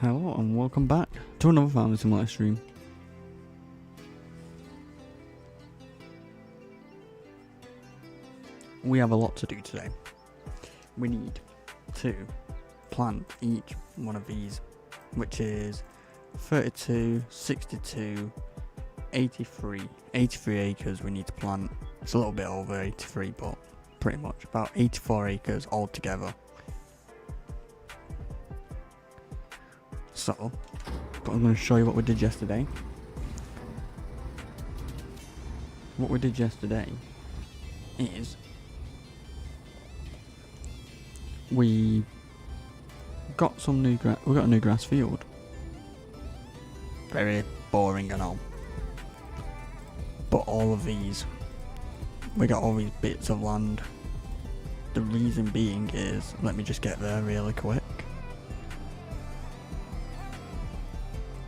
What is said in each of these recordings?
Hello and welcome back to another Farming Simulator stream. We have a lot to do today. We need to plant each one of these, which is 32, 62, 83. 83 acres we need to plant. It's a little bit over 83, but pretty much about 84 acres altogether. So, I'm going to show you what we did yesterday. What we did yesterday is we got some new we got a new grass field. Very boring and all. But all of these, we got all these bits of land. The reason being is, let me just get there really quick.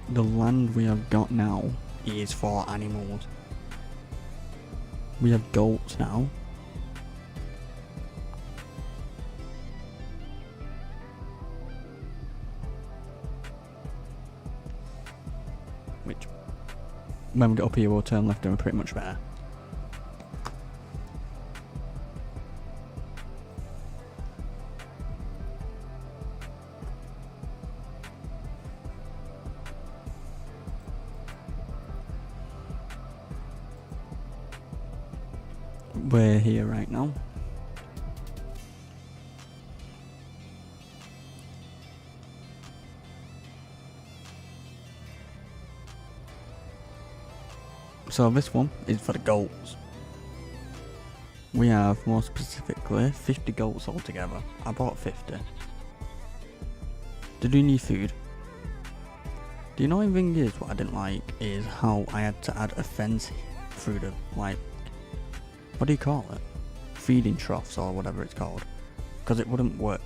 The land we have got now is for animals. We have goats now. Which, when we get up here, we'll turn left and we're pretty much there. We're here right now. So this one is for the goats. We have, more specifically, 50 goats altogether. I bought 50. They do need food. The annoying thing is, what I didn't like, is how I had to add a fence through the, like, what do you call it? Feeding troughs or whatever it's called. Because it wouldn't work.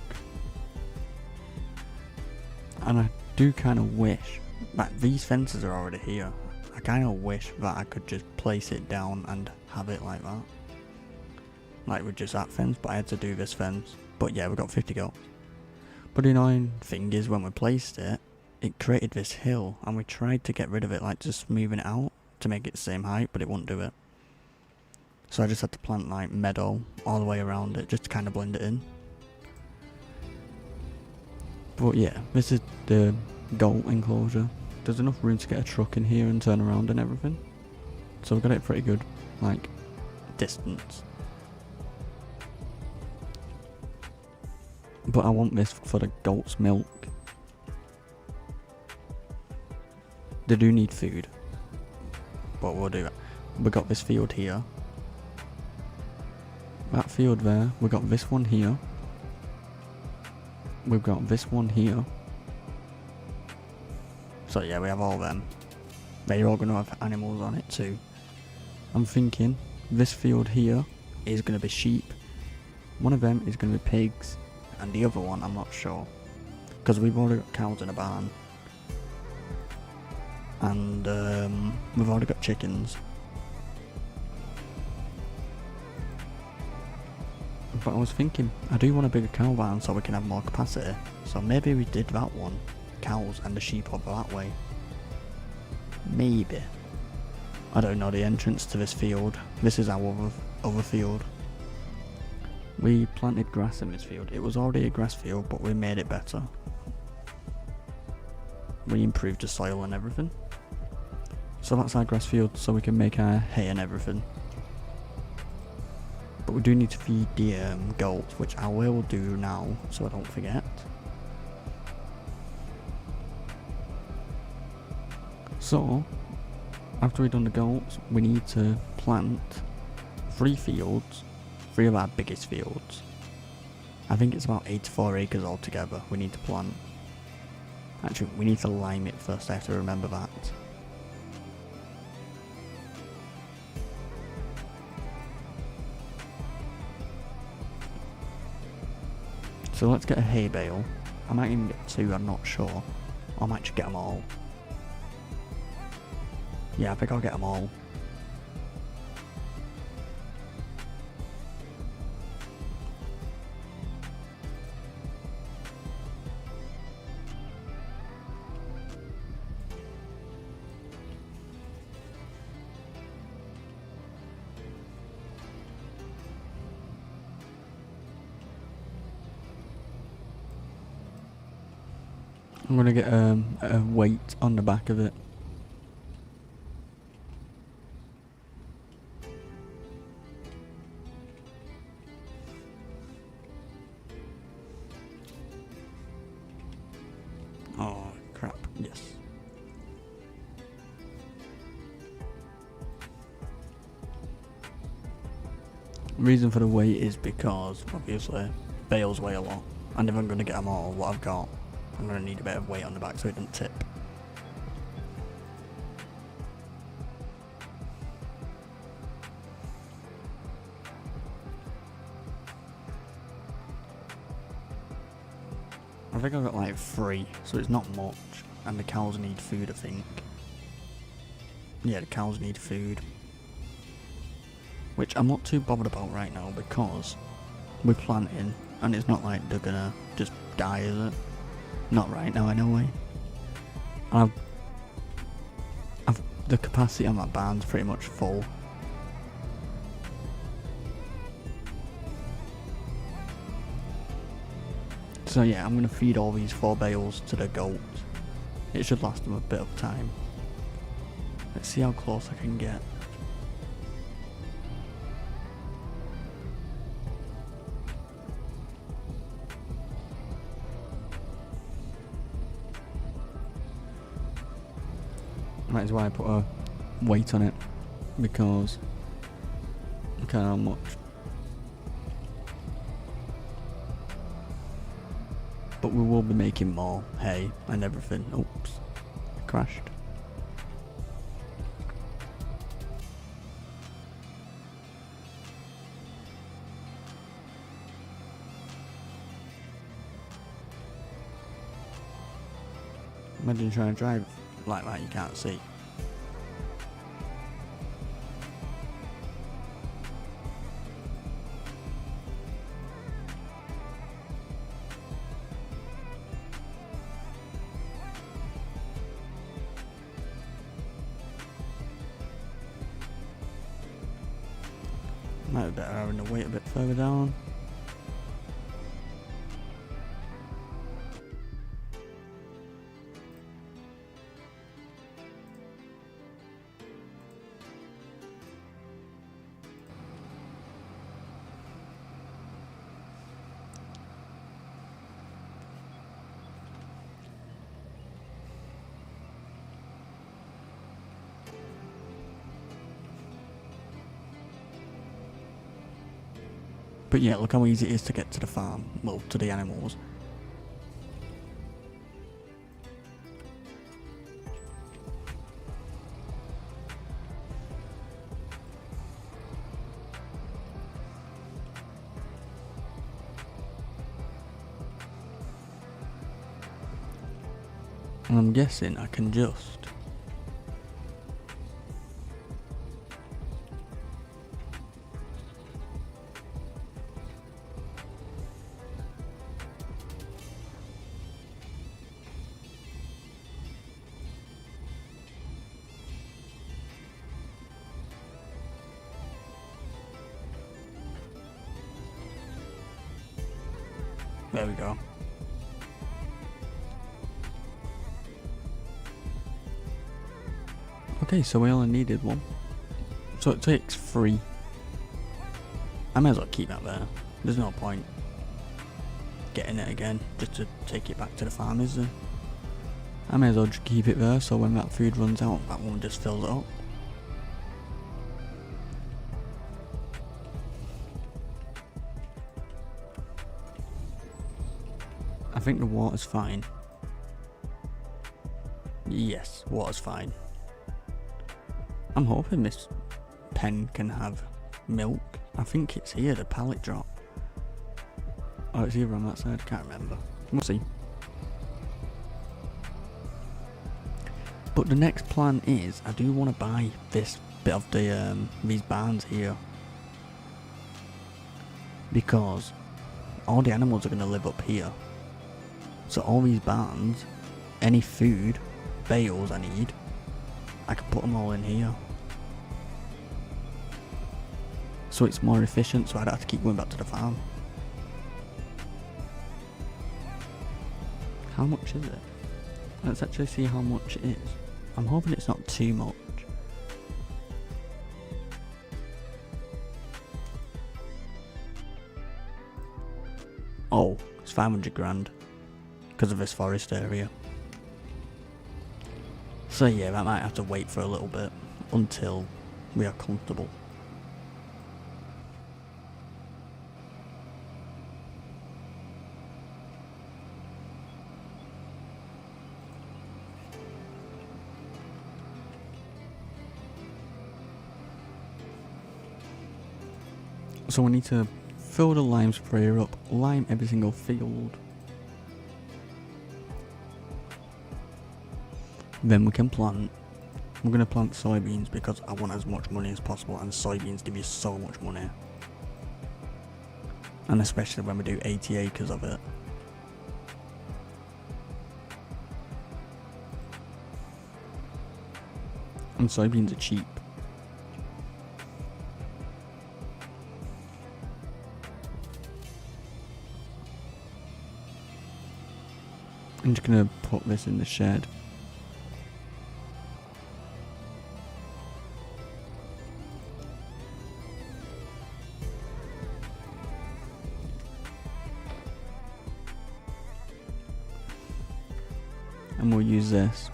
And I do kind of wish, like, these fences are already here. I kind of wish that I could just place it down and have it like that. Like with just that fence, but I had to do this fence. But yeah, we got 50 goats. But the annoying thing is, when we placed it, it created this hill. And we tried to get rid of it, like just smoothing it out to make it the same height, but it wouldn't do it. So I just had to plant like meadow all the way around it, just to kind of blend it in. But yeah, this is the goat enclosure. There's enough room to get a truck in here and turn around and everything. So we've got it pretty good, like, distance. But I want this for the goat's milk. They do need food. But we'll do that. We got this field here. That field there. We got this one here. We've got this one here. So yeah, we have all them. They're all going to have animals on it too. I'm thinking this field here is going to be sheep. One of them is going to be pigs. And the other one, I'm not sure. Because we've already got cows in a barn. And we've already got chickens. But I was thinking, I do want a bigger cow barn so we can have more capacity. So maybe we did that one. Cows and the sheep over that way. Maybe. I don't know the entrance to this field. This is our other field. We planted grass in this field. It was already a grass field, but we made it better. We improved the soil and everything. So that's our grass field, so we can make our hay and everything. But we do need to feed the goats, which I will do now, so I don't forget. So, after we've done the goats, we need to plant 3 fields, 3 of our biggest fields. I think it's about 84 acres altogether we need to plant. Actually, we need to lime it first, I have to remember that. So let's get a hay bale. I might even get 2, I'm not sure. I might just get them all. Yeah, I think I'll get them all. I'm gonna get a weight on the back of it. Oh crap, yes. The reason for the weight is because obviously bales weigh a lot, and if I'm going to get them all what I've got, I'm going to need a bit of weight on the back so it doesn't tip. I think I've got like 3, so it's not much, and the cows need food I think. Yeah, the cows need food. Which I'm not too bothered about right now because we're planting and it's not like they're gonna just die, is it? Not right now anyway. And the capacity on my barn's pretty much full. So yeah, I'm gonna feed all these 4 bales to the goats. It should last them a bit of time. Let's see how close I can get. That is why I put a weight on it, because I can't know how much. But we will be making more hay and everything. Oops, crashed. Imagine trying to drive like that, you can't see. Might be better having to wait a bit further down. But yeah, look how easy it is to get to the farm, well, to the animals. And I'm guessing I can just... There we go. Okay, so we only needed 1. So it takes 3. I may as well keep that there. There's no point getting it again just to take it back to the farm, is there? I may as well just keep it there so when that food runs out, that one just fills it up. I think the water's fine. Yes, water's fine. I'm hoping this pen can have milk. I think it's here, the pallet drop. Oh, it's either on that side, I can't remember. We'll see. But the next plan is, I do want to buy this bit of the these barns here. Because all the animals are going to live up here. So all these barns, any food, bales I need, I can put them all in here. So it's more efficient, so I don't have to keep going back to the farm. How much is it? Let's actually see how much it is. I'm hoping it's not too much. Oh, it's 500 grand because of this forest area. So yeah, I might have to wait for a little bit until we are comfortable. So we need to fill the lime sprayer up, lime every single field. Then we can plant. We're going to plant soybeans because I want as much money as possible, and soybeans give you so much money. And especially when we do 80 acres of it. And soybeans are cheap. I'm just going to put this in the shed. And we'll use this.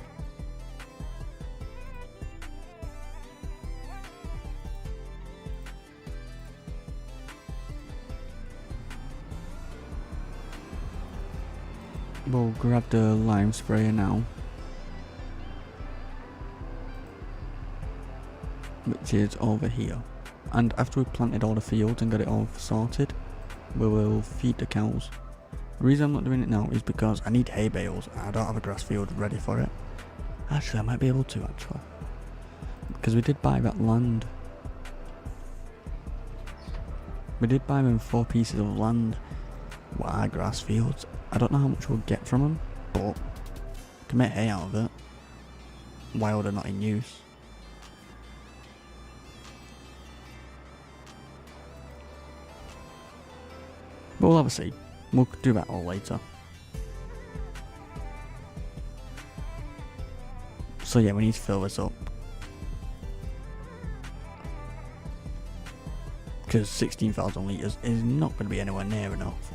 We'll grab the lime sprayer now, which is over here. And after we've planted all the fields and got it all sorted, we will feed the cows. The reason I'm not doing it now is because I need hay bales. I don't have a grass field ready for it. Actually, I might be able to actually, because we did buy that land. We did buy them 4 pieces of land. What are grass fields? I don't know how much we'll get from them, but we can make hay out of it while they're not in use. But we'll have a see. We'll do that all later. So yeah, we need to fill this up. Because 16,000 litres is not going to be anywhere near enough.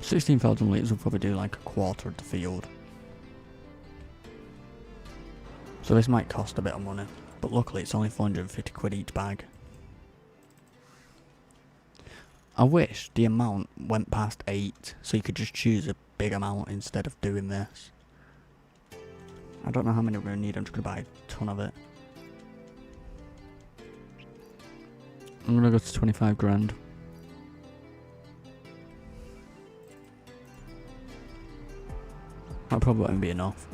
$16,000 litres will probably do like a quarter of the field. So this might cost a bit of money, but luckily it's only 450 quid each bag. I wish the amount went past 8, so you could just choose a big amount instead of doing this. I don't know how many we're going to need, I'm just going to buy a ton of it. I'm going to go to 25 grand. That probably won't be enough.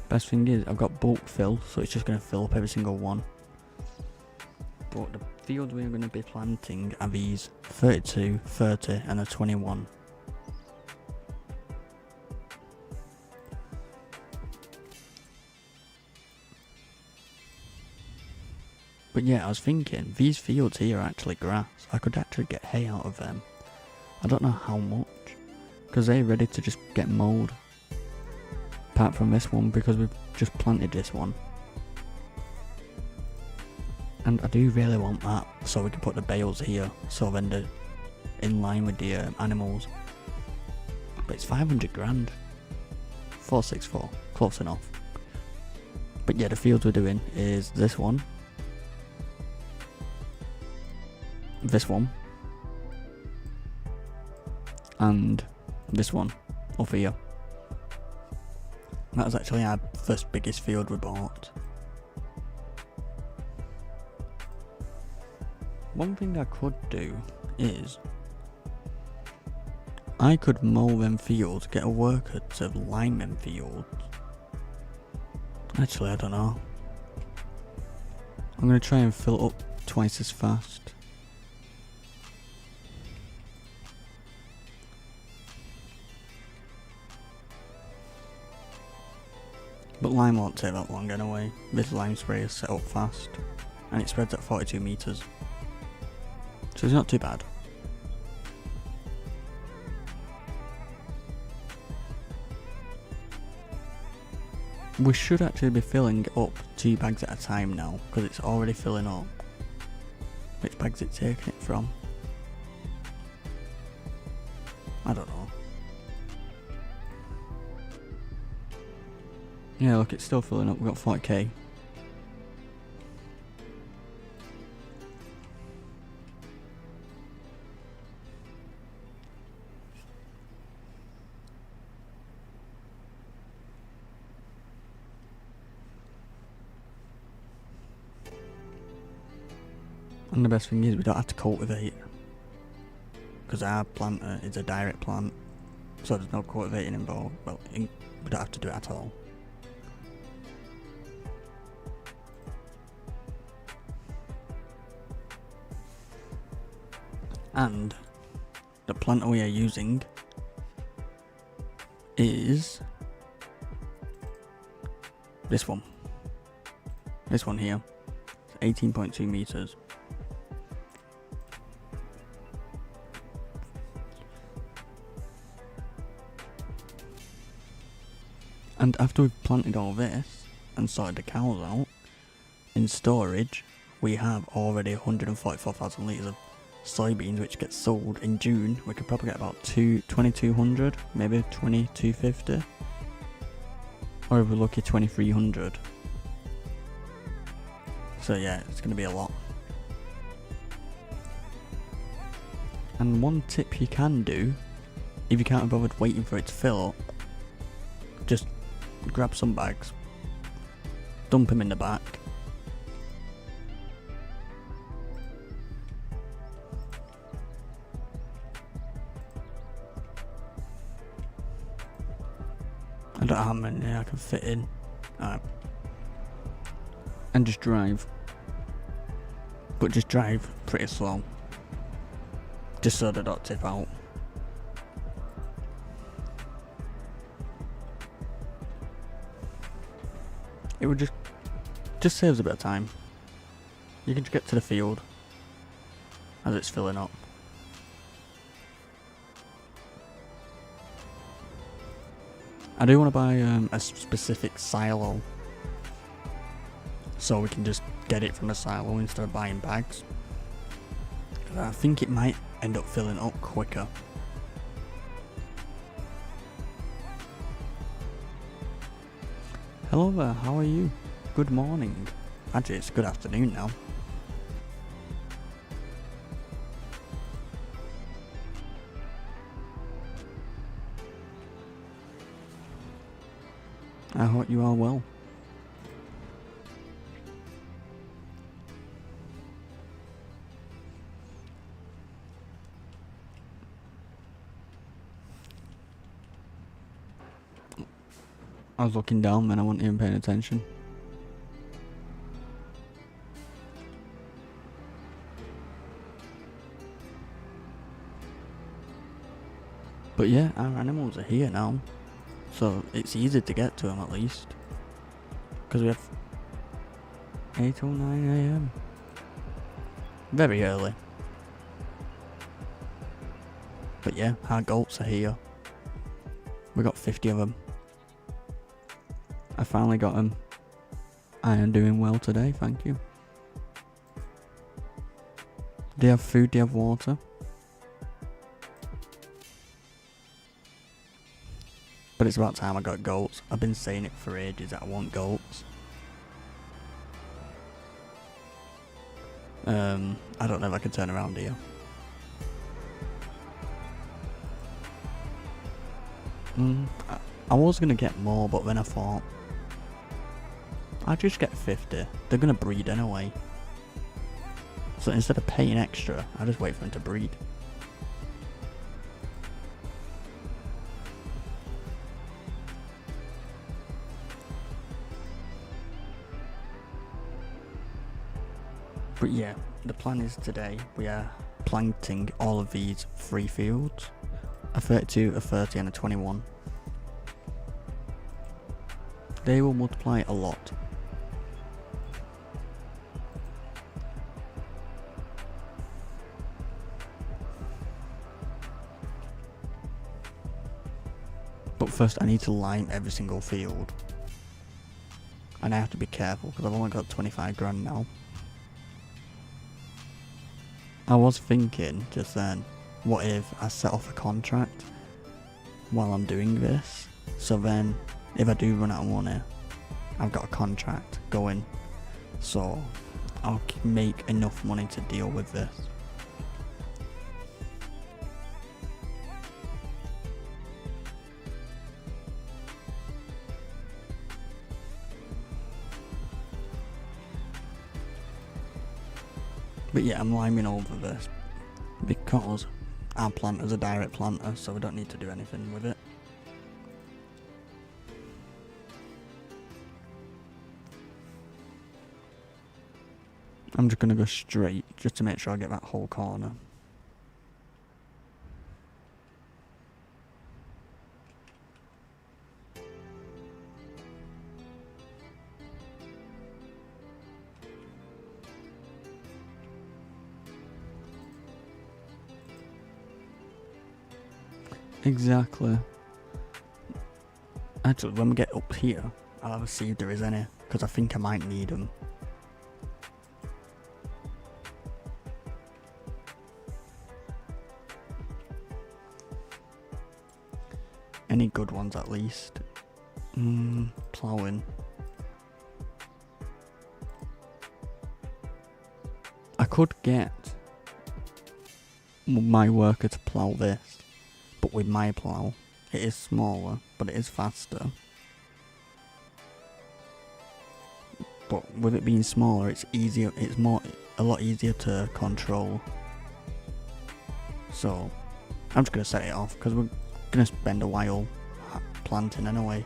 Best thing is, I've got bulk fill, so it's just going to fill up every single one. But the fields we're going to be planting are these 32, 30 and a 21. But yeah, I was thinking, these fields here are actually grass. I could actually get hay out of them. I don't know how much, because they're ready to just get mowed. Apart from this one, because we've just planted this one. And I do really want that, so we can put the bales here, so then they're in line with the animals. But it's 500 grand. 464, close enough. But yeah, the fields we're doing is this one. This one. And this one, up here. That was actually our first biggest field we bought. One thing I could do is I could mow them fields, get a worker to lime them fields. Actually, I don't know. I'm going to try and fill it up twice as fast. But lime won't take that long anyway. This lime spray is set up fast, and it spreads at 42 meters. So it's not too bad. We should actually be filling up 2 bags at a time now, because it's already filling up. Which bag's it taking it from? I don't know. Yeah, look, it's still filling up. We've got 40k. And the best thing is we don't have to cultivate, because our planter is a direct plant, so there's no cultivating involved. Well, we don't have to do it at all. And the planter we are using is this one. This one here. It's 18.2 meters. And after we've planted all this and sorted the cows out, in storage we have already 144,000 litres of soybeans, which gets sold in June. We could probably get about 2,200, maybe 2,250, or if we're lucky 2,300. So yeah, it's going to be a lot. And one tip you can do, if you can't be bothered waiting for it to fill up, just grab some bags, dump them in the back, I don't know how many I can fit in, and just drive, but just drive pretty slow, just so they don't tip out. It would just saves a bit of time. You can just get to the field as it's filling up. I do want to buy a specific silo, so we can just get it from a silo instead of buying bags. I think it might end up filling up quicker. Hello there, how are you? Good morning. Actually, it's good afternoon now. I hope you are well. I was looking down and I wasn't even paying attention. But yeah, our animals are here now, so it's easy to get to them at least, because we have 8 or 9 AM. Very early. But yeah, our goats are here. We got 50 of them. I finally got them. I am doing well today, thank you. Do you have food? Do you have water? But it's about time I got goats. I've been saying it for ages that I want goats. I don't know if I can turn around here. I was going to get more, but then I thought I'll just get 50. They're going to breed anyway. So instead of paying extra, I'll just wait for them to breed. But yeah, the plan is today we are planting all of these 3 fields. A 32, a 30 and a 21. they will multiply a lot. But first I need to lime every single field. And I have to be careful because I've only got 25 grand now. I was thinking just then, what if I set off a contract while I'm doing this? So then, if I do run out of money, I've got a contract going. So I'll make enough money to deal with this. But yeah, I'm liming over this because our planter's a direct planter, so we don't need to do anything with it. I'm just going to go straight just to make sure I get that whole corner. Exactly. Actually, when we get up here, I'll have a see if there is any, because I think I might need them. Any good ones at least. Ploughing. I could get my worker to plough this. But with my plough, it is smaller, but it is faster. But with it being smaller, it's easier. It's a lot easier to control. So I'm just gonna set it off because we're gonna spend a while planting anyway.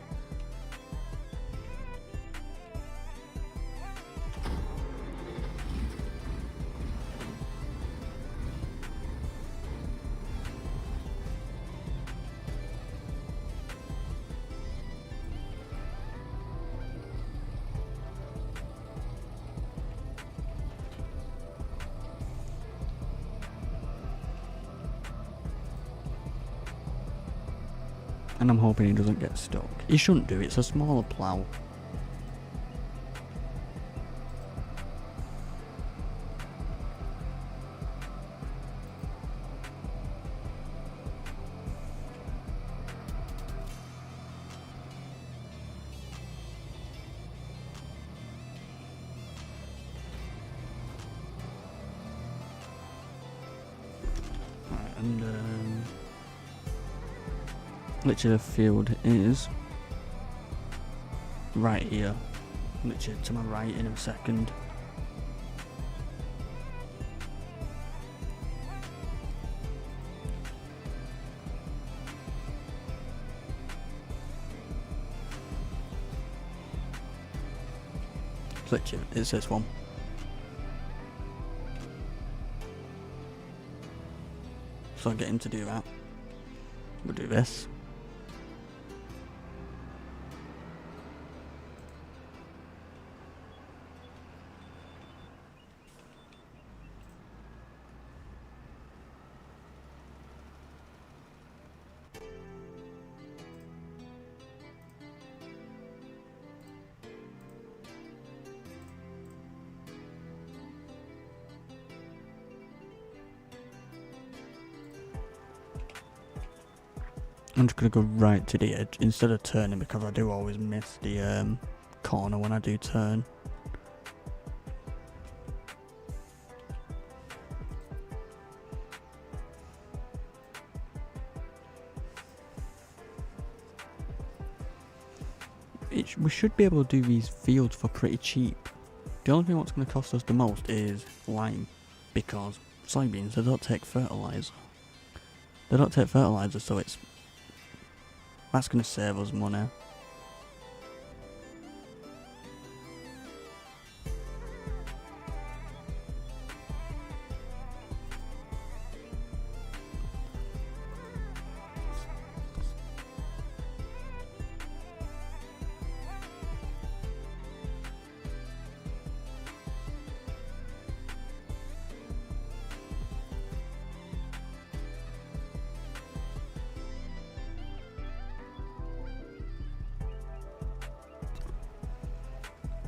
And I'm hoping he doesn't get stuck. He shouldn't do, it's a smaller plough. Right, and literally the field is right here, literally to my right in a second. Literally, it's this one. So I'll get him to do that. We'll do this. I'm just going to go right to the edge instead of turning because I do always miss the corner when I do turn. We should be able to do these fields for pretty cheap. The only thing what's going to cost us the most is lime, because soybeans, they don't take fertilizer. They don't take fertilizer, so that's going to save us money.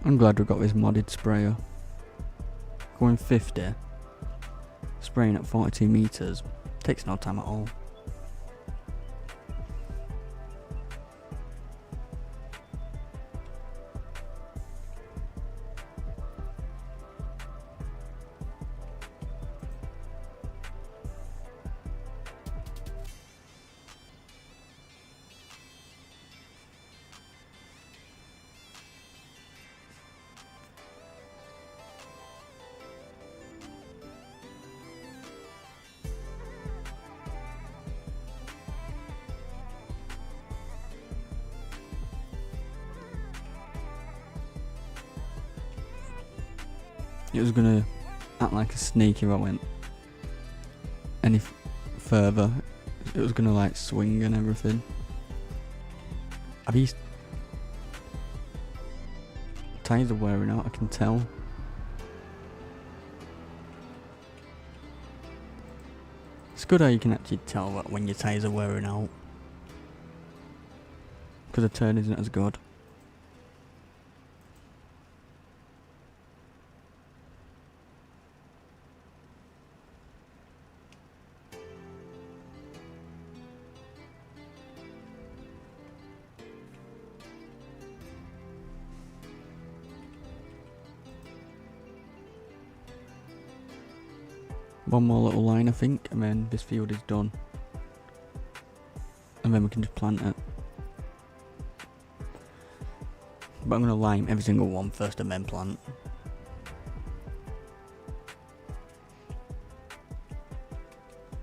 I'm glad we got this modded sprayer. Going 50, spraying at 42 meters, takes no time at all. It was gonna act like a snake if I went any further. It was gonna like swing and everything. Are these tyres are wearing out? I can tell. It's good how you can actually tell that when your tyres are wearing out, because the turn isn't as good. One more little line I think, and then this field is done. And then we can just plant it. But I'm going to lime every single one first and then plant.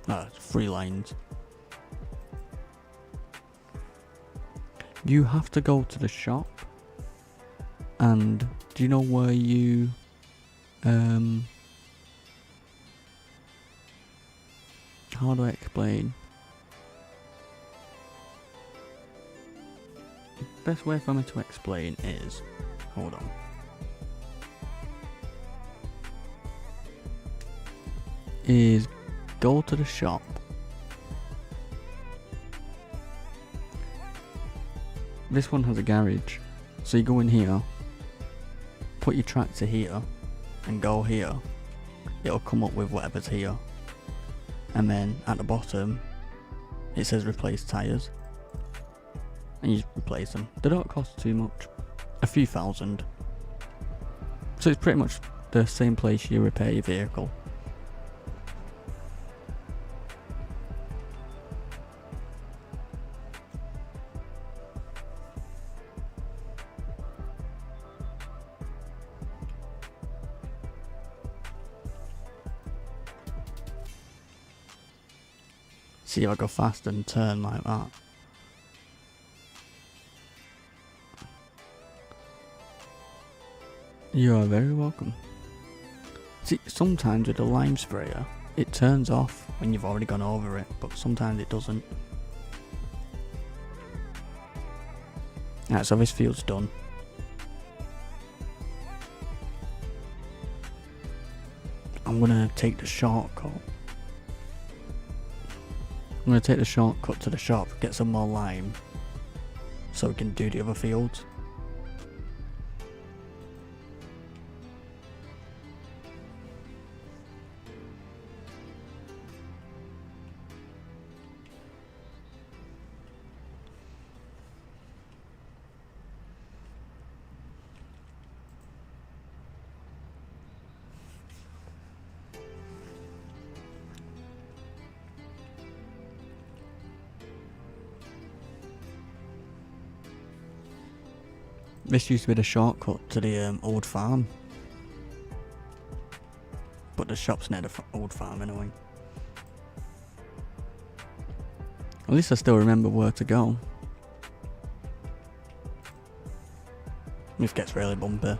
It's 3 lines. You have to go to the shop, and do you know where you how do I explain? The best way for me to explain is, hold on. Is go to the shop. This one has a garage. So you go in here, put your tractor here, and go here. It'll come up with whatever's here. And then at the bottom it says replace tyres, and you just replace them. They don't cost too much, a few thousand, so it's pretty much the same place you repair your vehicle. See if I go fast and turn like that. You are very welcome. See, sometimes with a lime sprayer, it turns off when you've already gone over it, but sometimes it doesn't. Alright, so this field's done. I'm gonna take the shortcut. I'm going to take the shortcut to the shop, get some more lime, so we can do the other fields. This used to be the shortcut to the old farm, but the shop's near the old farm anyway. At least I still remember where to go. This gets really bumpy.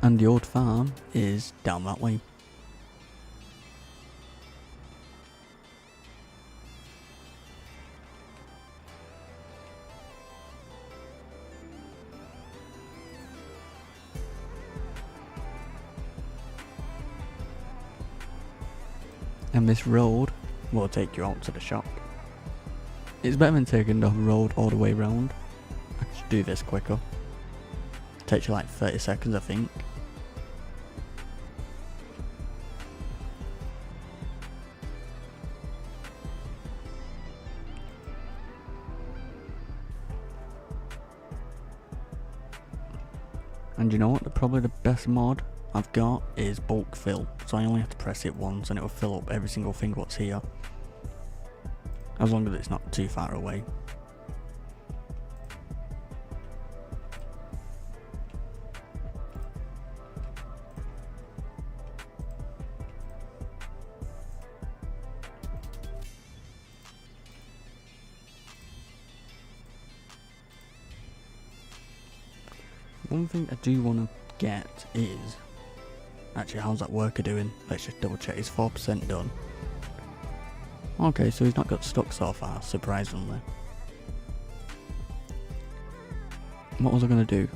And the old farm is down that way. And this road will take you out to the shop. It's better than taking the road all the way round. I can just do this quicker. Takes you like 30 seconds, I think. And you know what? Probably the best mod I've got is bulk fill. So I only have to press it once and it will fill up every single thing what's here. As long as it's not too far away. One thing I do want to get is... Actually, how's that worker doing? Let's just double check. He's 4% done. Okay, so he's not got stuck so far, surprisingly. What was I going to do?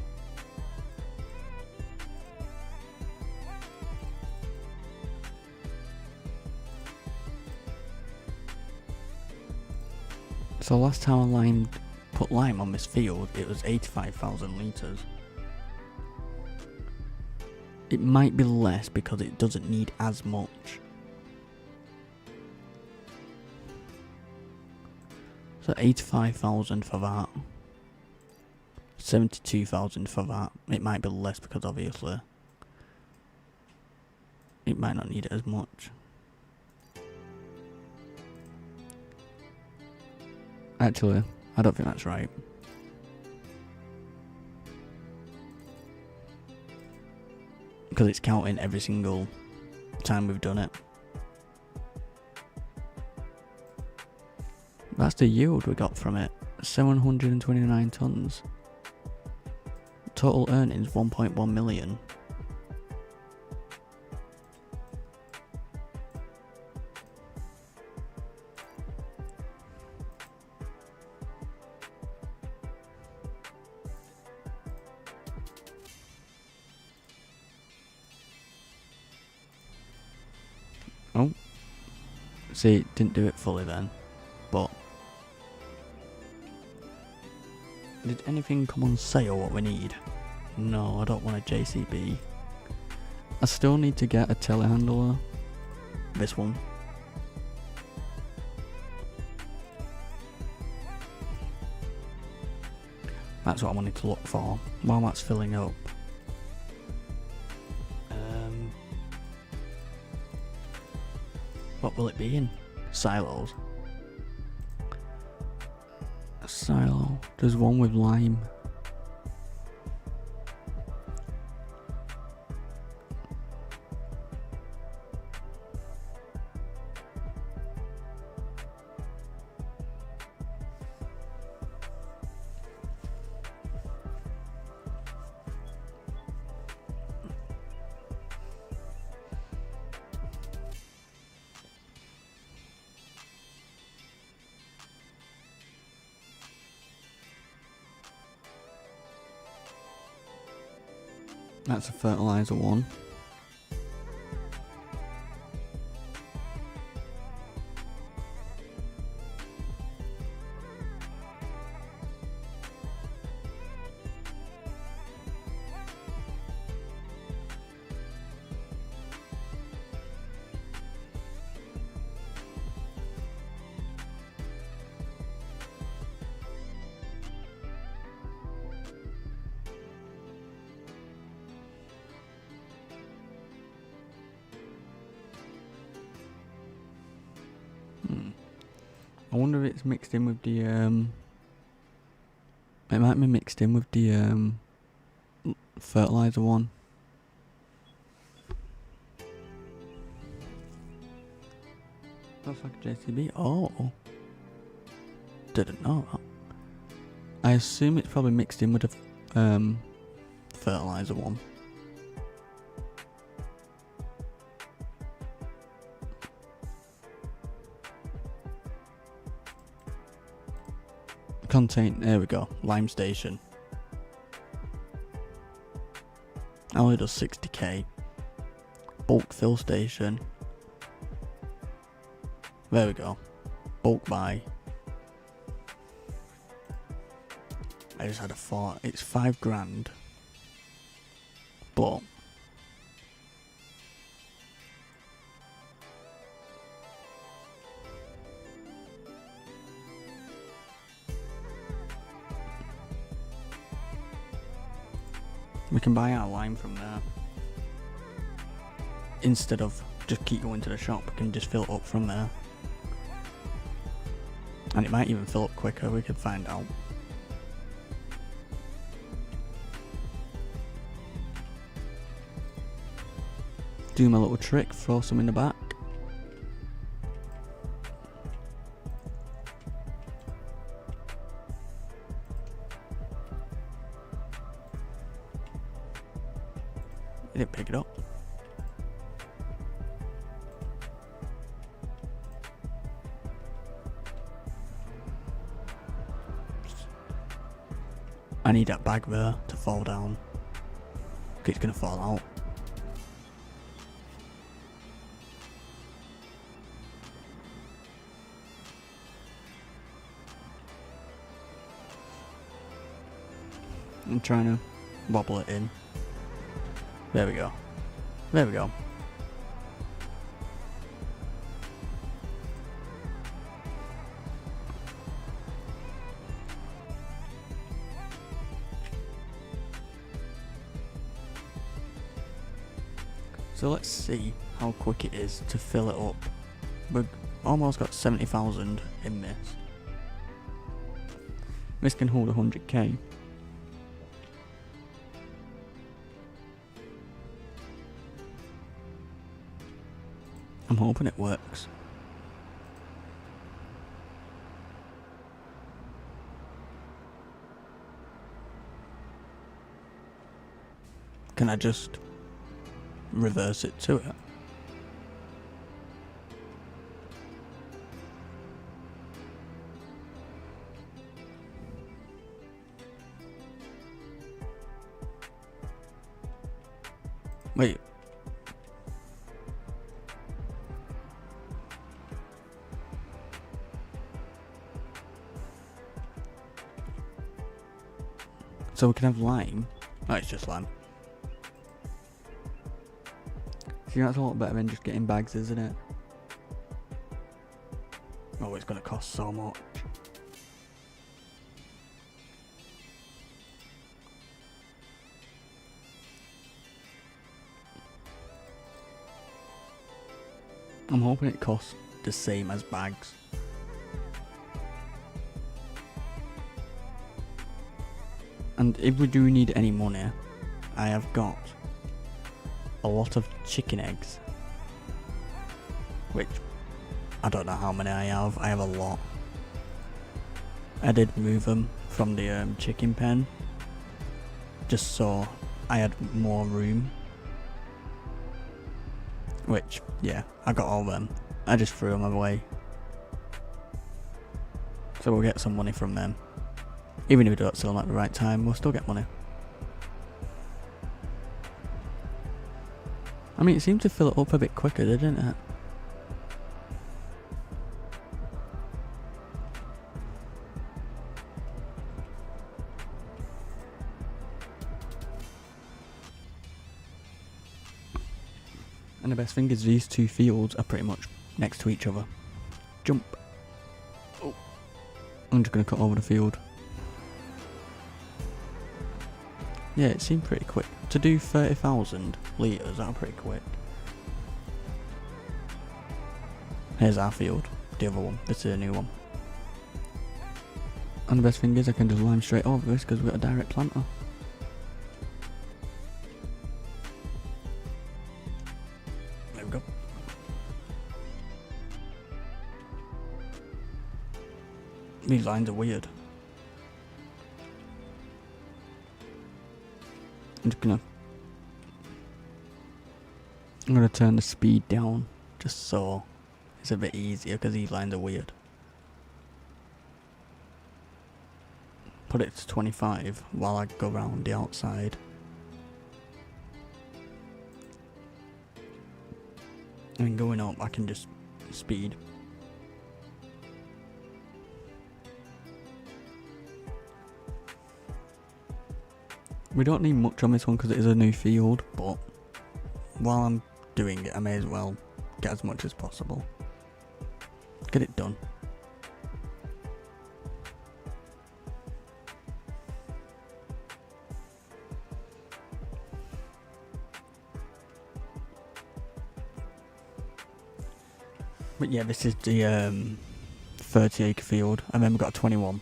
So last time I put lime on this field, it was 85,000 litres. It might be less because it doesn't need as much. So 85,000 for that. 72,000 for that. It might be less because obviously it might not need it as much. Actually, I don't think that's right. Because it's counting every single time we've done it. That's the yield we got from it. 729 tons. Total earnings 1.1 million. Oh, see, didn't do it fully then, but did anything come on sale what we need? No, I don't want a JCB. I still need to get a telehandler, this one. That's what I wanted to look for while that's filling up. What will it be in? Silos. A silo. There's one with lime. That's a fertilizer one. I wonder if it's mixed in with the it might be mixed in with the fertilizer one. Looks like a JCB. Oh, didn't know that. I assume it's probably mixed in with the fertilizer one. There we go, lime station. Only does 60k. Bulk fill station. There we go. Bulk buy. I just had a thought. It's $5,000. But we can buy our lime from there. Instead of just keep going to the shop, we can just fill it up from there. And it might even fill up quicker, we could find out. Do my little trick, throw some in the back. It didn't pick it up. I need that bag there to fall down. It's gonna fall out. I'm trying to wobble it in. There we go. There we go. So let's see how quick it is to fill it up. We've almost got 70,000 in this. This can hold 100k. I'm hoping it works. Can I just reverse it to it? Wait. So we can have lime. Oh, it's just lime. See, that's a lot better than just getting bags, isn't it? Oh, it's gonna cost so much. I'm hoping it costs the same as bags. And if we do need any money, I have got a lot of chicken eggs. Which, I don't know how many I have a lot. I did move them from the chicken pen, just so I had more room. Which, yeah, I got all them. I just threw them away. So we'll get some money from them. Even if we don't sell them at the right time, we'll still get money. I mean, it seemed to fill it up a bit quicker, didn't it? And the best thing is these two fields are pretty much next to each other. Jump. Oh. I'm just going to cut over the field. Yeah, it seemed pretty quick. To do 30,000 litres, that's pretty quick. Here's our field, the other one. This is a new one. And the best thing is I can just lime straight over this because we've got a direct planter. There we go. These lines are weird. I'm gonna turn the speed down just so it's a bit easier because these lines are weird. Put it to 25 while I go around the outside. And going up I can just speed. We don't need much on this one because it is a new field, but while I'm doing it I may as well get as much as possible. Get it done. But yeah, this is the 30 acre field, and then we've got a 21.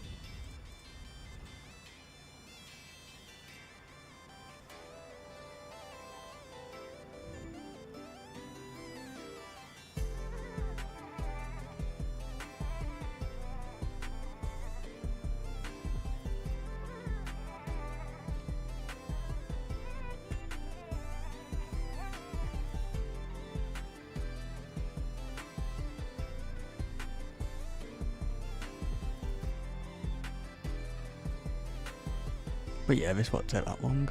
But yeah, this won't take that long.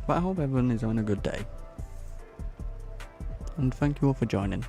But I hope everyone is having a good day. And thank you all for joining.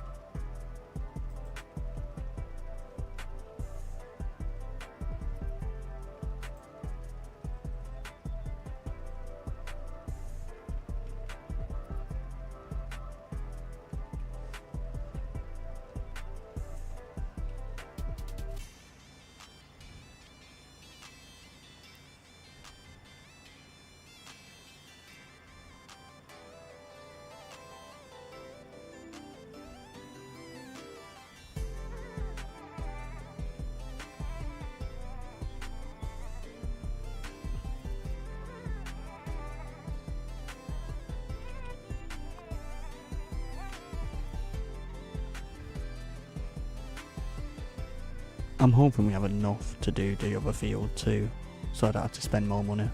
I'm hoping we have enough to do the other field too, so I don't have to spend more money.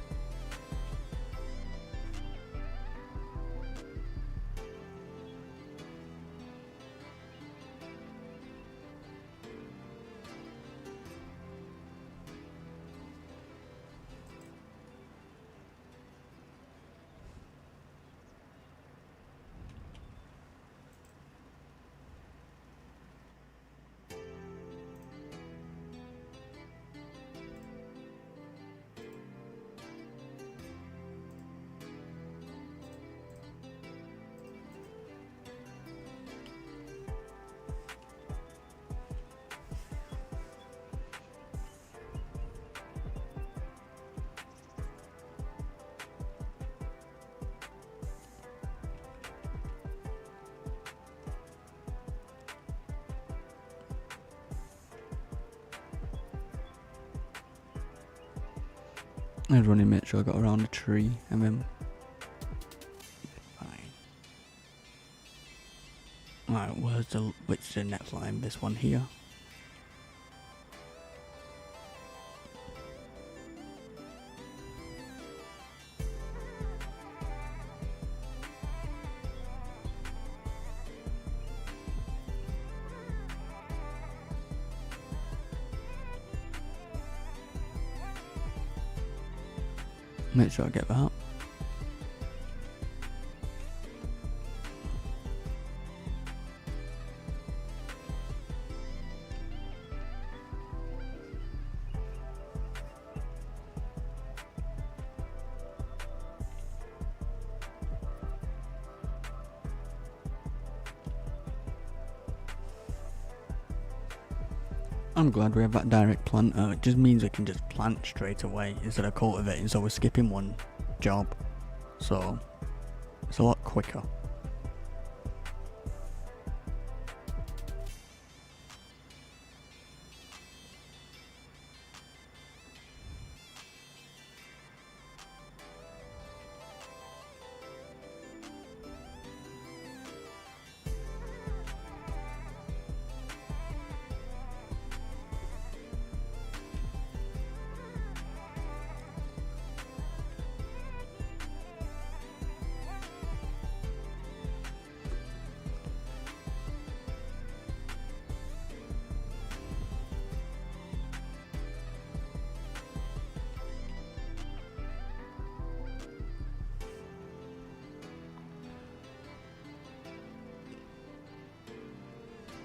I'd run and make sure I got around a tree and then fine. Right, which the next line? This one here. Make sure I get that. I'm glad we have that direct planter. It just means we can just plant straight away instead of cultivating, so we're skipping one job. So it's a lot quicker.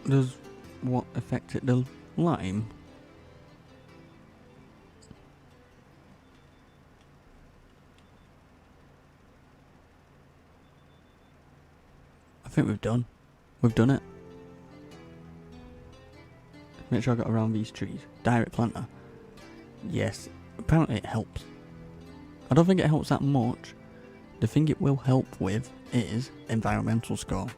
Does what affect it? The lime? think we've done it. Make sure I got around these trees. Direct planter. Yes, apparently it helps. I don't think it helps that much. The thing it will help with is environmental score.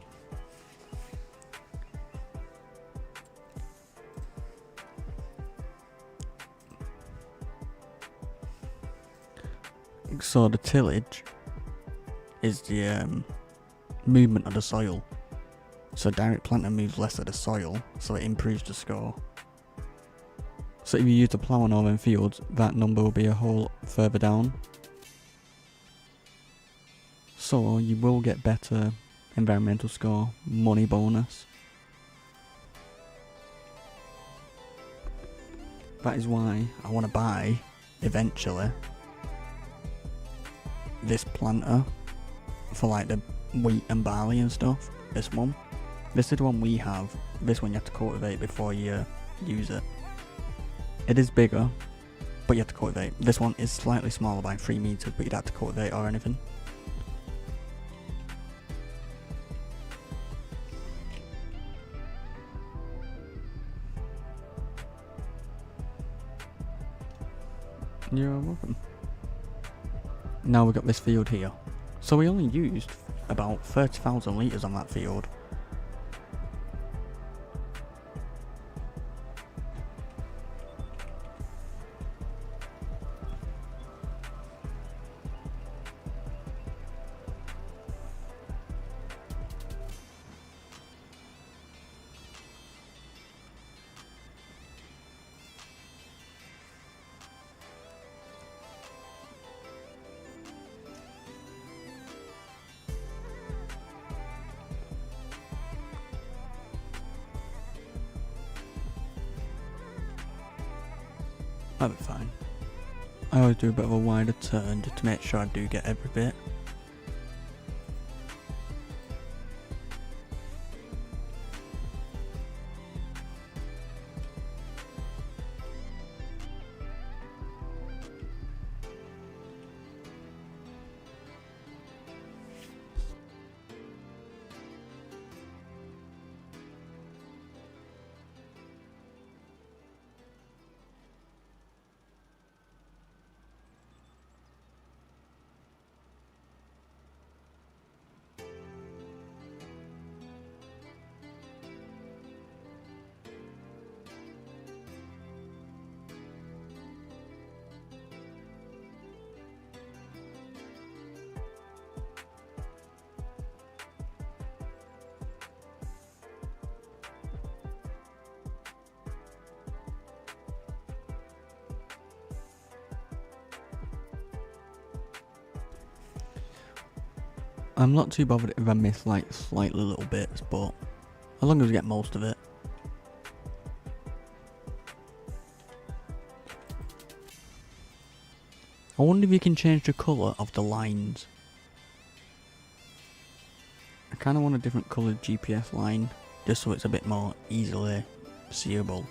So the tillage is the movement of the soil. So direct planter moves less of the soil, so it improves the score. So if you use the plough on all them fields, that number will be a whole further down. So you will get better environmental score, money bonus. That is why I want to buy, eventually, this planter for like the wheat and barley and stuff. This one. This is the one we have. This one you have to cultivate before you use it. It is bigger, but you have to cultivate. This one is slightly smaller by 3 meters, but you'd have to cultivate or anything. You're welcome. Now we've got this field here. So we only used about 30,000 litres on that field. That'll be fine. I always do a bit of a wider turn just to make sure I do get every bit. I'm not too bothered if I miss like slightly little bits, but as long as we get most of it. I wonder if you can change the colour of the lines. I kind of want a different coloured GPS line, just so it's a bit more easily seeable.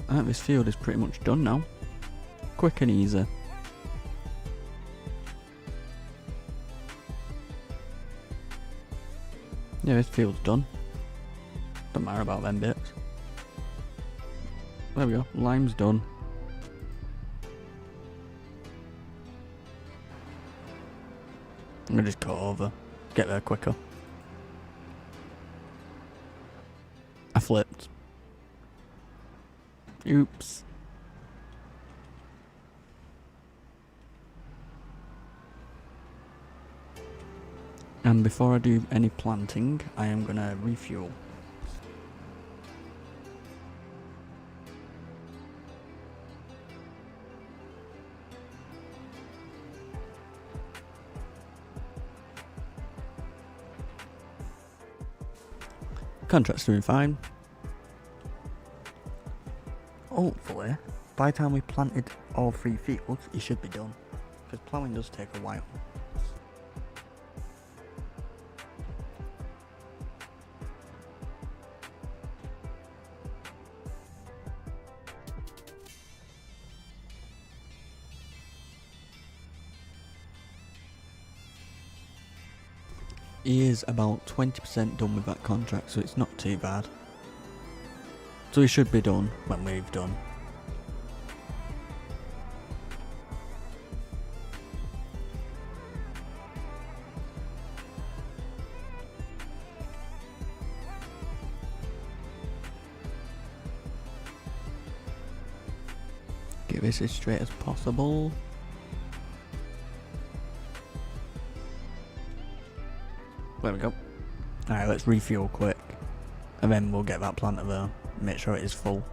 I think this field is pretty much done now. Quick and easy. Yeah, this field's done. matter about them bits. There we go, lime's done. I'm gonna just cut over, get there quicker. I flipped. Oops. And before I do any planting, I am gonna refuel. Contract's doing fine. Hopefully, by the time we planted all 3 fields, it should be done. Because ploughing does take a while. He is about 20% done with that contract, so it's not too bad. So he should be done when we've done. Get this as straight as possible. There we go. Alright, let's refuel quick. And then we'll get that planter there. Make sure it is full.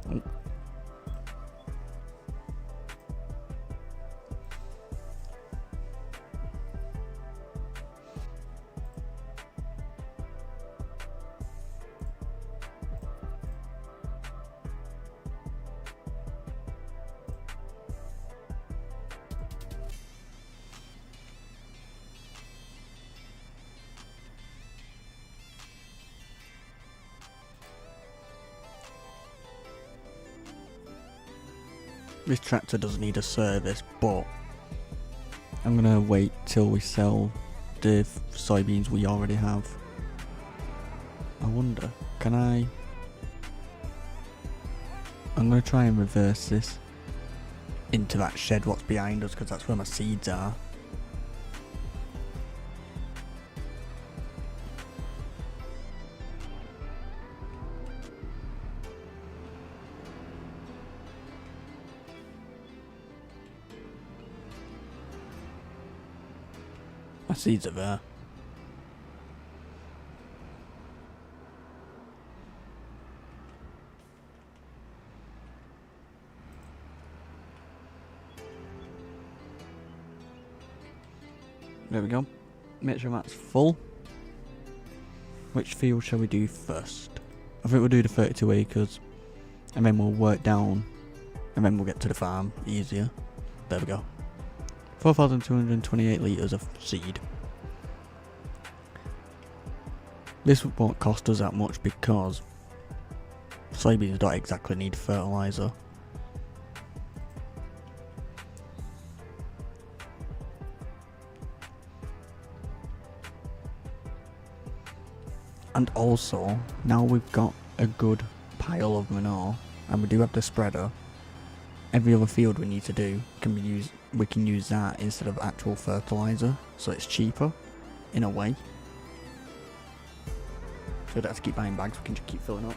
Oh. This tractor does need a service, but I'm gonna wait till we sell the soybeans we already have. I wonder, can I'm gonna try and reverse this into that shed what's behind us, because that's where my seeds are. My seeds are there. There we go. Make sure that's full. Which field shall we do first? I think we'll do the 32 acres. And then we'll work down. And then we'll get to the farm easier. There we go. 4,228 litres of seed. This won't cost us that much because soybeans don't exactly need fertiliser. And also, now we've got a good pile of manure, and we do have the spreader, every other field we need to do we can use that instead of actual fertiliser, so it's cheaper in a way. So we don't have to keep buying bags, we can just keep filling up.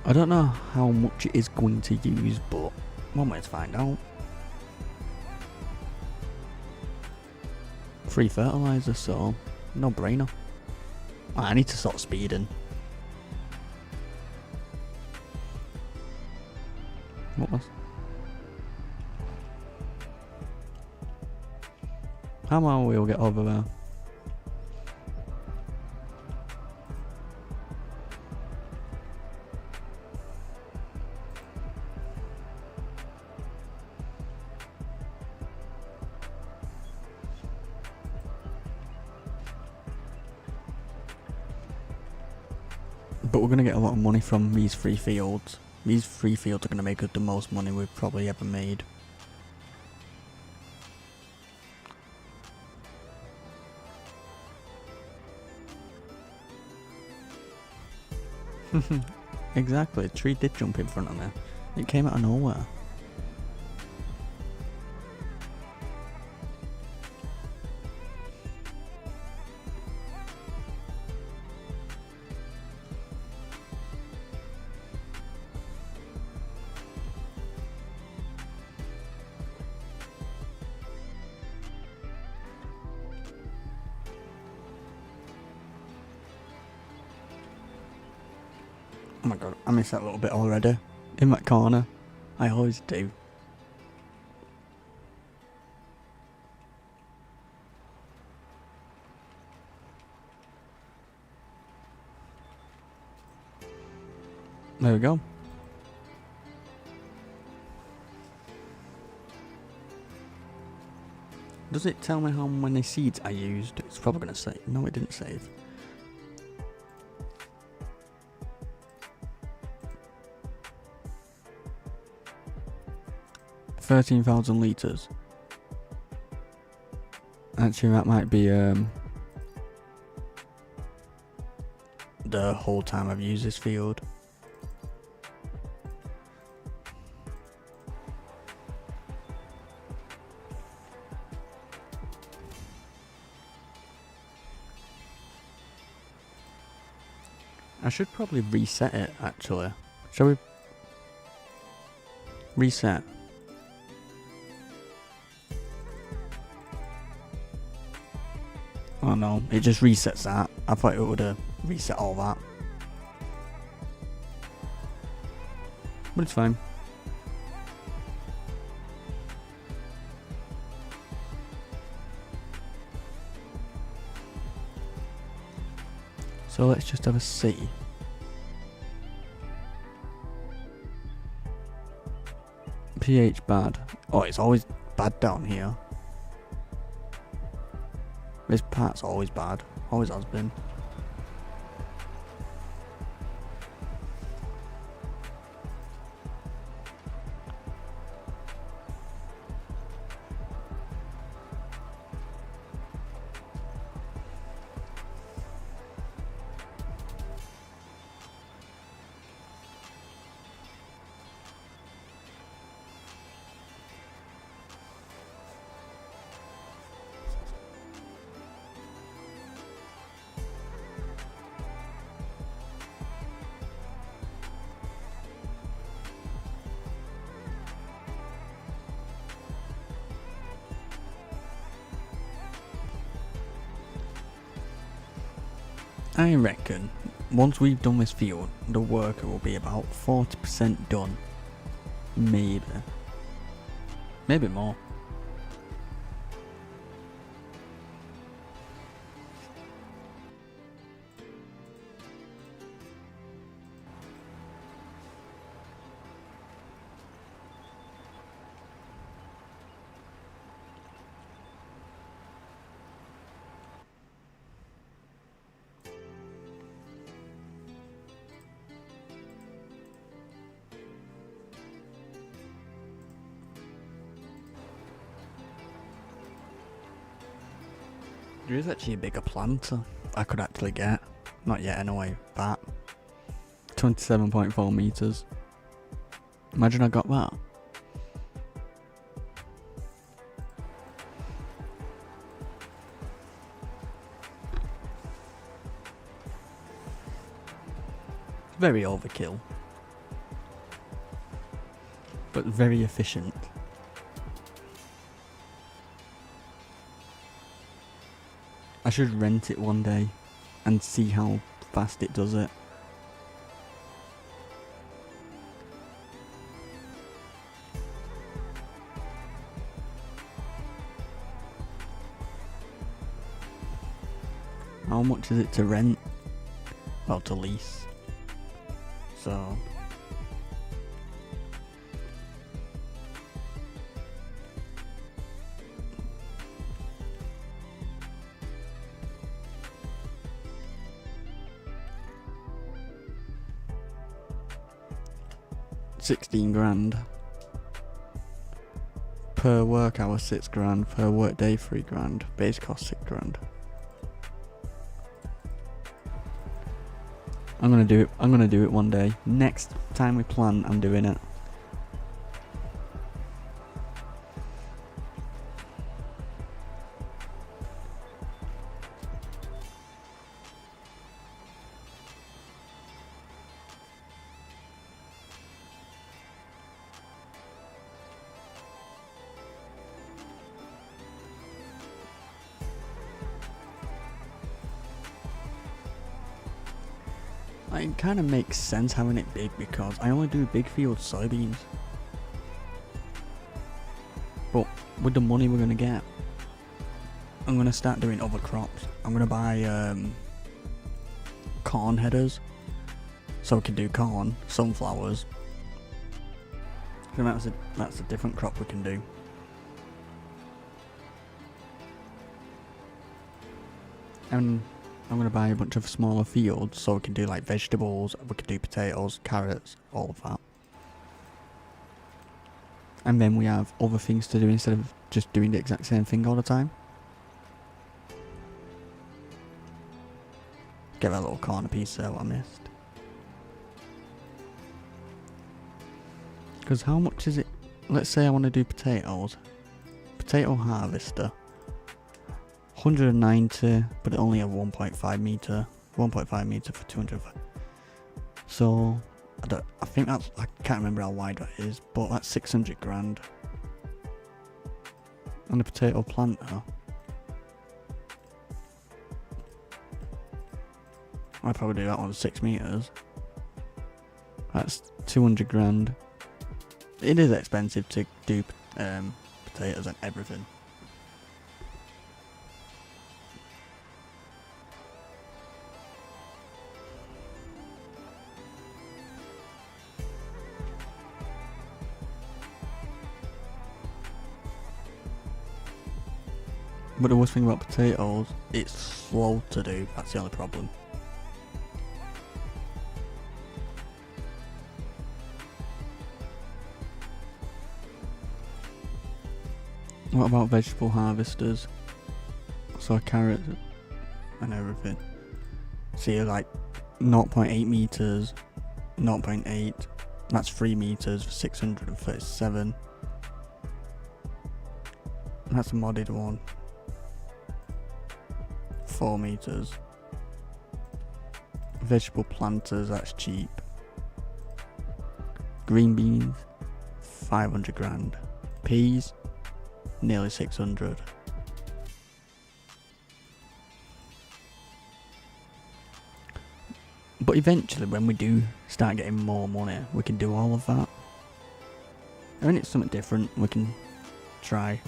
I don't know how much it is going to use, but one way to find out. Free fertiliser, so no brainer. I need to start speeding. What was? How will we all get over there? But we're going to get a lot of money from these 3 fields. These 3 fields are going to make us the most money we've probably ever made. Exactly, a tree did jump in front of me. It came out of nowhere. Oh my god, I missed that little bit already. In that corner. I always do. There we go. Does it tell me how many seeds I used? It's probably going to say. No, it didn't save. $13,000 litres. Actually, that might be the whole time I've used this field. I should probably reset it, actually. Shall we? Reset. Oh no, it just resets that. I thought it would have reset all that. But it's fine. So let's just have a see. pH bad. Oh, it's always bad down here. This part's always bad. Always has been. I reckon once we've done this field, the worker will be about 40% done. Maybe. Maybe more. There is actually a bigger planter I could actually get. Not yet anyway, but 27.4 meters. Imagine I got that. Very overkill. But very efficient. I should rent it one day and see how fast it does it. How much is it to rent? Well, to lease. So... £16,000 per work hour, £6,000 per work day, £3,000. Base cost £6,000. I'm gonna do it. I'm gonna do it one day. Next time we plan, I'm doing it. It kind of makes sense having it big because I only do big field soybeans. But with the money we're gonna get, I'm gonna start doing other crops. I'm gonna buy corn headers, so we can do corn, sunflowers. And that's a different crop we can do. And I'm going to buy a bunch of smaller fields so we can do like vegetables, we can do potatoes, carrots, all of that. And then we have other things to do instead of just doing the exact same thing all the time. Get that little corner piece there what I missed. Because how much is it? Let's say I want to do potatoes. Potato harvester. 190, but it only have 1.5 meter. 1.5 meter for 200. So I think that's, I can't remember how wide that is, but that's 600 grand. And the potato planter, I'd probably do that one 6 meters. That's 200 grand. It is expensive to do potatoes and everything. But the worst thing about potatoes, it's slow to do, that's the only problem. What about vegetable harvesters? So carrots and everything. See, like 0.8 meters, 0.8, that's 3 meters for 637. That's a modded one. 4 meters. Vegetable planters, that's cheap. Green beans, 500 grand. Peas, nearly 600. But eventually, when we do start getting more money, we can do all of that. I mean, it's something different we can try.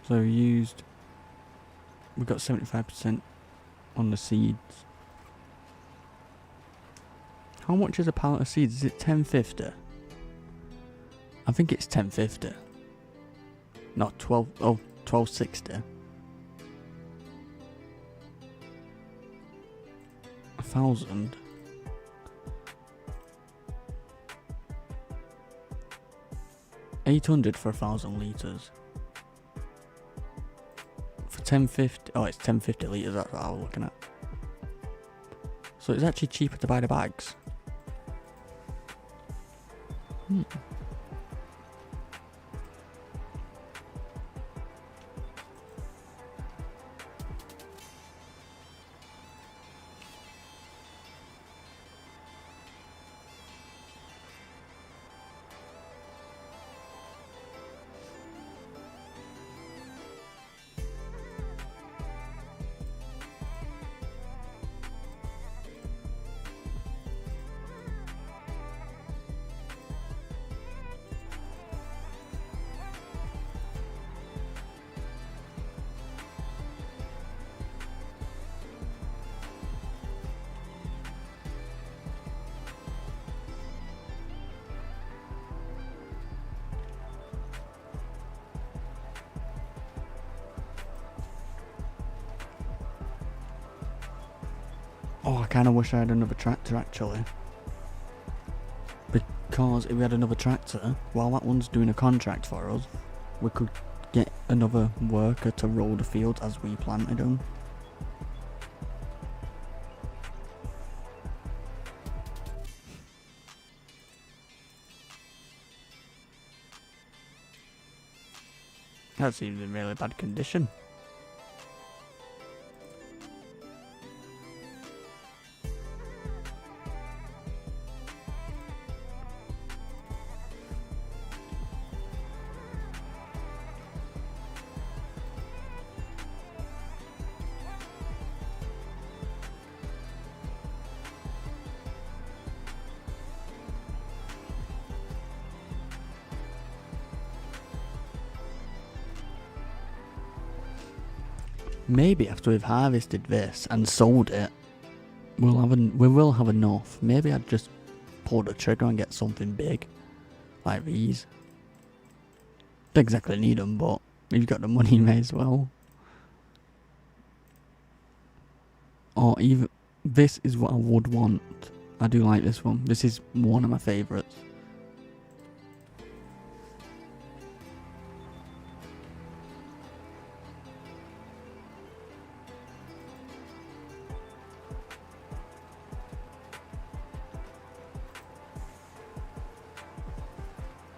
So we got 75% on the seeds. How much is a pallet of seeds? Is it 10.50? I think it's 10.50. No, 12.60. 1,000. $800 for 1,000 litres. For 10.50, oh, it's 10.50 litres, that's what I was looking at. So it's actually cheaper to buy the bags. Oh, I kind of wish I had another tractor actually. Because if we had another tractor, while that one's doing a contract for us, we could get another worker to roll the fields as we planted them. That seems in really bad condition. Maybe after we've harvested this and sold it, we will have enough. Maybe I'd just pull the trigger and get something big, like these. Don't exactly need them, but if you've got the money, you may as well. Or even, this is what I would want. I do like this one. This is one of my favourites.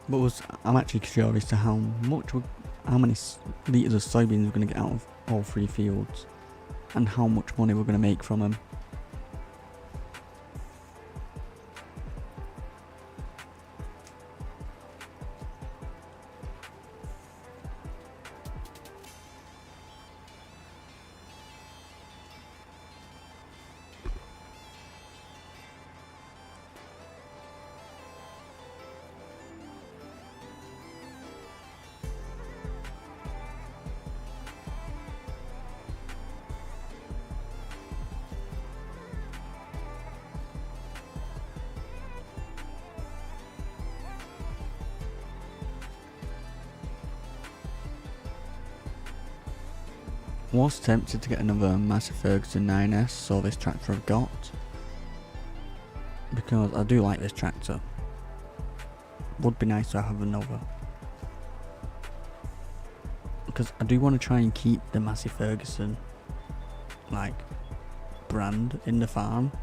But I'm actually curious to how many litres of soybeans we're going to get out of all three fields, and how much money we're going to make from them. Was tempted to get another Massey Ferguson 9S, so this tractor I've got, because I do like this tractor. Would be nice to have another, because I do want to try and keep the Massey Ferguson like brand in the farm.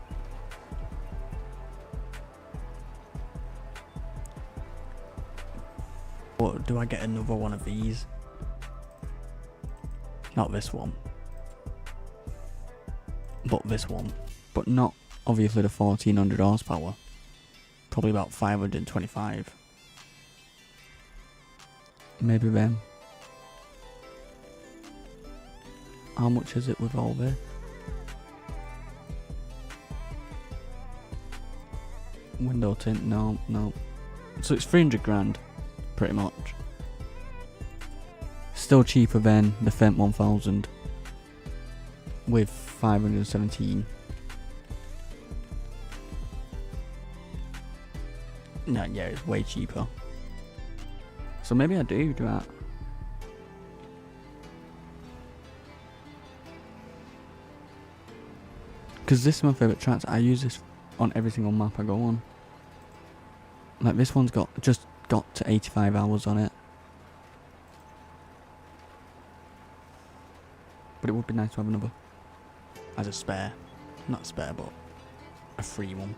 But do I get another one of these? Not this one, but this one, but not obviously the 1400 horsepower, probably about 525, maybe then. How much is it with all this? Window tint, no, so it's 300 grand, pretty much. Still cheaper than the Fendt 1000 with 517. No, yeah, it's way cheaper. So maybe I do that. Because this is my favourite tractor. I use this on every single map I go on. Like this one's just got to 85 hours on it. But it would be nice to have another as a spare. Not a spare, but a free one.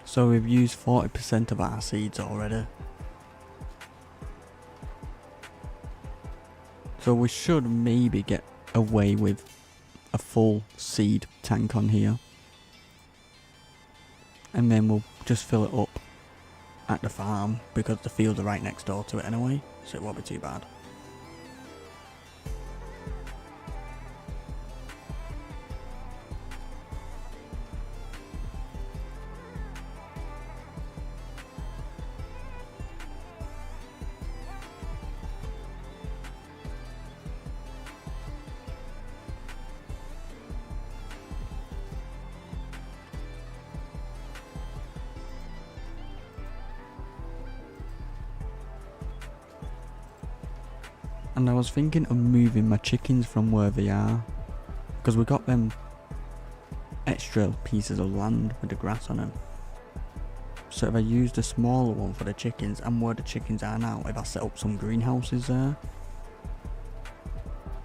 So we've used 40% of our seeds already. So we should maybe get away with a full seed tank on here. And then we'll just fill it up at the farm because the fields are right next door to it anyway, so it won't be too bad. And I was thinking of moving my chickens from where they are, because we got them extra pieces of land with the grass on them. So if I use the smaller one for the chickens, and where the chickens are now, if I set up some greenhouses there,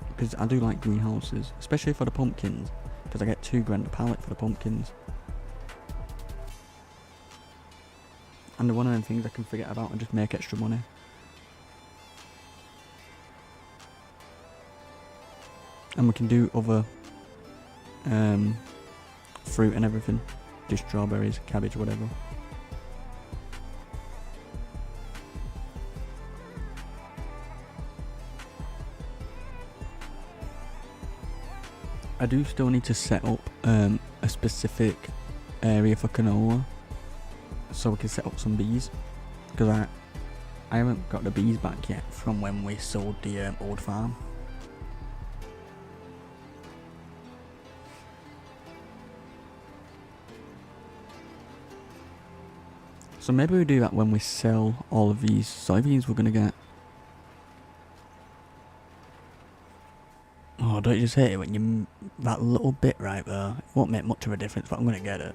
because I do like greenhouses, especially for the pumpkins, because I get £2 a pallet for the pumpkins. And one of them things I can forget about and just make extra money. And we can do other fruit and everything. Do strawberries, cabbage, whatever. I do still need to set up a specific area for canola, so we can set up some bees, because I haven't got the bees back yet from when we sold the old farm. So maybe we do that when we sell all of these soybeans we're going to get. Oh, don't you just hate it when you... that little bit right there, it won't make much of a difference, but I'm going to get it.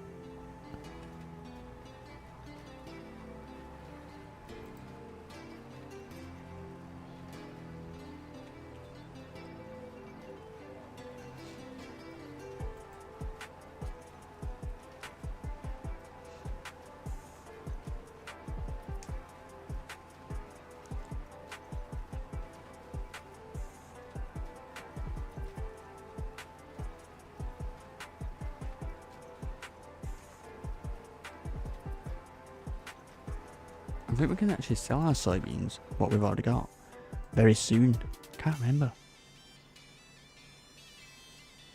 I think we can actually sell our soybeans, what we've already got, very soon. Can't remember.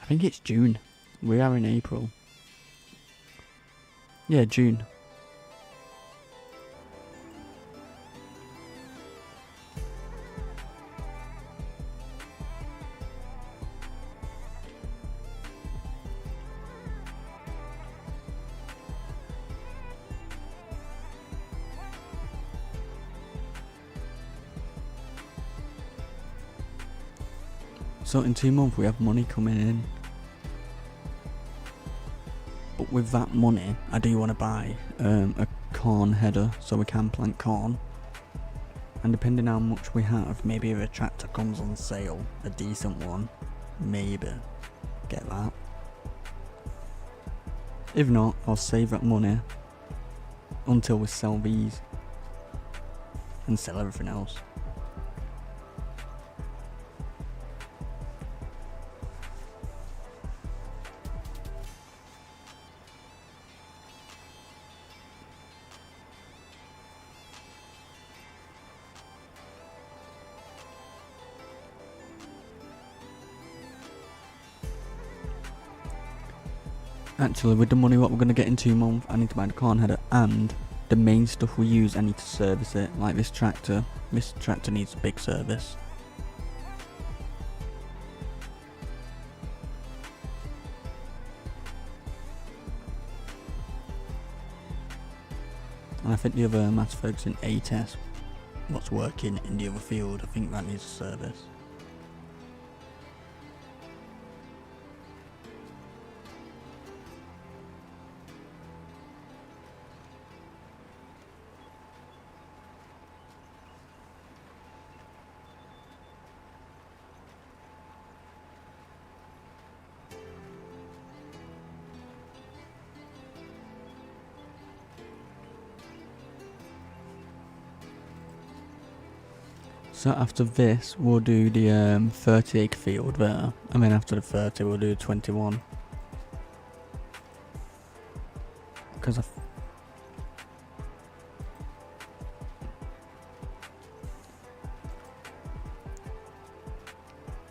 I think it's June. We are in April. Yeah, June. So in 2 months we have money coming in. But with that money, I do want to buy a corn header so we can plant corn. And depending how much we have, maybe if a tractor comes on sale, a decent one, maybe get that. If not, I'll save that money until we sell these and sell everything else. Actually, with the money what we're going to get in 2 months, I need to buy the corn header, and the main stuff we use, I need to service it. Like this tractor needs a big service. And I think the other Mass Ferguson A-test, what's working in the other field, I think that needs a service. So after this, we'll do the 30 acre field there, and then after the 30 we'll do 21. Because it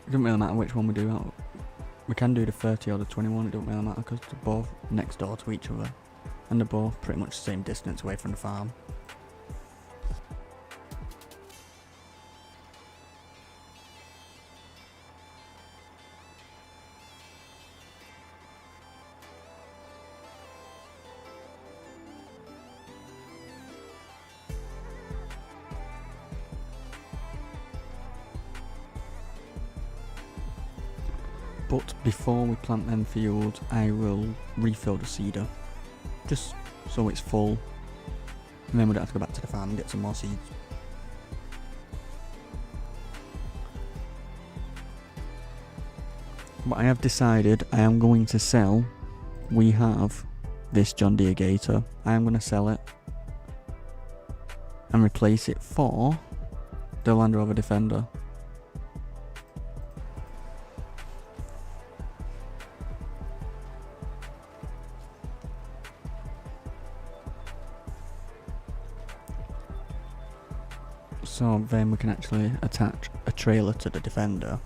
doesn't really matter which one we do. We can do the 30 or the 21, it doesn't really matter because they're both next door to each other. And they're both pretty much the same distance away from the farm. But before we plant them fields, I will refill the seeder, just so it's full, and then we don't have to go back to the farm and get some more seeds. But I have decided I am going to sell. We have this John Deere Gator. I am going to sell it and replace it for the Land Rover Defender. So then we can actually attach a trailer to the Defender.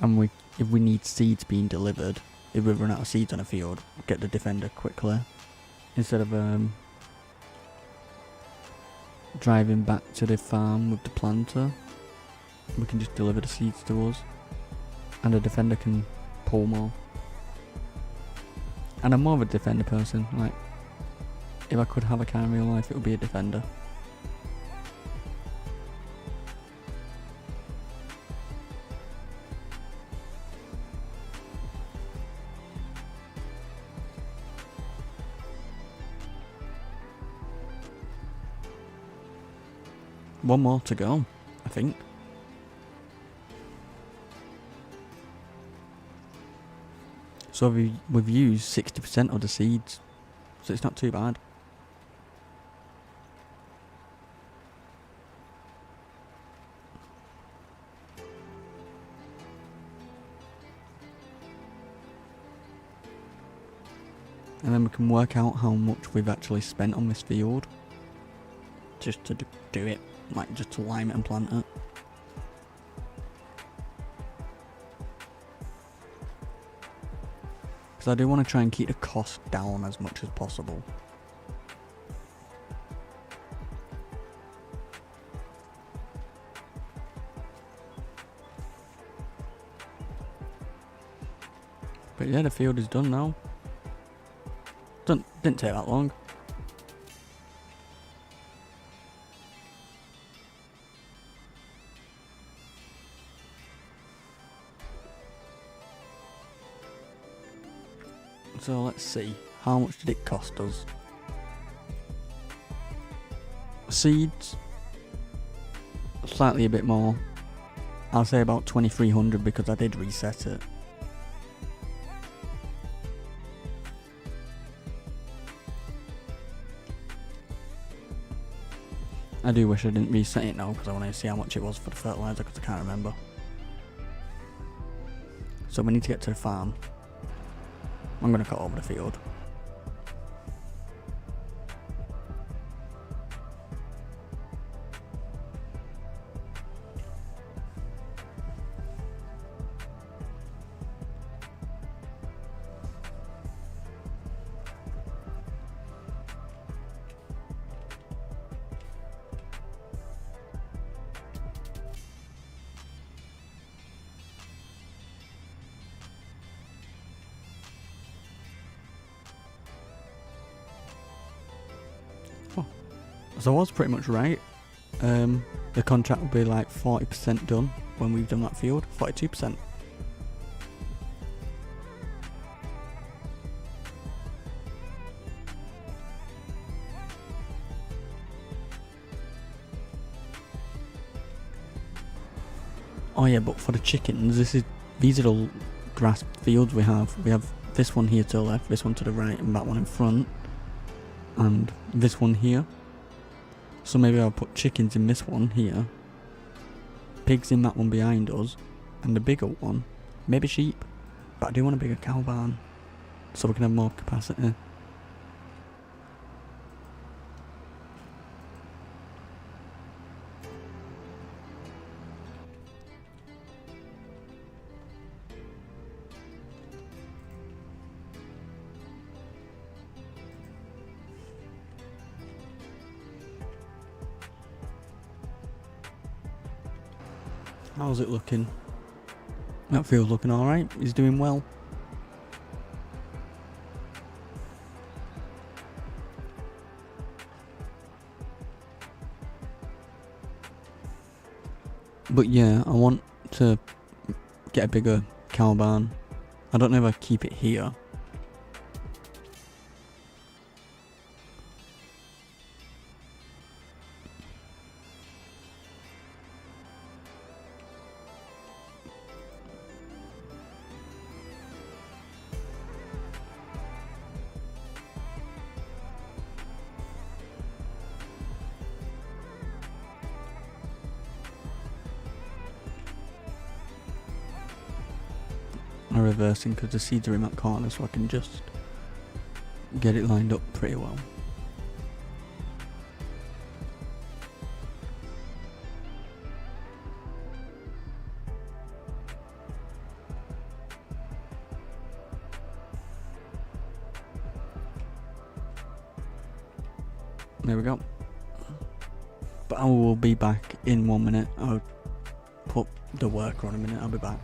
And if we need seeds being delivered, if we run out of seeds on a field, get the Defender quickly. Instead of driving back to the farm with the planter, we can just deliver the seeds to us. And the Defender can pull more. And I'm more of a Defender person. Like, if I could have a car in real life, it would be a Defender. One more to go, I think. So we've used 60% of the seeds, so it's not too bad. And then we can work out how much we've actually spent on this field, just to do it, like just to lime it and plant it. Because I do want to try and keep the cost down as much as possible. But yeah, the field is done now. Didn't take that long. So let's see, how much did it cost us? Seeds, slightly a bit more. I'll say about 2,300 because I did reset it. I do wish I didn't reset it now because I want to see how much it was for the fertiliser because I can't remember. So we need to get to the farm. I'm going to cut over the field. So I was pretty much right. The contract will be like 40% done when we've done that field. 42%. Oh yeah, but for the chickens, these are the grass fields we have. We have this one here to the left, this one to the right, and that one in front, and this one here. So maybe I'll put chickens in this one here, pigs in that one behind us, and the bigger one, maybe sheep. But I do want a bigger cow barn, so we can have more capacity. How's it looking? That feels looking alright. He's doing well. But yeah, I want to get a bigger cow barn. I don't know if I keep it here. I'm reversing because the seeds are in that corner, so I can just get it lined up pretty well. There we go. But I will be back in 1 minute. I'll put the worker on a minute, I'll be back.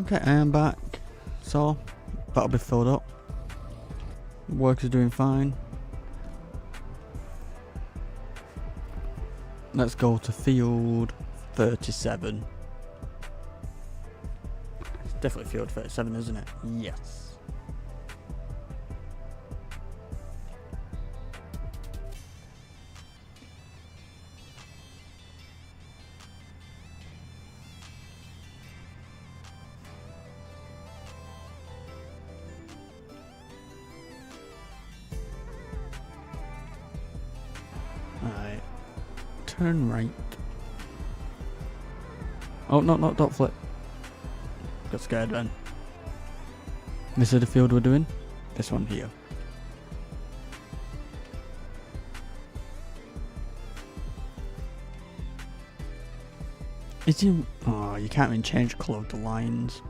Okay, I am back. So, that'll be filled up. Work is doing fine. Let's go to field 37. It's definitely field 37, isn't it? Yes. Alright. Turn right. Oh, no, don't flip. Got scared then. This is the field we're doing. This one here. Is you? Oh, you can't even change colour of the lines.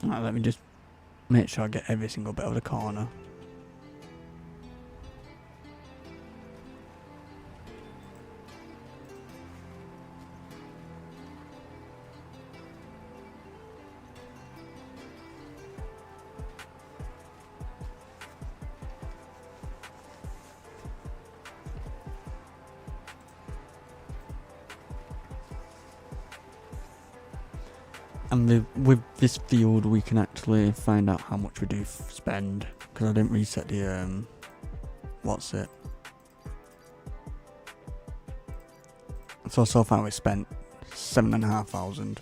Right, let me just make sure I get every single bit of the corner. And with this field, we can actually find out how much we do spend, because I didn't reset the what's it. So far we spent 7,500.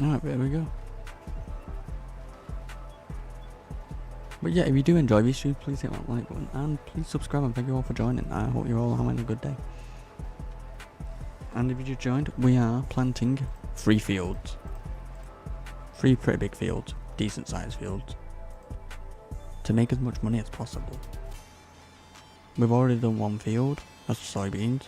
Alright, there we go. But yeah, if you do enjoy these streams, please hit that like button and please subscribe, and thank you all for joining. I hope you're all having a good day. And if you just joined, we are planting 3 fields. 3 pretty big fields, decent sized fields, to make as much money as possible. We've already done 1 field, that's soybeans.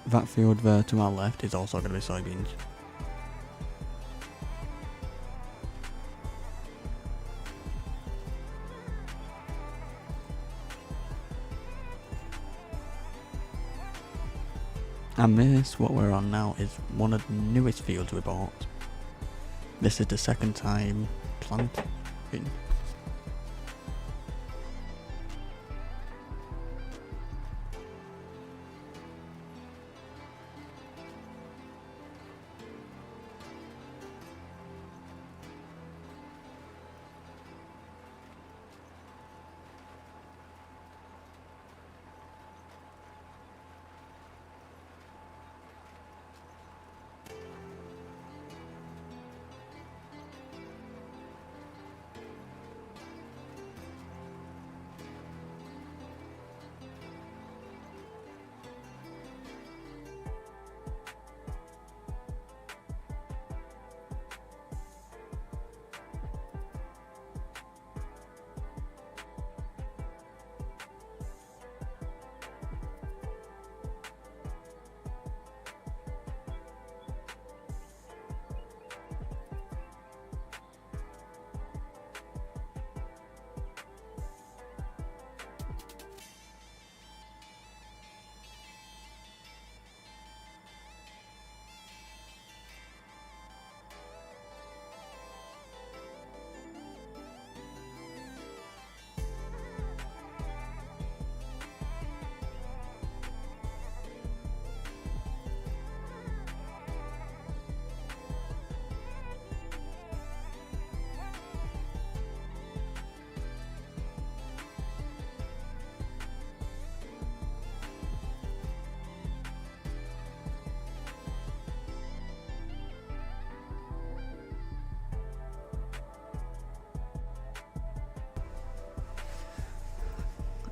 That field there to our left is also going to be soybeans. And this, what we're on now, is one of the newest fields we bought. This is the second time planting.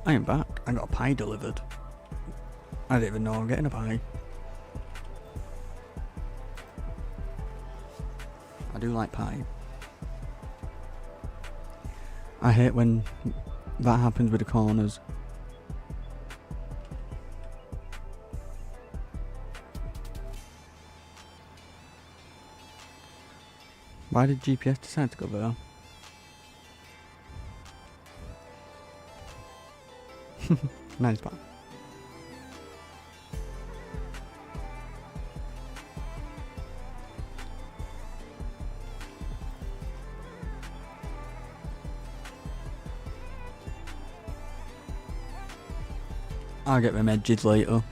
I am back. I got a pie delivered. I didn't even know I'm getting a pie. I do like pie. I hate when that happens with the corners. Why did GPS decide to go there? Nice pie. I'll get them edges later.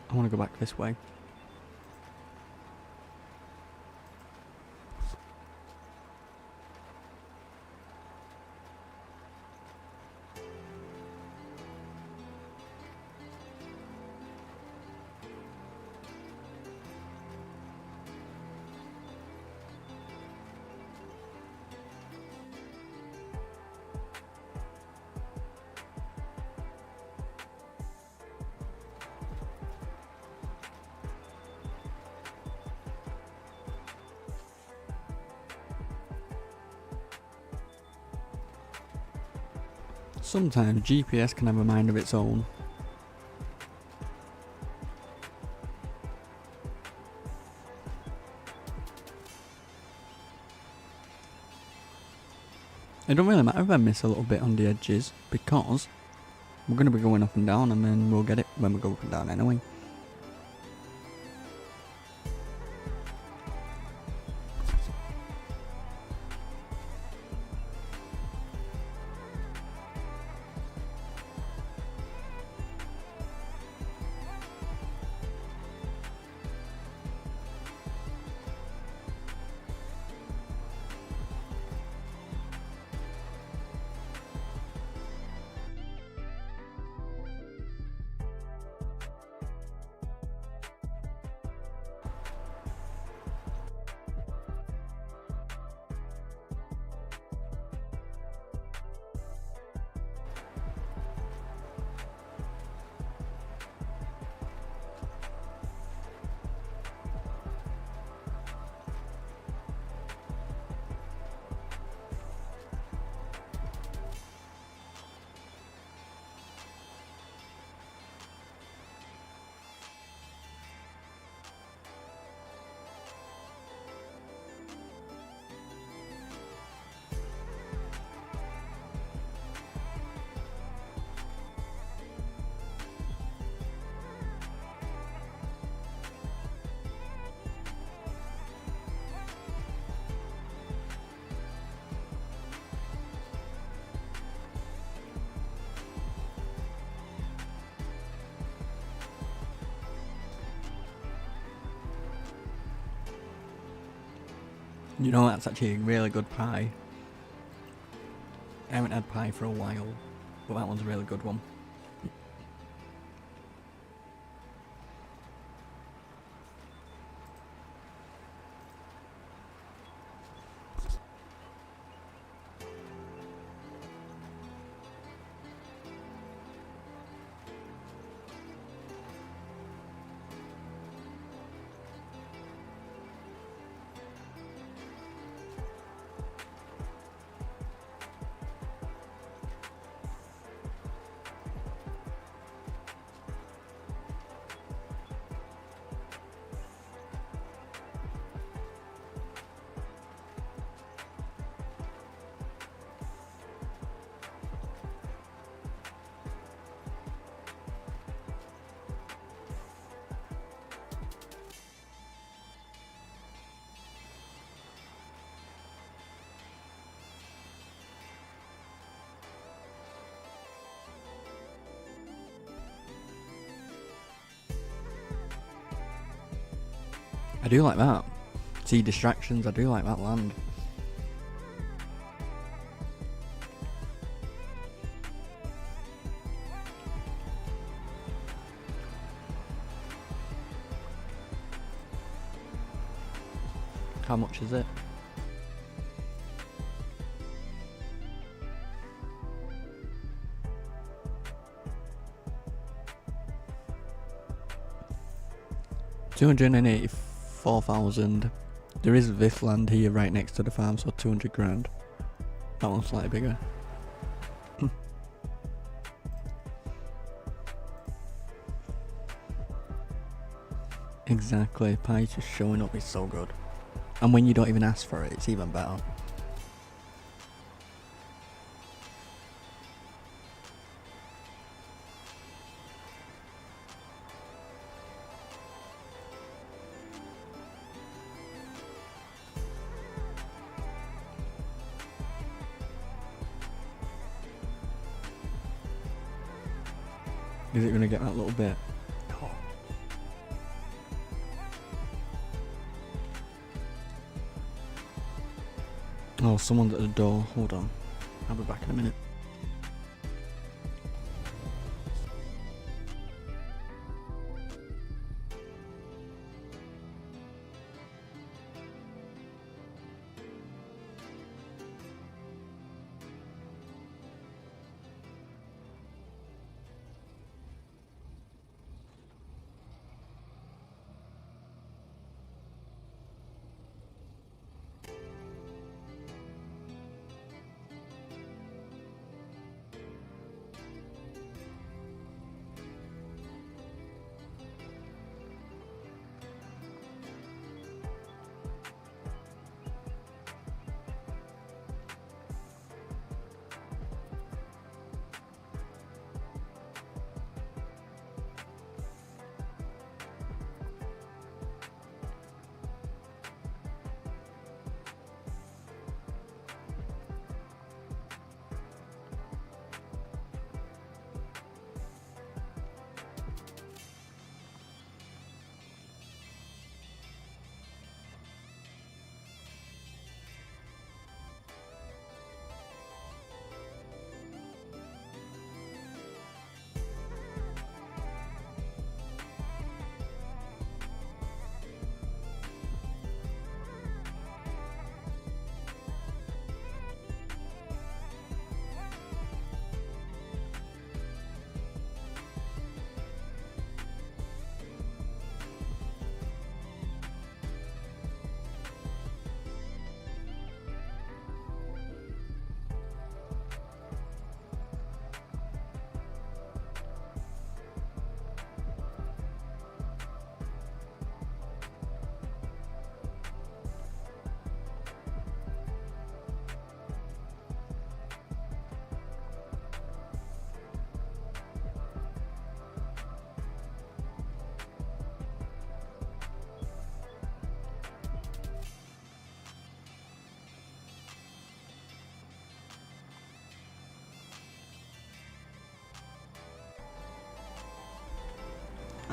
I want to go back this way. Sometimes GPS can have a mind of its own. It don't really matter if I miss a little bit on the edges, because we're going to be going up and down, and then we'll get it when we go up and down anyway. You know, that's actually a really good pie. I haven't had pie for a while, but that one's a really good one. I do like that. See distractions, I do like that land. How much is it? $284,000. There is this land here right next to the farm, so 200 grand. That one's slightly bigger. Exactly, pie just showing up is so good. And when you don't even ask for it, it's even better. Is it going to get that little bit? Oh, someone's at the door. Hold on. I'll be back in a minute.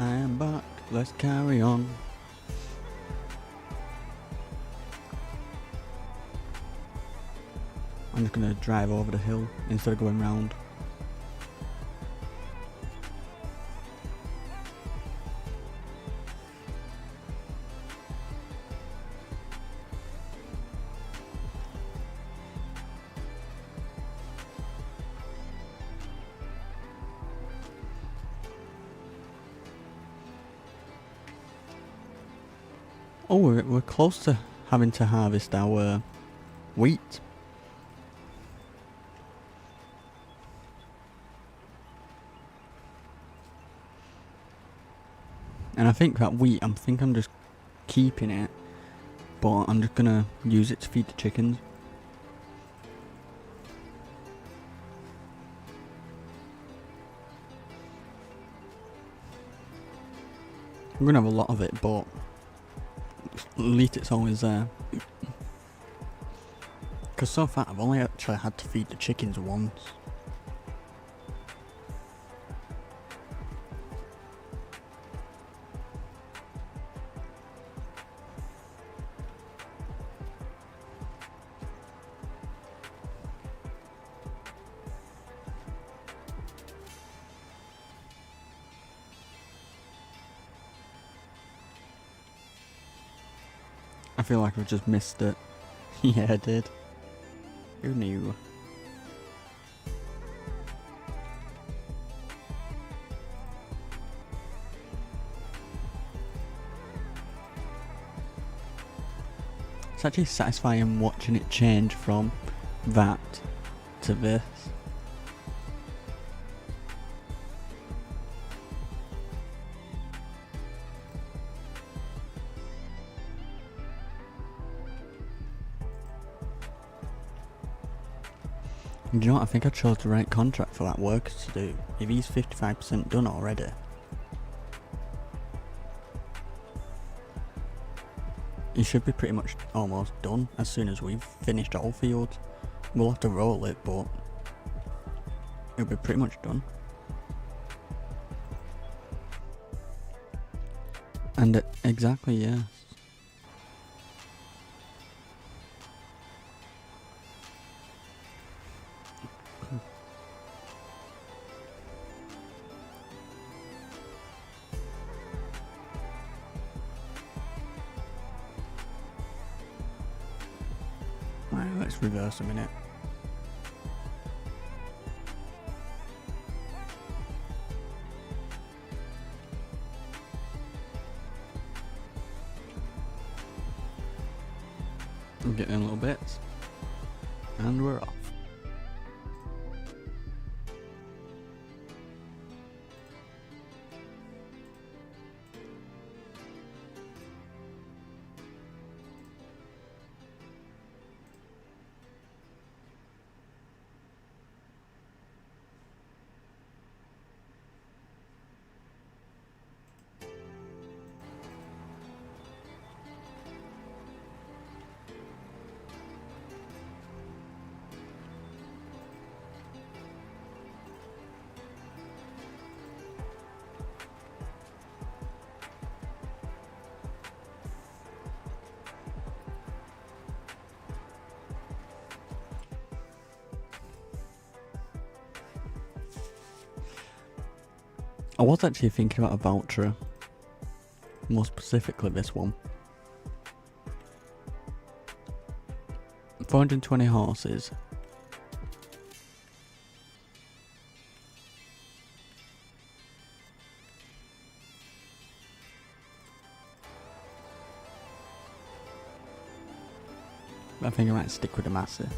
I am back. Let's carry on. I'm just gonna drive over the hill instead of going round. Oh, we're close to having to harvest our wheat. And I think that wheat, I'm just keeping it, but I'm just gonna use it to feed the chickens. I'm gonna have a lot of it, but at least it's always there. Because so far I've only actually had to feed the chickens once. I feel like I've just missed it. Yeah, I did. Who knew? It's actually satisfying watching it change from that to this. Do you know what? I think I chose the right contract for that worker to do. If he's 55% done already. He should be pretty much almost done as soon as we've finished all fields. We'll have to roll it, but it'll be pretty much done. And exactly, yes. Right, let's reverse a minute. Get in little bits. And we're off. I was actually thinking about a voucher. More specifically this one. 420 horses. I think I might stick with the massive.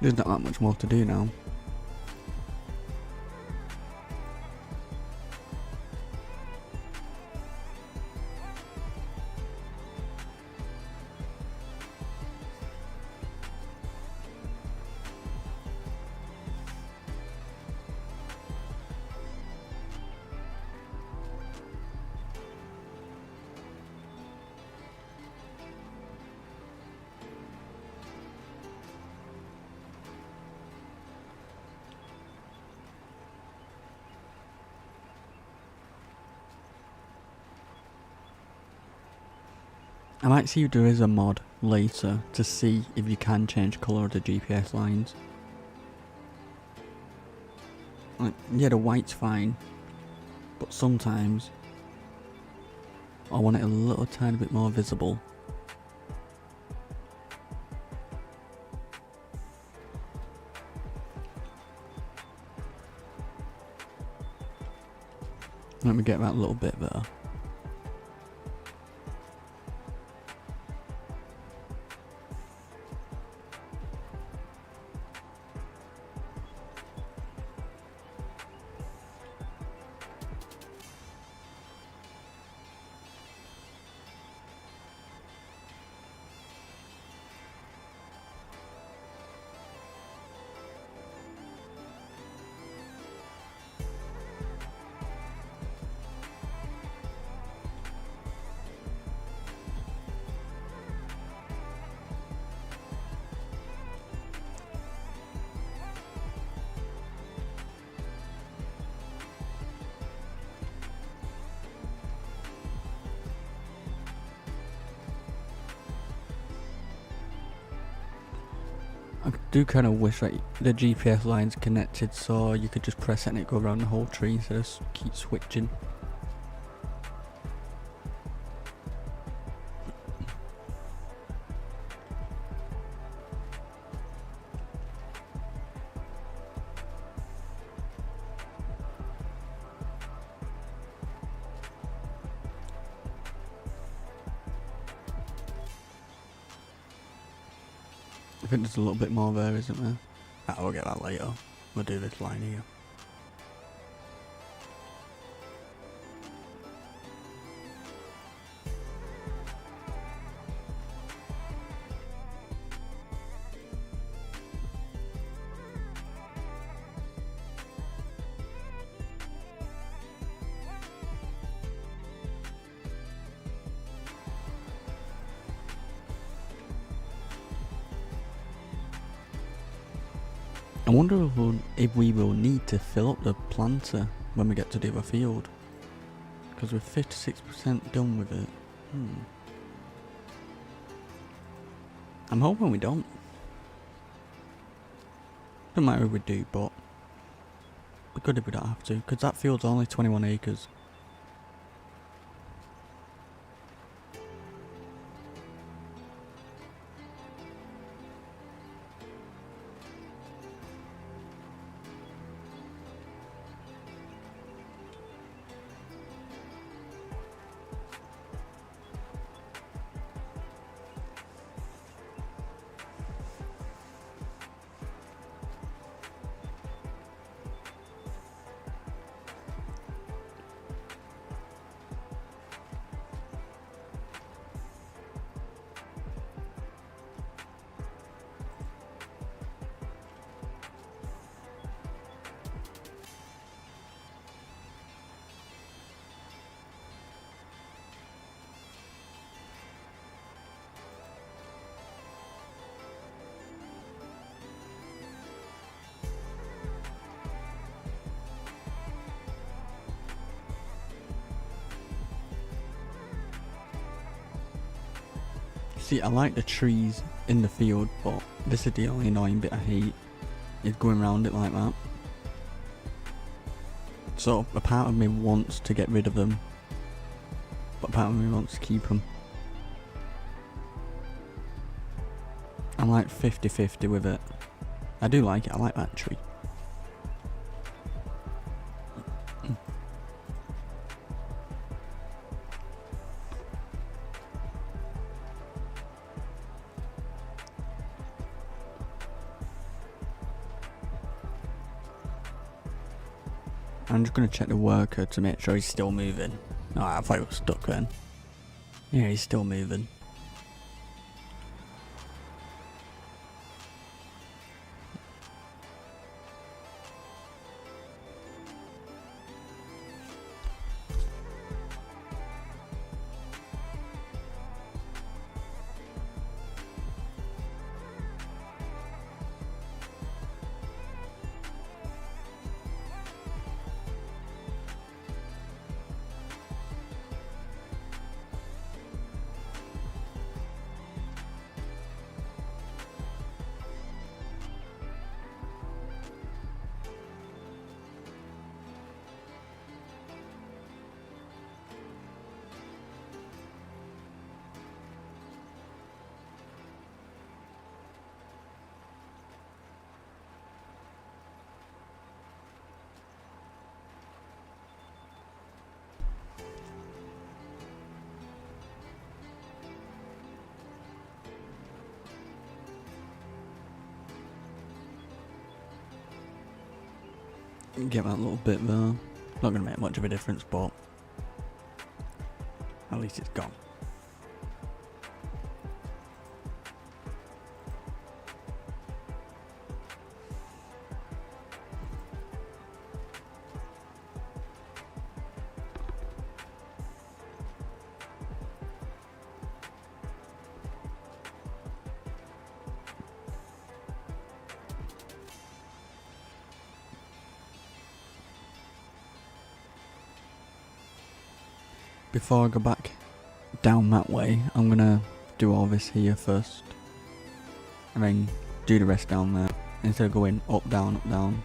There's not that much more to do now. I might see if there is a mod later to see if you can change colour of the GPS lines. Like, yeah, the white's fine, but sometimes I want it a little tiny bit more visible. Let me get that little bit better. I do kind of wish that the GPS line's connected so you could just press it and it go around the whole tree instead of keep switching. I think there's a little bit more there, isn't there? We'll get that later. We'll do this line here. I wonder if we will need to fill up the planter when we get to the other field. Because we're 56% done with it. I'm hoping we don't. Don't matter if we do, but we're good if we don't have to. Because that field's only 21 acres. See, I like the trees in the field, but this is the only annoying bit I hate, is going around it like that. So a part of me wants to get rid of them, but a part of me wants to keep them. I'm like 50-50 with it. I do like it, I like that tree. I'm just going to check the worker to make sure he's still moving. Alright, I thought he was stuck then. Yeah, he's still moving. Get that little bit there. Not going to make much of a difference, but at least it's gone. Before I go back down that way, I'm gonna do all this here first, and then do the rest down there, instead of going up, down, up, down.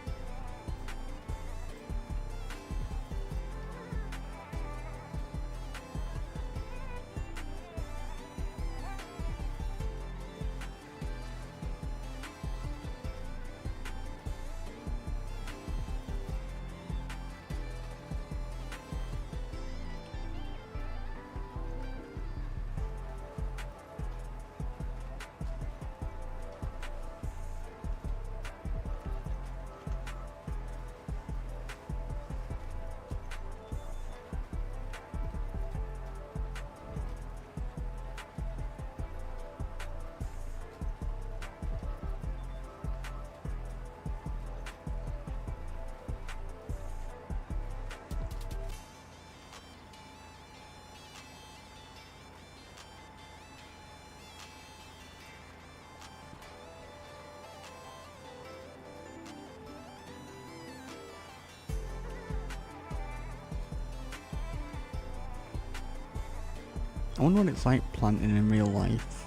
I wonder what it's like planting in real life.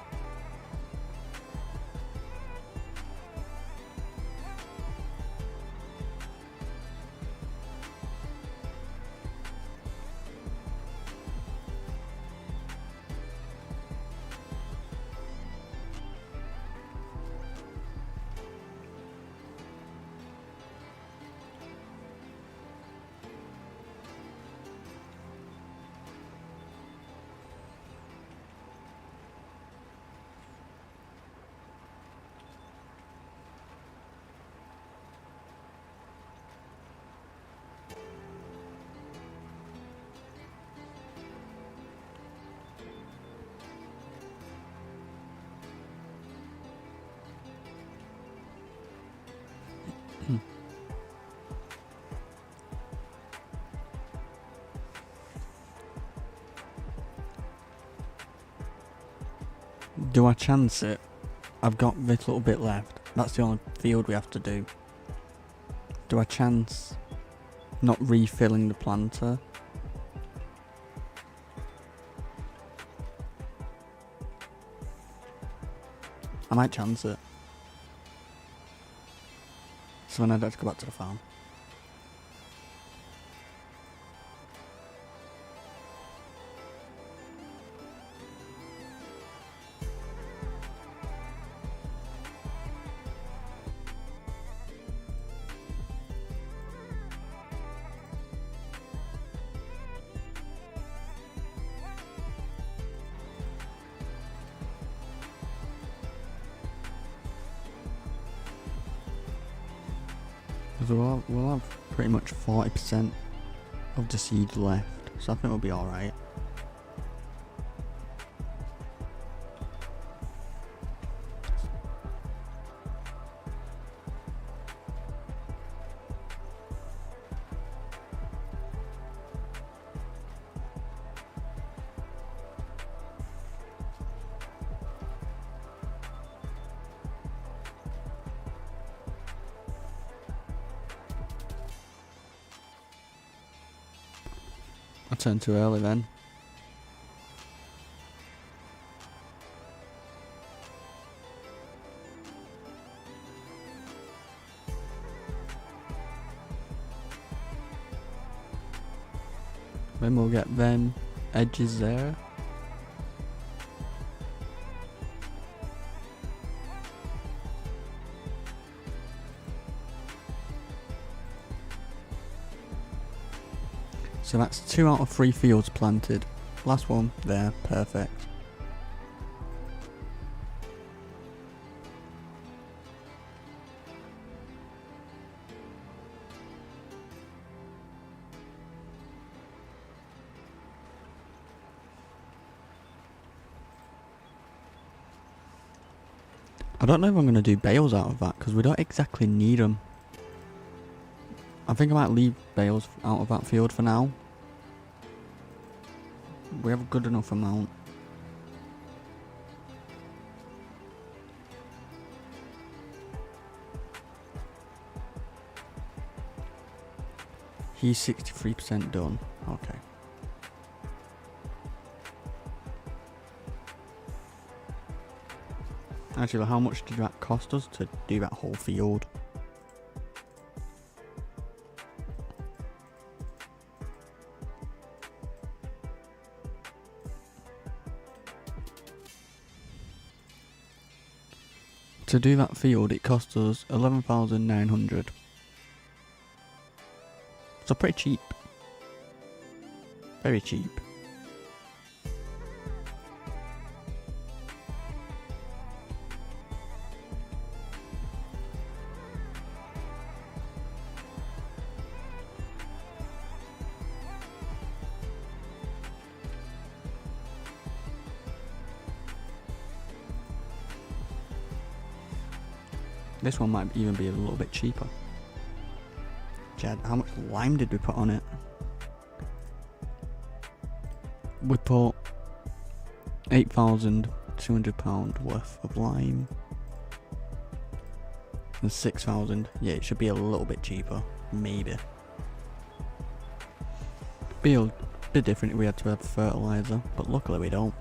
Do I chance it? I've got this little bit left. That's the only field we have to do. Do I chance not refilling the planter? I might chance it. So then I'd have to go back to the farm. Because we'll have pretty much 40% of the seeds left, so I think we'll be alright. I turned too early then. Then we'll get them edges there. So that's 2 out of 3 fields planted. Last one there, perfect. I don't know if I'm going to do bales out of that because we don't exactly need them. I think I might leave bales out of that field for now. We have a good enough amount. He's 63% done. Okay. Actually, how much did that cost us to do that whole field? To do that field, it cost us 11,900. So pretty cheap. Very cheap. This one might even be a little bit cheaper. Chad, how much lime did we put on it? We put £8,200 worth of lime. And 6,000. Yeah, it should be a little bit cheaper. Maybe. Be a bit different if we had to have fertilizer, but luckily we don't.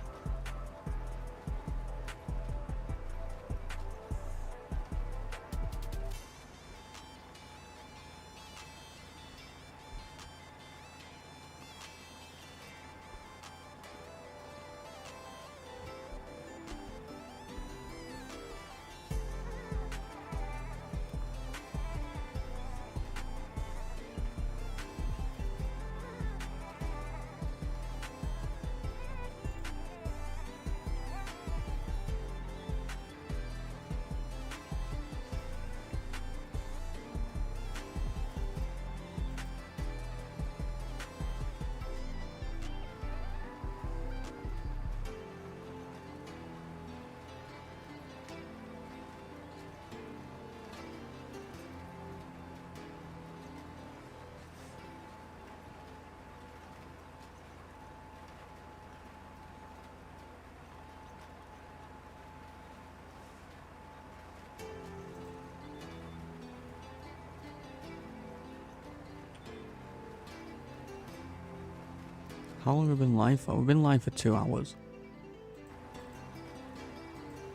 How long have we been live for? We've been live for 2 hours.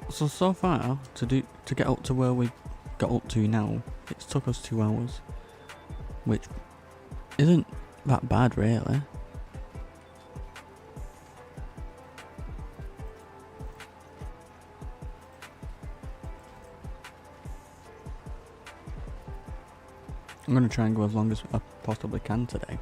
So far, to get up to where we got up to now, it's took us 2 hours. Which isn't that bad, really. I'm going to try and go as long as I possibly can today.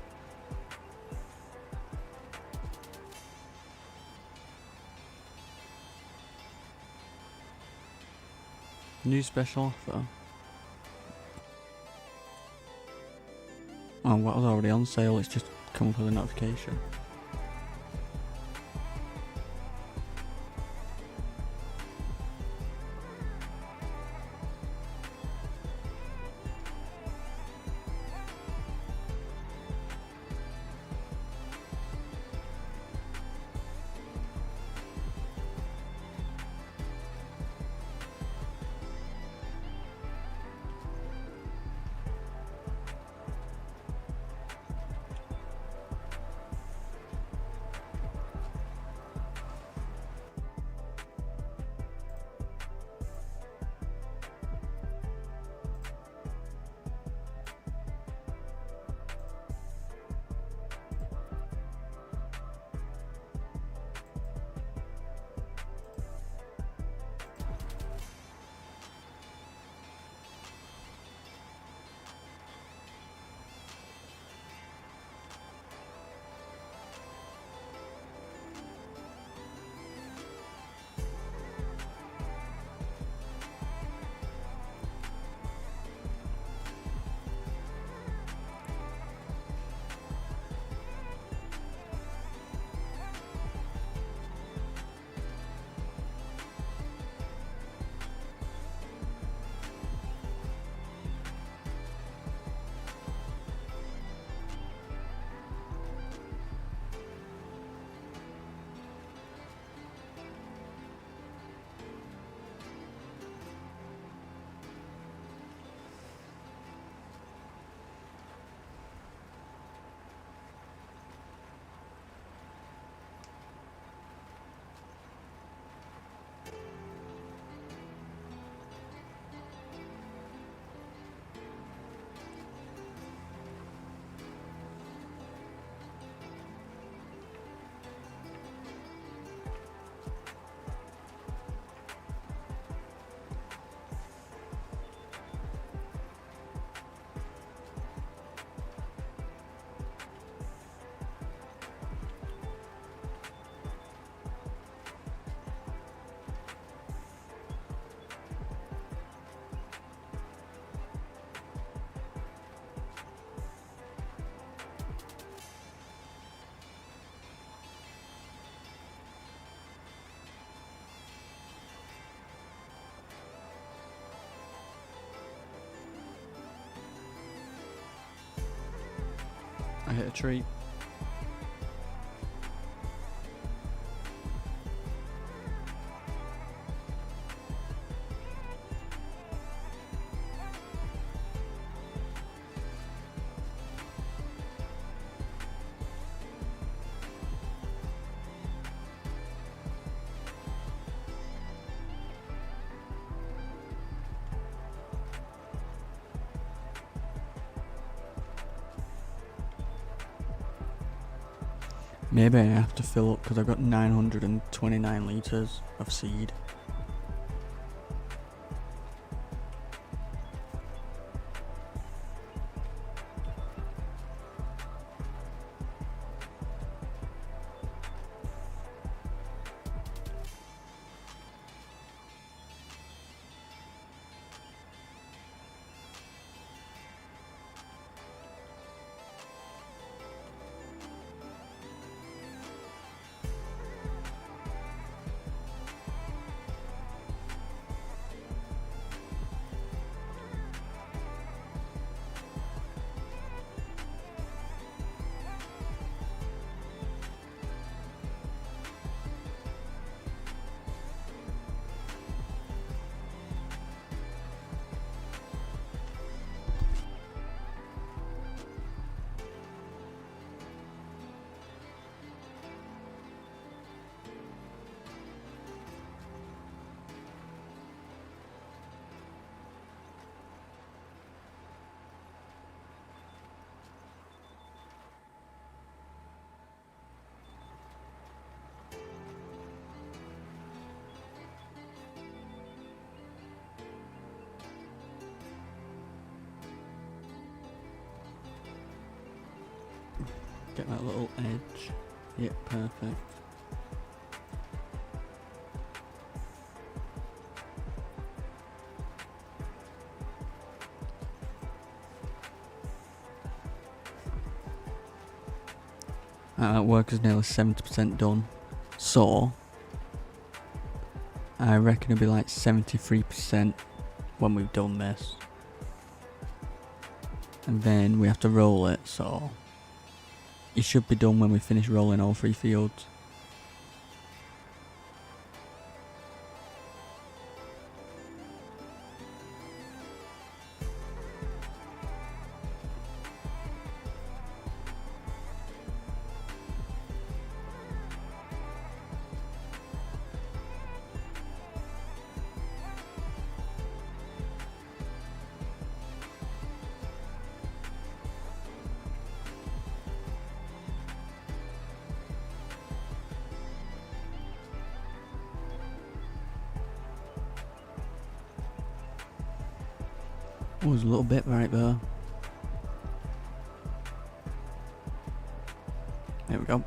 New special offer. Oh, what was already on sale? It's just come up with a notification. I hit a tree. Maybe I have to fill up because I've got 929 litres of seed. Get that little edge. Yep, perfect. Work is nearly 70% done. So, I reckon it'll be like 73% when we've done this. And then we have to roll it, so it should be done when we finish rolling all 3 fields. Oh, there's a little bit right there. There we go.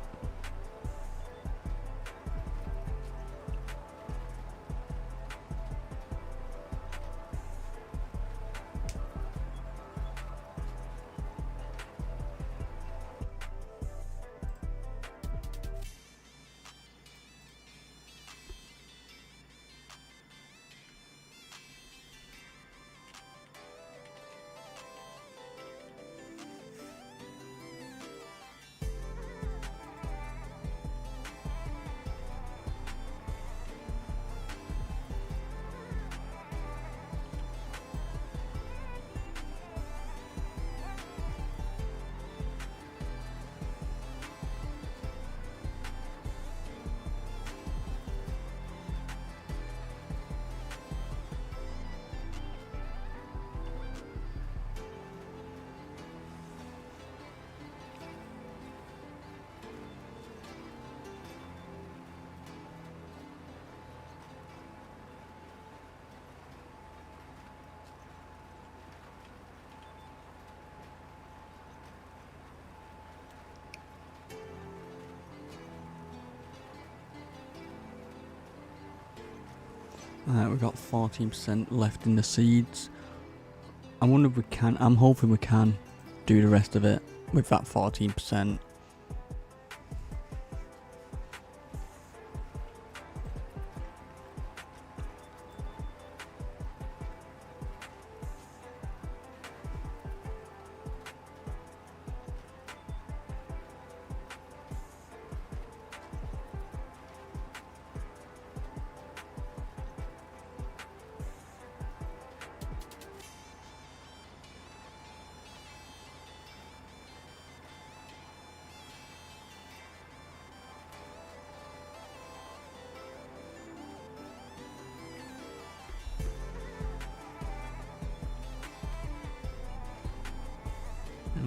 We've got 14% left in the seeds. I wonder if we can, I'm hoping we can do the rest of it with that 14%.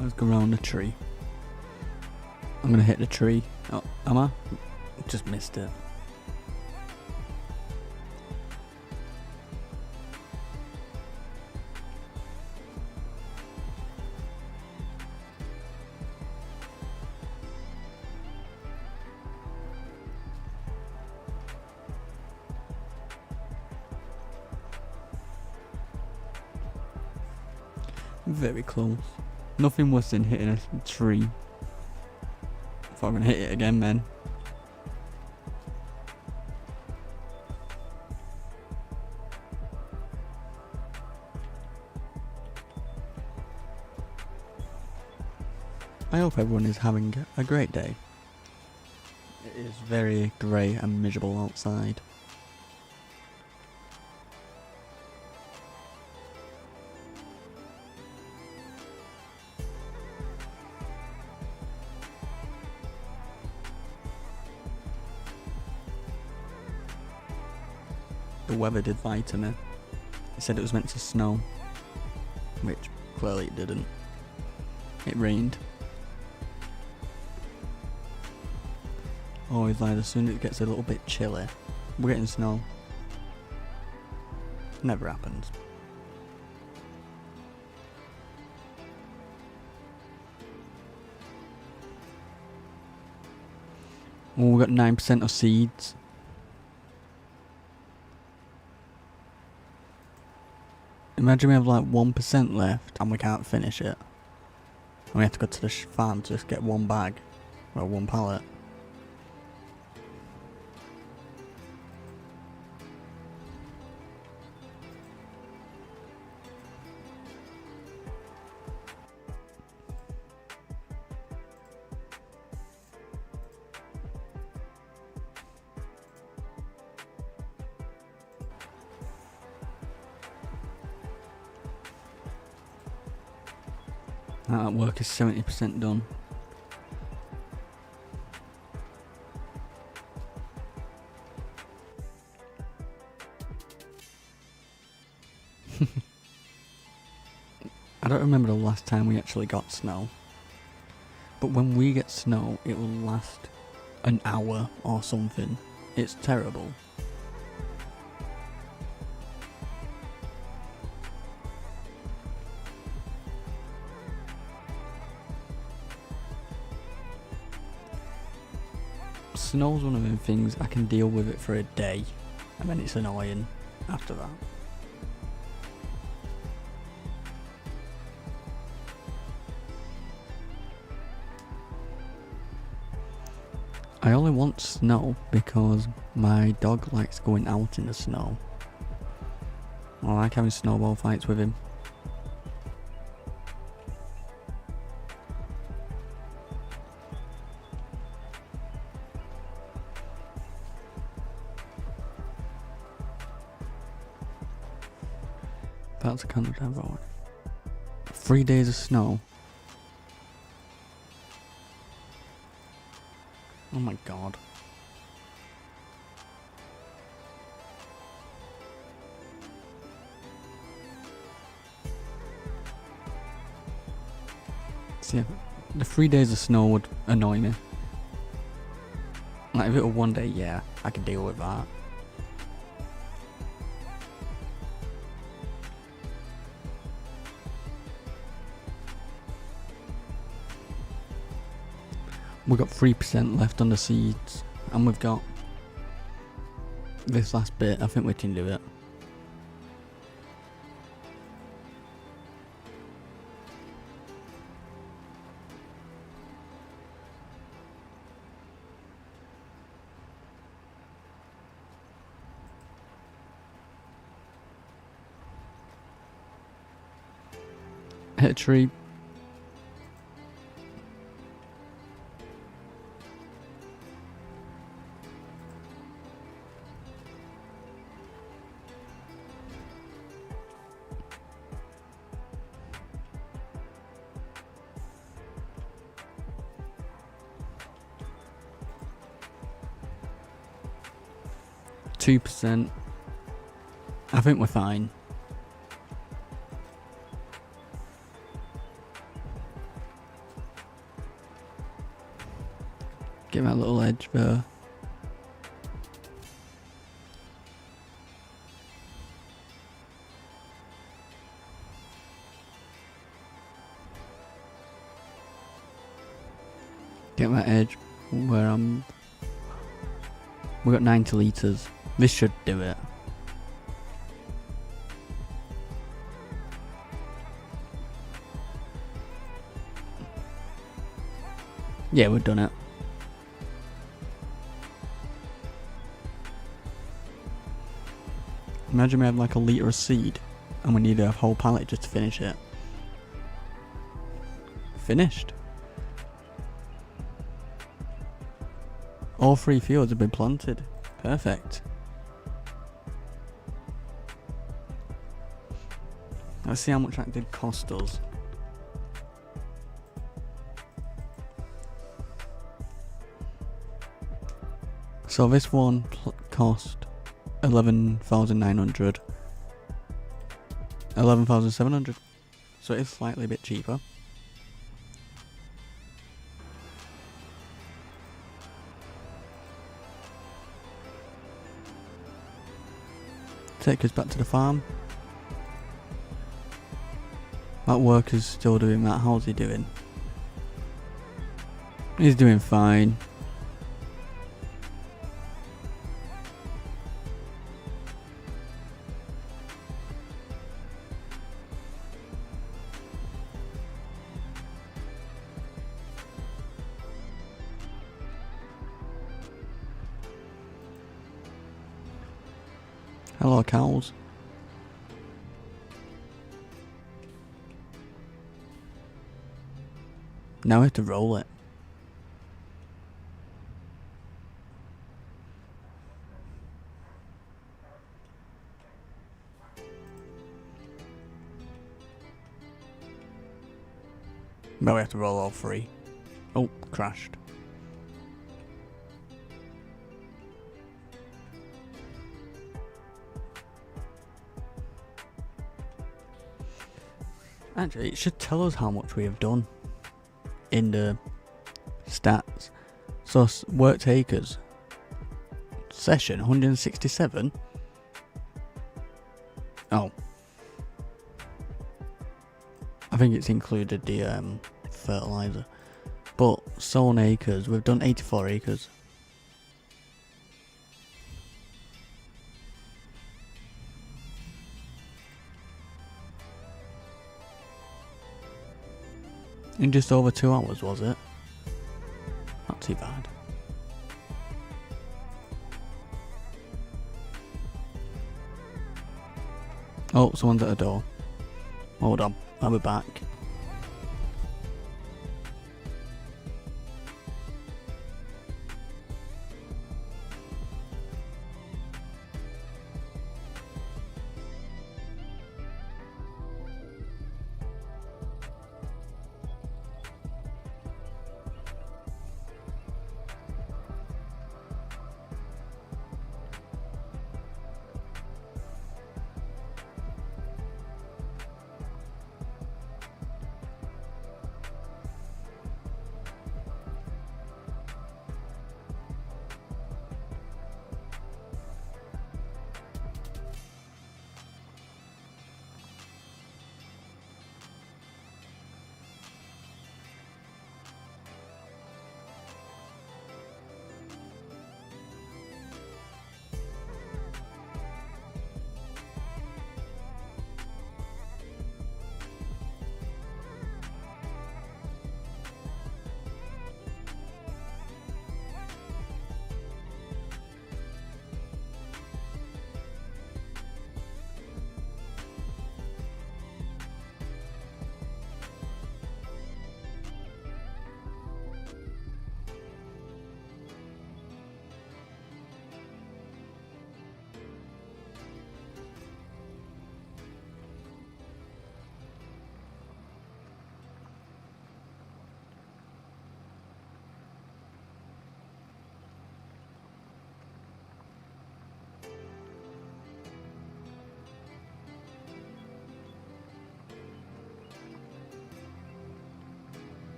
Let's go around the tree. I'm gonna hit the tree. Oh, am I? Just missed it. Very close. Nothing worse than hitting a tree. If I'm gonna hit it again, man. I hope everyone is having a great day. It is very grey and miserable outside. The weather did lie to me. It said it was meant to snow, which clearly it didn't. It rained. Always like as soon as it gets a little bit chilly, we're getting snow. Never happens. Oh, we got 9% of seeds. Imagine we have like 1% left and we can't finish it. And we have to go to the farm to just get one bag. Well, one pallet. That work is 70% done. I don't remember the last time we actually got snow. But when we get snow, it will last an hour or something. It's terrible. Snow's one of them things I can deal with it for a day, and then it's annoying after that. I only want snow because my dog likes going out in the snow. I like having snowball fights with him. That's a kind of devil. 3 days of snow. Oh my god. See, the 3 days of snow would annoy me. Like if it were 1 day, yeah, I could deal with that. We've got 3% left on the seeds, and we've got this last bit. I think we can do it. Hit a tree. %. I think we're fine. Give it a little edge there. Get that edge where we got 90 litres. This should do it. Yeah, we've done it. Imagine we had like a litre of seed and we need a whole pallet just to finish it. Finished. All 3 fields have been planted. Perfect. Let's see how much that did cost us. So this one cost 11,900. 11,700. So it's slightly a bit cheaper. Take us back to the farm. That worker's still doing that. How's he doing? He's doing fine. Hello, cows. Now we have to roll it. But we have to roll all three. Oh, crashed. Actually, it should tell us how much we have done in the stats. So, worked acres. Session 167. Oh. I think it's included the fertilizer. But sown acres, we've done 84 acres. In just over 2 hours, was it? Not too bad. Oh, someone's at the door. Hold on, I'll be back.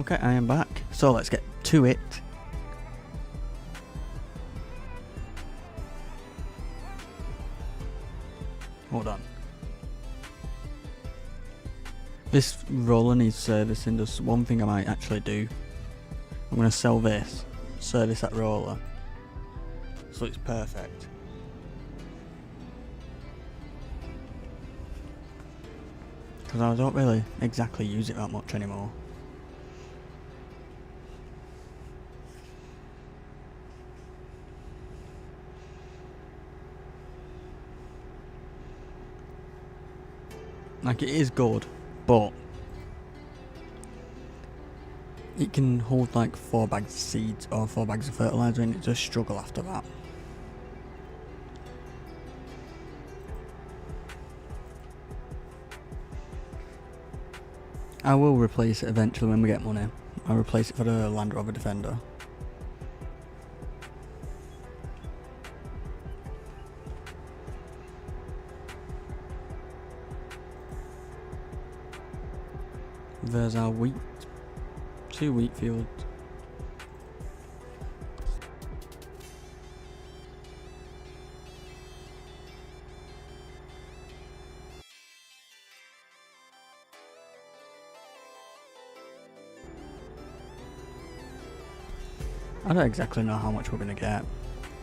Okay, I am back. So let's get to it. Hold on. This roller needs servicing. There's one thing I might actually do. I'm going to sell this, service that roller, so it's perfect. Because I don't really exactly use it that much anymore. Like, it is good, but it can hold like 4 bags of seeds or 4 bags of fertiliser, and it's a struggle after that. I will replace it eventually when we get money. I'll replace it for the Land Rover Defender. There's our wheat. 2 wheat fields. I don't exactly know how much we're going to get.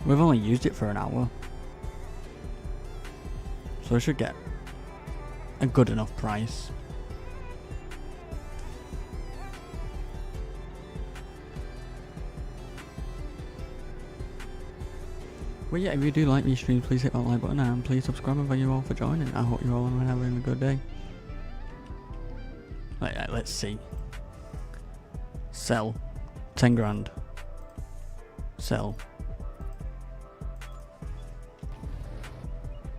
We've only used it for an hour. So we should get a good enough price. Well, yeah, if you do like these streams, please hit that like button and please subscribe, and thank you all for joining. I hope you all are having a good day. Right, let's see. Sell. 10 grand. Sell.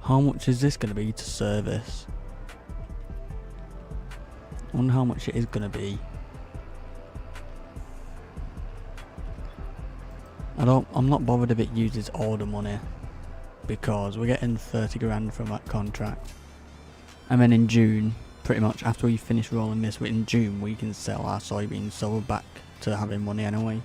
How much is this going to be to service? I wonder how much it is going to be. I'm not bothered if it uses all the money, because we're getting 30 grand from that contract. And then in June, pretty much after we finish rolling this, in June we can sell our soybeans, so we're back to having money anyway.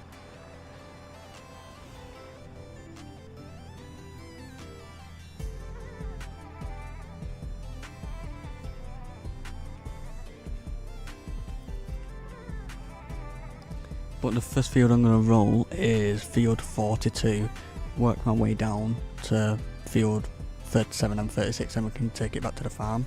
But the first field I'm going to roll is field 42, work my way down to field 37 and 36, and we can take it back to the farm.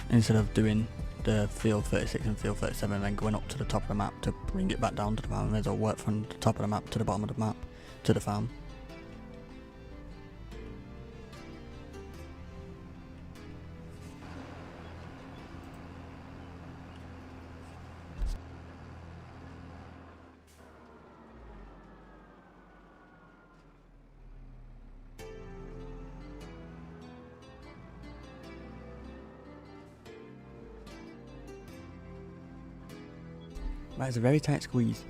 Instead of doing the field 36 and field 37 and then going up to the top of the map to bring it back down to the farm, there's a work from the top of the map to the bottom of the map to the farm. That is a very tight squeeze.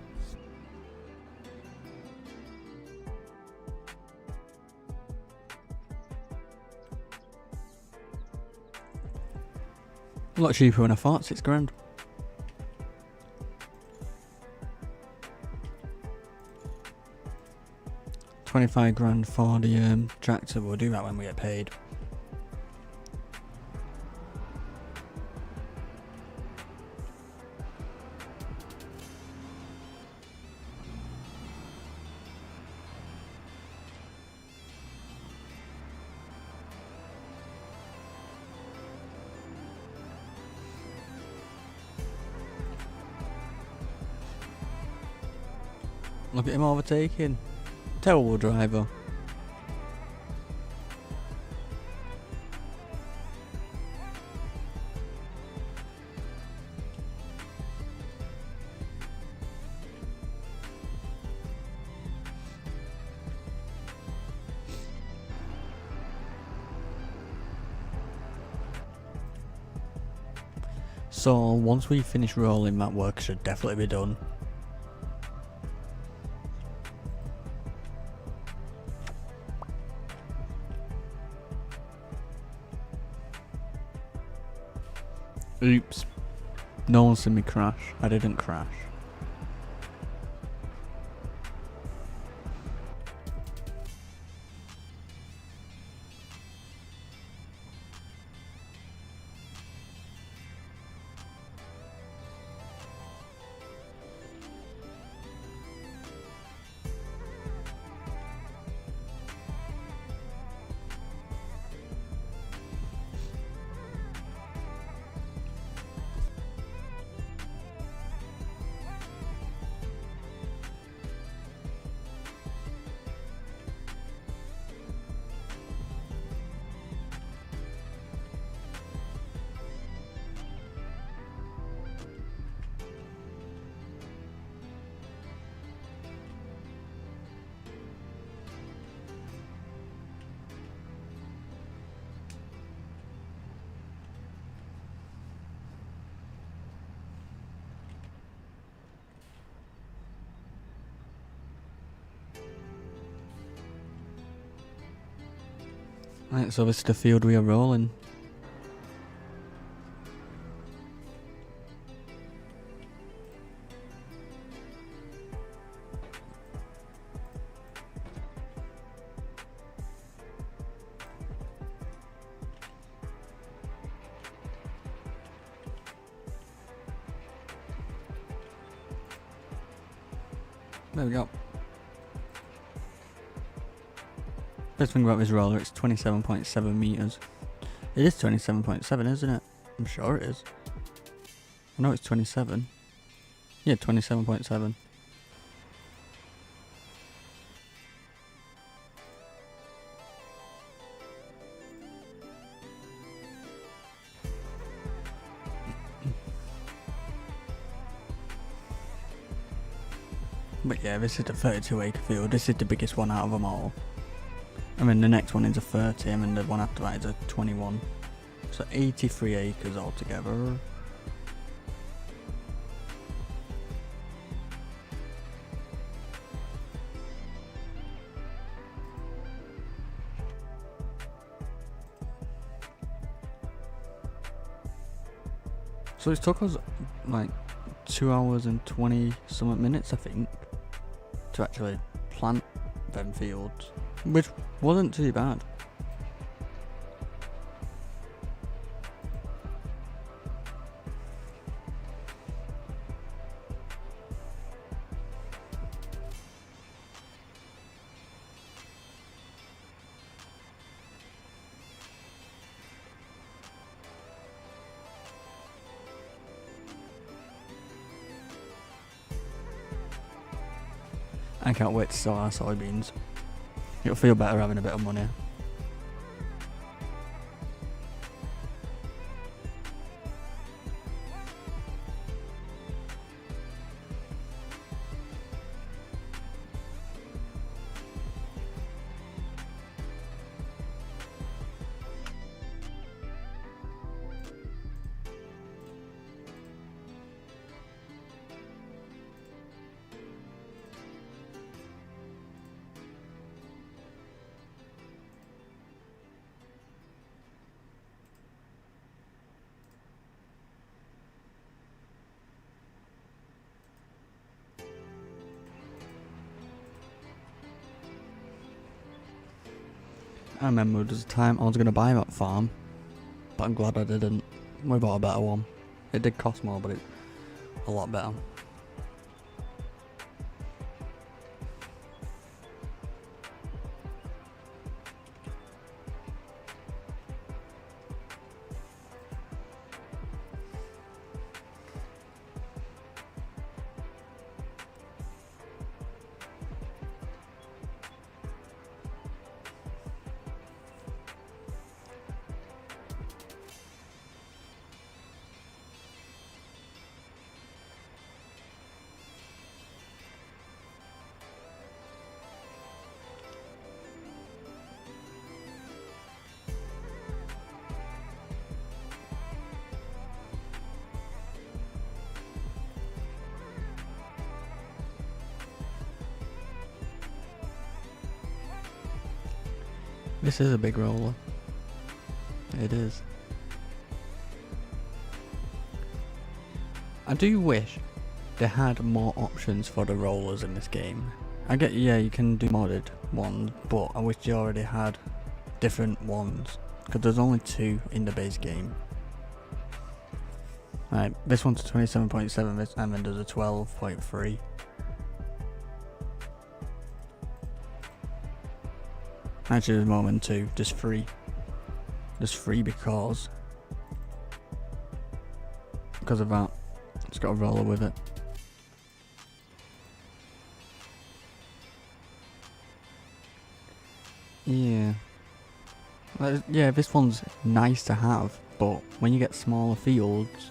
A lot cheaper than I thought, 6 grand. $25 grand for the tractor. We'll do that when we get paid. Look at him overtaking. Terrible driver. So once we finish rolling, that work should definitely be done. Oops. No one's seen me crash. I didn't crash. Right, so this is the field we are rolling. There we go. Best thing about this roller, it's 27.7 meters. It is 27.7, isn't it? I'm sure it is. I know it's 27. Yeah, 27.7. But yeah, this is the 32 acre field. This is the biggest one out of them all. I mean, the next one is a 30, and then the one after that is a 21. So 83 acres altogether. So it took us like 2 hours and 20 something minutes, I think, to actually plant them fields, which wasn't too bad. I can't wait to sell our soybeans. It'll feel better having a bit of money. I remember there was a time I was going to buy that farm, but I'm glad I didn't. We bought a better one. It did cost more, but it's a lot better. This is a big roller. It is. I do wish they had more options for the rollers in this game. I get, yeah, you can do modded ones, but I wish you already had different ones, because there's only 2 in the base game. Right, this one's 27.7, and then there's a 12.3. Actually, there's more than 2, just 3. There's 3 because of that. It's got a roller with it. Yeah. Yeah, this one's nice to have, but when you get smaller fields,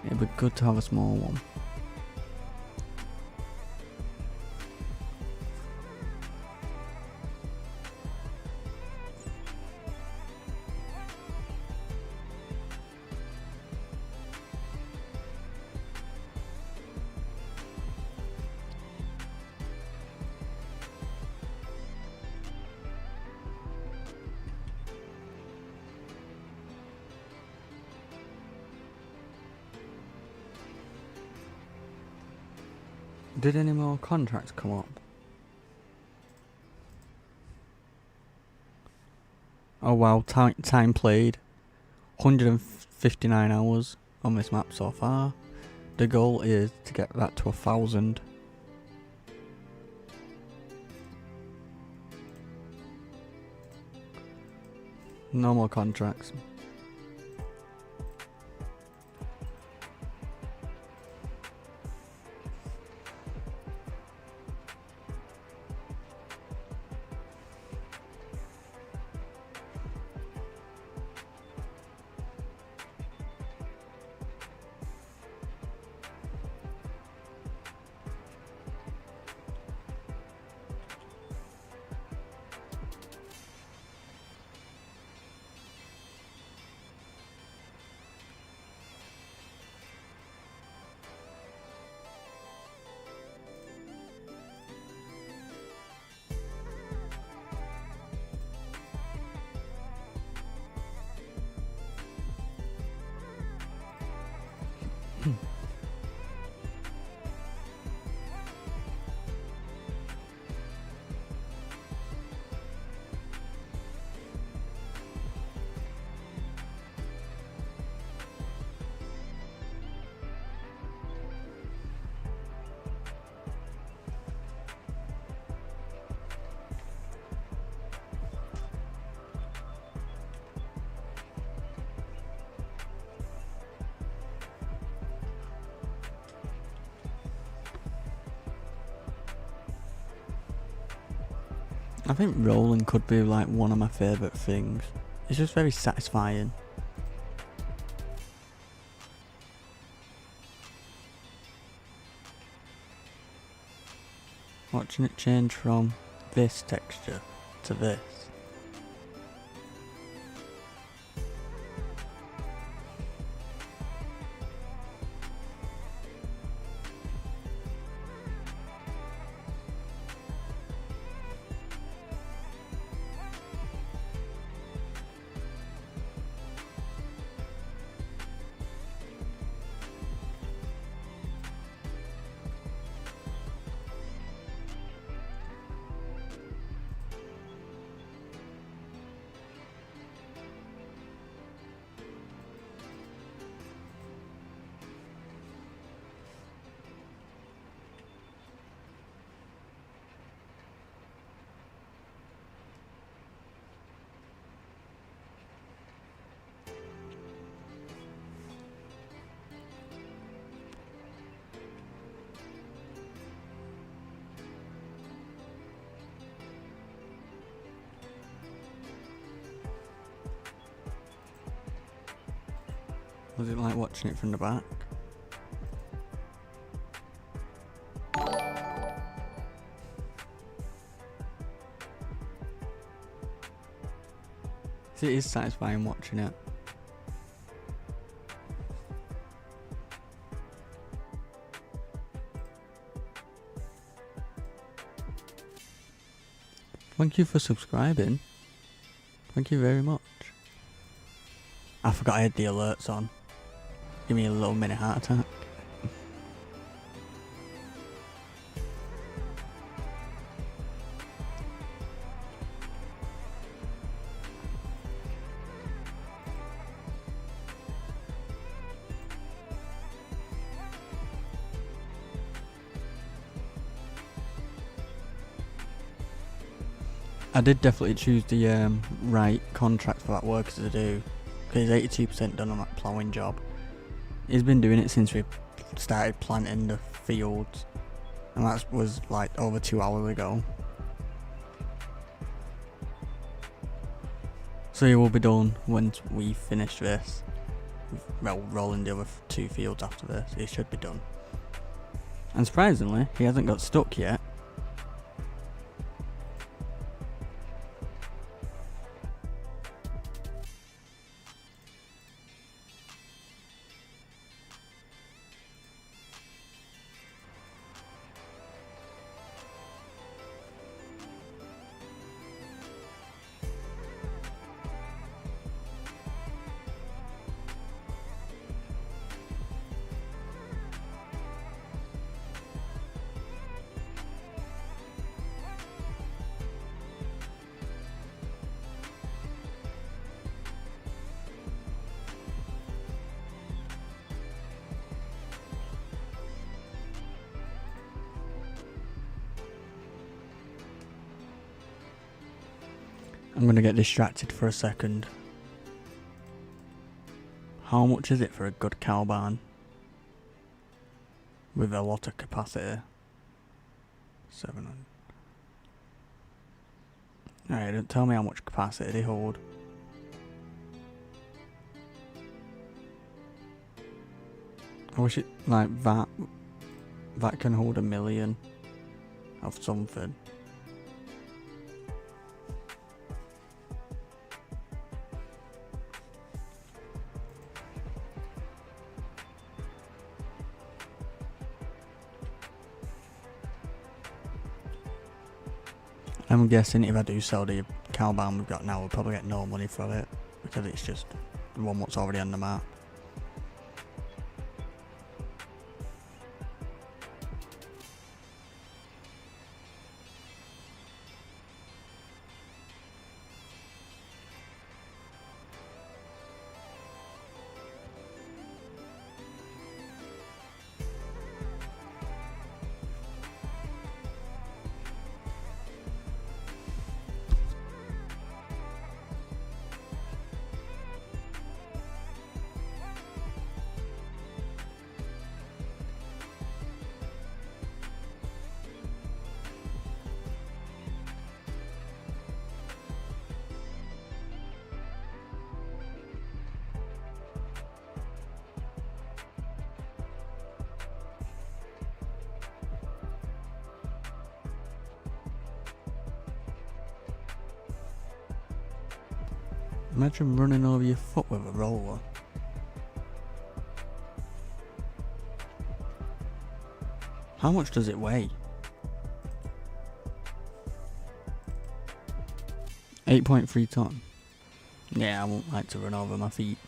it'd be good to have a small one. Did any more contracts come up? Oh wow, time played. 159 hours on this map so far. The goal is to get that to 1,000. No more contracts. I think rolling could be like one of my favourite things. It's just very satisfying. Watching it change from this texture to this. Was it like watching it from the back? See, it is satisfying watching it. Thank you for subscribing. Thank you very much. I forgot I had the alerts on. Give me a little mini heart attack. I did definitely choose the right contract for that worker to do, because he's 82% done on that ploughing job. He's been doing it since we started planting the fields, and that was like over 2 hours ago. So he will be done once we finish this. Well, rolling the other 2 fields after this, he should be done. And surprisingly, he hasn't got stuck yet. I'm going to get distracted for a second. How much is it for a good cow barn? With a lot of capacity. 700. Alright, don't tell me how much capacity they hold. I wish it, like, that can hold 1 million of something. I'm guessing if I do sell the cow barn we've got now, we'll probably get no money for it, because it's just the one what's already on the map. Imagine running over your foot with a roller. How much does it weigh? 8.3 ton. Yeah, I won't like to run over my feet.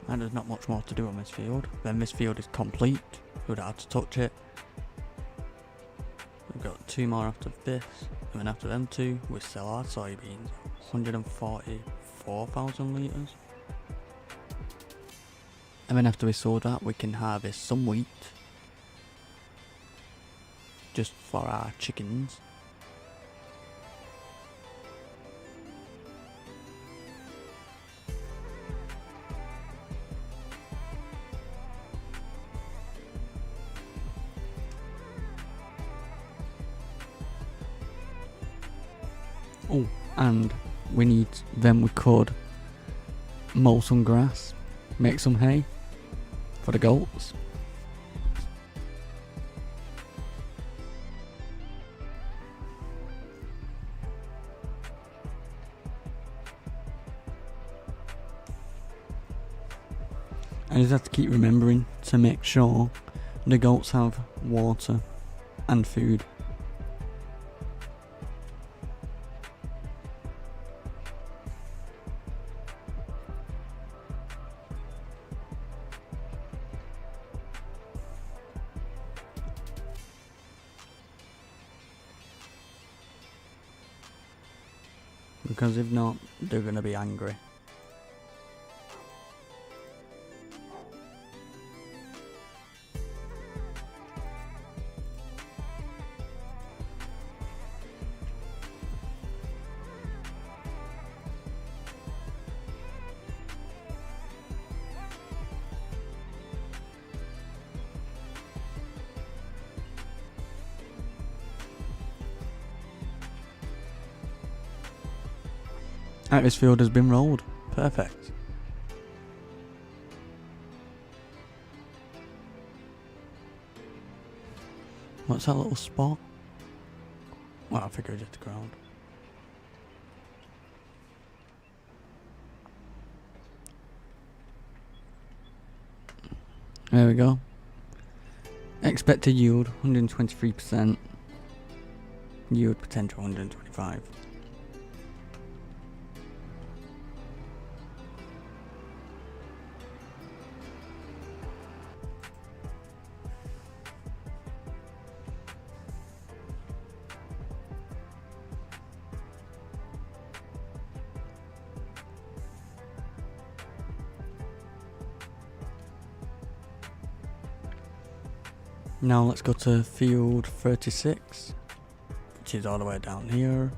and there's not much more to do on this field. Then this field is complete, we would have to touch it. We've got 2 more after this, and then after them 2 we sell our soybeans, 144,000 litres. And then after we sold that we can harvest some wheat, just for our chickens. Oh, and we could mow some grass, make some hay for the goats. I just have to keep remembering to make sure the goats have water and food. Because if not, they're gonna be angry. This field has been rolled. Perfect. What's that little spot? Well, I figure it's just the ground. There we go. Expected yield 123%. Yield potential 125. Now let's go to field 36, which is all the way down here.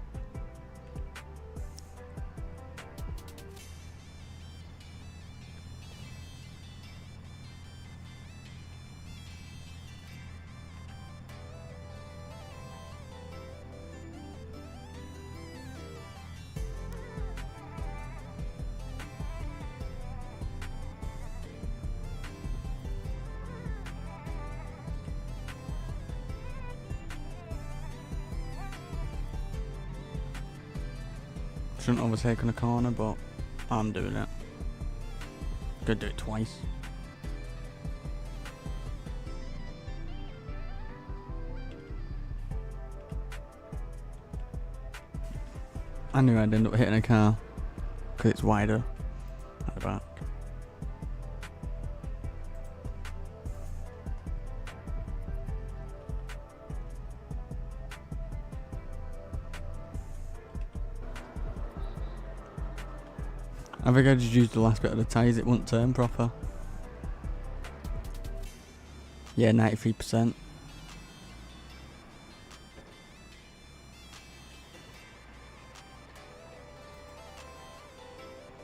Shouldn't overtake on the corner, but I'm doing it. Gonna do it twice. I knew I'd end up hitting a car because it's wider at the back. I think I just used the last bit of the tyres, it wouldn't turn proper. Yeah, 93%.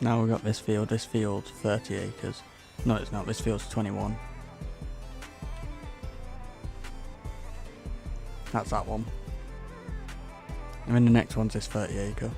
Now we've got this field's 30 acres. No, it's not, this field's 21. That's that one. And then the next one's this 30 acre.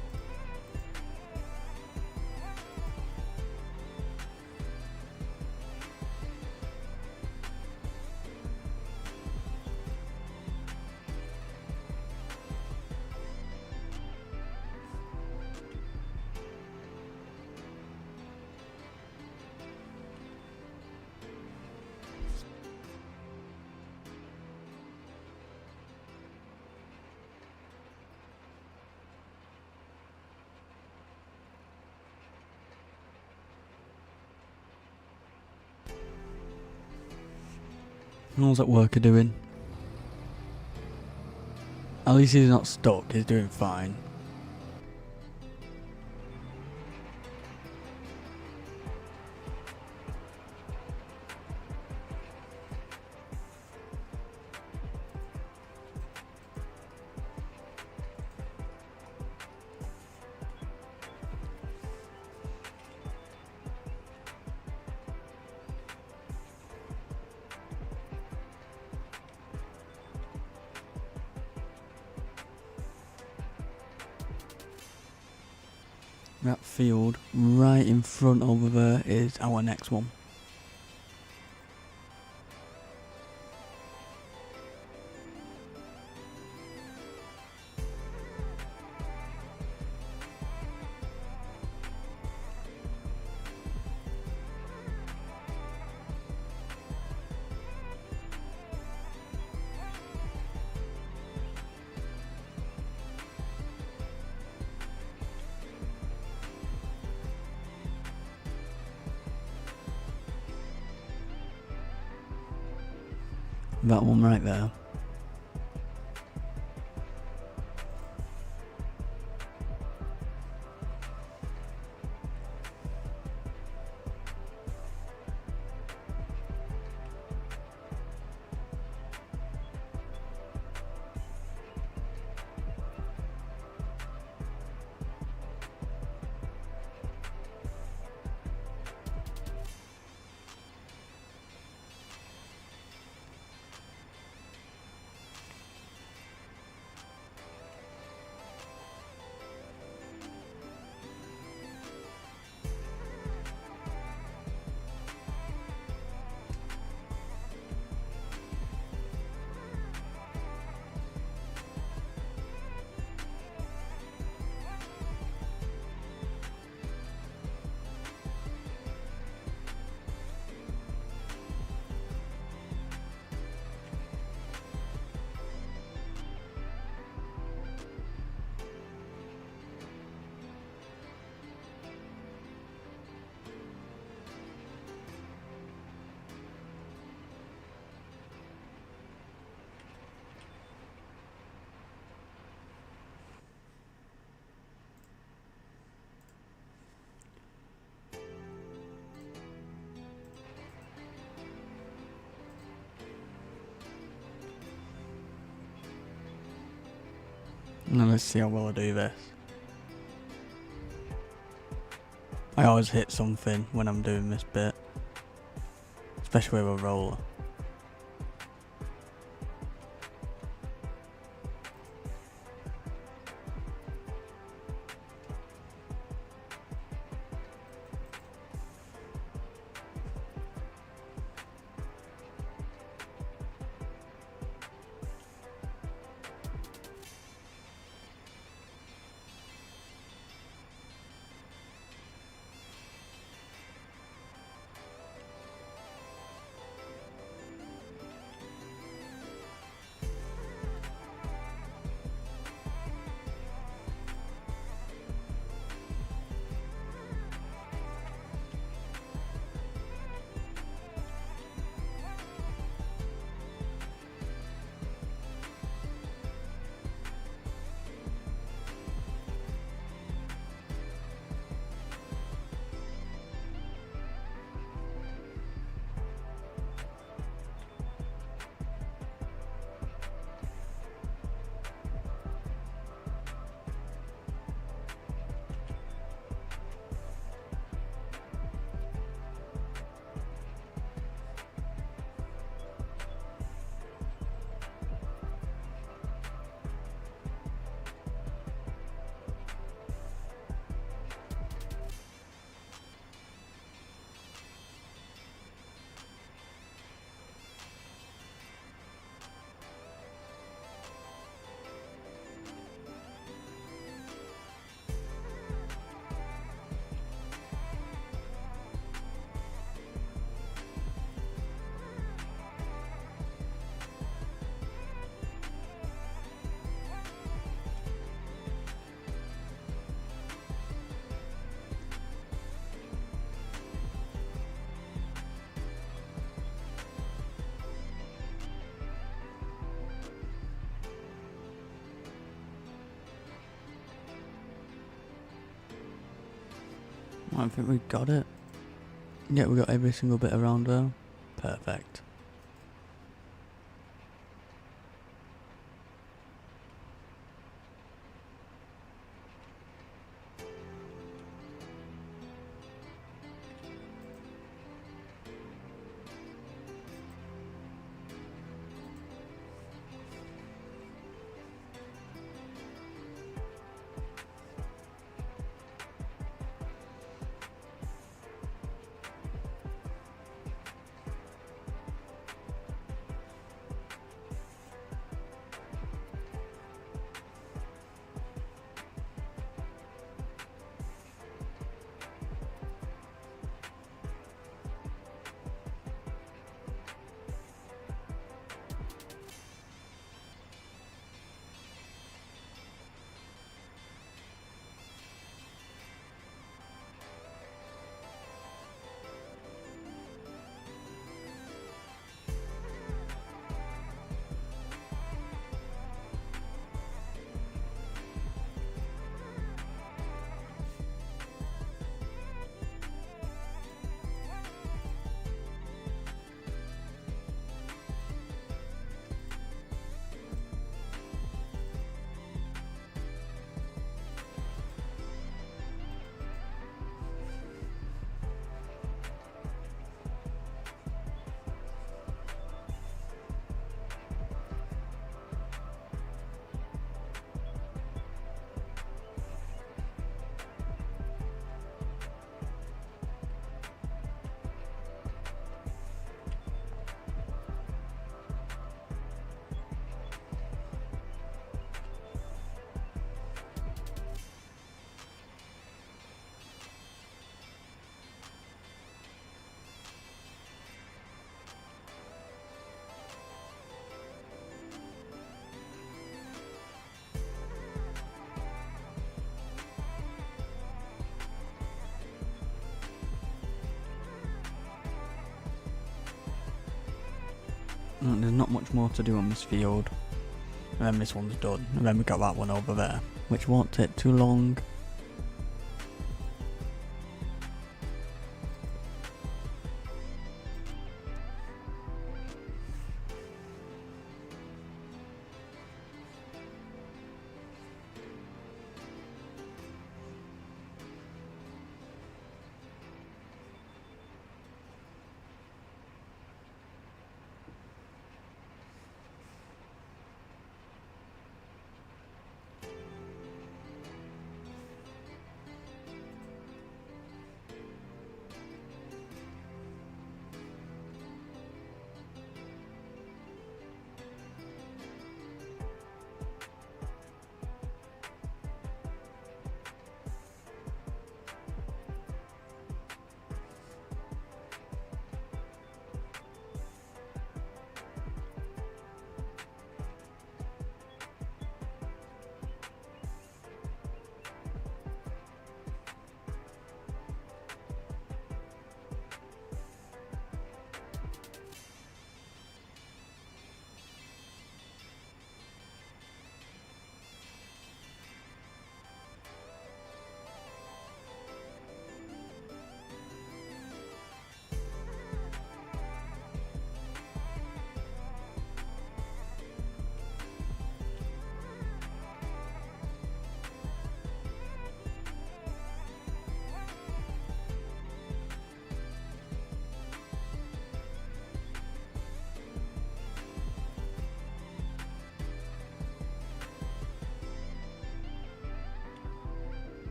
How's that worker doing? At least he's not stuck, he's doing fine. That field right in front over there is our next one. That one right there. Now let's see how well I do this. I always hit something when I'm doing this bit, especially with a roller. I think we got it. Yeah, we got every single bit around there. Perfect. There's not much more to do on this field. And then this one's done. And then we got that one over there, which won't take too long.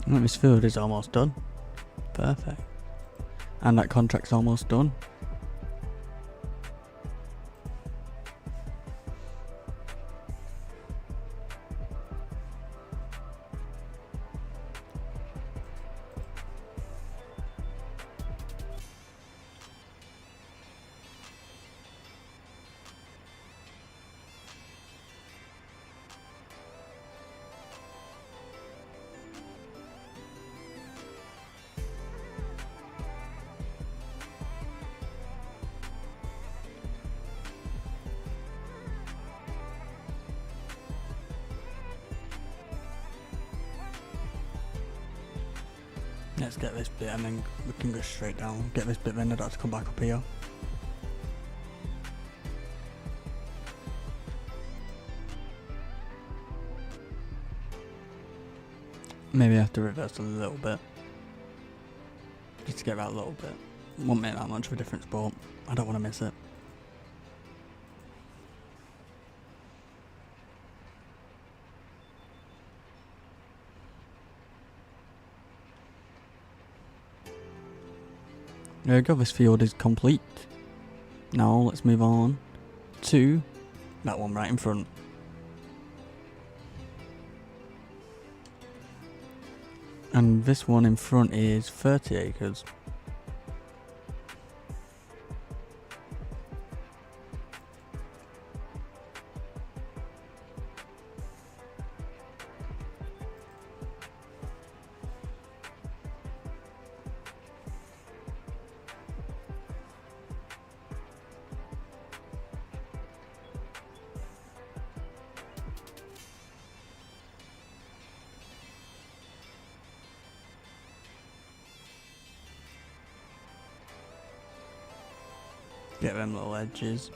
And this field is almost done. Perfect. And that contract's almost done. Let's get this bit and then we can go straight down. Get this bit, then I'd have to come back up here. Maybe I have to reverse a little bit. Just to get that little bit. Won't make that much of a difference, but I don't want to miss it. There we go, this field is complete. Now let's move on to that one right in front. And this one in front is 30 acres. Get them little edges.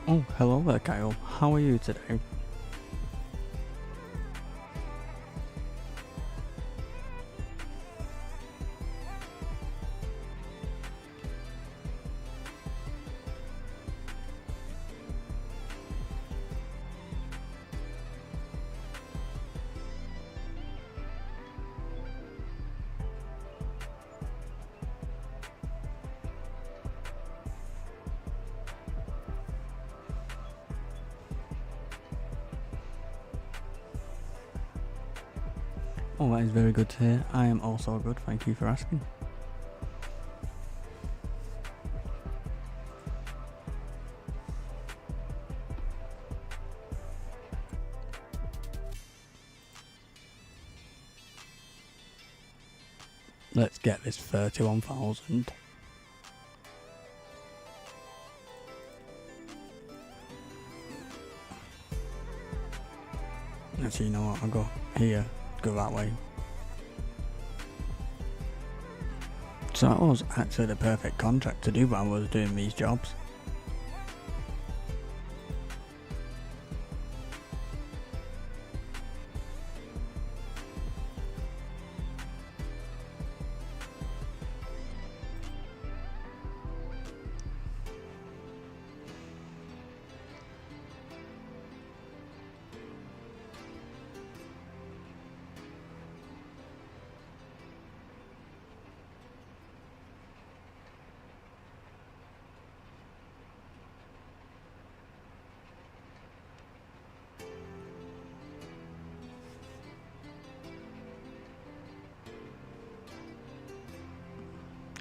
Oh, hello there, Kyle. How are you today? Oh, that is very good to hear. I am also good, thank you for asking. Let's get this 31,000. Actually, you know what? I'll go here, go that way. So that was actually the perfect contract to do while I was doing these jobs.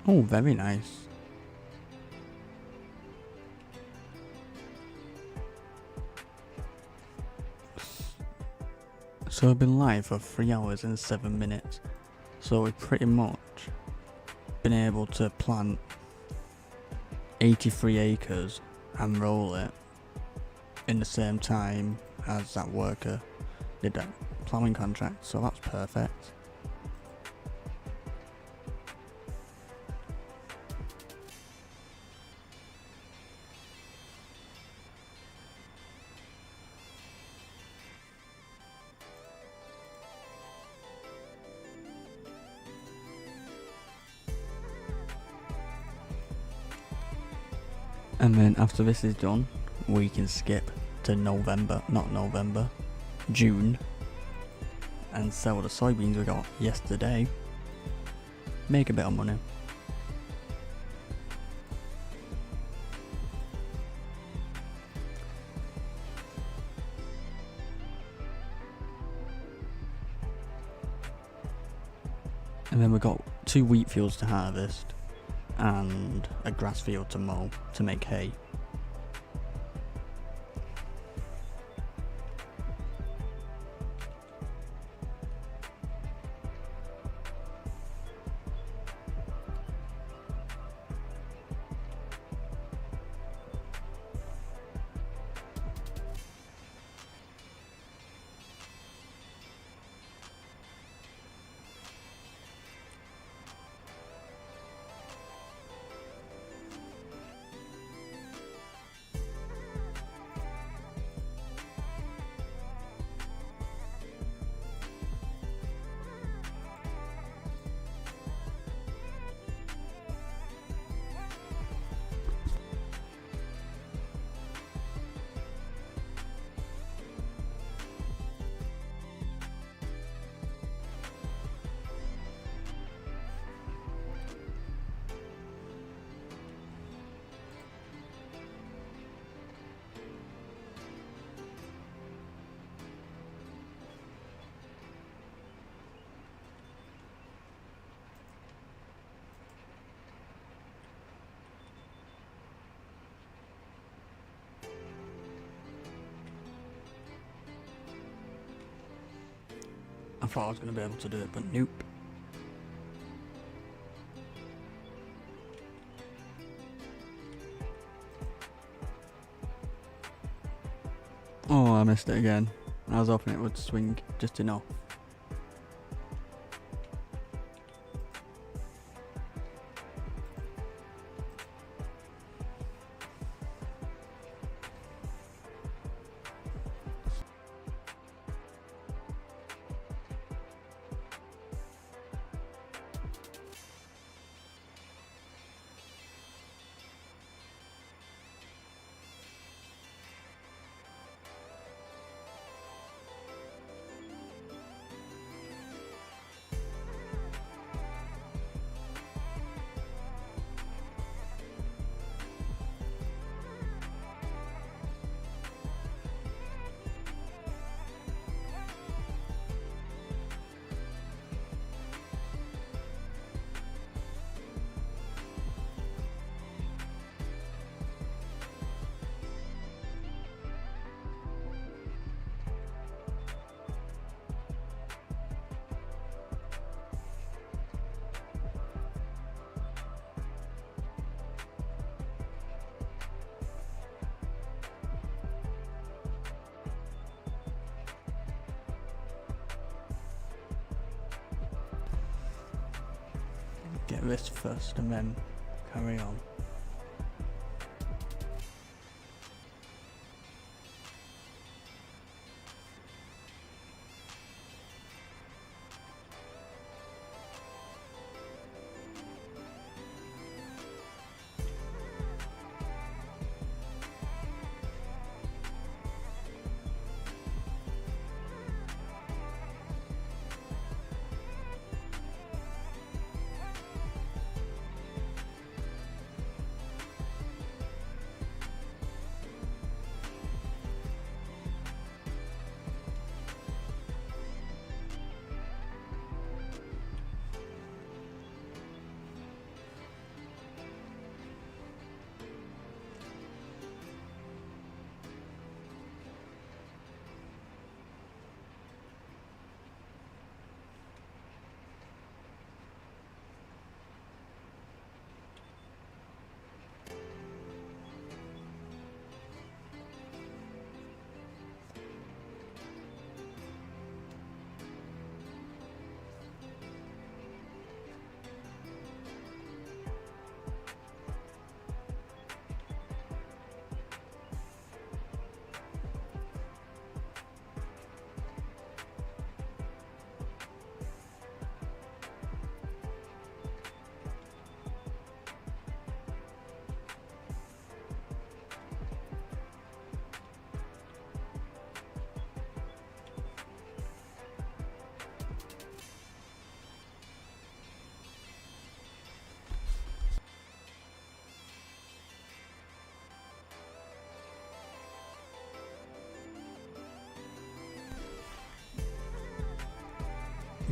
Oh, very nice. So I've been live for 3 hours and 7 minutes. So we've pretty much been able to plant 83 acres and roll it in the same time as that worker did that ploughing contract. So that's perfect. And then after this is done, we can skip to June, and sell the soybeans we got yesterday. Make a bit of money. And then we got 2 wheat fields to harvest and a grass field to mow to make hay. I thought I was going to be able to do it, but nope. Oh, I missed it again. I was hoping it would swing just enough. get this first and then carry on.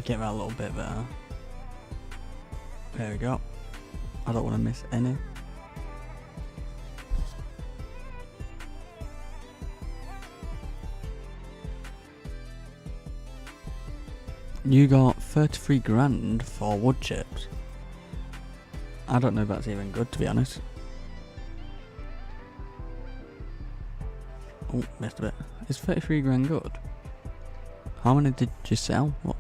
Get that a little bit there. There we go. I don't want to miss any. You got 33 grand for wood chips. I don't know if that's even good, to be honest. Oh, missed a bit. Is 33 grand good? How many did you sell? What?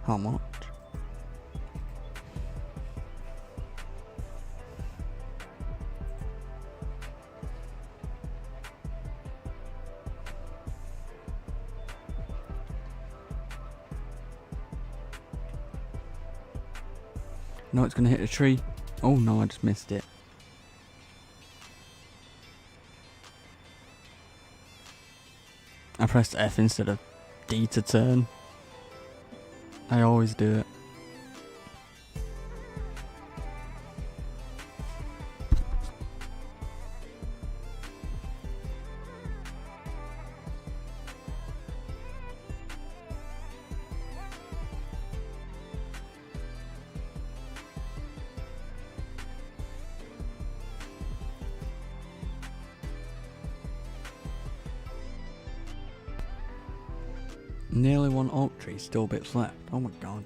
How much? No, it's gonna hit a tree. Oh no, I just missed it. I pressed F instead of D to turn. I always do it. Nearly one oak tree, still bits left. Oh my god.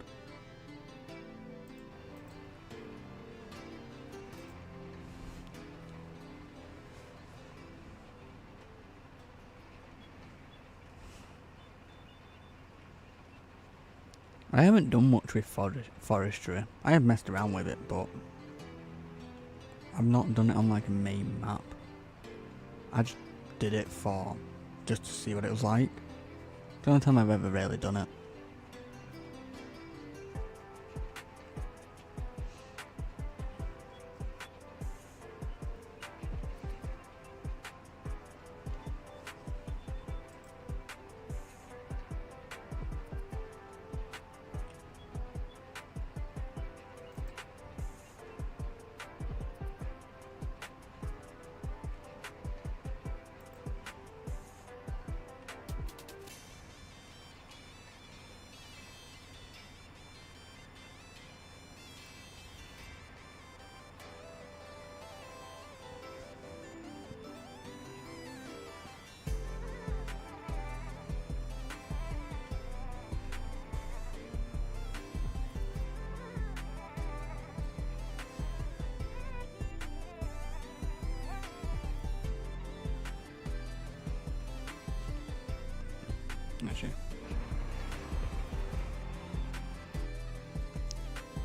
I haven't done much with forestry. I have messed around with it, but I've not done it on like a main map. I just did it just to see what it was like. The only time I've ever really done it.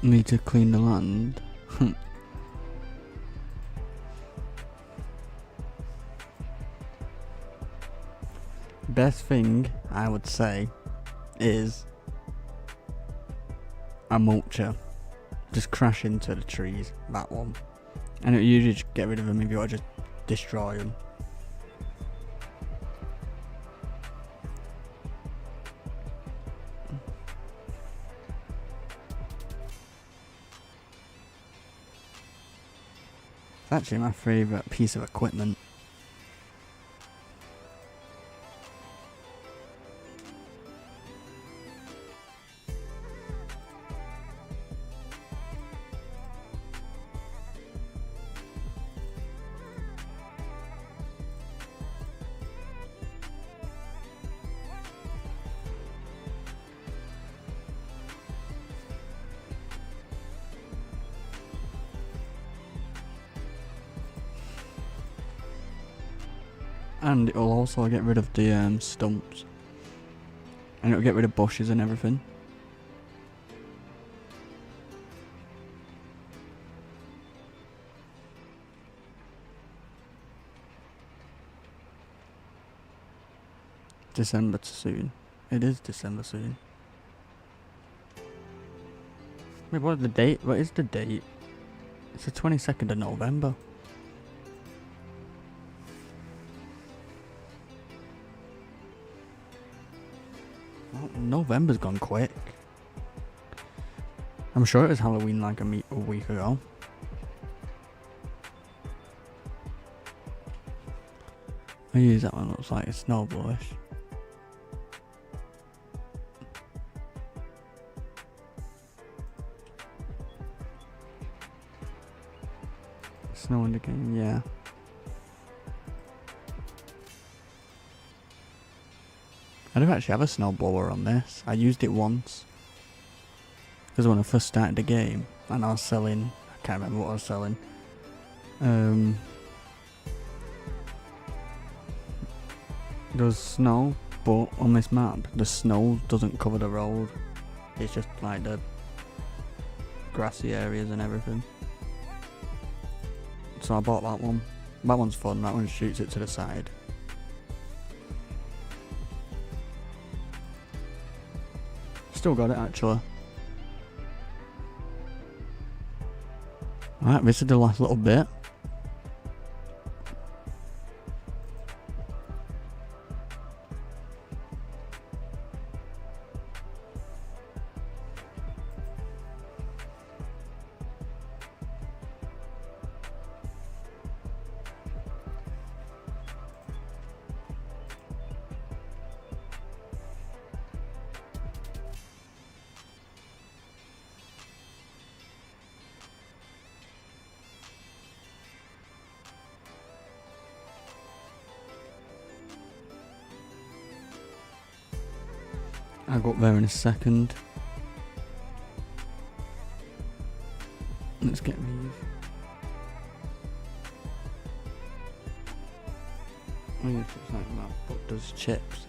Need to clean the land. Best thing I would say is a mulcher. Just crash into the trees, that one. And it usually just get rid of them if you want to just destroy them. It's actually my favourite piece of equipment. And it'll also get rid of the stumps. And it'll get rid of bushes and everything. December soon. It is December soon. Wait, what is the date? What is the date? It's the 22nd of November. November's gone quick. I'm sure it was Halloween like a week ago. I use that one, looks like a snow bush. Snow in the game, yeah. I don't actually have a snowblower on this. I used it once. Because when I first started the game, and I was selling, I can't remember what I was selling. There was snow, but on this map, the snow doesn't cover the road. It's just like the grassy areas and everything. So I bought that one. That one's fun, that one shoots it to the side. Still got it actually. Alright, this is the last little bit. I'll go up there in a second. Let's get these. Oh yeah, it's like that, but there's chips.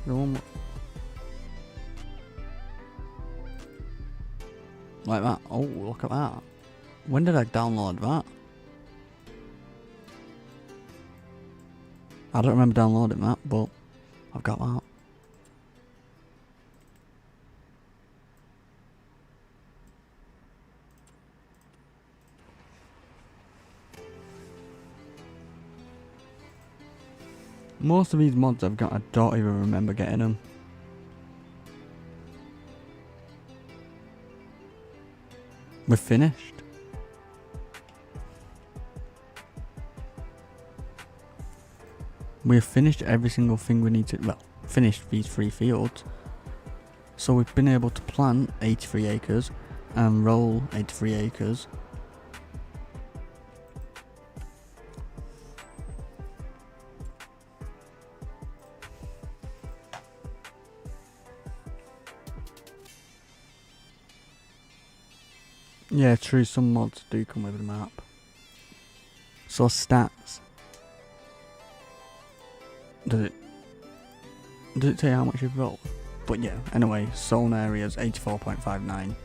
The one like that. Oh, look at that. When did I download that? I don't remember downloading that, but I've got that. Most of these mods I've got, I don't even remember getting them. We're finished. We've finished every single thing we need to, well, finished these 3 fields. So we've been able to plant 83 acres and roll 83 acres. Yeah, true, some mods do come with the map. So stats. Does it tell you how much you've rolled? But yeah, anyway, sown areas 84.59.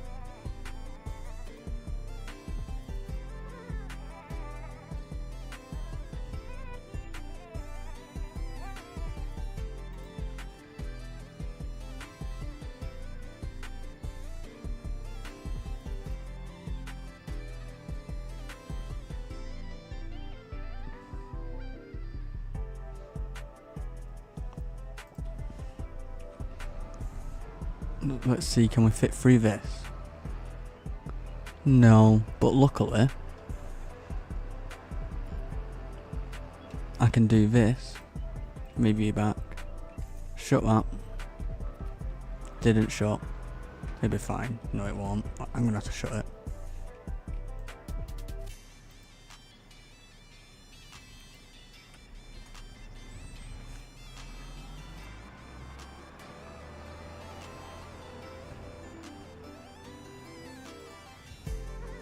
Let's see, can we fit through this? No, but luckily I can do this. Move you back. Shut that. Didn't shut. It'll be fine. No, it won't. I'm gonna have to shut it.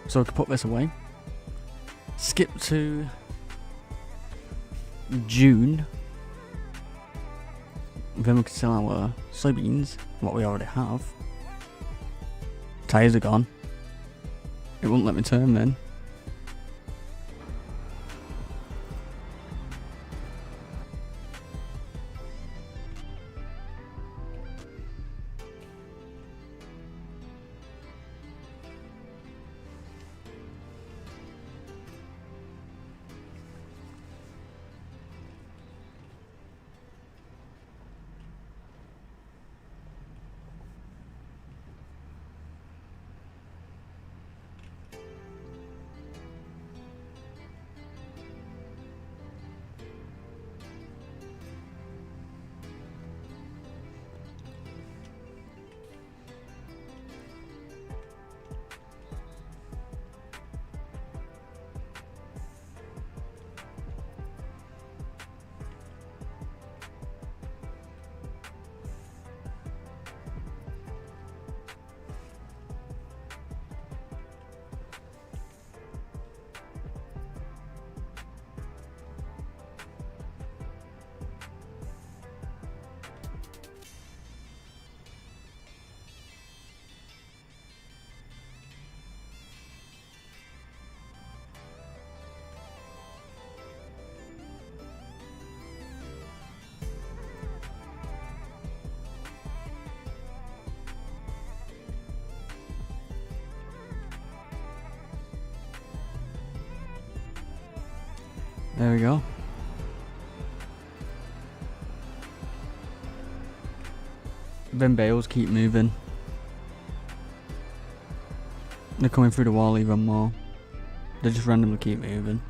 So we can put this away. Skip to June. Then we can sell our soybeans, what we already have. Tyres are gone. It won't let me turn then. There we go. Them bales keep moving. They're coming through the wall even more. They just randomly keep moving.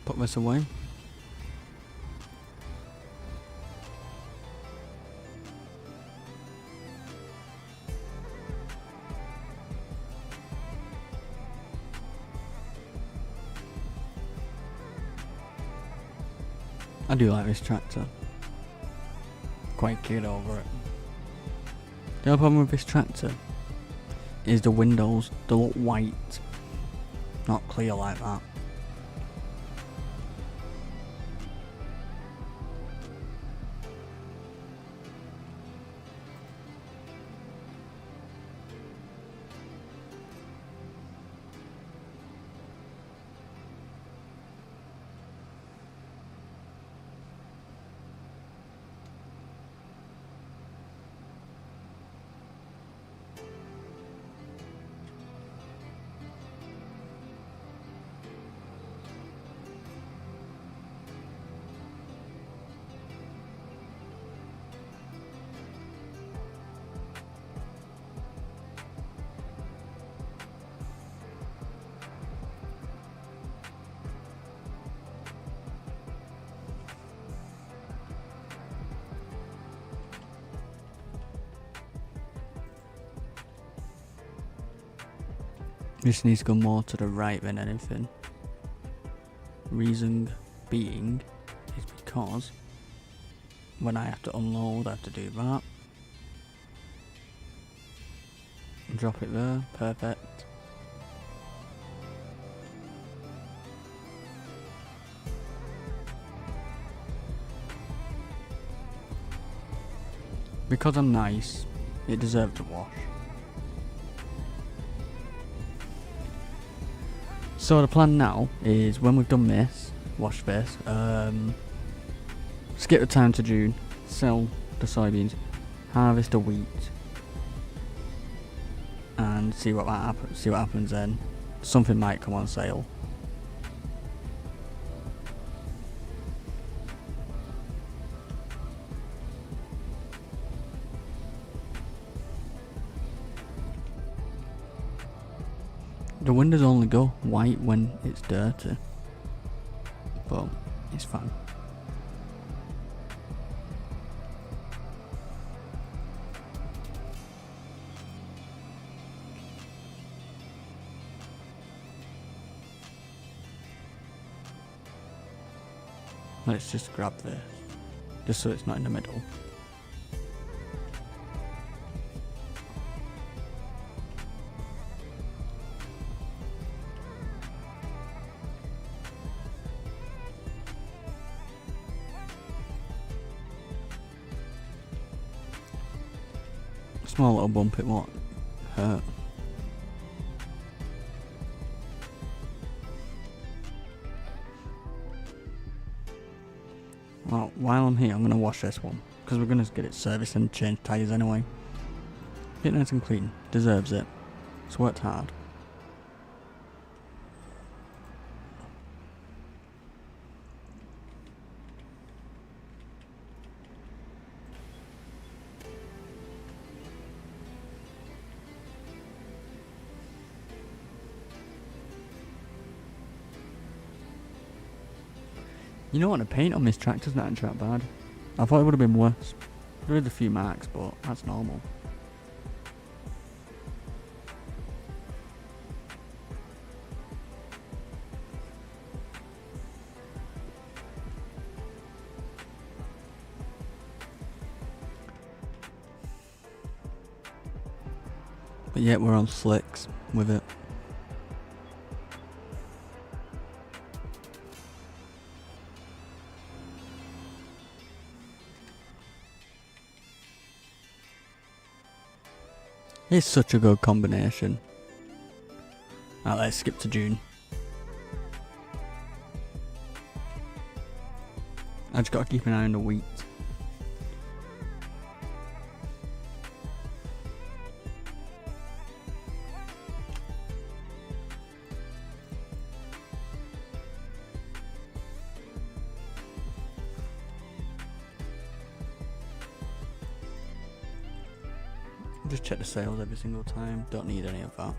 Put this away. I do like this tractor. Quite cute over it. The only problem with this tractor is the windows, they look white, not clear like that. This needs to go more to the right than anything. Reason being is because when I have to unload, I have to do that. Drop it there, perfect. Because I'm nice, it deserves a wash. So the plan now is when we've done this, wash this, skip the time to June, sell the soybeans, harvest the wheat, and see what happens then. Something might come on sale. The windows only go white when it's dirty, but it's fine. Let's just grab this, just so it's not in the middle. Small little bump, it won't hurt. Well, while I'm here, I'm going to wash this one, because we're going to get it serviced and change tyres anyway. Get nice and clean, deserves it. It's worked hard. You know what, the paint on this tractor's not actually that bad. I thought it would have been worse. There is a few marks, but that's normal. But yet we're on slicks with it. It's such a good combination. Alright, let's skip to June. I just gotta keep an eye on the wheat. Just check the sales every single time, don't need any of that.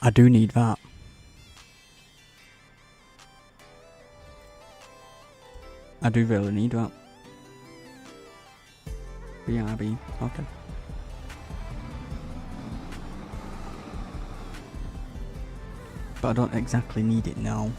I do need that. I do really need that. BRB, okay. But I don't exactly need it now.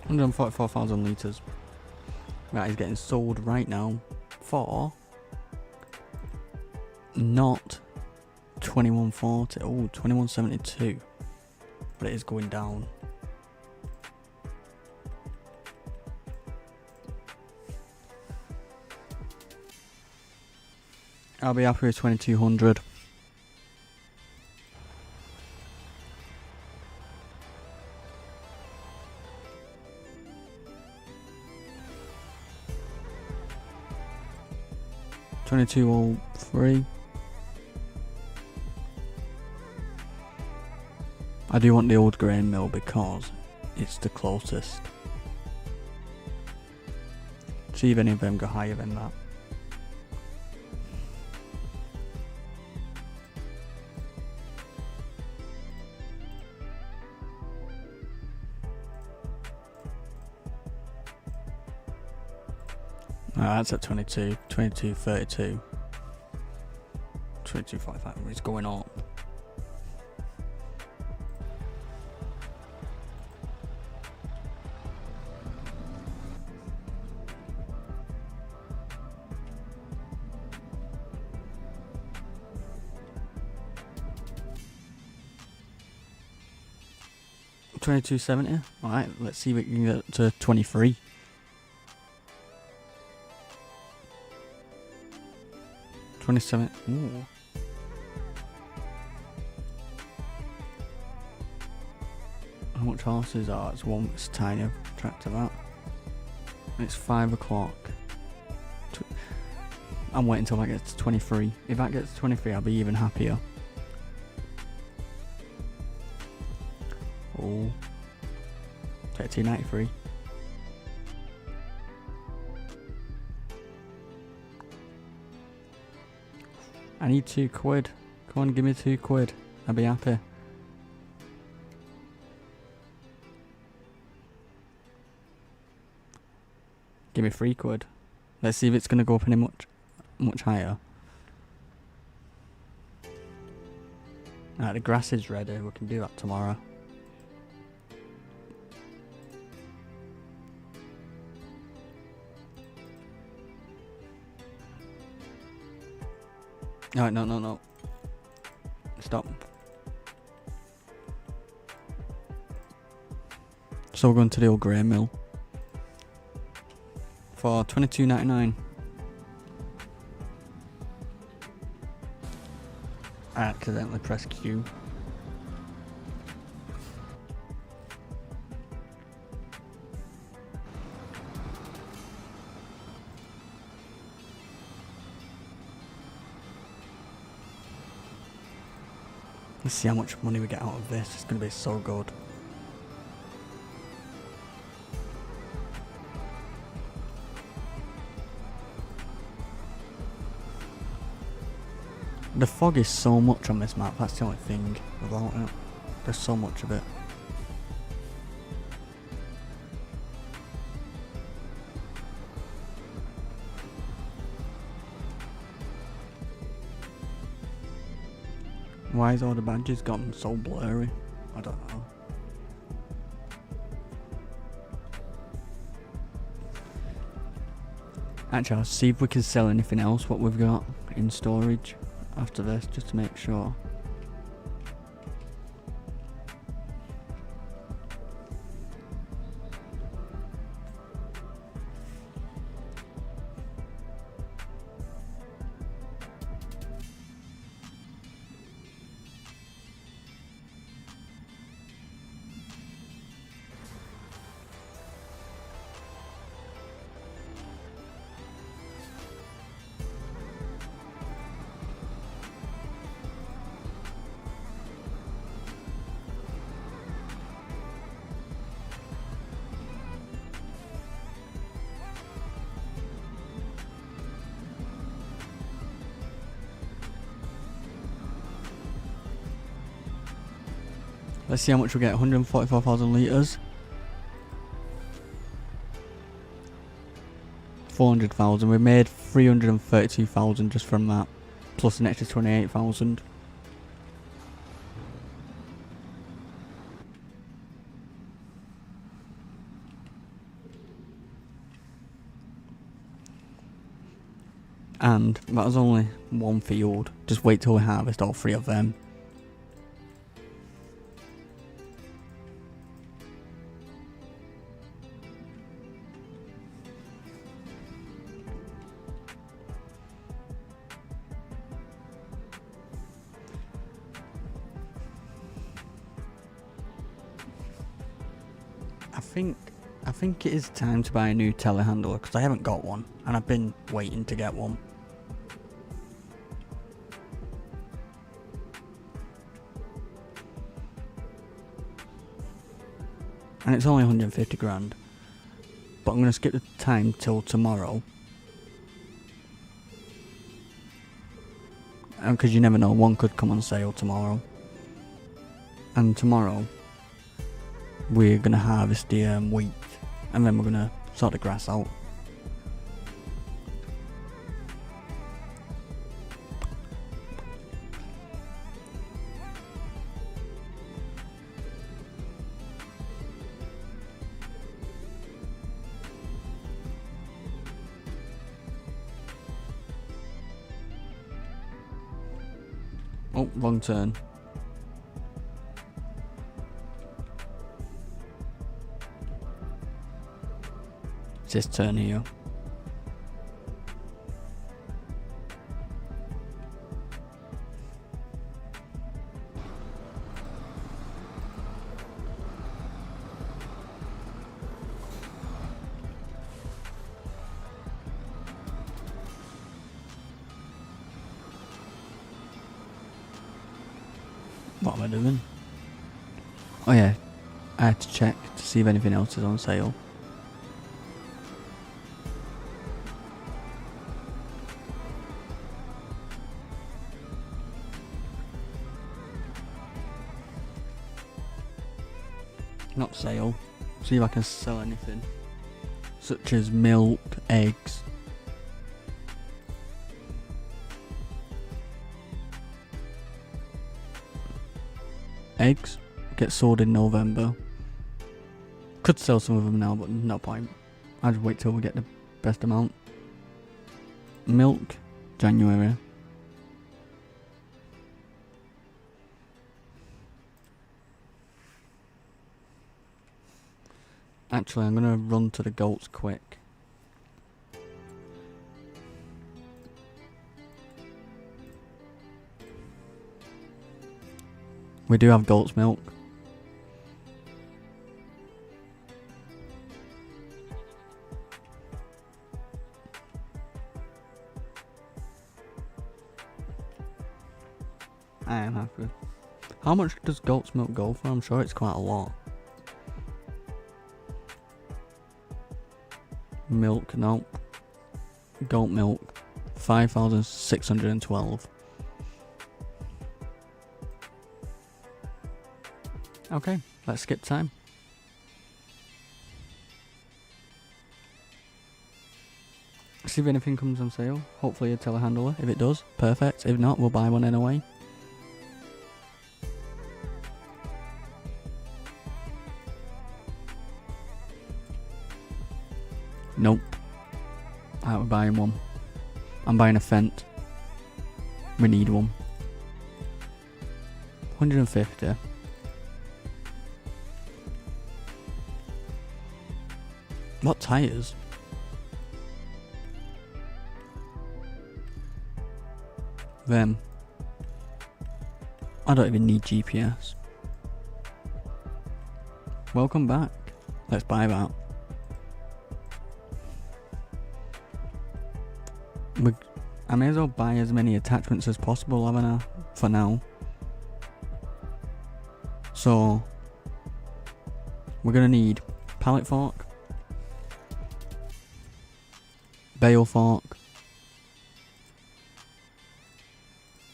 144,000 litres. That is getting sold right now for not 2140. Oh, 2172. But it is going down. I'll be happy with 2200. $22.03. I do want the old grain mill because it's the closest. See if any of them go higher than that. That's at 22, 22.32, 22.45. It's going up. $22.70. Alright, let's see if we can get to 23. $27. Ooh. How much horses are? It's one. It's tiny. I've tracked to that. It's 5 o'clock. I'm waiting until that gets to 23. If that gets to 23, I'll be even happier. Oh. 32.93. I need £2. Come on, give me £2. I'll be happy. Give me £3. Let's see if it's gonna go up any much higher. Alright, the grass is ready. We can do that tomorrow. Alright, no. Stop. So we're going to the old grain mill for $22.99. I accidentally pressed Q. Let's see how much money we get out of this. It's going to be so good. The fog is so much on this map. That's the only thing about it. There's so much of it. Why has all the badges gotten so blurry? I don't know. Actually, I'll see if we can sell anything else what we've got in storage after this, just to make sure. Let's see how much we get. 144,000 litres. 400,000. We made 332,000 just from that, plus an extra 28,000. And that was only one field. Just wait till we harvest all 3 of them. I think it is time to buy a new telehandler because I haven't got one and I've been waiting to get one. And it's only 150 grand. But I'm going to skip the time till tomorrow. Because you never know, one could come on sale tomorrow. And tomorrow we're going to harvest the wheat. And then we're going to sort the grass out. Oh, wrong turn. It's this turn here. What am I doing? Oh yeah, I had to check to see if anything else is on sale. Not sale. See if I can sell anything. Such as milk, eggs. Eggs get sold in November. Could sell some of them now, but no point. I'll just wait till we get the best amount. Milk, January. Actually, I'm gonna run to the goats quick. We do have goat's milk. I am happy. How much does goat's milk go for? I'm sure it's quite a lot. Milk, no. Goat milk, 5,612. Okay, let's skip time. See if anything comes on sale. Hopefully a telehandler. If it does, perfect. If not, we'll buy one anyway. Nope. I'm buying one. I'm buying a Fent. We need one. 150. What tyres? Them. I don't even need GPS. Welcome back. Let's buy that. I may as well buy as many attachments as possible, haven't I? For now. So we're gonna need pallet fork, bale fork,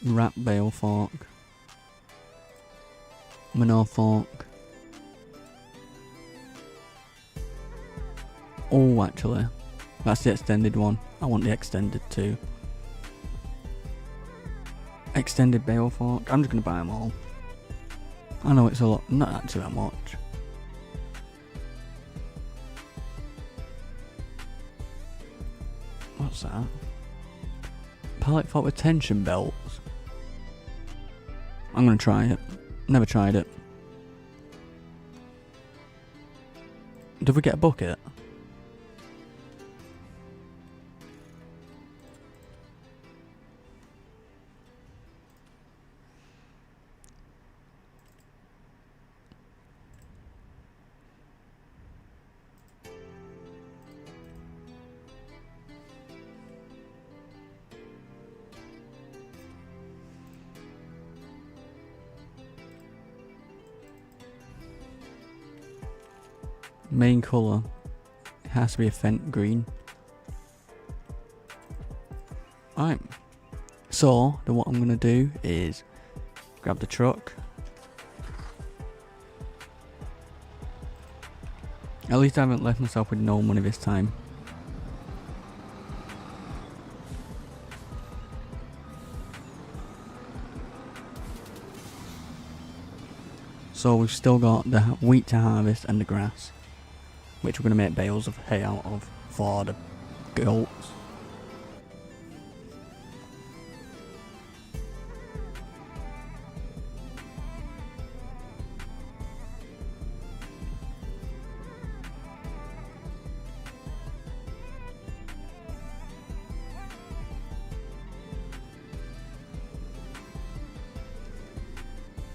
wrap bale fork, manure fork. Oh, actually, that's the extended one. I want the extended too. Extended bale fork. I'm just gonna buy them all. I know it's a lot, not actually that much. What's that? pallet fork with tension belts. I'm gonna try it. Never tried it. Did we get a bucket? Main colour. It has to be a Fent green. Alright. So, then what I'm going to do is grab the truck. At least I haven't left myself with no money this time. So we've still got the wheat to harvest and the grass, which we're going to make bales of hay out of for the goats.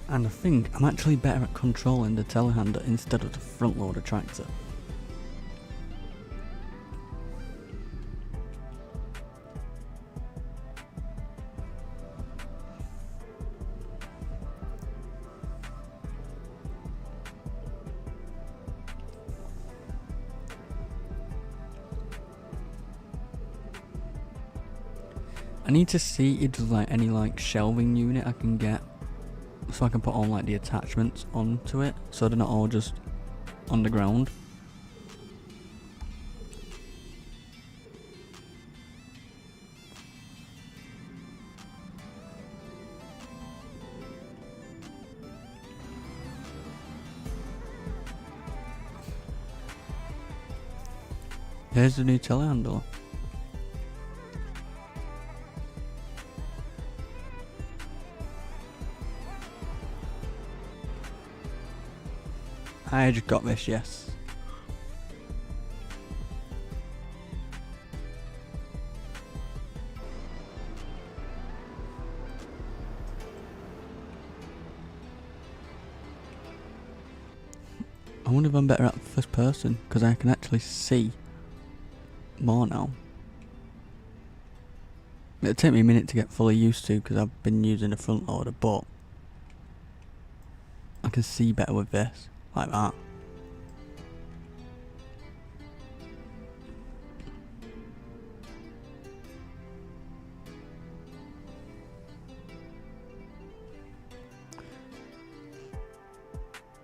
And I think I'm actually better at controlling the telehandler instead of the front loader tractor. I need to see if there's like any like shelving unit I can get, so I can put on like the attachments onto it, so they're not all just on the ground. Here's the new telehandler. I just got this, yes. I wonder if I'm better at first person, because I can actually see more now. It'll take me a minute to get fully used to, because I've been using the front loader, but I can see better with this. Like that.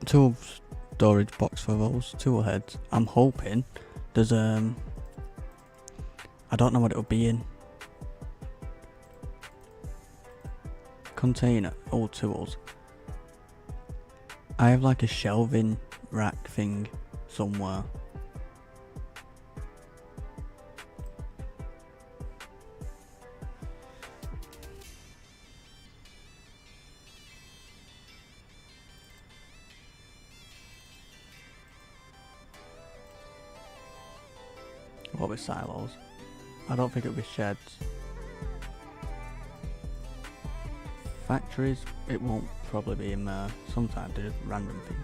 Tool storage box for those tool heads. I'm hoping there's I don't know what it'll be in. Container, all tools. I have like a shelving rack thing somewhere. What with silos? I don't think it'll be sheds. Factories, it won't probably be in there. Sometimes they're just random thing.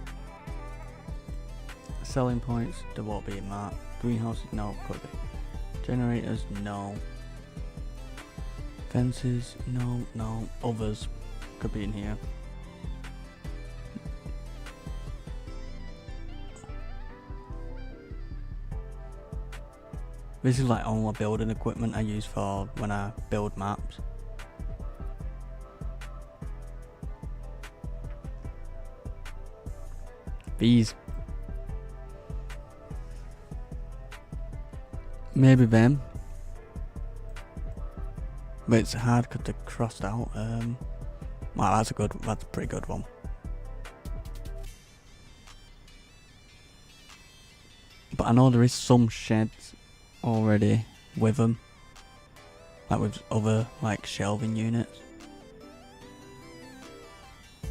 Selling points, there won't be in that. Greenhouses, no, could be. Generators, no. Fences, no. Others could be in here. This is like all my building equipment I use for when I build maps. These. Maybe them. But it's hard because they're crossed out. Wow, that's a pretty good one. But I know there is some sheds already with them. like with other like shelving units.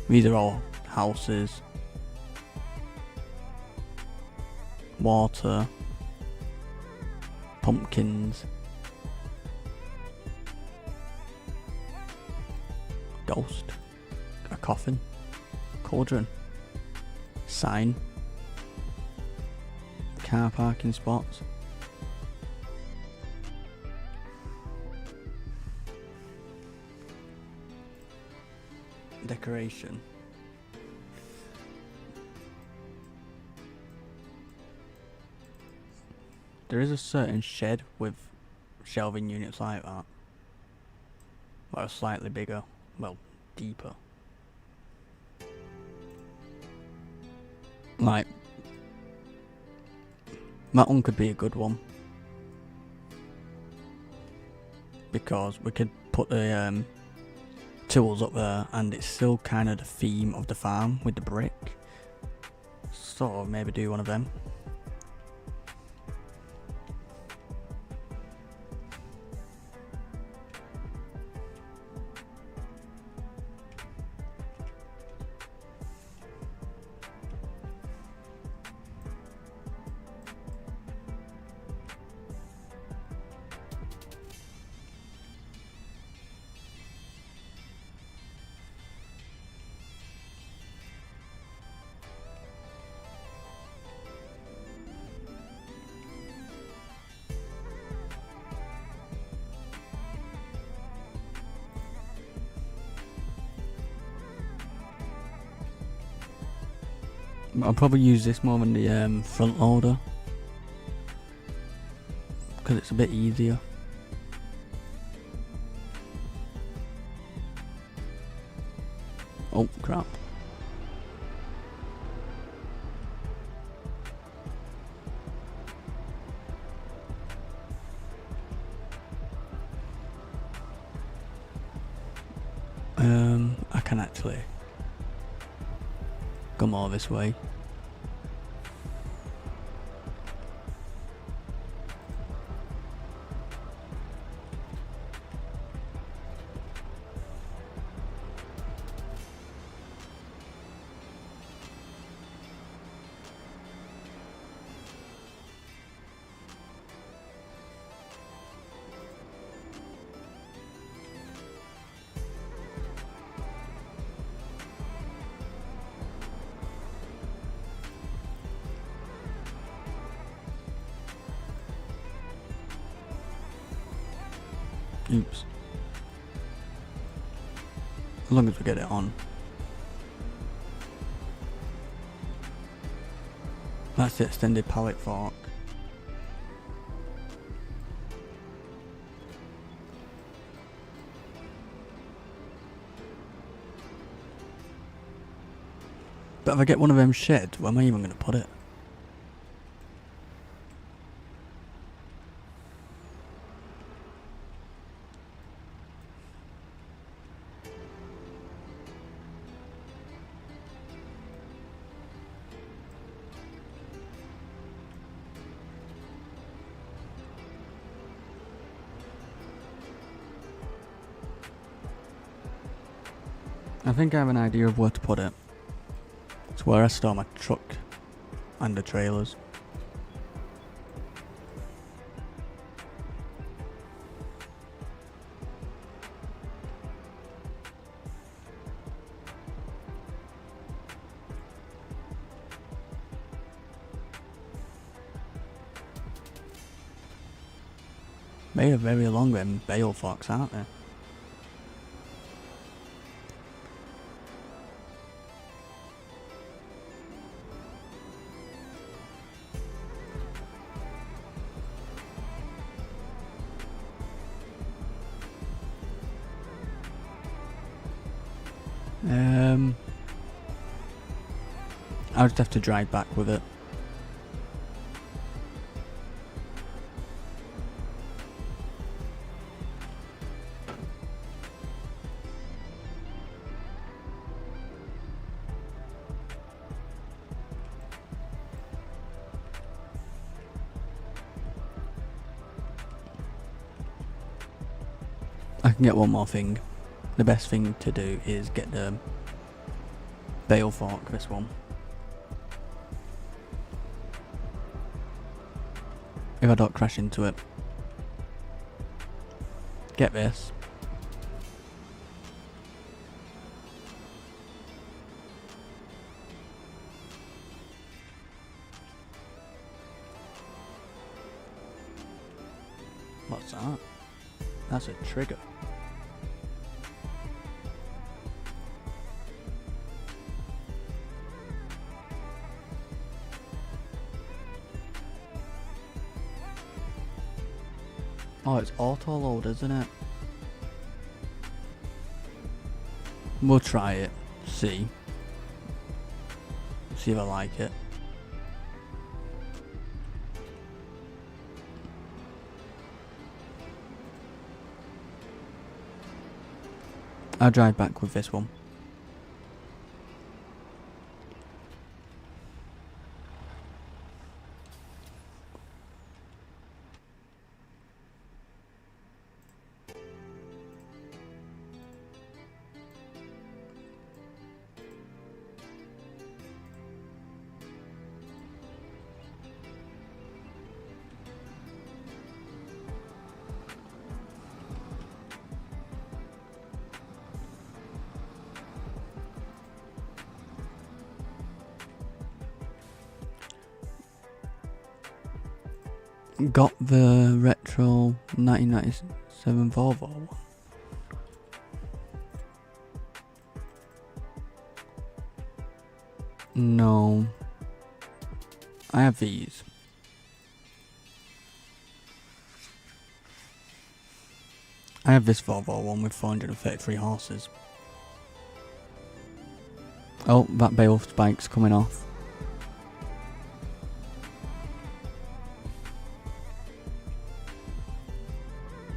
These are all houses, water, pumpkins, ghost, a coffin, cauldron, sign, car parking spots. Decoration. There is a certain shed with shelving units like that, that are slightly bigger, well, deeper. Like, that one could be a good one, because we could put the tools up there, and it's still kind of the theme of the farm with the brick, so maybe do one of them. I'll probably use this more than the front loader, because it's a bit easier. Oh crap. I can actually go more this way. Oops. As long as we get it on. That's the extended pallet fork. But if I get one of them sheds, where am I even going to put it? I think I have an idea of where to put it. It's where I store my truck and the trailers. They are very long, them bale forks, aren't they? I'll just have to drive back with it. Get one more thing. The best thing to do is get the bale fork, this one. If I don't crash into it. Get this. What's that? That's a trigger. Oh, it's auto load, isn't it? We'll try it. See if I like it. I'll drive back with this one. Got the retro 1997 Volvo one. No. I have these. I have this Volvo one with 433 horses. Oh, that bale spike's coming off.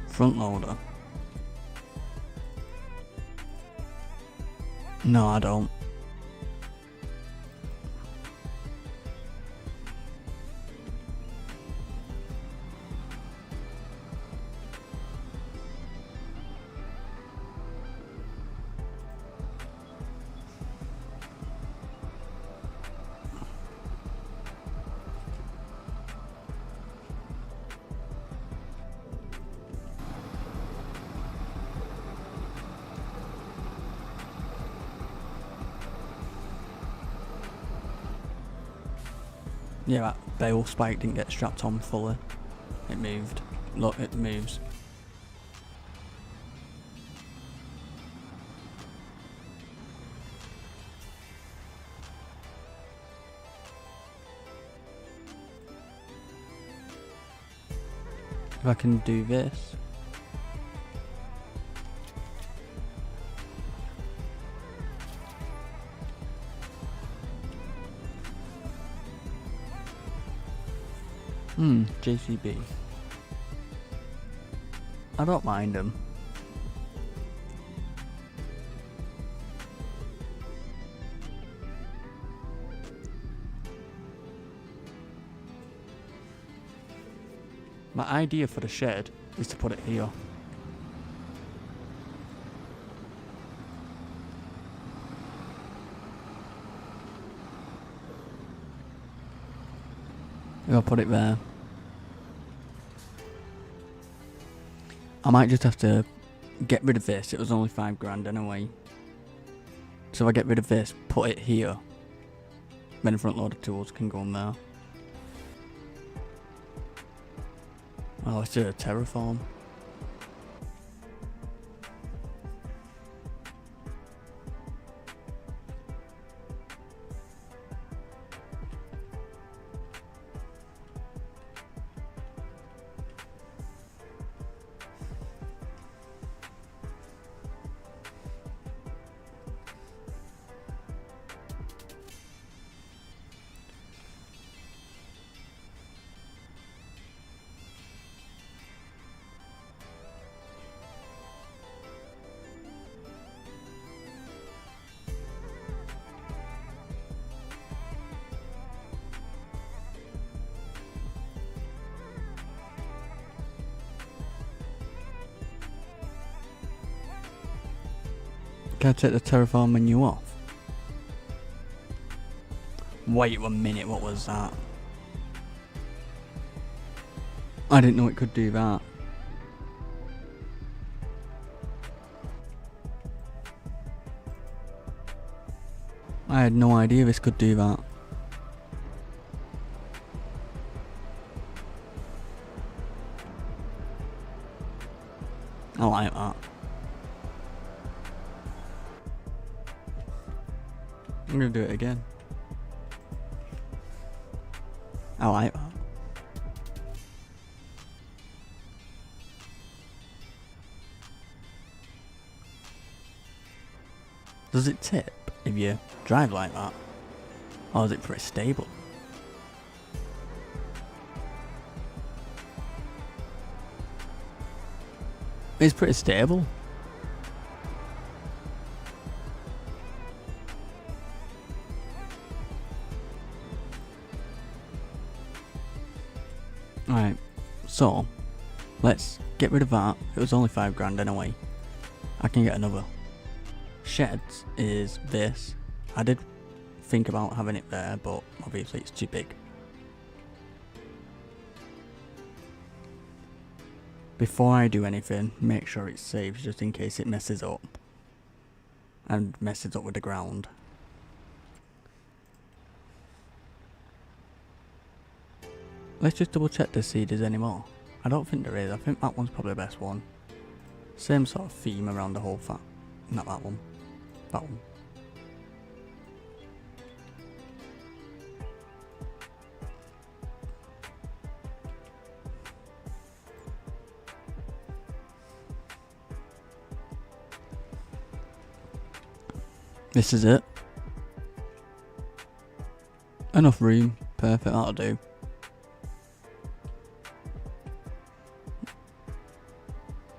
Front loader. No, I don't. Yeah, that bale spike didn't get strapped on fully. It moved. Look, it moves. If I can do this. JCB. I don't mind them. My idea for the shed is to put it here. I'll put it there. I might just have to get rid of this. It was only £5 anyway. So if I get rid of this, put it here. Then the front loader tools can go in there. Oh, let's do a terraform. Can I take the terraform menu off? Wait 1 minute, what was that? I didn't know it could do that. I had no idea this could do that. I like that. I'm gonna do it again. I like that. Does it tip if you drive like that? Or is it pretty stable? It's pretty stable. Alright, so let's get rid of that. It was only £5 anyway. I can get another. Sheds is this. I did think about having it there, but obviously it's too big. Before I do anything, make sure it saves just in case it messes up. And messes up with the ground. Let's just double check to see if there's any more. I don't think there is. I think that one's probably the best one. Same sort of theme around the whole not that one. That one. This is it. Enough room. Perfect, that'll do.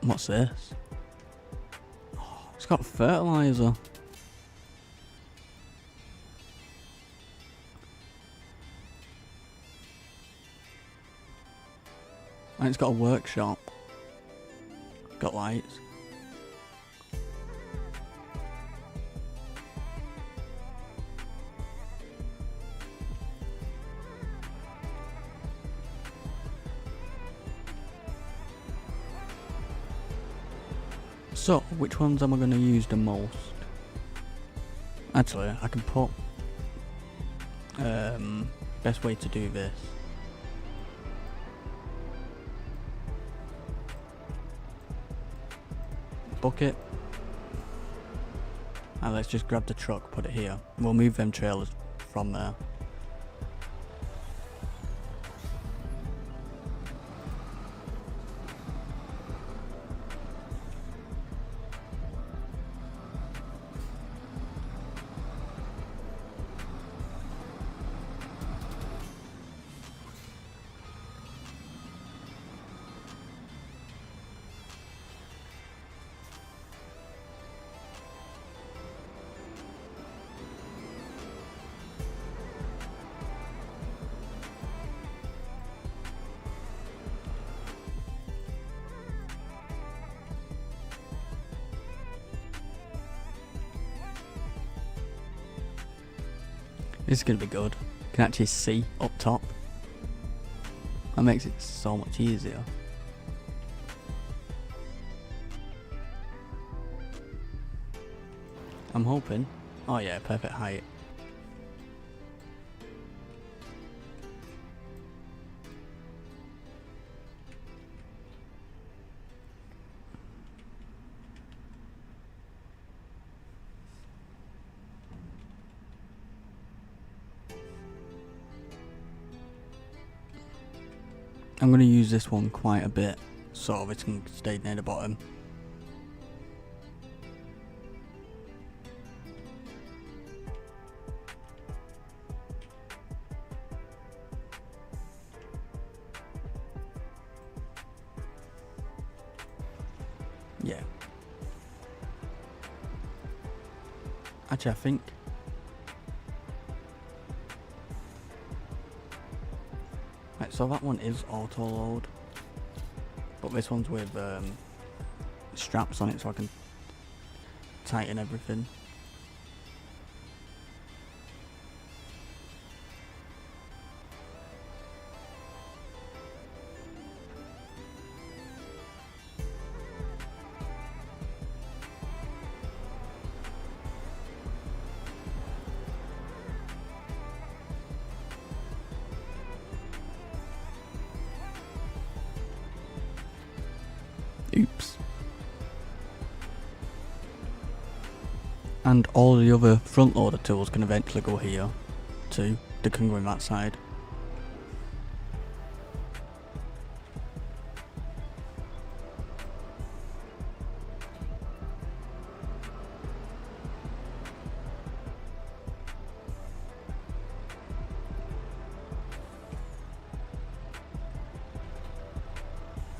What's this? Oh, it's got fertilizer. And it's got a workshop. Got lights. So, which ones am I going to use the most? Actually, I can put best way to do this. Bucket. And let's just grab the truck, put it here. We'll move them trailers from there. This is going to be good. You can actually see up top. That makes it so much easier. I'm hoping. Oh yeah, perfect height. I'm going to use this one quite a bit so it can stay near the bottom. Yeah. Actually, I think right, so that one is auto load, but this one's with straps on it, so I can tighten everything. Oops. And all the other front loader tools can eventually go here too. They can go in that side.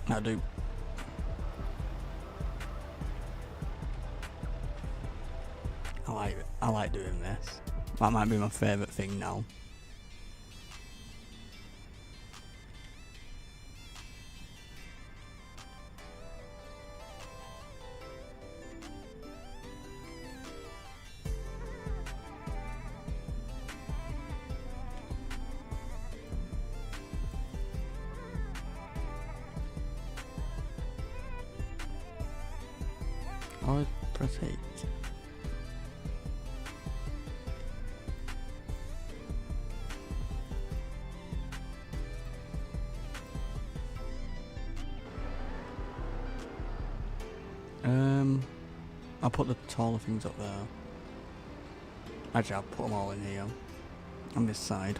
I do. I like doing this. That might be my favourite thing now. Or press H. I'll put the taller things up there. Actually, I'll put them all in here, on this side.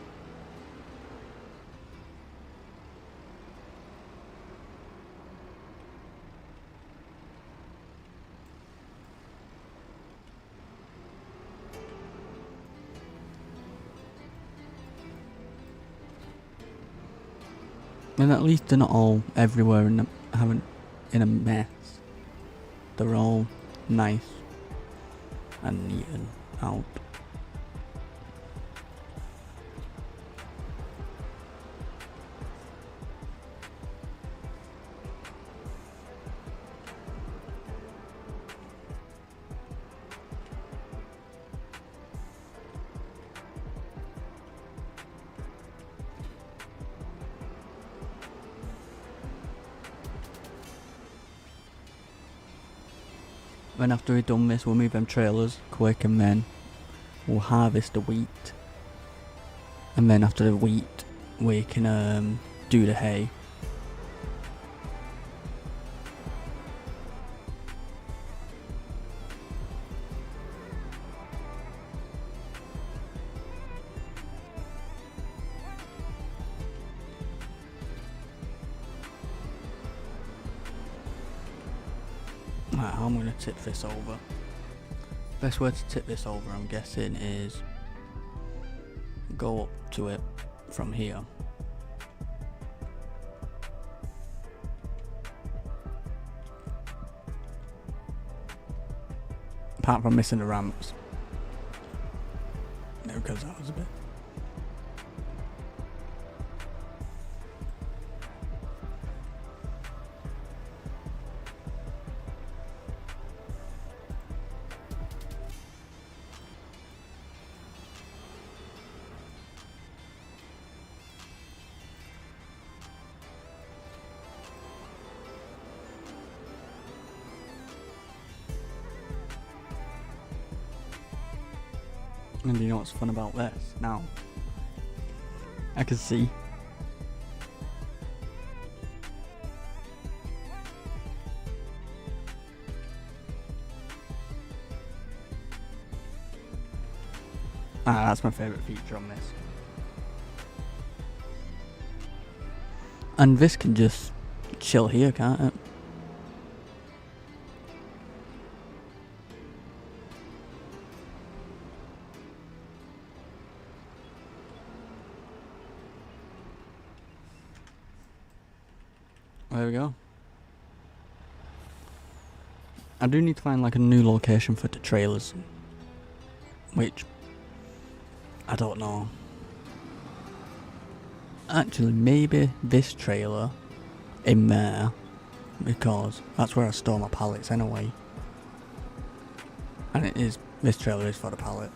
And at least they're not all everywhere in a mess. They're all nice and neat and out. Then after we've done this, we'll move them trailers quick, and then we'll harvest the wheat. And then after the wheat, we can do the hay. Right, how I'm going to tip this over. Best way to tip this over, I'm guessing, is go up to it from here. Apart from missing the ramps. No, because that was a bit. And you know what's fun about this? Now, I can see. That's my favourite feature on this. And this can just chill here, can't it? There we go. I do need to find like a new location for the trailers, which I don't know. Actually, maybe this trailer in there, because that's where I store my pallets anyway. And it is, this trailer is for the pallet.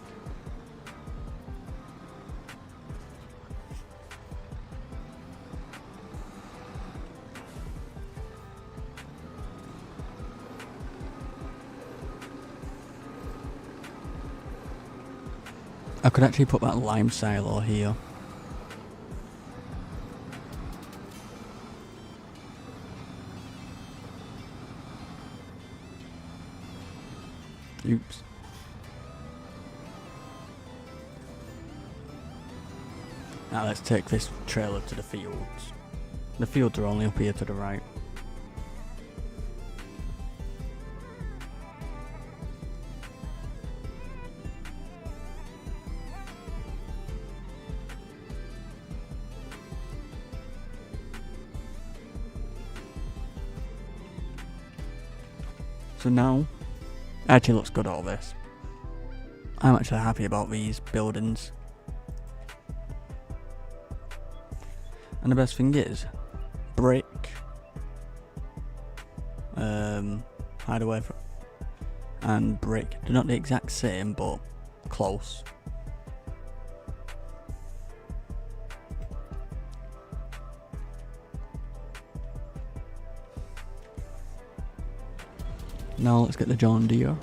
I could actually put that lime silo here. Oops. Now let's take this trailer to the fields. The fields are only up here to the right. So now, it actually looks good, all this. I'm actually happy about these buildings. And the best thing is, brick, hideaway, and brick. They're not the exact same, but close. Now let's get the John Deere.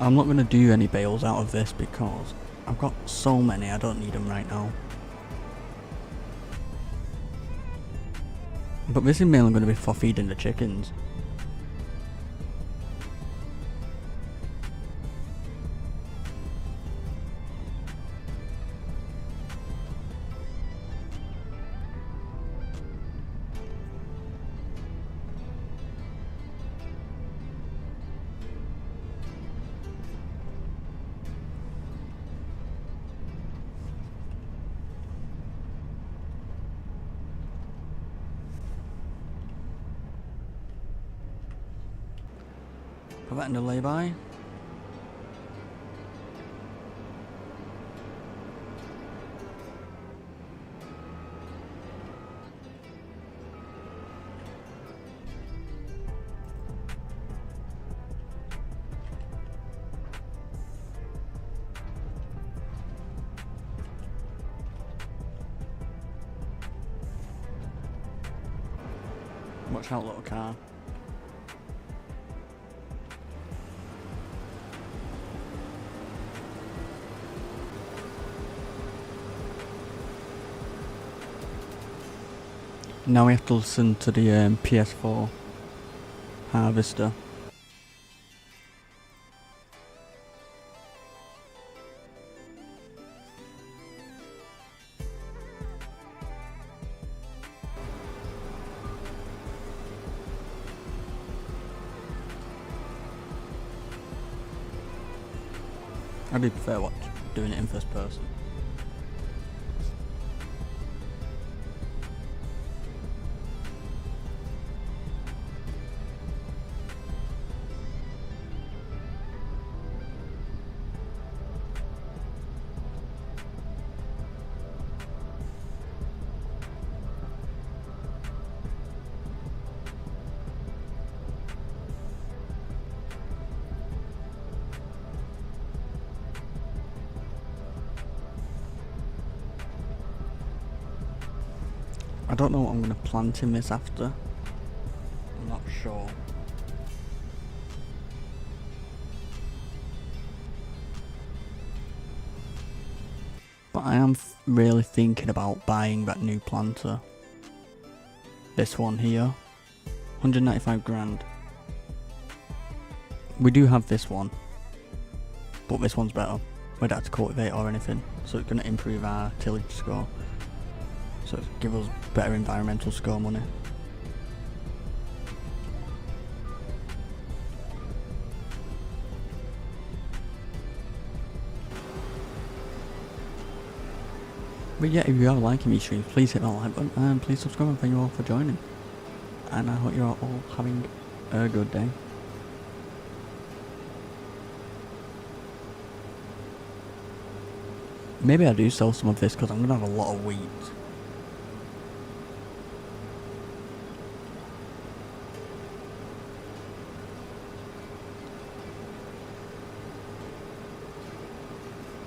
I'm not going to do any bales out of this because I've got so many, I don't need them right now. But this is mainly going to be for feeding the chickens. Put that in the lay-by. Watch out, little car. Now we have to listen to the PS4 harvester. I do prefer doing it in first person. I don't know what I'm going to plant in this after. I'm not sure. But I am really thinking about buying that new planter. This one here. 195 grand. We do have this one. But this one's better. We don't have to cultivate or anything. So it's going to improve our tillage score. So it's give us better environmental score money. But yeah, if you are liking these streams, please hit that like button and please subscribe, and thank you all for joining. And I hope you're all having a good day. Maybe I do sell some of this because I'm going to have a lot of wheat.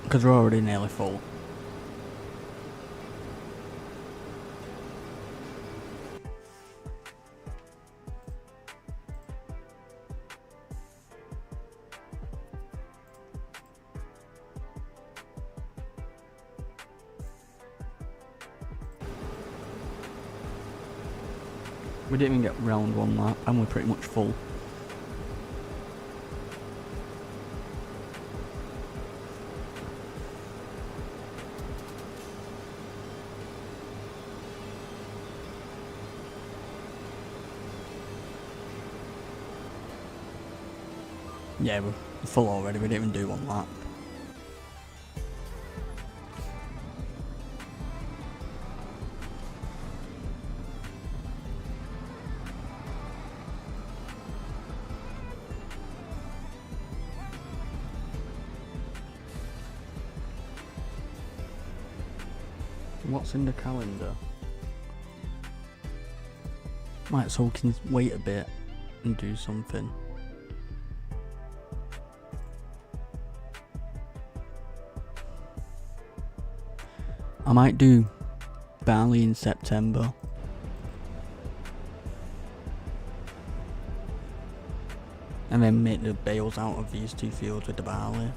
Because we're already nearly full. We didn't even get round one lap and we're pretty much full. Yeah, we're full already, we didn't even do one lap. What's in the calendar? Right, so we can wait a bit and do something. I might do barley in September. And then make the bales out of these two fields with the barley.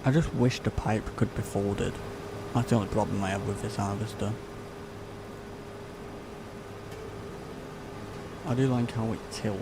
I just wish the pipe could be folded. That's the only problem I have with this harvester. I do like how it tilts.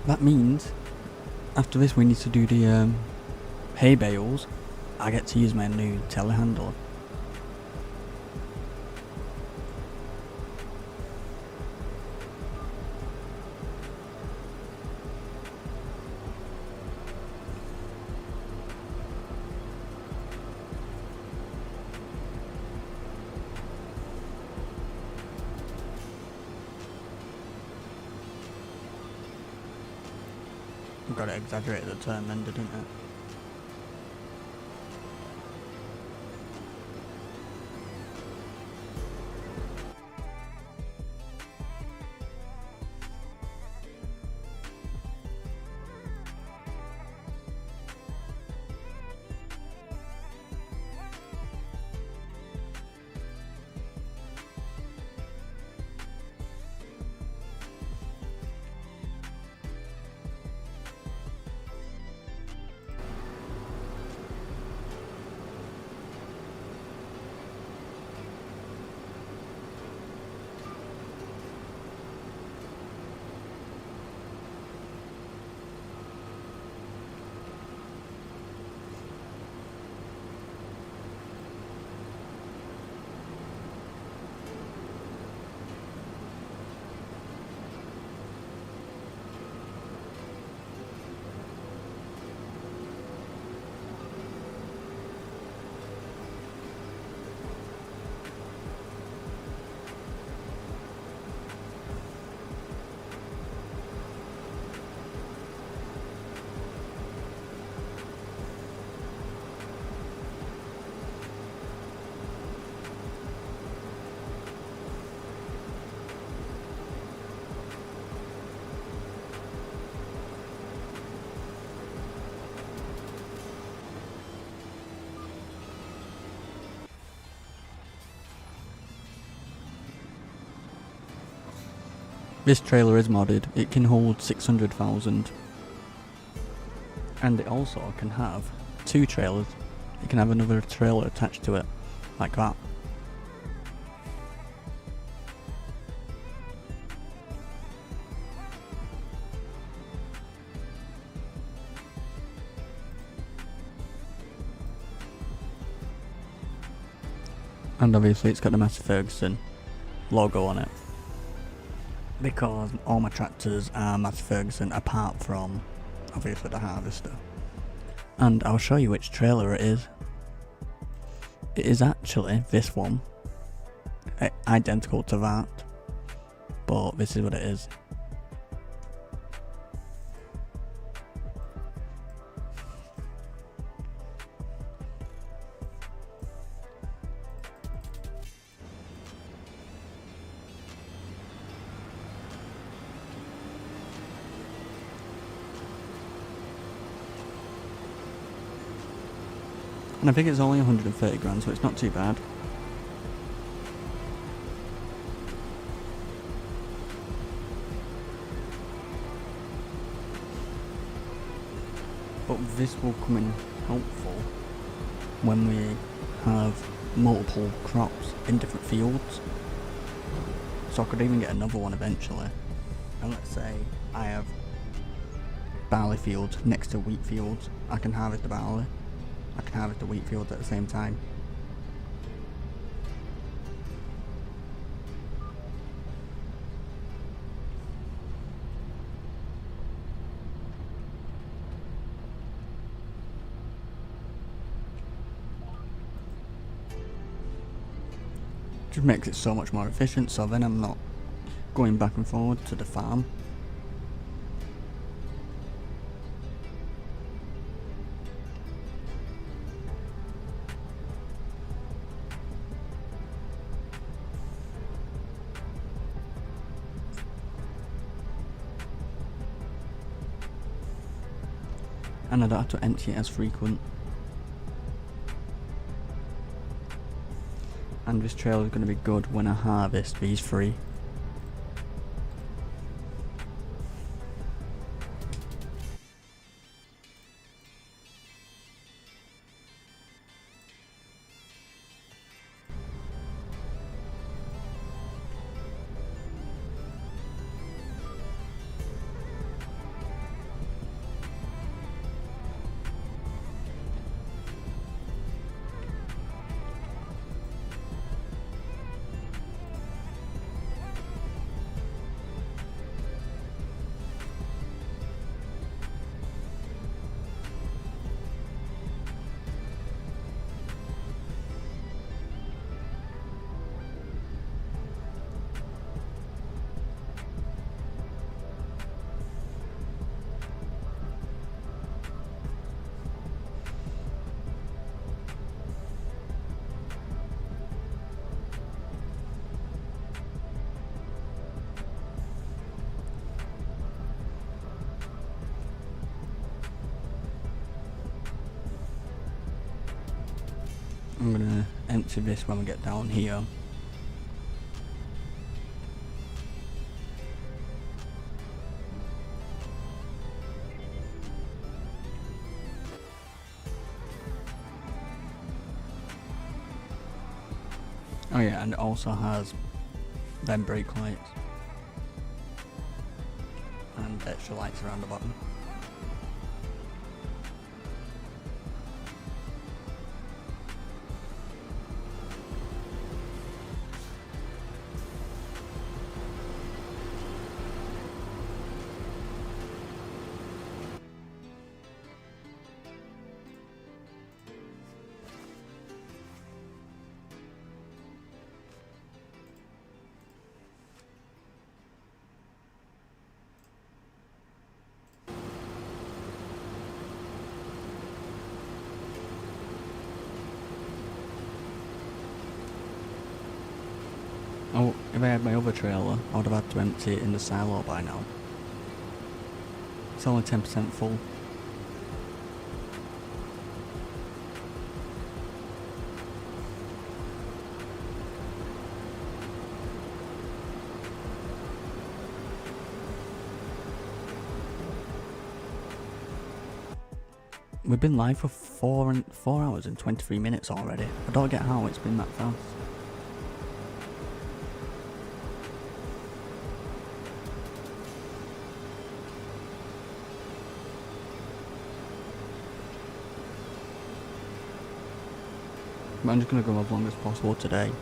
That means, after this we need to do the hay bales. I get to use my new telehandler. Got it exaggerated the term then, didn't it? This trailer is modded. It can hold 600,000. And it also can have 2 trailers. It can have another trailer attached to it, like that. And obviously it's got the Massey Ferguson logo on it, because all my tractors are Massey Ferguson apart from obviously the harvester. And I'll show you which trailer it is. It is actually this one, identical to that, but this is what it is. And I think it's only 130 grand, so it's not too bad. But this will come in helpful when we have multiple crops in different fields. So I could even get another one eventually. And let's say I have barley fields next to wheat fields. I can harvest the barley. I can harvest the wheat fields at the same time. Just makes it so much more efficient, so then I'm not going back and forward to the farm. And I don't have to empty it as frequent. And this trailer is going to be good when I harvest these 3. I'm gonna empty this when we get down here. Oh yeah, and it also has them brake lights and extra lights around the bottom. Oh, if I had my other trailer, I would have had to empty it in the silo by now. It's only 10% full. We've been live for 4 hours and 23 minutes already. I don't get how it's been that fast. But I'm just going to go as long as possible today.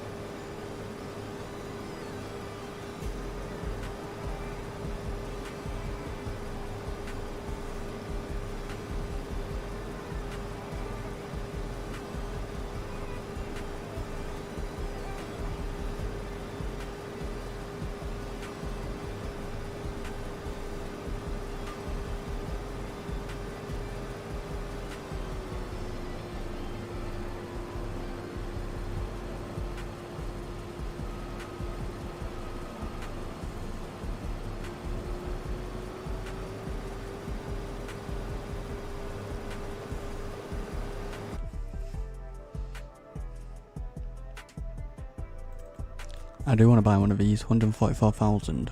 I do want to buy one of these, 144,000.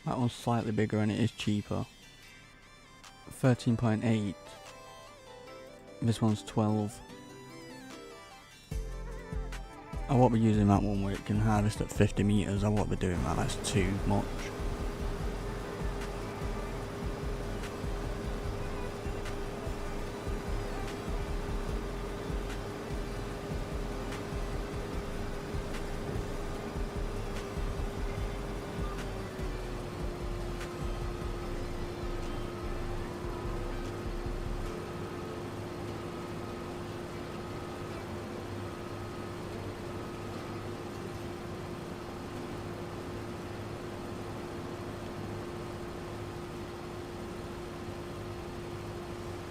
That one's slightly bigger and it is cheaper. 13.8. This one's 12. I won't be using that one where it can harvest at 50 meters. I won't be doing that, that's too much.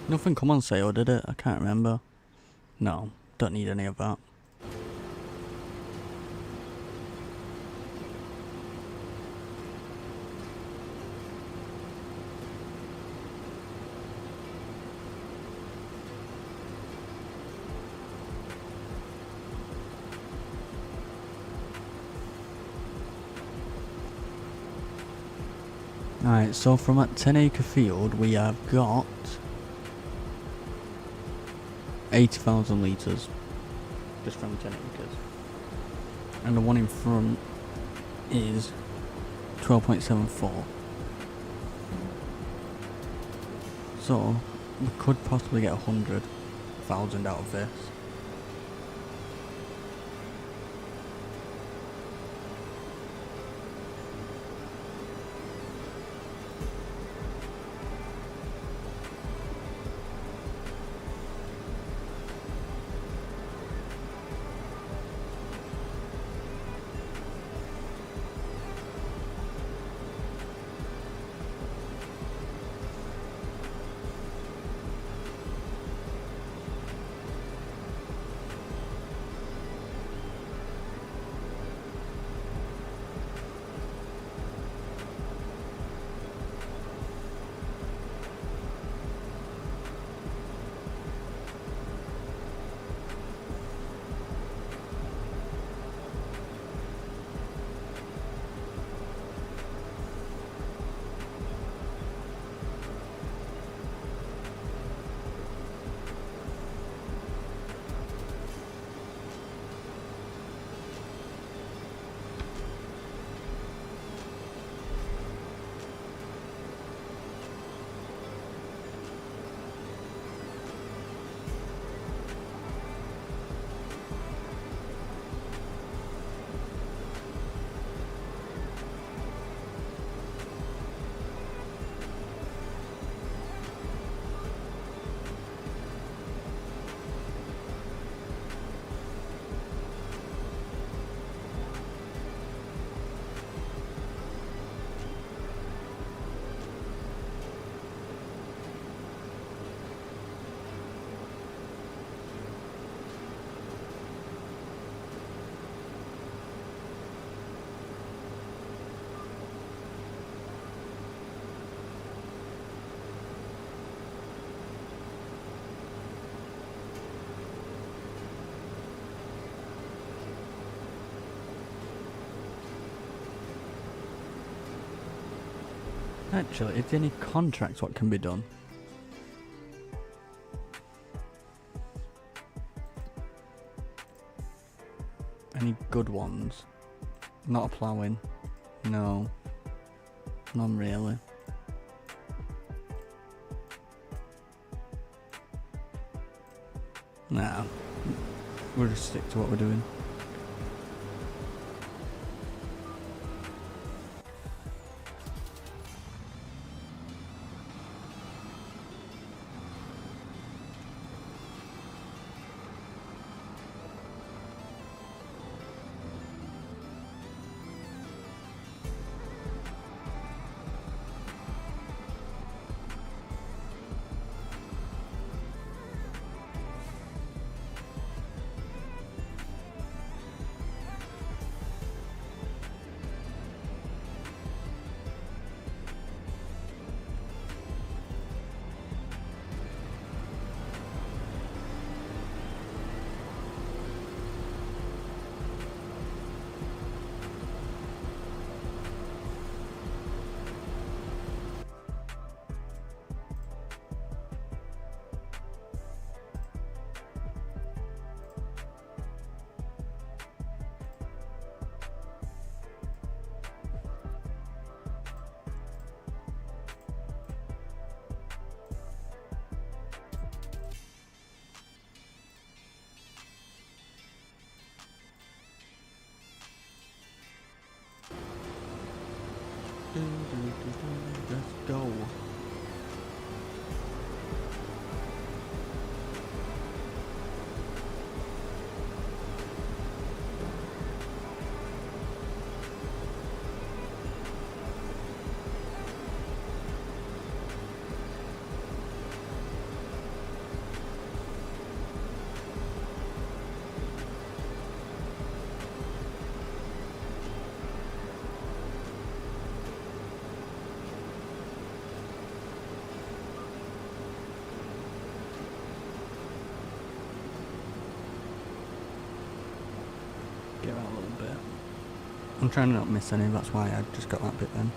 Nothing come on sale, did it? I can't remember. No, don't need any of that. Alright, so from that 10-acre field we have got 80,000 litres just from 10 acres, and the one in front is 12.74. So we could possibly get 100,000 out of this. Actually, is there any contracts what can be done? Any good ones? Not a ploughing. No. None really. Nah. We'll just stick to what we're doing. Let's go. Get out a little bit. I'm trying to not miss any, that's why I just got that bit then.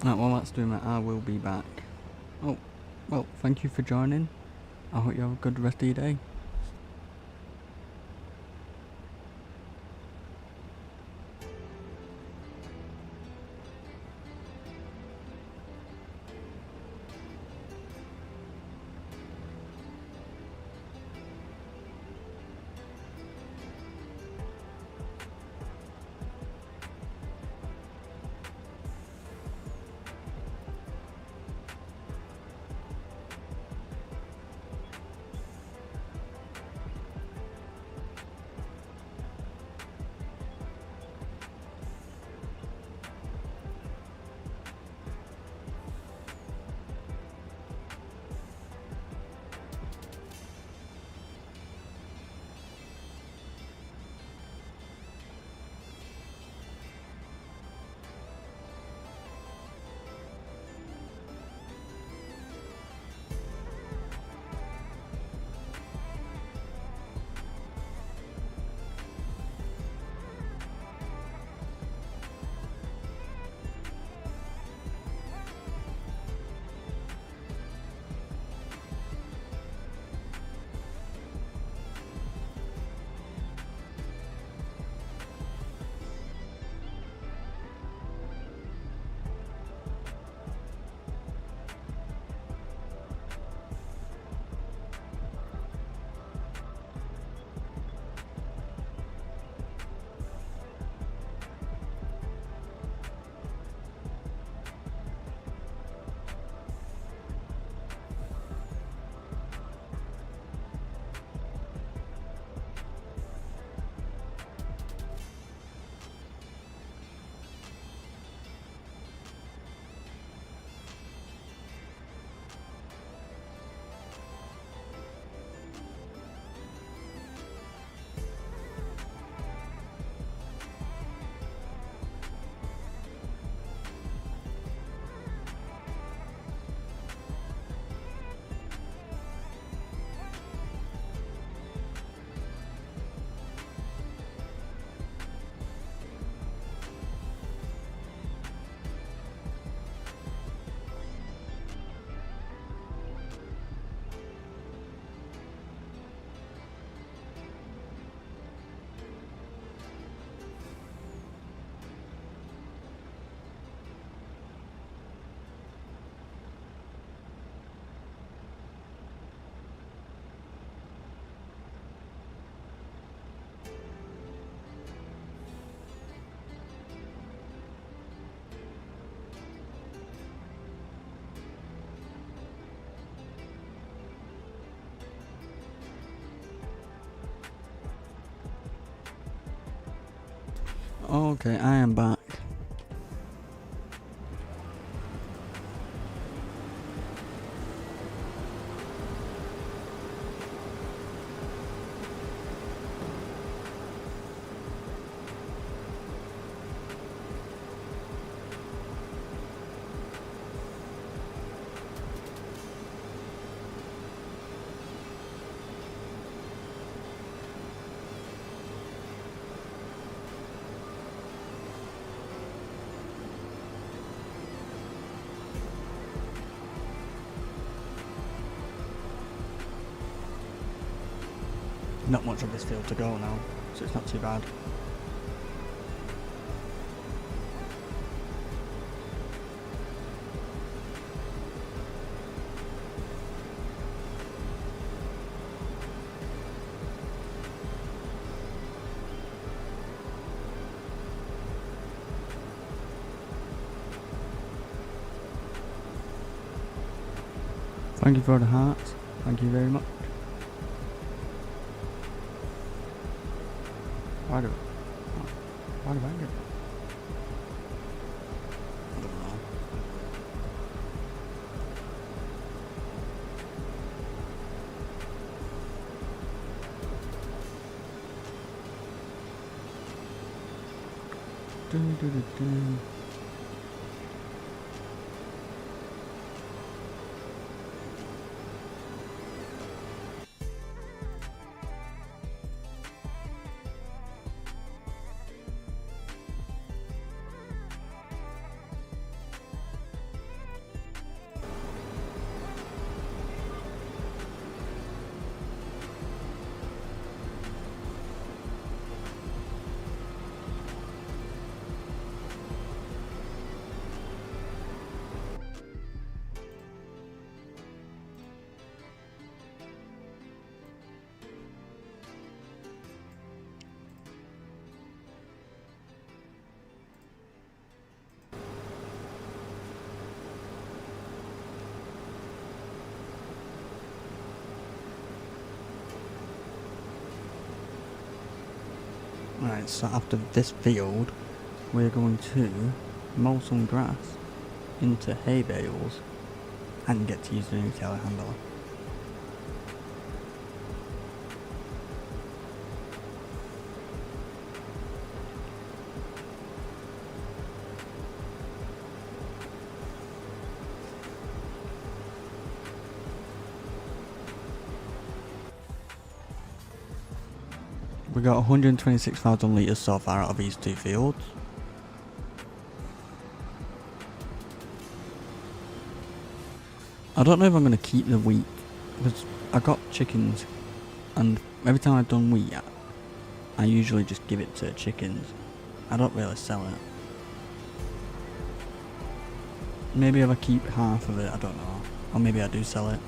Right, well, that's doing it. I will be back. Oh, well, thank you for joining. I hope you have a good rest of your day. Okay, I am back. Not much of this field to go now, so it's not too bad. Thank you for the hearts. Thank you very much. Why do I get that? I don't know. Do. Right, so after this field, we're going to mow some grass into hay bales and get to use the new telehandler. We got 126,000 litres so far out of these two fields. I don't know if I'm going to keep the wheat, because I got chickens, and every time I've done wheat, I usually just give it to chickens. I don't really sell it. Maybe if I keep half of it, I don't know. Or maybe I do sell it.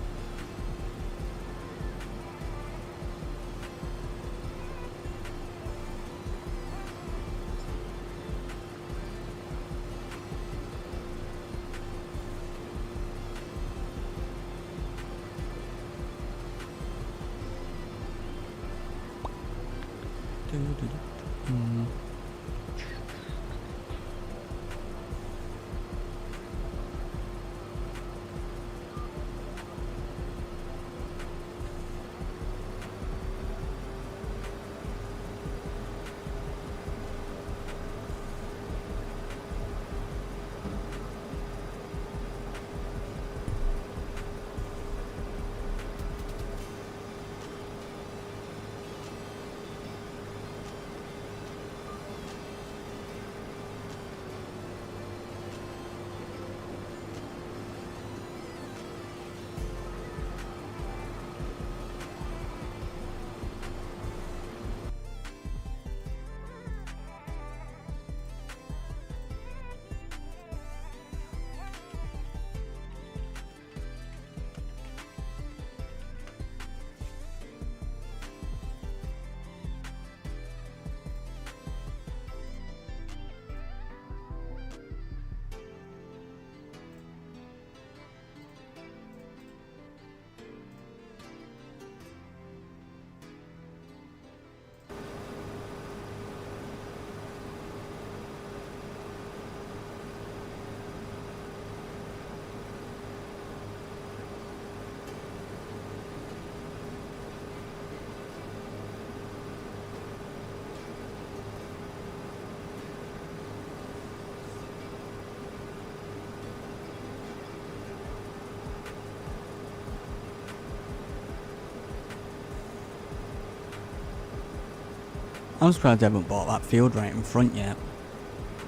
I'm surprised I haven't bought that field right in front yet.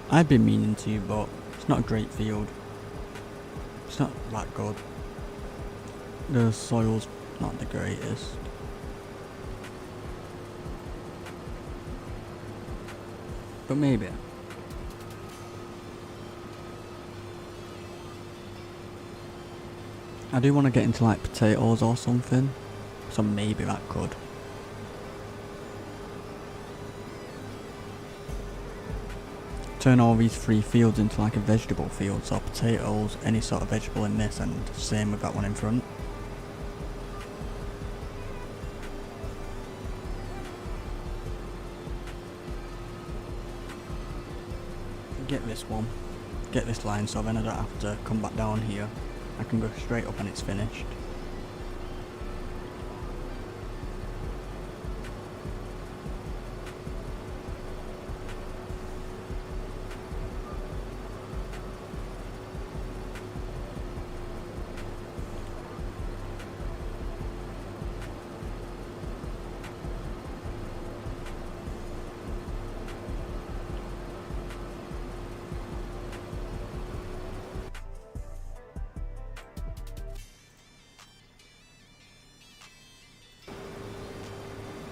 I've been meaning to, but it's not a great field. It's not that good. The soil's not the greatest. But maybe. I do want to get into like potatoes or something, so maybe that could. Turn all these three fields into like a vegetable field, so potatoes, any sort of vegetable in this, and same with that one in front. Get this one, get this line, so then I don't have to come back down here. I can go straight up and it's finished.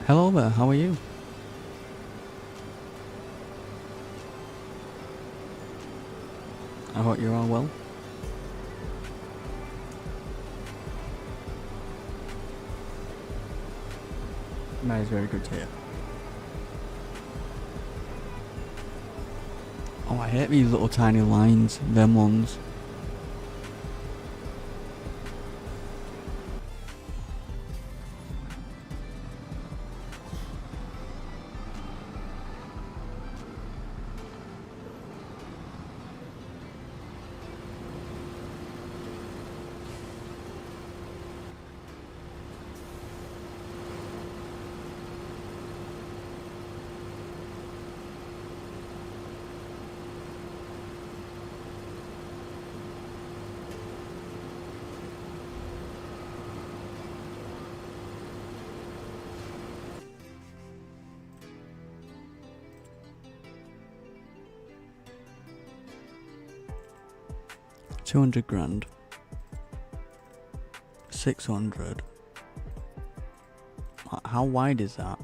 Hello there, how are you? I hope you're all well. That is very good to hear. Oh, I hate these little tiny lines, them ones. 200 grand. 600. How wide is that?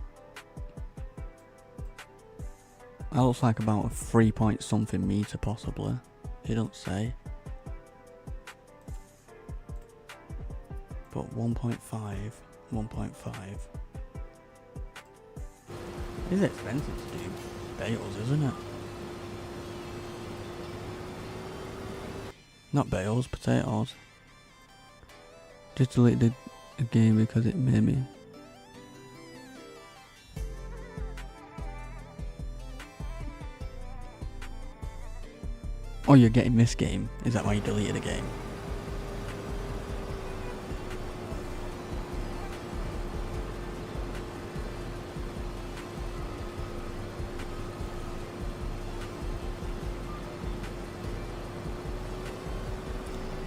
That looks like about a 3 point something meter possibly. It don't say. But 1.5, 1.5. It's expensive to do bales, isn't it? Not bales, potatoes. Just deleted the game because it made me. Oh, you're getting this game? Is that why you deleted the game?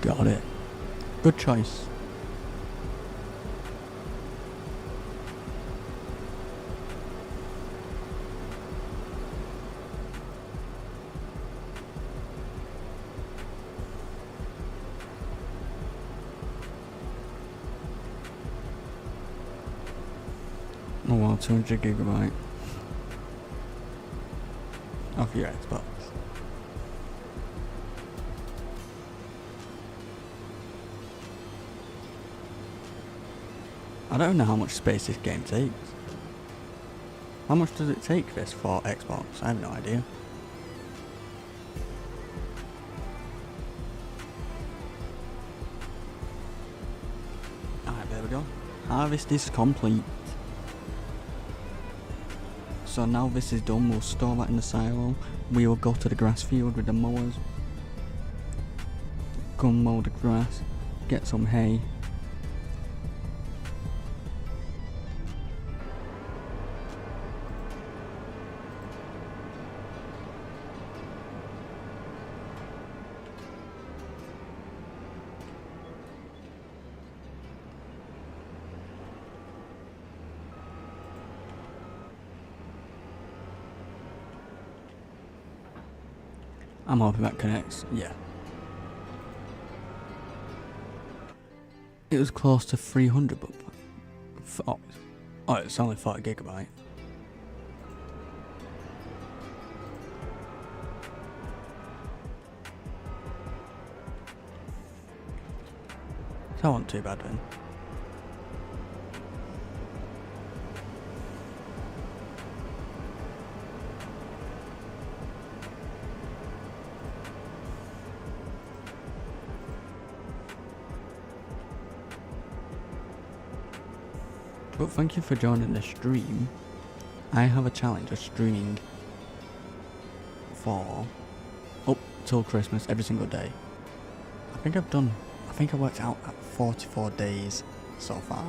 Got it. Good choice. Oh wow, 200 gigabyte. Off your Xbox. I don't know how much space this game takes. How much does it take this for Xbox? I have no idea. Alright, there we go. Harvest is complete. So now this is done, we'll store that in the silo. We will go to the grass field with the mowers. Go mow the grass. Get some hay. I'm hoping that connects, yeah. It was close to 300, but oh, it's only 40 gigabyte. That wasn't too bad then. But thank you for joining the stream. I have a challenge of streaming for up till Christmas every single day. I think I worked out at 44 days so far.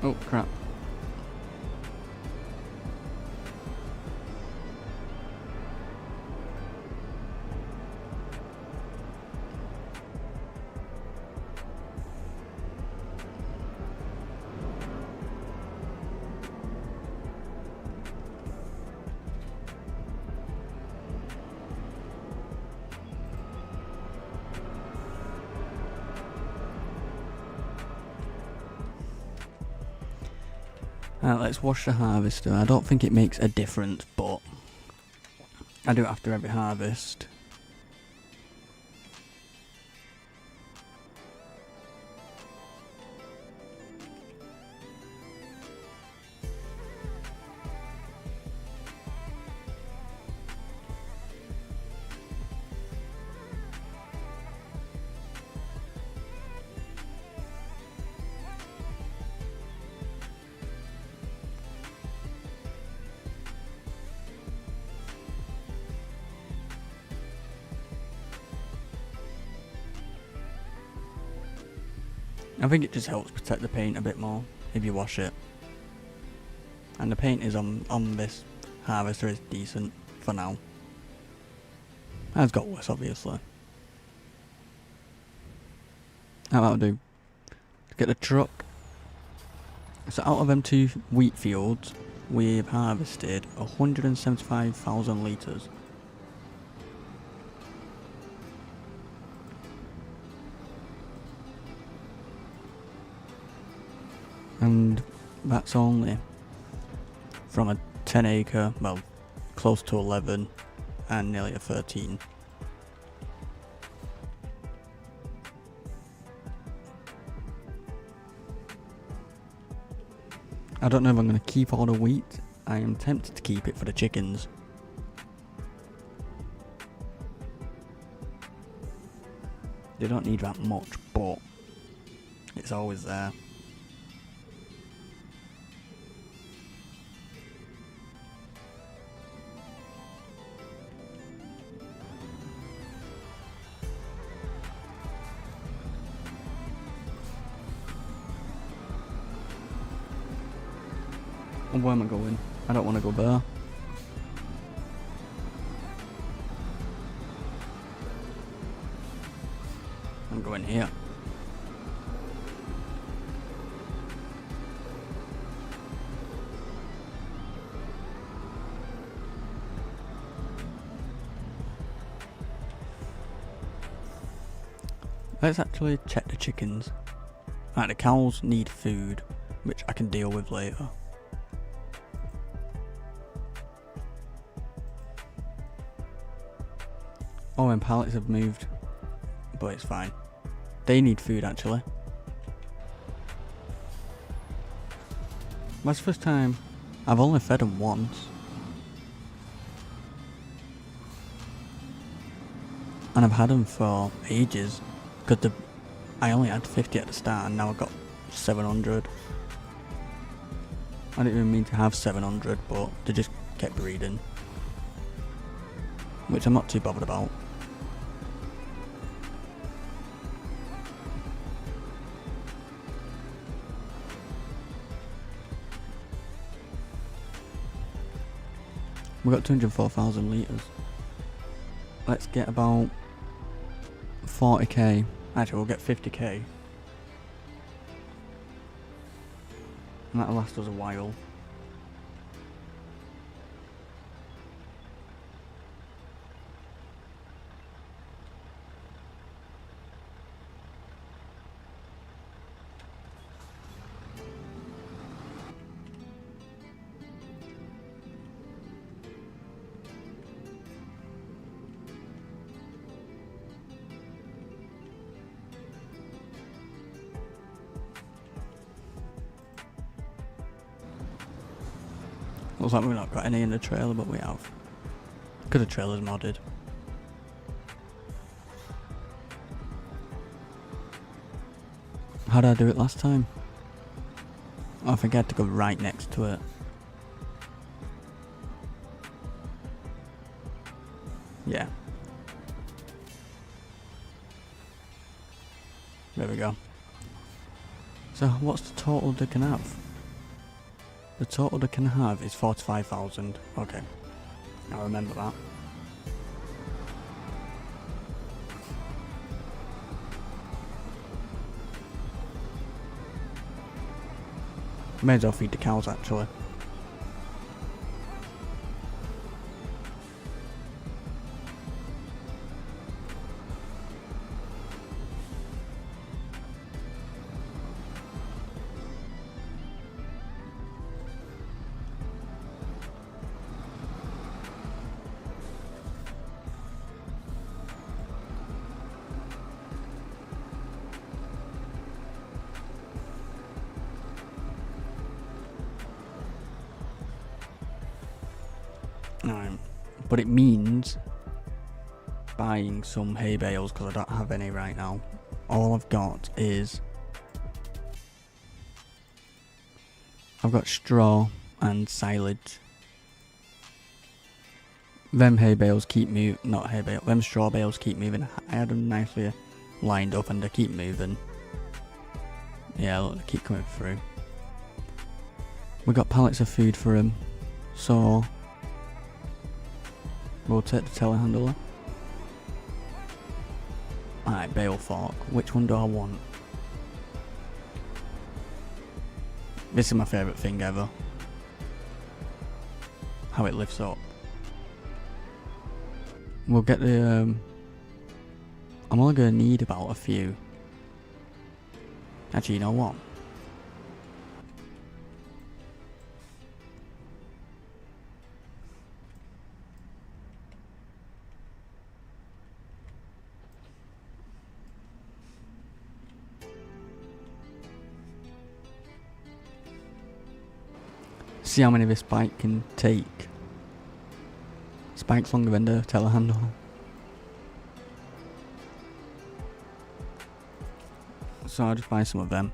Oh crap. Let's wash the harvester. I don't think it makes a difference, but I do it after every harvest. I think it just helps protect the paint a bit more if you wash it. And the paint is on this harvester is decent for now. Has got worse, obviously. How about do? Get the truck. So out of them 2 wheat fields, we've harvested 175,000 litres. And that's only from a 10 acre, well, close to 11 and nearly a 13. I don't know if I'm going to keep all the wheat. I am tempted to keep it for the chickens. They don't need that much, but it's always there. And where am I going? I don't want to go there. I'm going here. Let's actually check the chickens. Right, the cows need food, which I can deal with later. Oh, and pallets have moved, but it's fine. They need food actually. That's the first time I've only fed them once. And I've had them for ages, because I only had 50 at the start and now I've got 700. I didn't even mean to have 700, but they just kept breeding. Which I'm not too bothered about. We've got 204,000 litres. Let's get about 40k. Actually, we'll get 50k. And that'll last us a while. Looks like we've not got any in the trailer, but we have. Because the trailer's modded. How did I do it last time? Oh, I think I had to go right next to it. Yeah. There we go. So what's the total they can have? The total they can have is 45,000. Okay. I remember that. May as well feed the cows actually. But it means buying some hay bales because I don't have any right now. All I've got is I've got straw and silage. Them hay bales keep moving, not hay bale, them straw bales keep moving. I had them nicely lined up and they keep moving. Yeah, look, they keep coming through. We got pallets of food for them, so we'll take the telehandler. Alright, bale fork. Which one do I want? This is my favourite thing ever. How it lifts up. We'll get the I'm only going to need about a few. Actually, you know what? See how many this bike can take. Spike's longer than the telehandle. So I'll just buy some of them.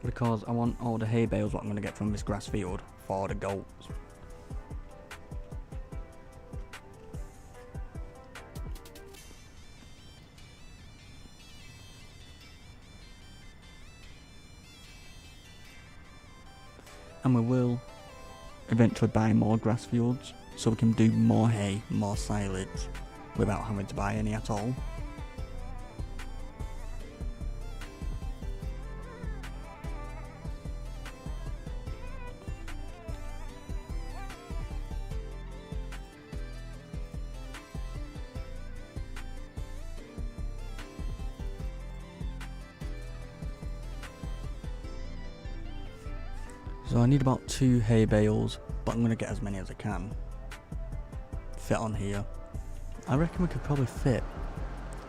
Because I want all the hay bales what I'm going to get from this grass field for the goats. And we will eventually buy more grass fields so we can do more hay, more silage without having to buy any at all. So I need about 2 hay bales, but I'm going to get as many as I can fit on here. I reckon we could probably fit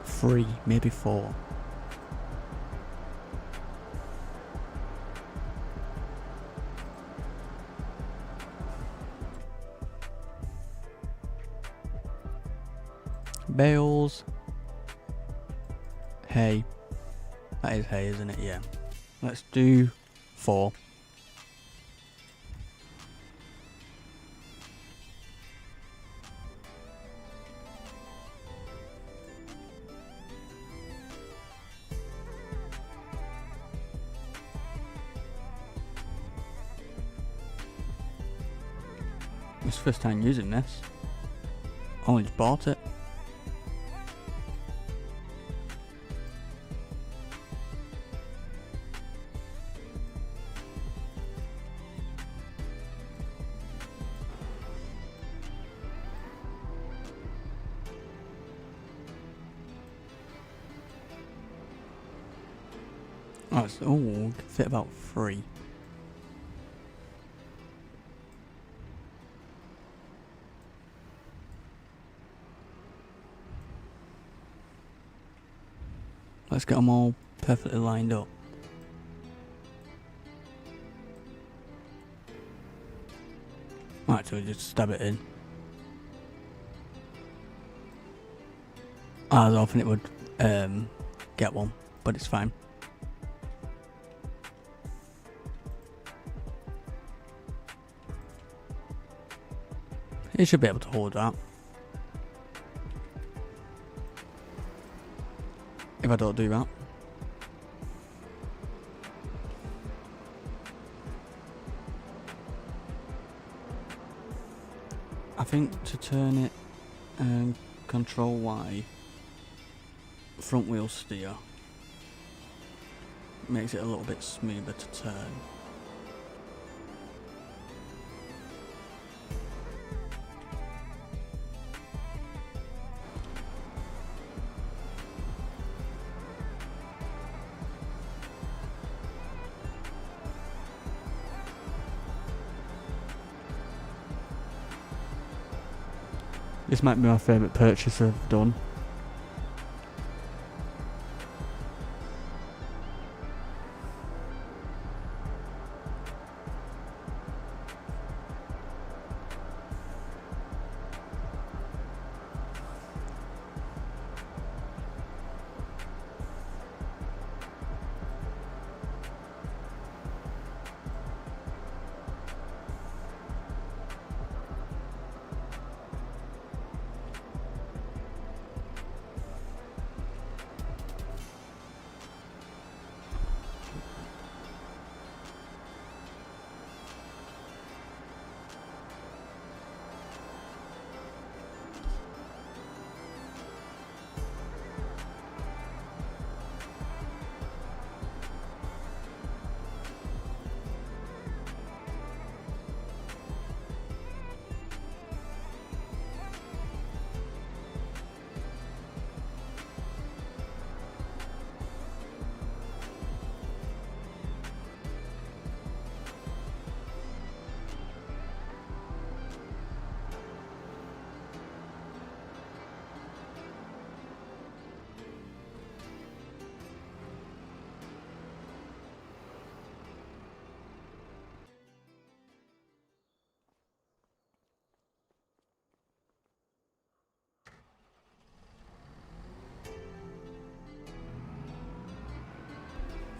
3, maybe 4. Bales. Hay. That is hay, isn't it? Yeah. Let's do 4. It's the first time using this. Only just bought it. Oh, can fit about 3. Let's get them all perfectly lined up. Right, so we just stab it in. I don't think it would get one, but it's fine. It should be able to hold that. If I don't do that. I think to turn it and control Y, front wheel steer makes it a little bit smoother to turn. This might be my favourite purchase I've done.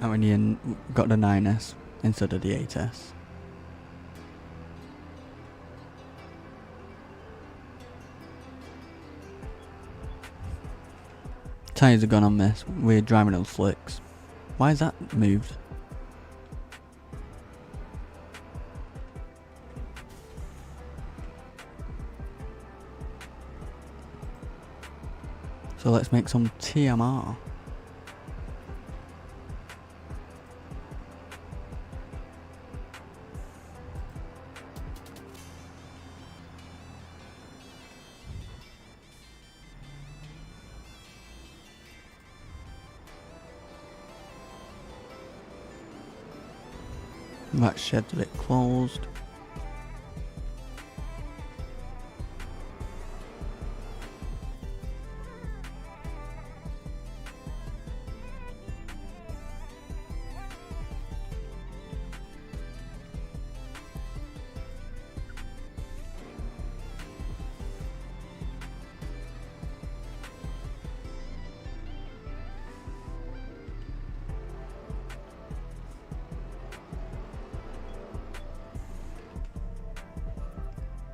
And in the end, got the 9S instead of the 8S. Tyres are gone on this. We're driving on slicks. Why is that moved? So let's make some TMR. That shed's a bit closed.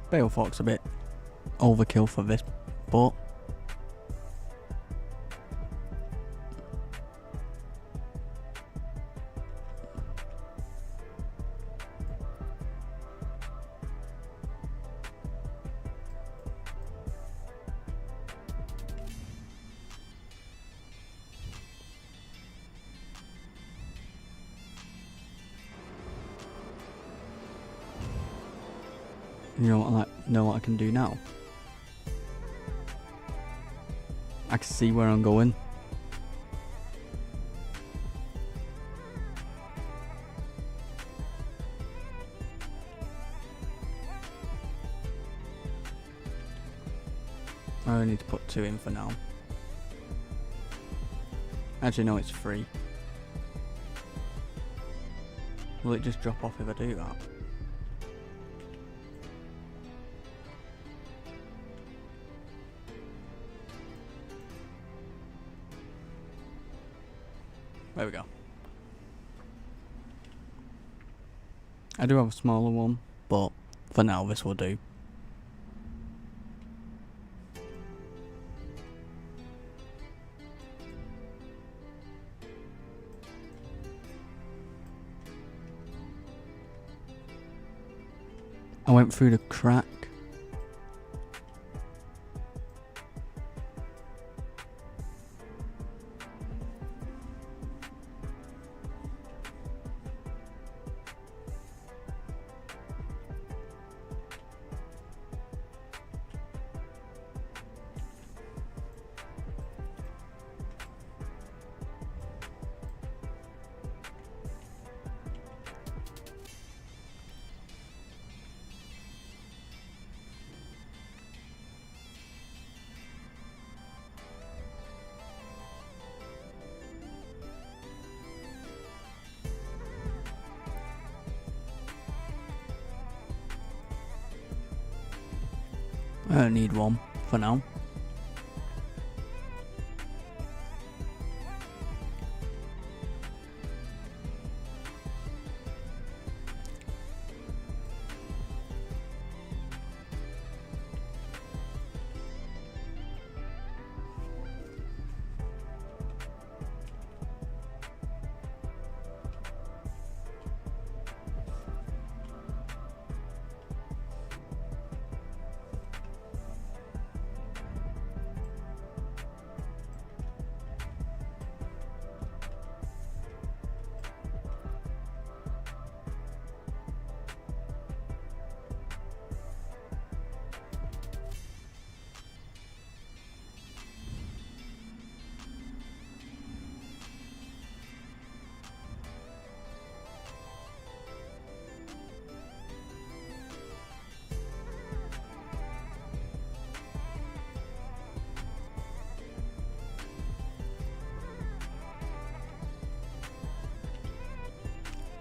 Bale fork's a bit overkill for this boat. You know what I can do now? I can see where I'm going. I only need to put 2 in for now. Actually no, it's 3. Will it just drop off if I do that? There we go. I do have a smaller one, but for now this will do. I went through the crack. I don't need one for now.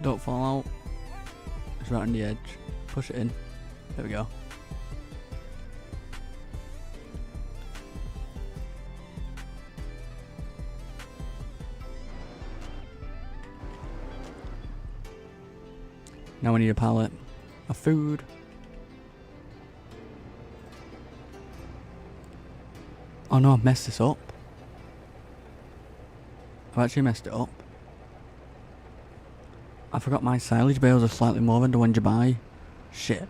Don't fall out. It's right on the edge. Push it in. There we go. Now we need a pallet of food. Oh no, I've messed this up. I've actually messed it up. I forgot my silage bales are slightly more than the ones you buy. Shit.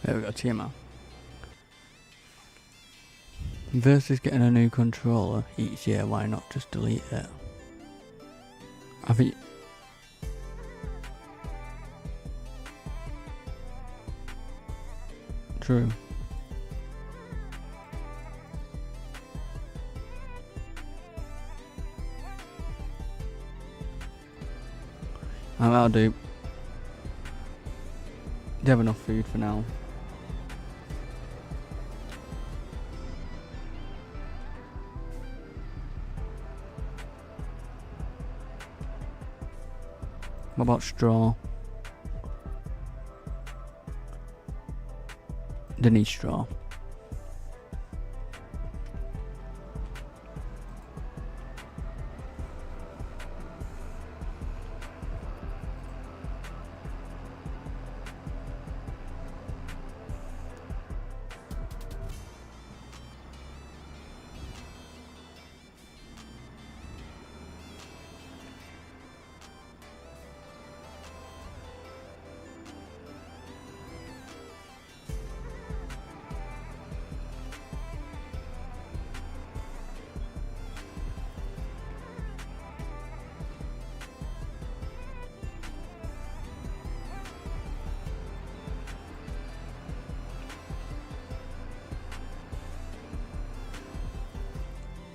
There we go, TMR. Versus getting a new controller each year, why not just delete it? I think... True. That'll do. You have enough food for now. What about straw? They need straw.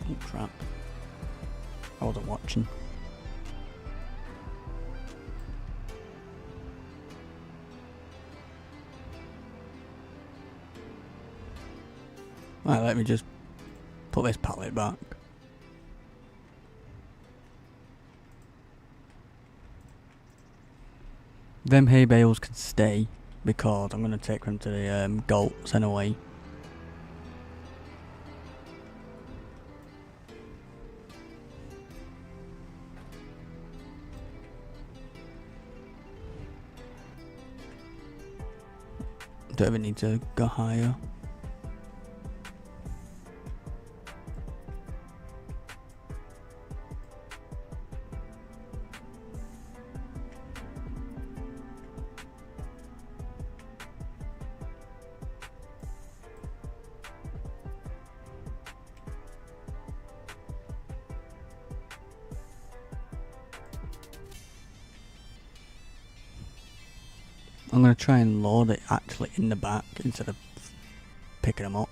Oh crap. I wasn't watching. Right, let me just put this pallet back. Them hay bales can stay because I'm going to take them to the goats anyway. Don't even need to go higher. I'm going to try and load it actually in the back instead of picking them up.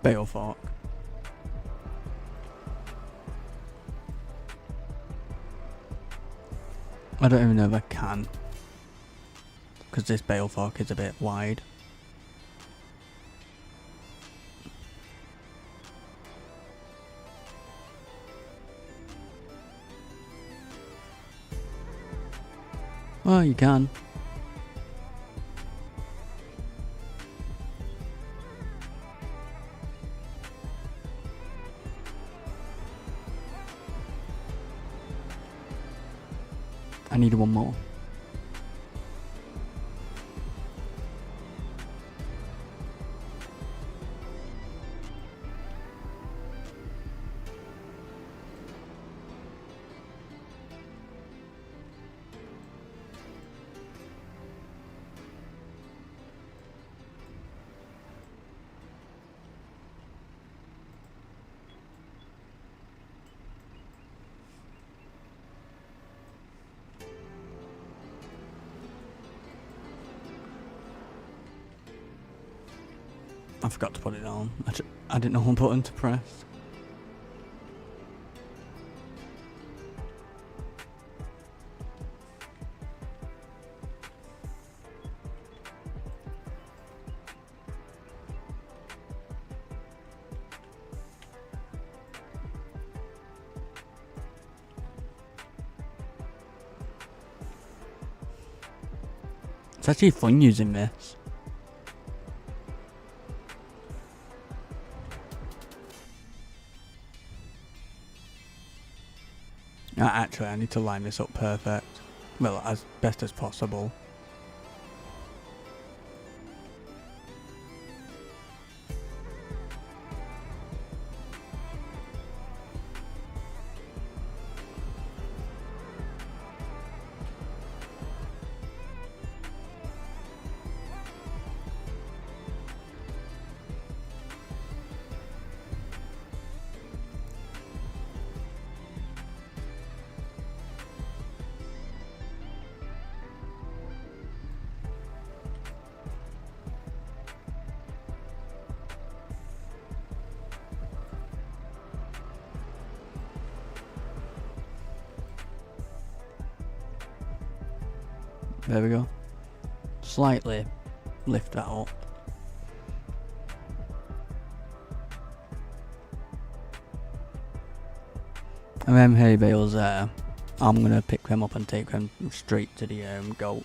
Bale fork. I don't even know if I can, because this bale fork is a bit wide. Well, you can. need one more. I forgot to put it on. I didn't know what button to press. It's actually fun using this. Actually, I need to line this up perfect. Well, as best as possible. There we go. Slightly lift that up. And them hay bales there, I'm gonna pick them up and take them straight to the goats.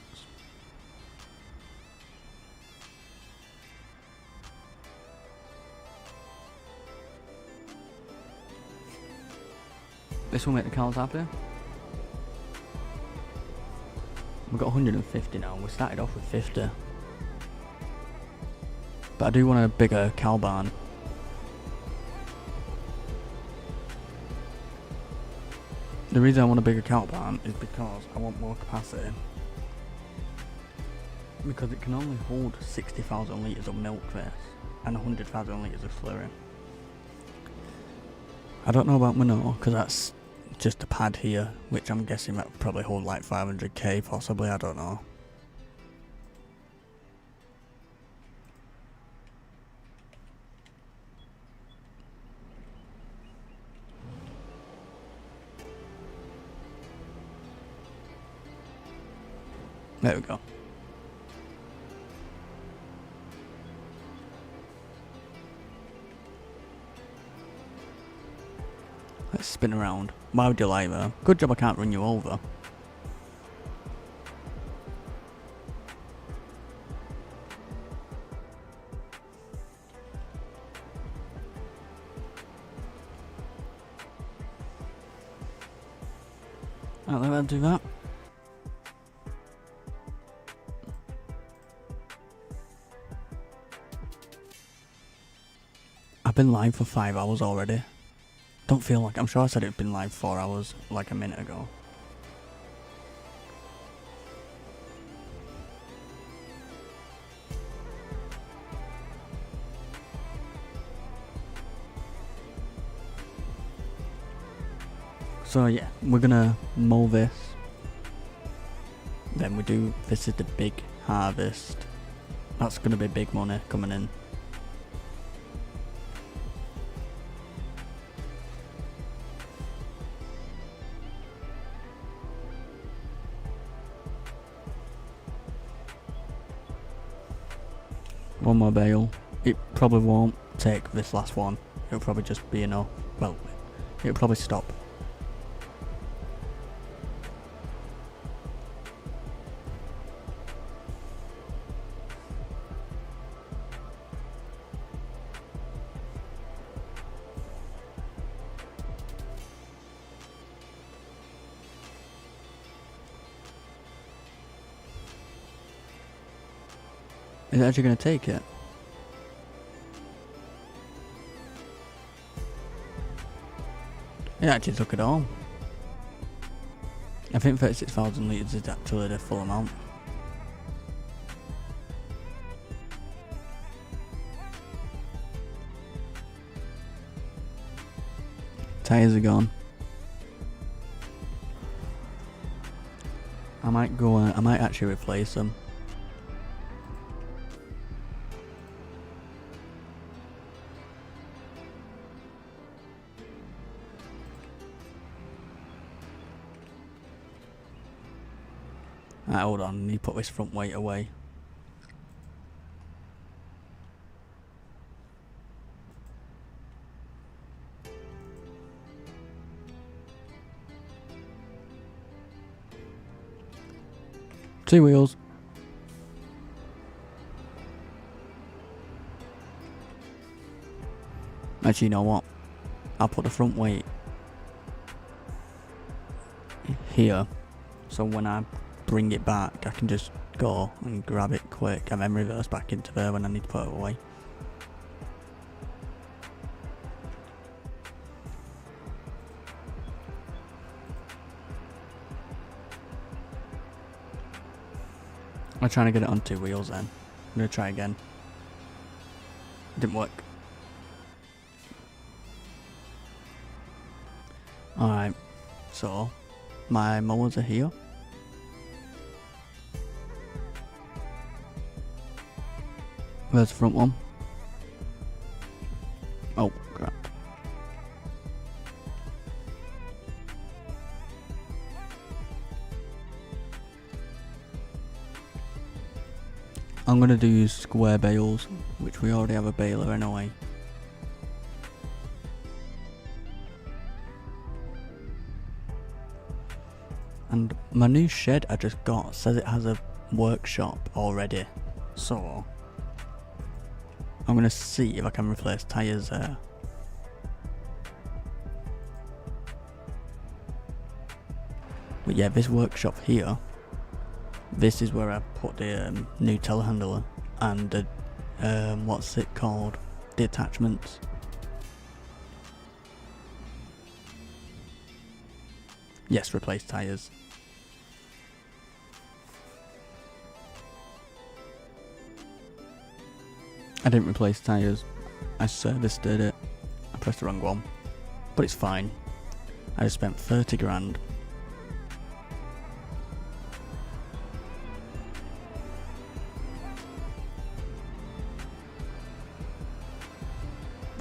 This will make the cows happy. We've got 150 now, we started off with 50. But I do want a bigger cow barn. The reason I want a bigger cow barn is because I want more capacity. Because it can only hold 60,000 litres of milk this, and 100,000 litres of slurry. I don't know about manure, because that's just a pad here, which I'm guessing that would probably hold like 500k possibly, I don't know. There we go. Let's spin around. Why would you lie there? Good job I can't run you over. I'll let that do that. I've been live for 5 hours already. Don't feel like, I'm sure I said it'd been live 4 hours like a minute ago. So yeah, we're gonna mow this. Then this is the big harvest. That's gonna be big money coming in. One more bale. It probably won't take this last one. It'll probably just be enough. Well, it'll probably stop. Is it actually going to take it? It actually took it all. I think 36,000 litres is actually the full amount. Tyres are gone. I might actually replace them. Right, hold on, I need to put this front weight away. Two wheels. Actually, you know what? I'll put the front weight here, so when I bring it back, I can just go and grab it quick and then reverse back into there when I need to put it away. I'm trying to get it on two wheels then. I'm going to try again. Didn't work. Alright, so my mowers are here. Where's the front one? Oh, crap. I'm going to do square bales, which we already have a baler anyway. And my new shed I just got says it has a workshop already, so I'm going to see if I can replace tyres there. But yeah, this workshop here, this is where I put the new telehandler and the, what's it called, the attachments. Yes, replace tyres. I didn't replace tyres, I serviced it, I pressed the wrong one, but it's fine. I just spent 30 grand.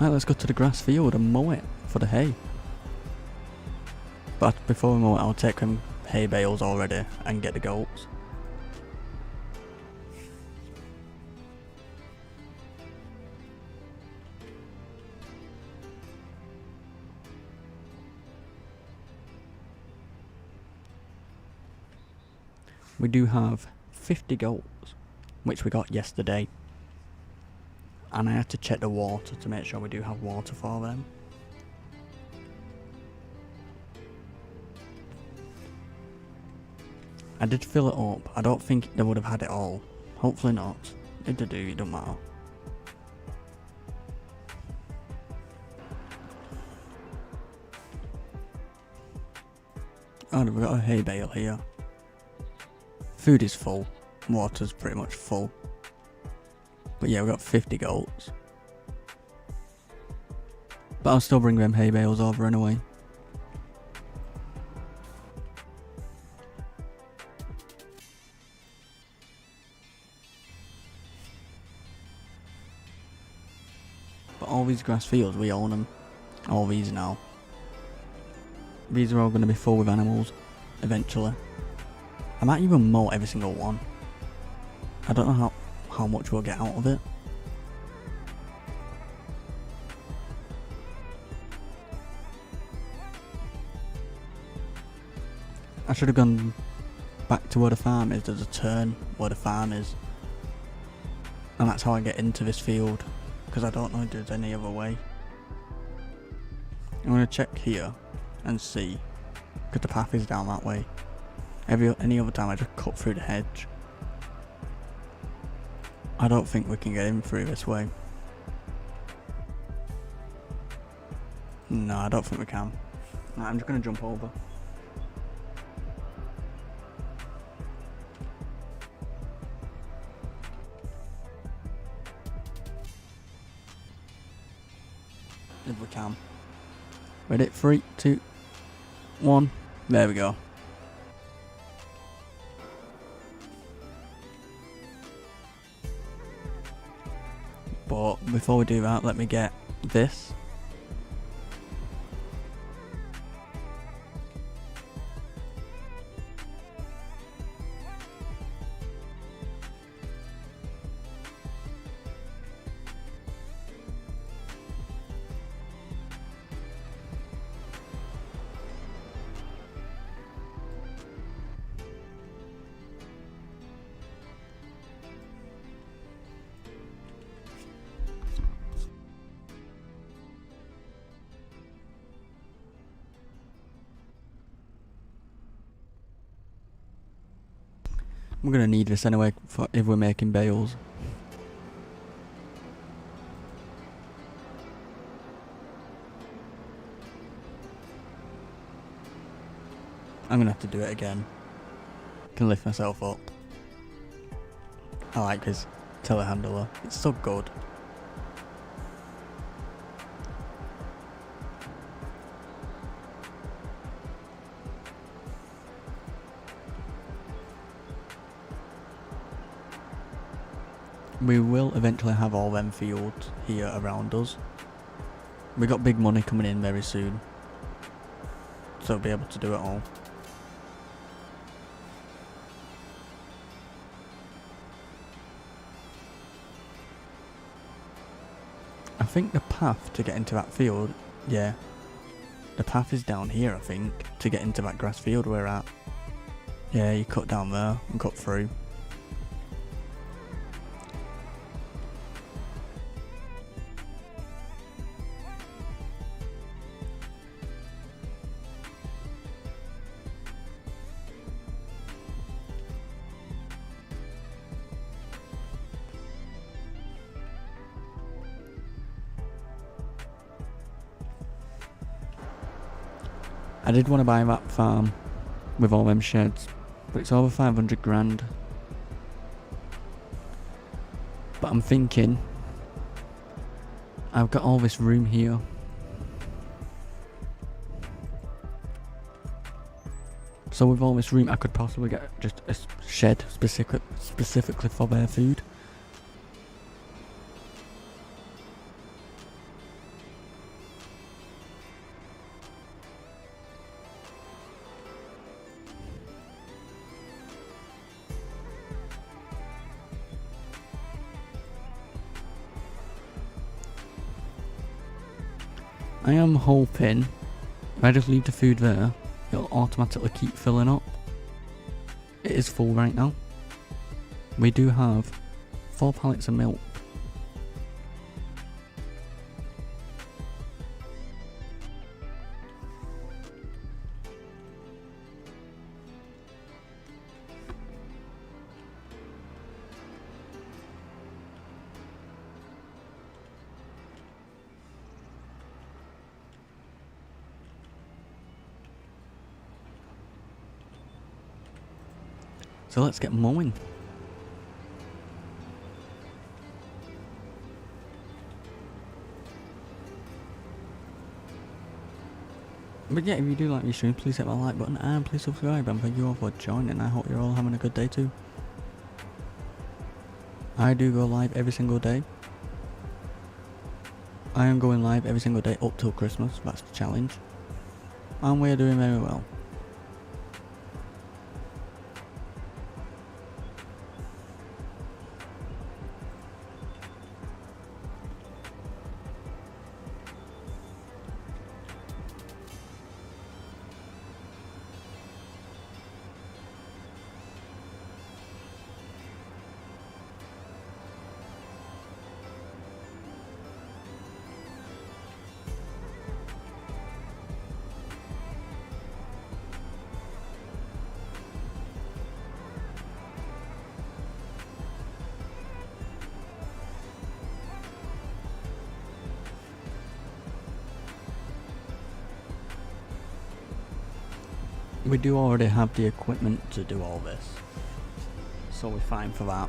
Right, let's go to the grass field and mow it for the hay. But before we mow it, I'll take them hay bales already and get the goats. We do have 50 goats, which we got yesterday. And I had to check the water to make sure we do have water for them. I did fill it up. I don't think they would have had it all. Hopefully not. If they do, it don't matter. Oh, we've got a hay bale here. Food is full. Water's pretty much full. But yeah, we've got 50 goats. But I'll still bring them hay bales over anyway. But all these grass fields, we own them. All these now. These are all going to be full with animals, eventually. I might even mow every single one. I don't know how much we'll get out of it. I should have gone back to where the farm is. There's a turn where the farm is. And that's how I get into this field. Because I don't know if there's any other way. I'm going to check here and see. Because the path is down that way. Any other time I just cut through the hedge. I don't think we can get in through this way. No, I don't think we can. Right, I'm just going to jump over. If we can. Ready? 3, 2, 1. There we go. But before we do that, let me get this. We're gonna need this anyway for if we're making bales. I'm gonna have to do it again. Can lift myself up. I like this telehandler. It's so good. We will eventually have all them fields here around us. We got big money coming in very soon, so we'll be able to do it all. I think the path to get into that field, yeah, the path is down here I think, to get into that grass field we're at. Yeah, you cut down there and cut through. I did want to buy that farm with all them sheds, but it's over 500 grand. But I'm thinking, I've got all this room here. So with all this room I could possibly get just a shed specifically for their food. I am hoping if I just leave the food there, it'll automatically keep filling up. It is full right now. We do have 4 pallets of milk. So let's get mowing. But yeah, if you do like these streams, please hit that like button and please subscribe, and thank you all for joining. I hope you're all having a good day too. I do go live every single day. I am going live every single day up till Christmas, that's the challenge. And we are doing very well. We do already have the equipment to do all this, so we're fine for that.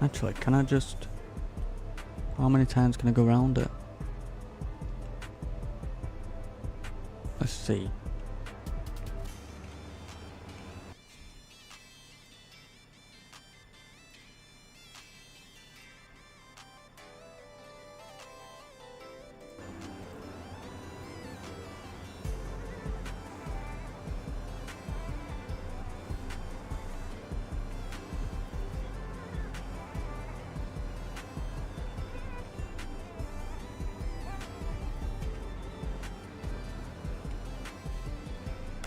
Actually, can I just... How many times can I go around it? Let's see.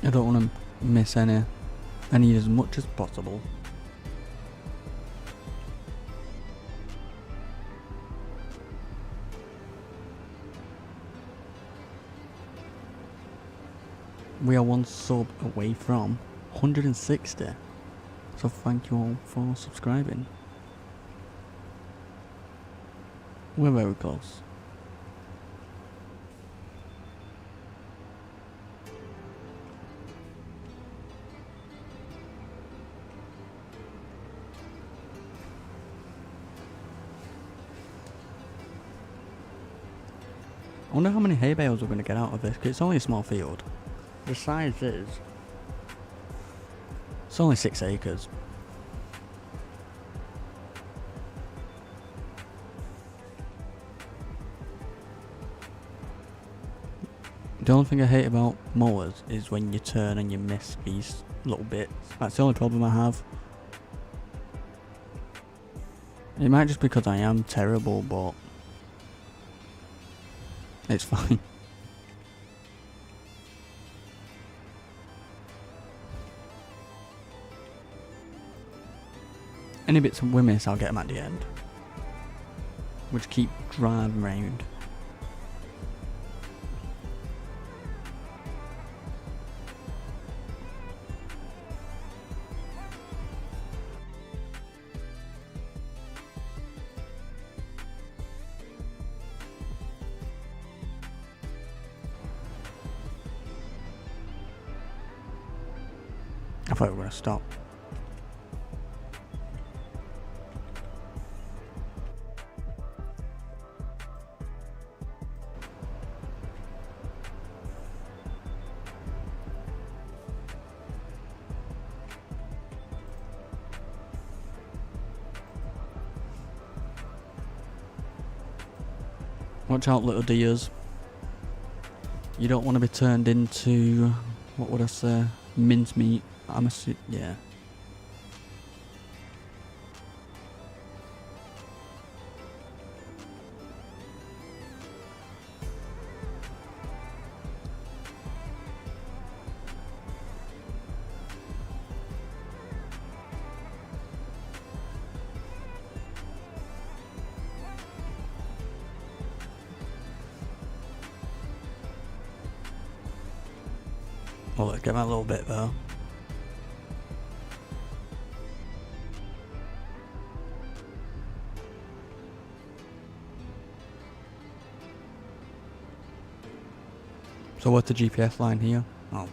I don't want to miss any. I need as much as possible. We are one sub away from 160. So thank you all for subscribing. We're very close. I wonder how many hay bales we're going to get out of this, because it's only a small field. The size is... It's only 6 acres. The only thing I hate about mowers is when you turn and you miss these little bits. That's the only problem I have. It might just be because I am terrible, but... It's fine. Any bits we miss, I'll get them at the end. We'll just keep driving round. I thought we were going to stop. Watch out, little deers. You don't want to be turned into, what would I say, mincemeat. Yeah. Well, let's get that little bit though. So what's the GPS line here? Oh.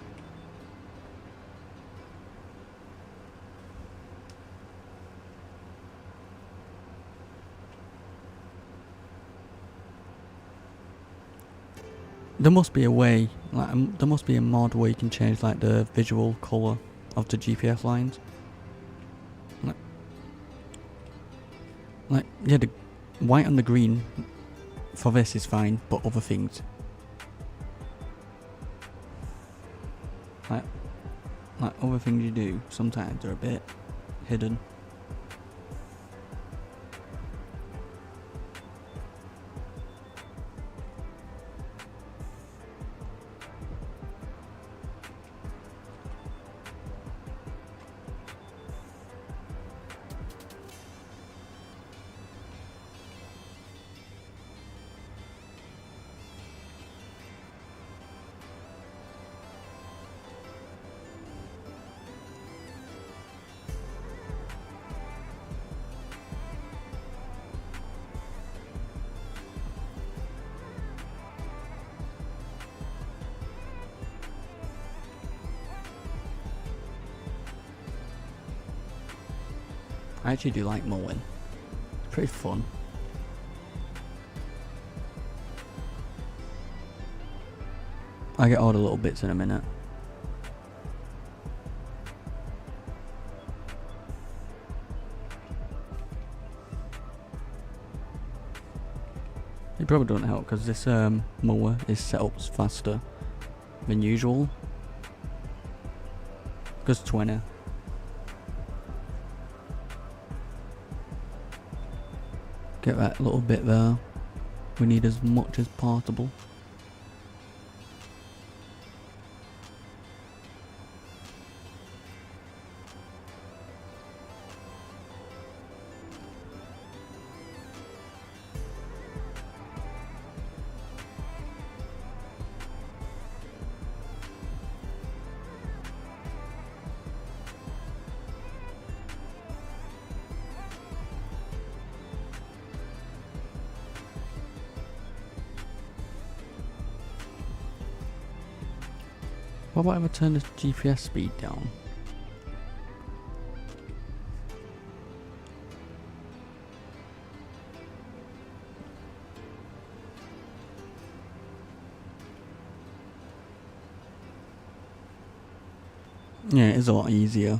There must be a way, like there must be a mod where you can change like the visual colour of the GPS lines. Like yeah, the white and the green for this is fine, but other things like other things you do sometimes they're a bit hidden. I actually do like mowing. It's pretty fun. I get all the little bits in a minute. It probably doesn't help because this mower is set up faster than usual. Because 20. Get that little bit there. We need as much as possible. What about if I turn the GPS speed down? Yeah, it is a lot easier.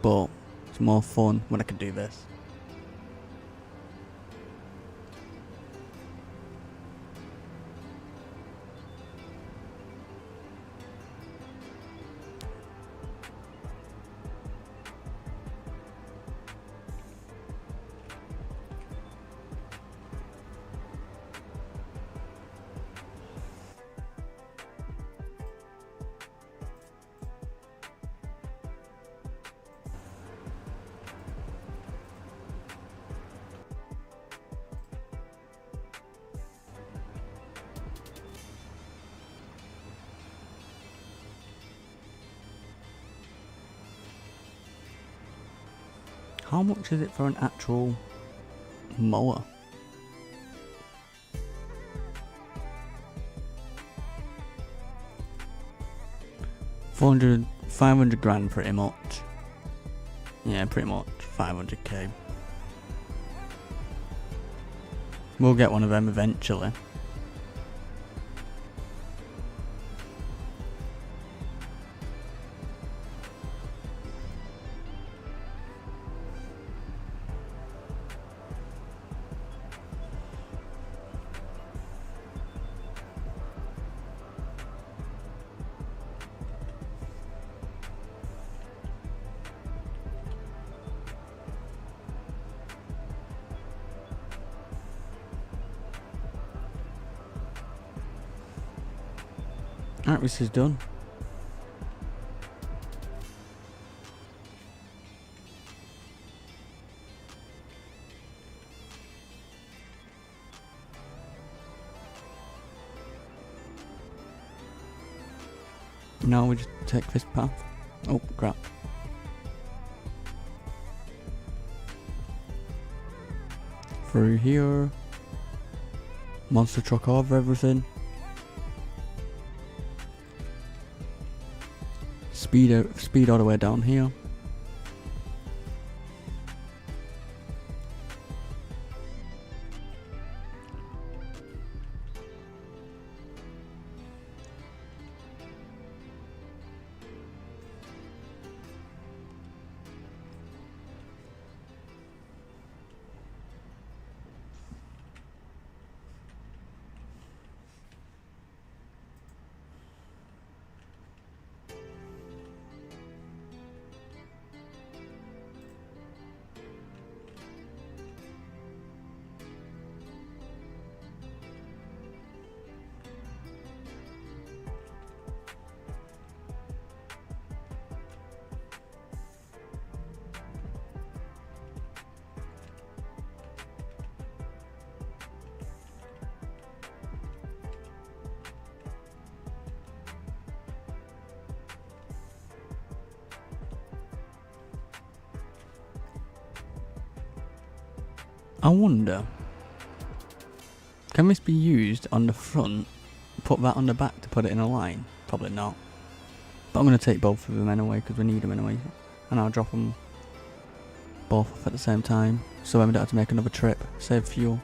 But it's more fun when I can do this. How much is it for an actual mower? $500 grand pretty much. Yeah, pretty much 500k. We'll get one of them eventually. Alright, this is done. Now we just take this path. Oh crap. Through here. Monster truck over everything. Speed all the way down here. I wonder, can this be used on the front, put that on the back to put it in a line? Probably not. But I'm going to take both of them anyway, because we need them anyway. And I'll drop them both off at the same time, so when we don't have to make another trip, save fuel.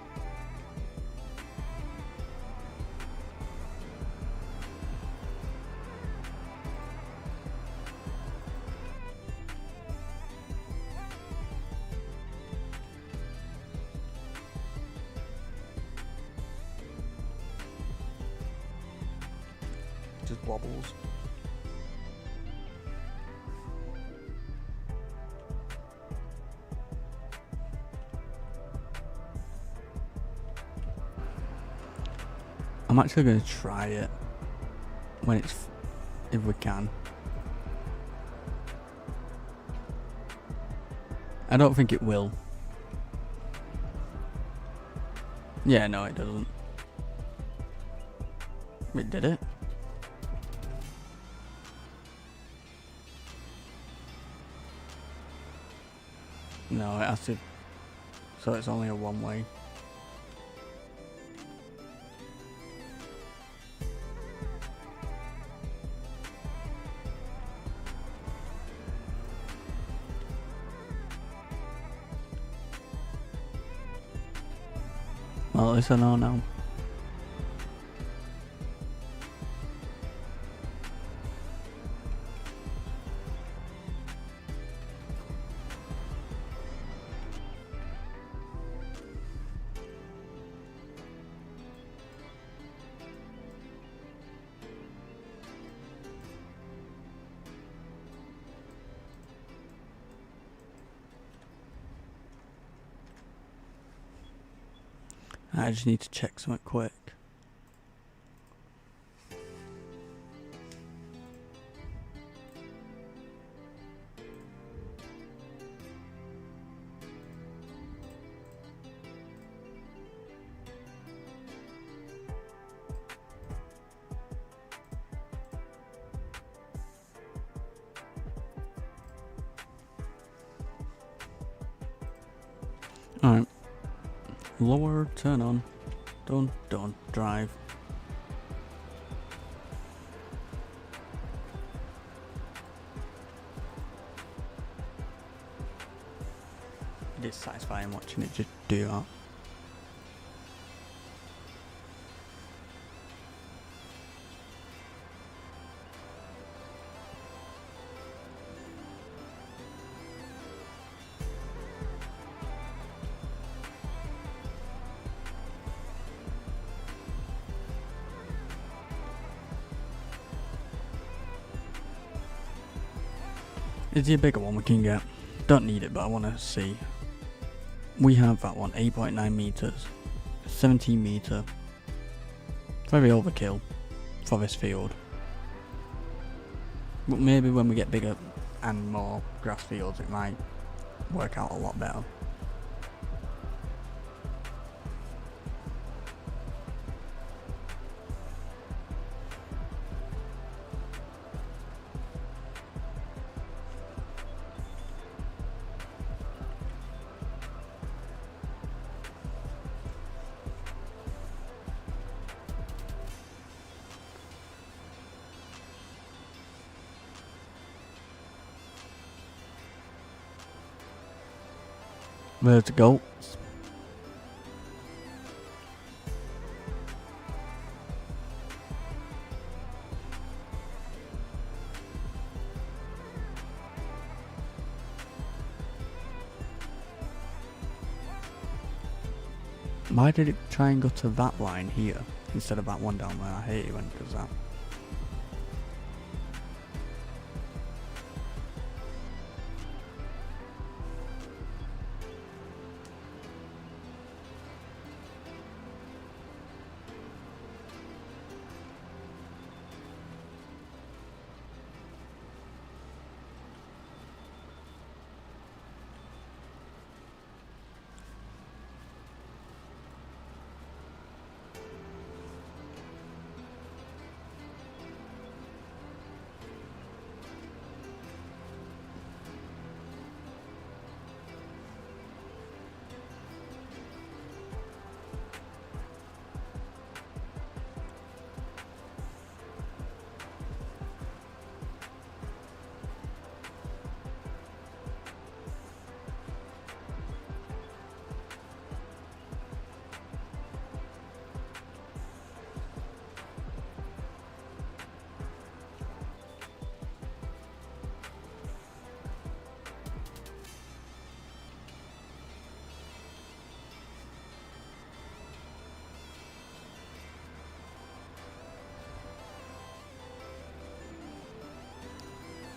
Just wobbles. I'm actually going to try it when it's, if we can. I don't think it will. Yeah, no, it doesn't. It did it. No, it has to. So it's only a one-way. Well, at least I know now. I just need to check something quick. Alright. Lower, turn on. Don't drive. It is satisfying watching it just do that. Is there a bigger one we can get? Don't need it, but I want to see. We have that one, 8.9 meters, 17 meter. Very overkill for this field. But maybe when we get bigger and more grass fields, it might work out a lot better. Where's the goats? Why did it try and go to that line here instead of that one down there? I hate it when it does that.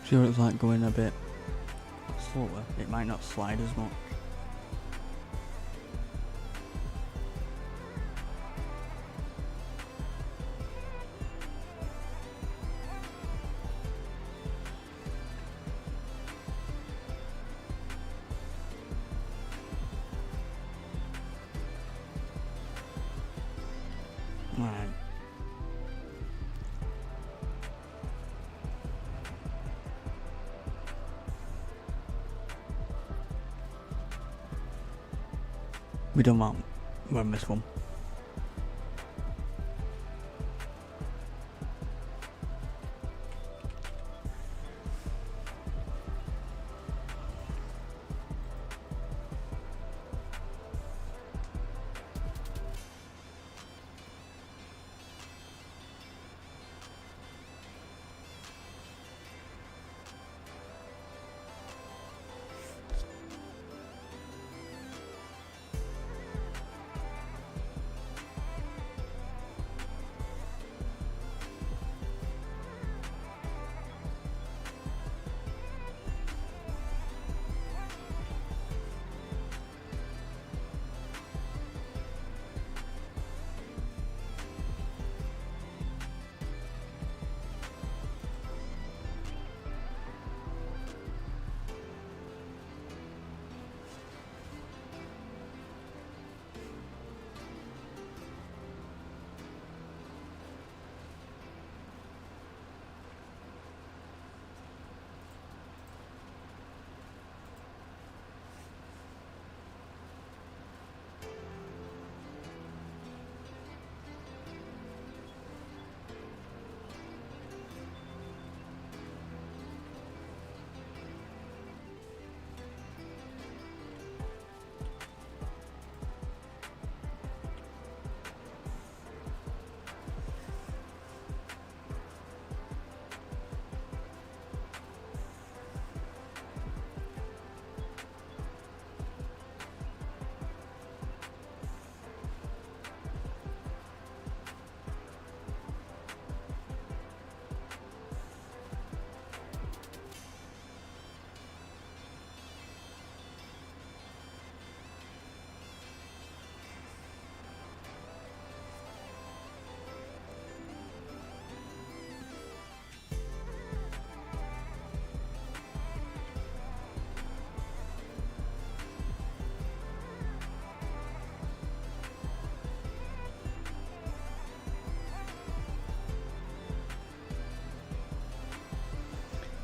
See what it's like going a bit slower. It might not slide as much. Right. We don't want this one.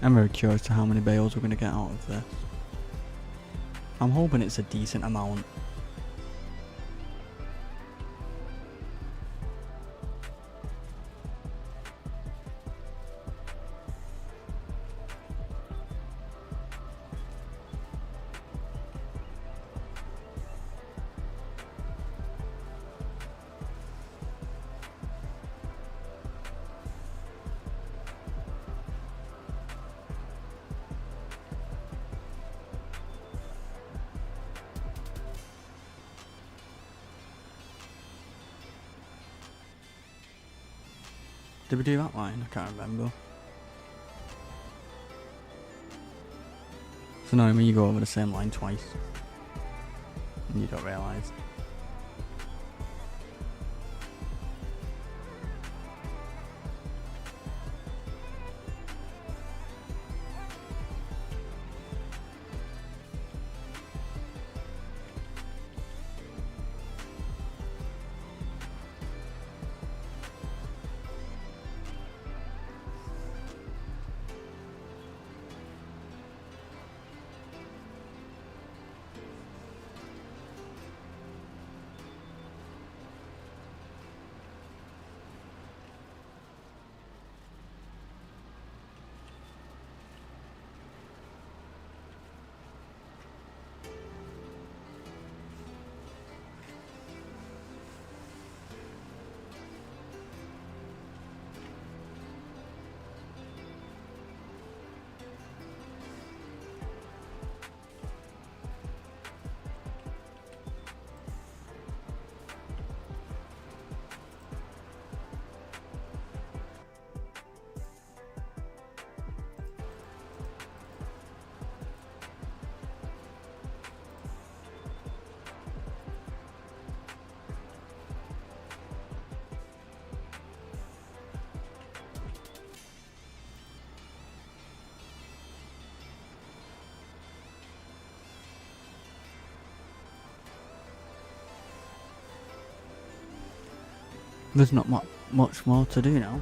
I'm very curious to how many bales we're going to get out of this. I'm hoping it's a decent amount. Did we do that line? I can't remember. It's annoying when you go over the same line twice and you don't realise. There's not much more to do now.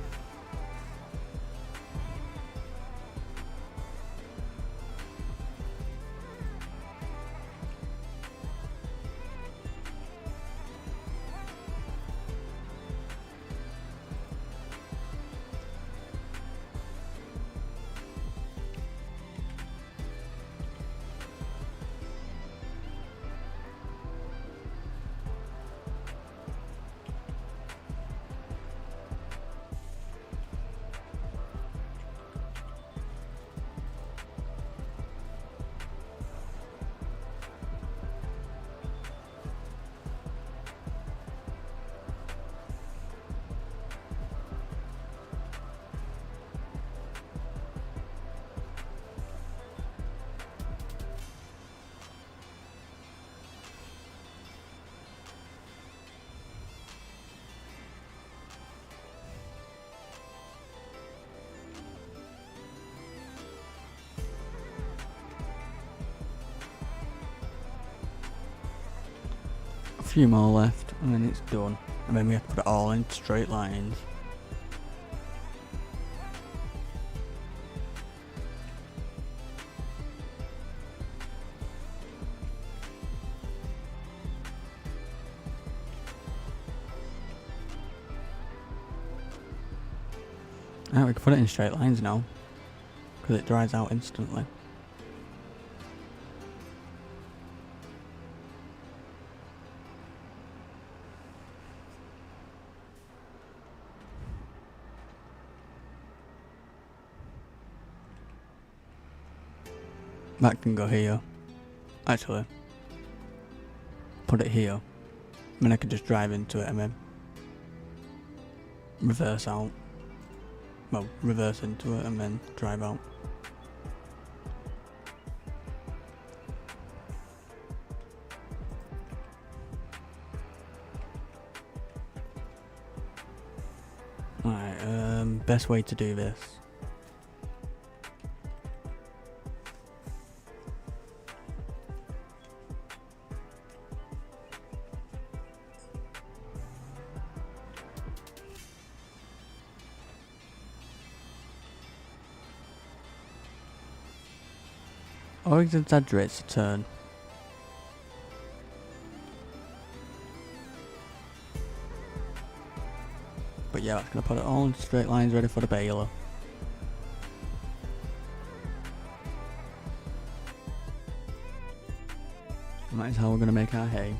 A few more left and then it's done. And then we have to put it all in straight lines. Alright, we can put it in straight lines now, because it dries out instantly. That can go here. Actually, put it here. And then I could just drive into it and then reverse out. Well, reverse into it and then drive out. Alright, best way to do this. Always exaggerates the turn. But yeah, it's gonna put it all in straight lines ready for the baler. And that is how we're gonna make our hay.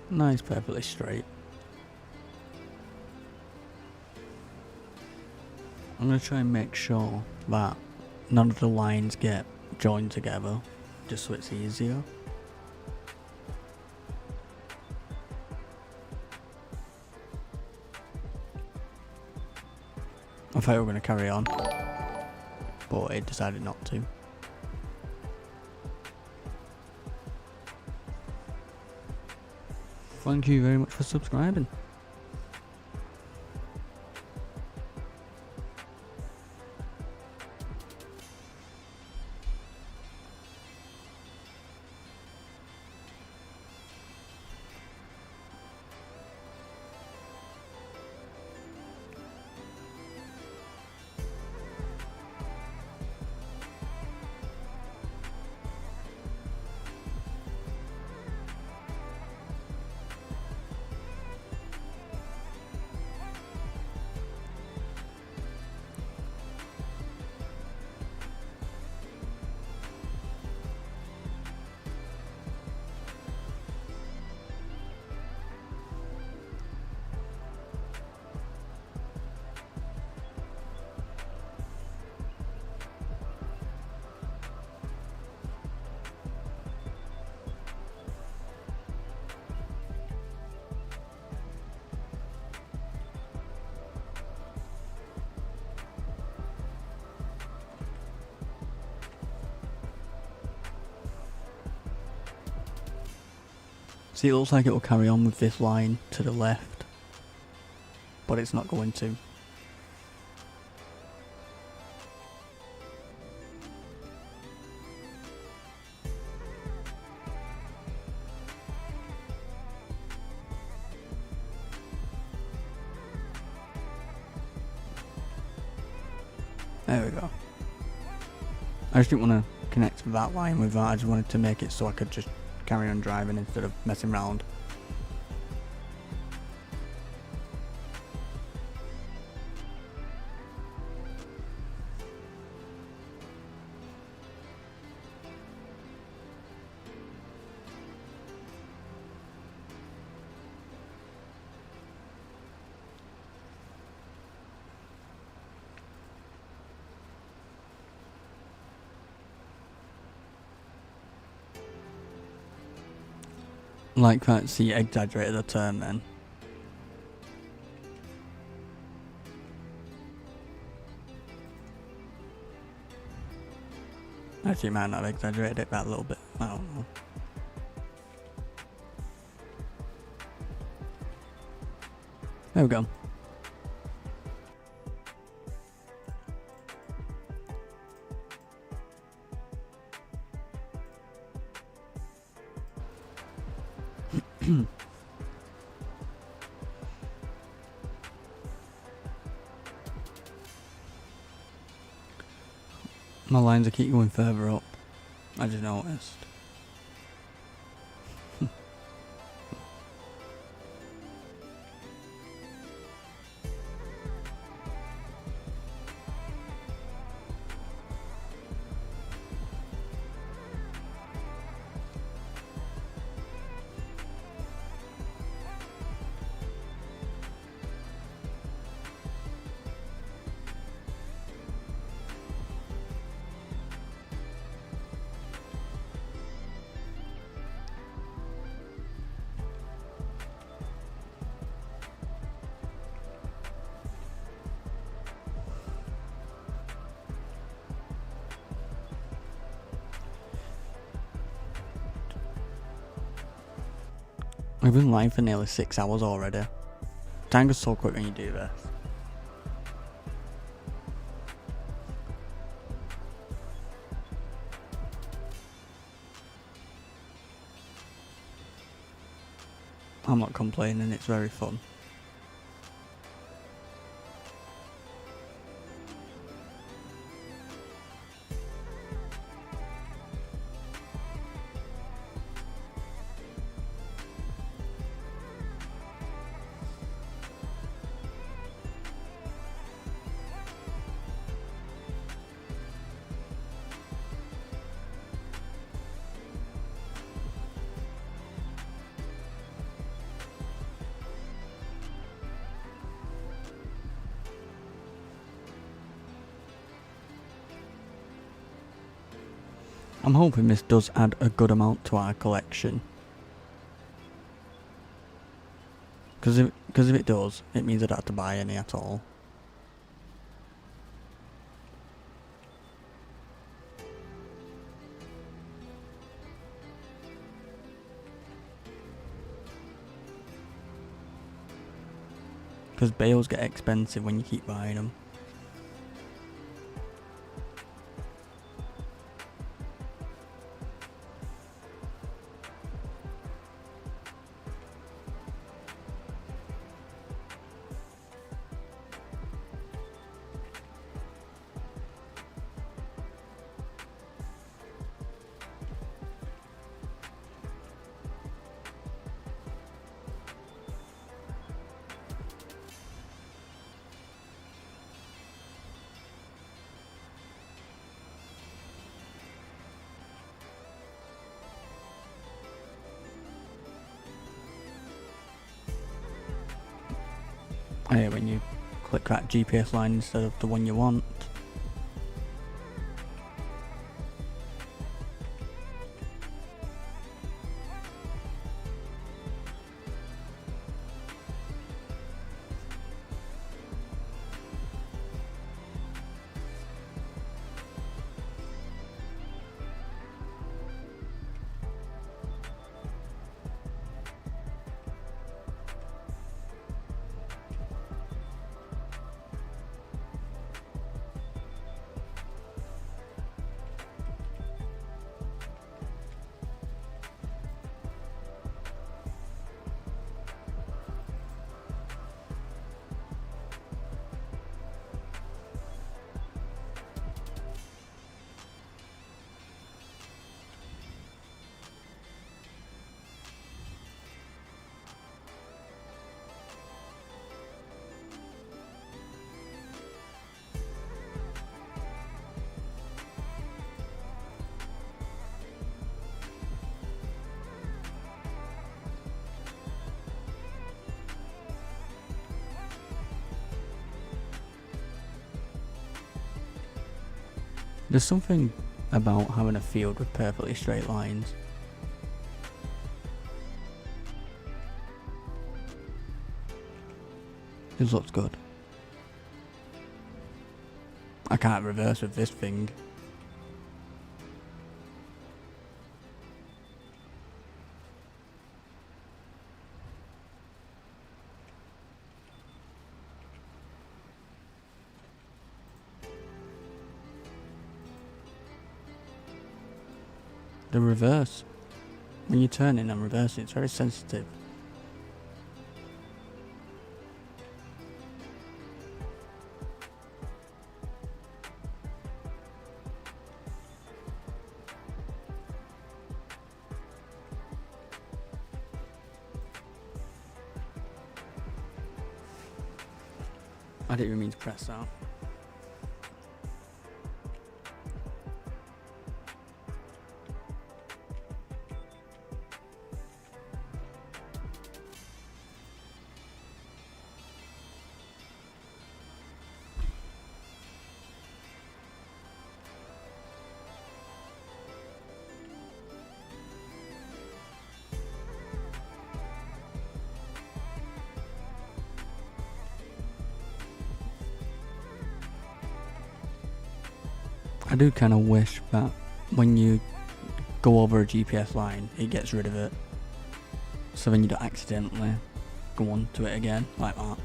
Nice, perfectly straight. I'm going to try and make sure that none of the lines get joined together, just so it's easier. I thought we were going to carry on, but it decided not to. Thank you very much for subscribing. See, it looks like it will carry on with this line to the left, but it's not going to. There we go. I just didn't want to connect that line with that, I just wanted to make it so I could just carry on driving instead of messing around. Like that, see, exaggerated the turn then. Actually, might not have exaggerated it that little bit, I don't know. There we go. My lines are keep going further up, I just noticed. We've been live for nearly 6 hours already. Time goes so quick when you do this. I'm not complaining, it's very fun. I'm hoping this does add a good amount to our collection. Because if it does, it means I don't have to buy any at all. Because bales get expensive when you keep buying them. I hate when you click that GPS line instead of the one you want. There's something about having a field with perfectly straight lines. This looks good. I can't reverse with this thing. The reverse. When you turn in and reverse it, it's very sensitive. I didn't even mean to press that. I do kind of wish that when you go over a GPS line, it gets rid of it. So then you don't accidentally go onto it again, like that.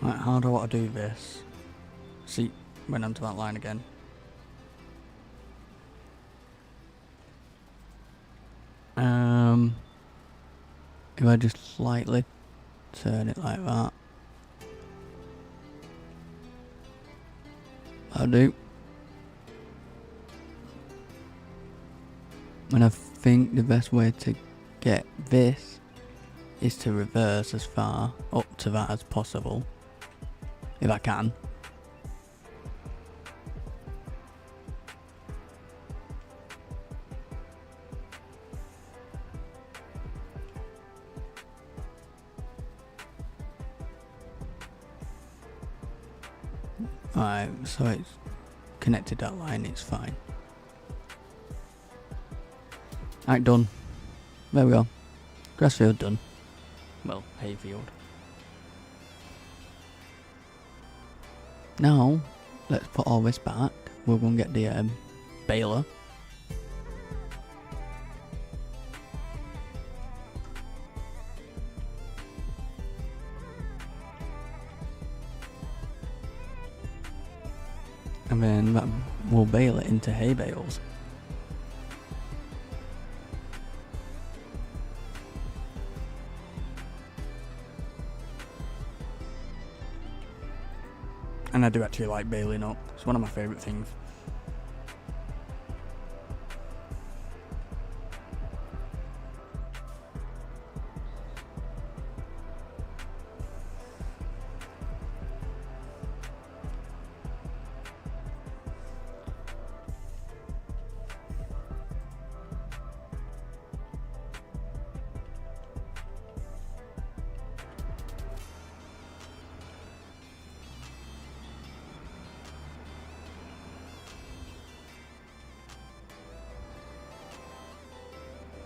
Right, how do I want to do this? See, went onto that line again. If I just slightly turn it like that. I'll do. And I think the best way to get this is to reverse as far up to that as possible. If I can. Alright, so it's connected that line, it's fine. Alright, done. There we go. Grass field done. Well, hayfield. Now, let's put all this back. We'll go and get the baler. And then we'll bale it into hay bales. And I do actually like baling up. It's one of my favourite things.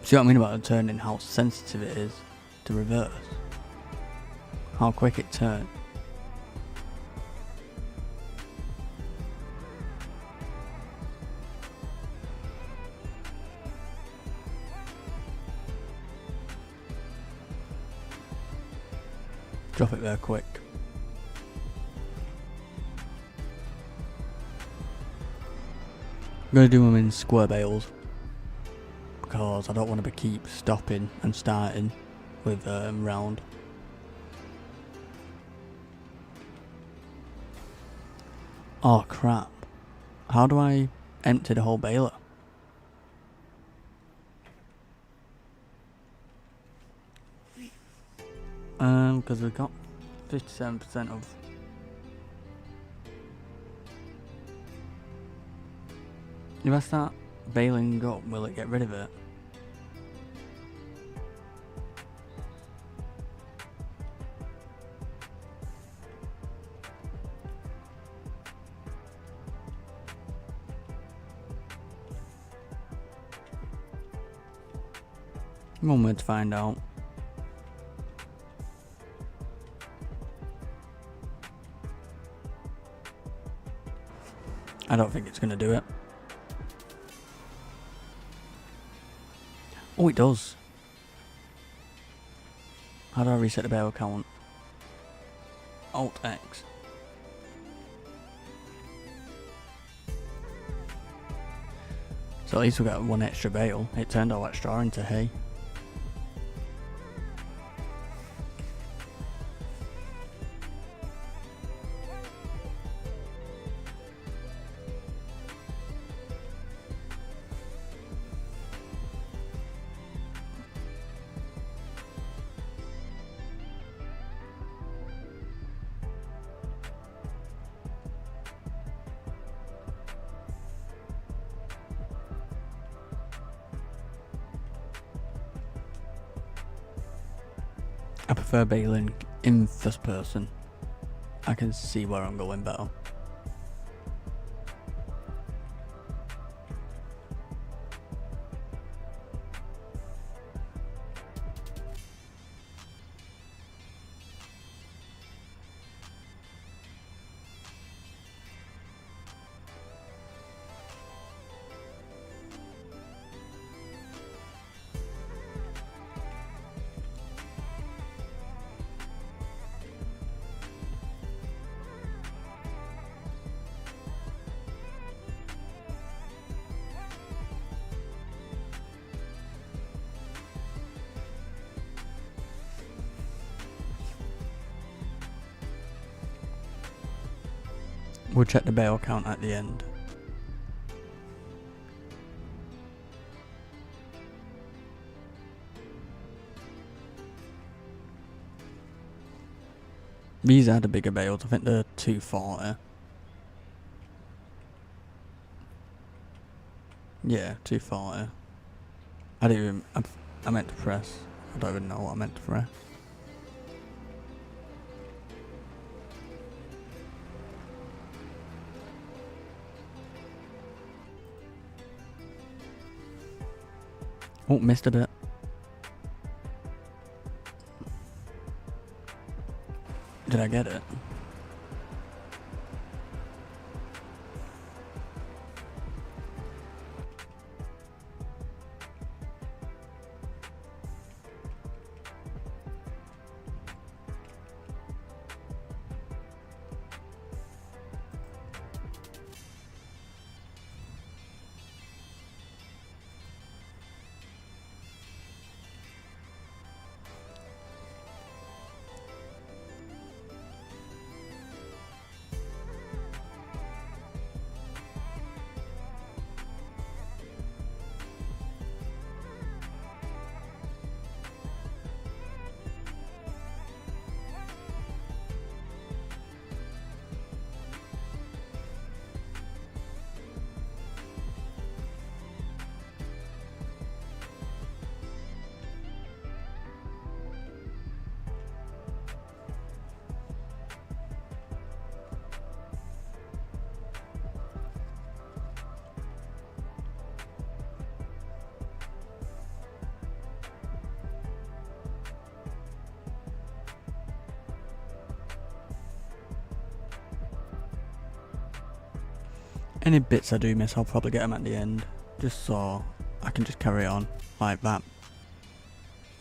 See what I mean about it turning, how sensitive it is to reverse? How quick it turns. Drop it there quick. I'm going to do them in square bales, because I don't want to keep stopping and starting with round. Oh crap. How do I empty the whole baler? Because we've got 57% of... If I start baling up, will it get rid of it? One way to find out. I don't think it's going to do it. Oh, it does. How do I reset the bale count? Alt X. So at least we got one extra bale. It turned all that straw into hay. I prefer baling in first person. I can see where I'm going better. We'll check the bale count at the end. These are the bigger bales, I think they're 240. Yeah, 240. I didn't even, I meant to press. I don't even know what I meant to press. Oh, missed a bit. Did I get it? Any bits I do miss, I'll probably get them at the end, just so I can just carry on like that.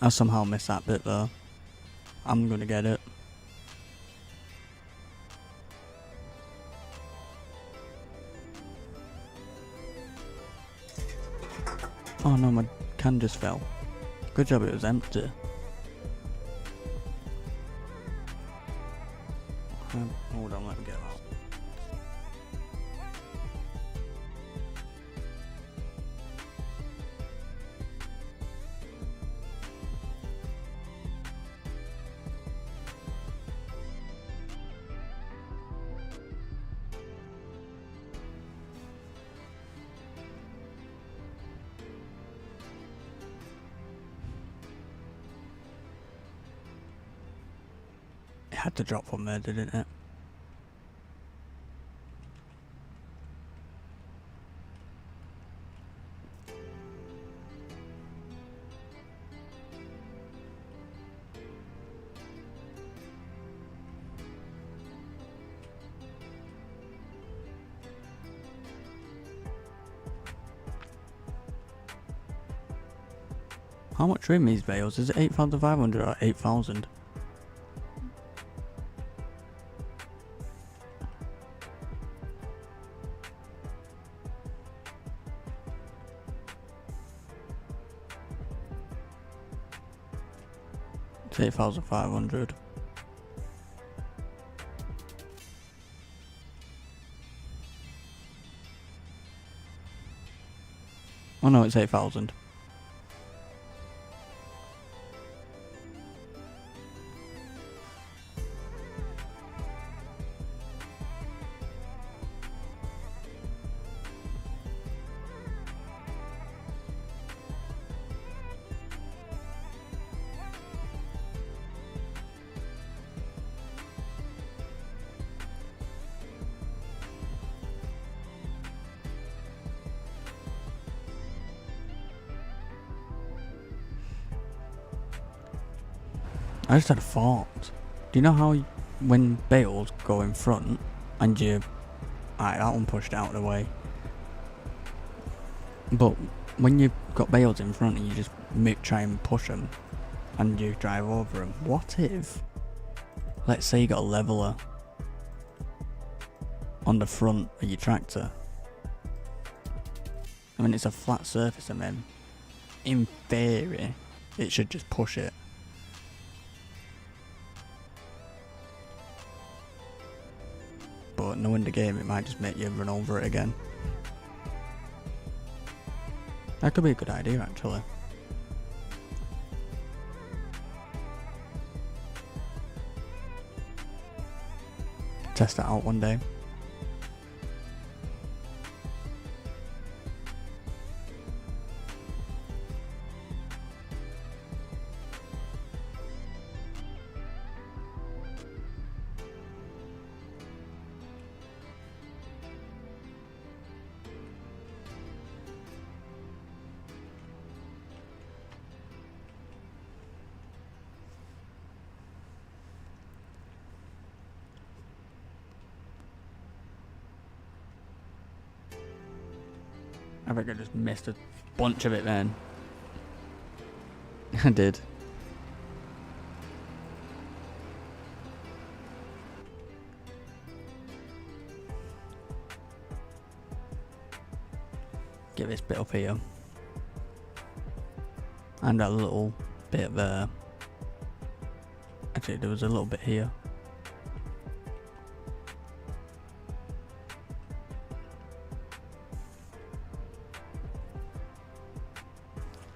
I somehow missed that bit though. I'm gonna get it. Oh no, my can just fell. Good job it was empty. Hold on, let me get that. It had to drop from there, didn't it? How much are in these bales? Is it 8,500 or 8,000? It's 8,500. Oh no, it's 8,000. I just had a thought. Do you know how when bales go in front and you... Alright, that one pushed out of the way. But when you've got bales in front and you just try and push them and you drive over them, what if, let's say you got a leveler on the front of your tractor? I mean, it's a flat surface, and then in theory it should just push it. But but knowing the game, it might just make you run over it again. That could be a good idea, actually. Test that out one day. I think I just missed a bunch of it then. I did. Get this bit up here. And a little bit there. Actually, there was a little bit here.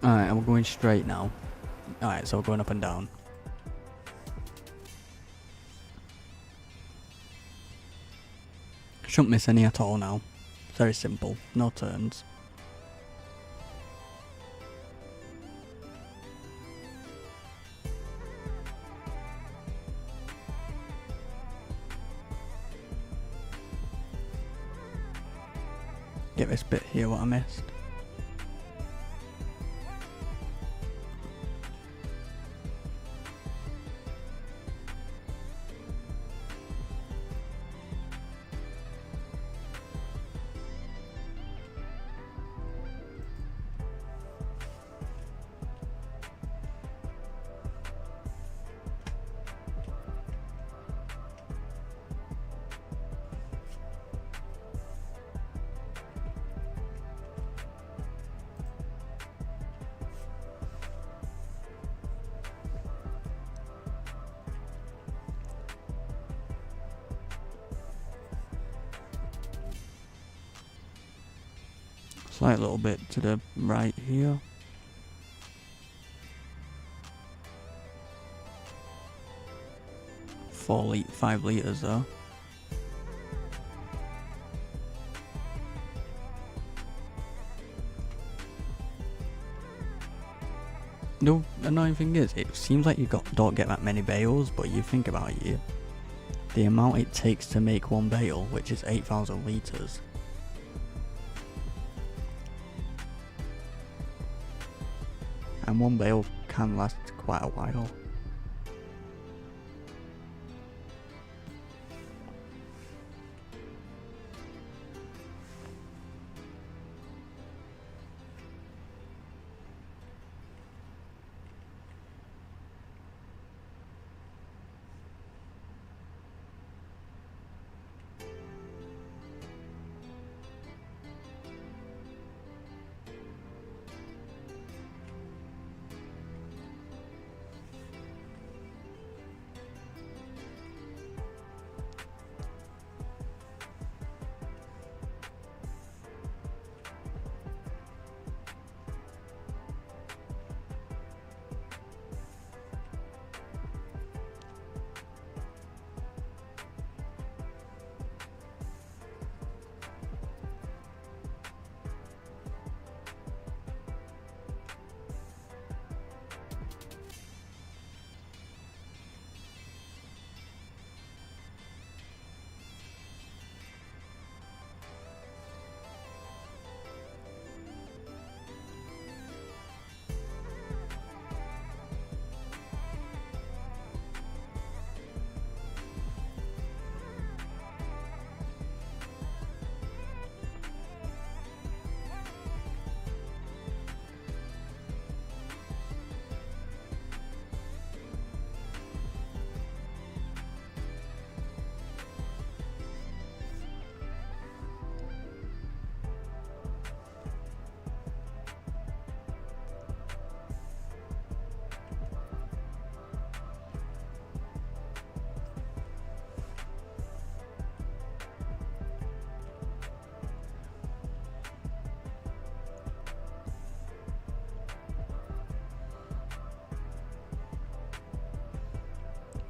Alright, and we're going straight now. Alright, so we're going up and down. Shouldn't miss any at all now. Very simple, no turns. Get this bit here what I missed. Slight little bit to the right here. $5 litres though. The annoying thing is, it seems like you don't get that many bales, but you think about it, the amount it takes to make one bale, which is 8,000 litres. And one bale can last quite a while.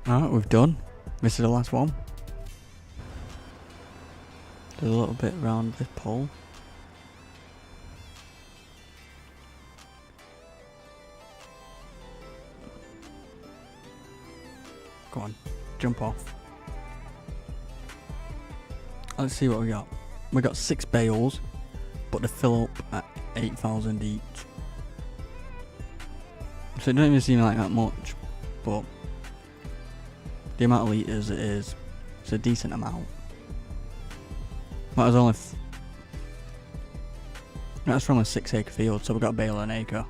Alright, we've done. This is the last one. Do a little bit around this pole. Go on, jump off. Let's see what we got. We got 6 bales, but they fill up at 8,000 each. So it doesn't even seem like that much, but the amount of litres it is, it's a decent amount. That was only that's from a 6-acre field, so we got a bale an acre.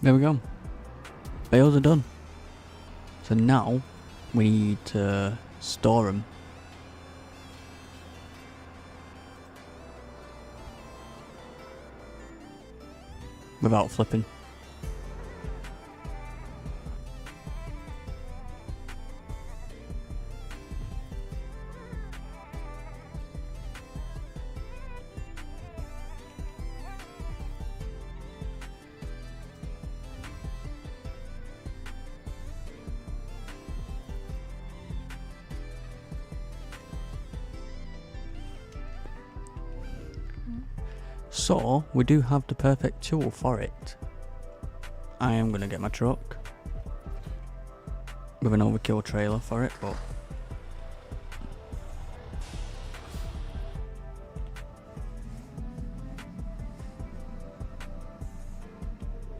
There we go. Bales are done. So now we need to store them. Without flipping. So, we do have the perfect tool for it. I am going to get my truck with an overkill trailer for it,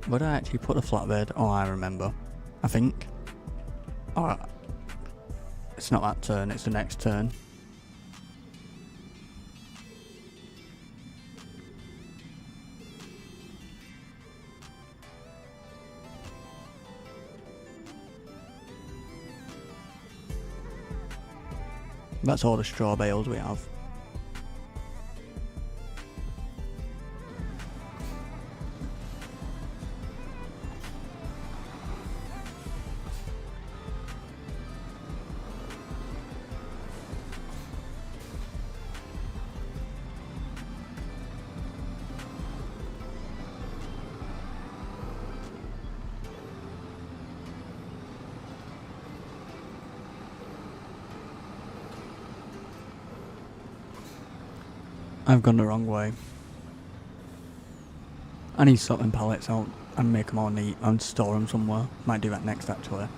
but I actually put the flatbed? Oh, I remember. I think. Alright. It's not that turn, it's the next turn. That's all the straw bales we have. I've gone the wrong way. I need to sort them pallets out and make them all neat and store them somewhere. Might do that next actually.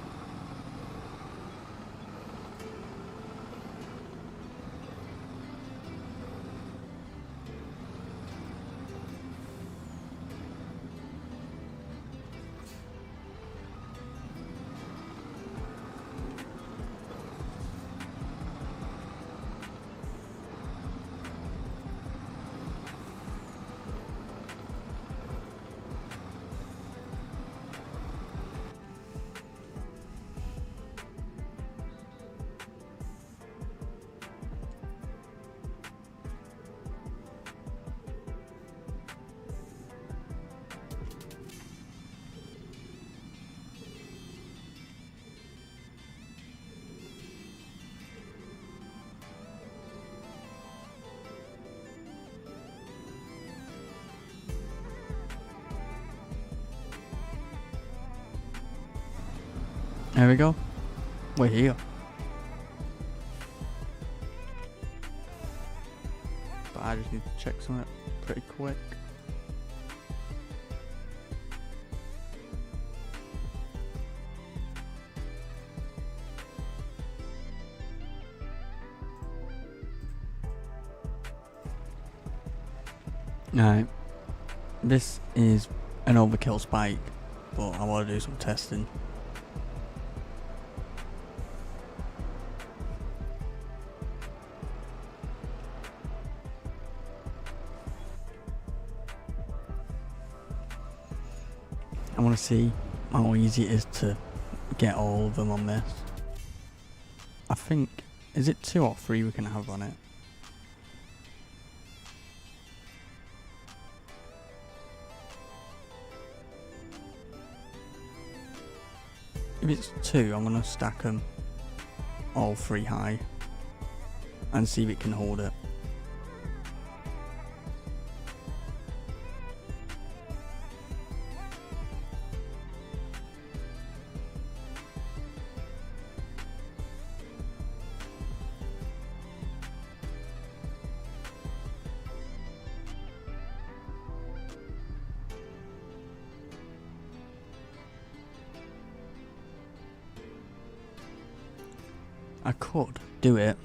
There we go. We're here. But I just need to check something pretty quick. Right, this is an overkill spike, but I want to do some testing. I want to see how easy it is to get all of them on this. I think, is it 2 or 3 we can have on it? If it's 2, I'm going to stack them all 3 high and see if it can hold it. I could do it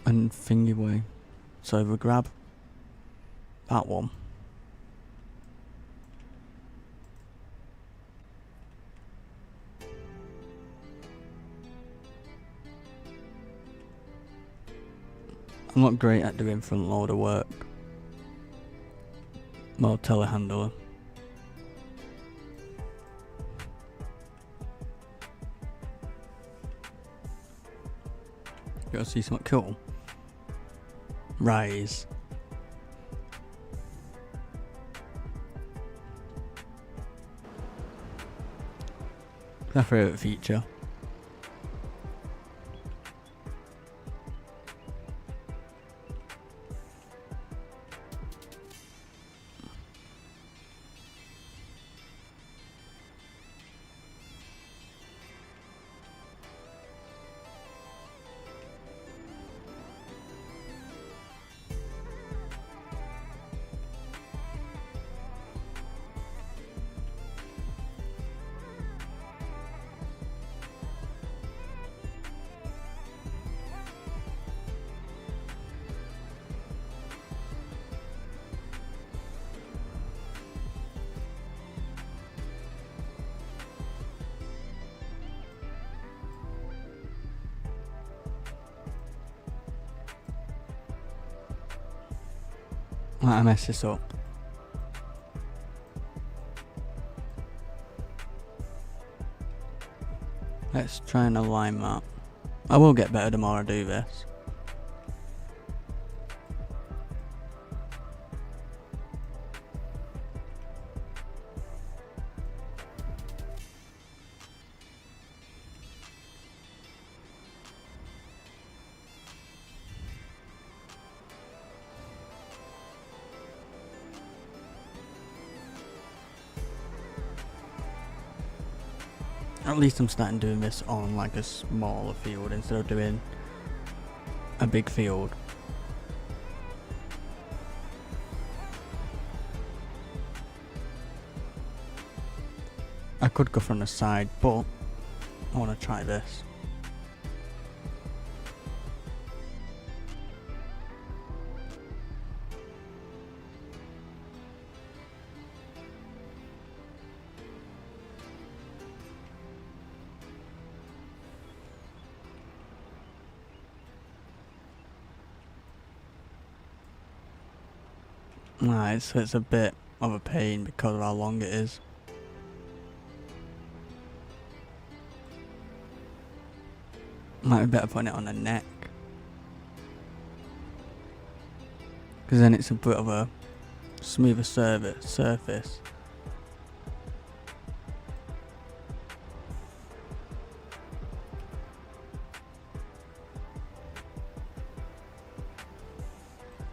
and thingy away. So if we grab that one, I'm not great at doing front loader work. Well, telehandler. You gotta see something cool. Rise. My favourite feature. I messed this up. Let's try and align that. I will get better the more I do this. At least I'm starting doing this on like a smaller field instead of doing a big field. I could go from the side, but I want to try this. Right, so it's a bit of a pain because of how long it is. Might be better putting it on the neck, because then it's a bit of a smoother surface.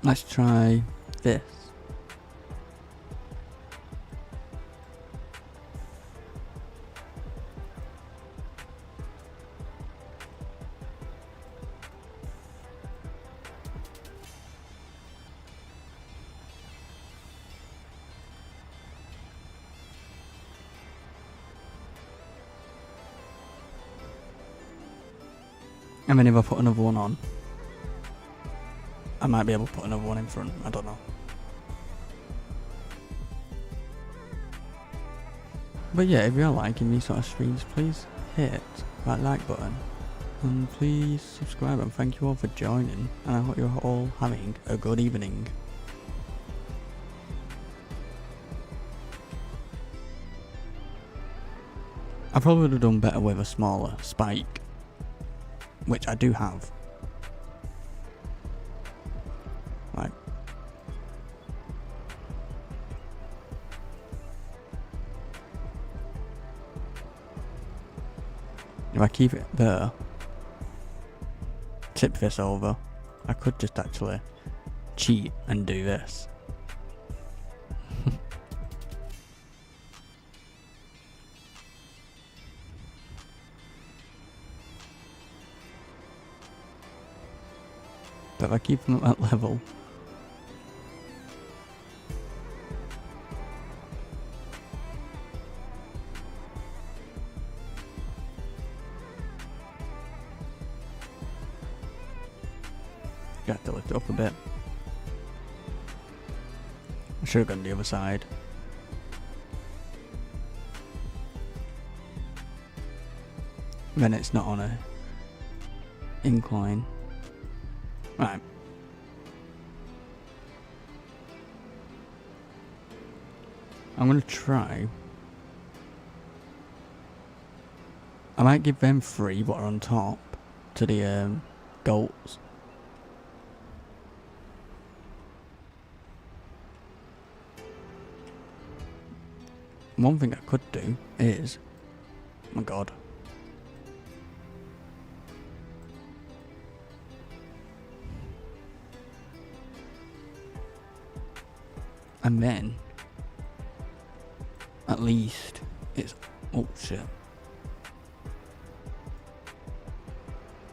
Let's try this. And then if I put another one on, I might be able to put another one in front, I don't know. But yeah, if you're liking these sort of streams, please hit that like button. And please subscribe, and thank you all for joining. And I hope you're all having a good evening. I probably would have done better with a smaller spike, which I do have. Like, if I keep it there, tip this over, I could just actually cheat and do this. But if I keep them at that level, you have to lift it up a bit. I should have gone the other side. Then it's not on a incline. Right. I'm gonna try. I might give them 3 what are on top to the goats. One thing I could do is, oh my god. And then, at least, it's, oh shit.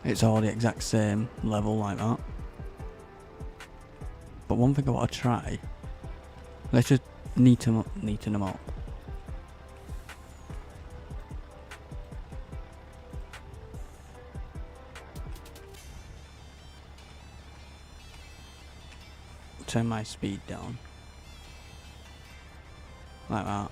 It's all the exact same level like that. But one thing I want to try, let's just neaten them up. Turn my speed down. Like that.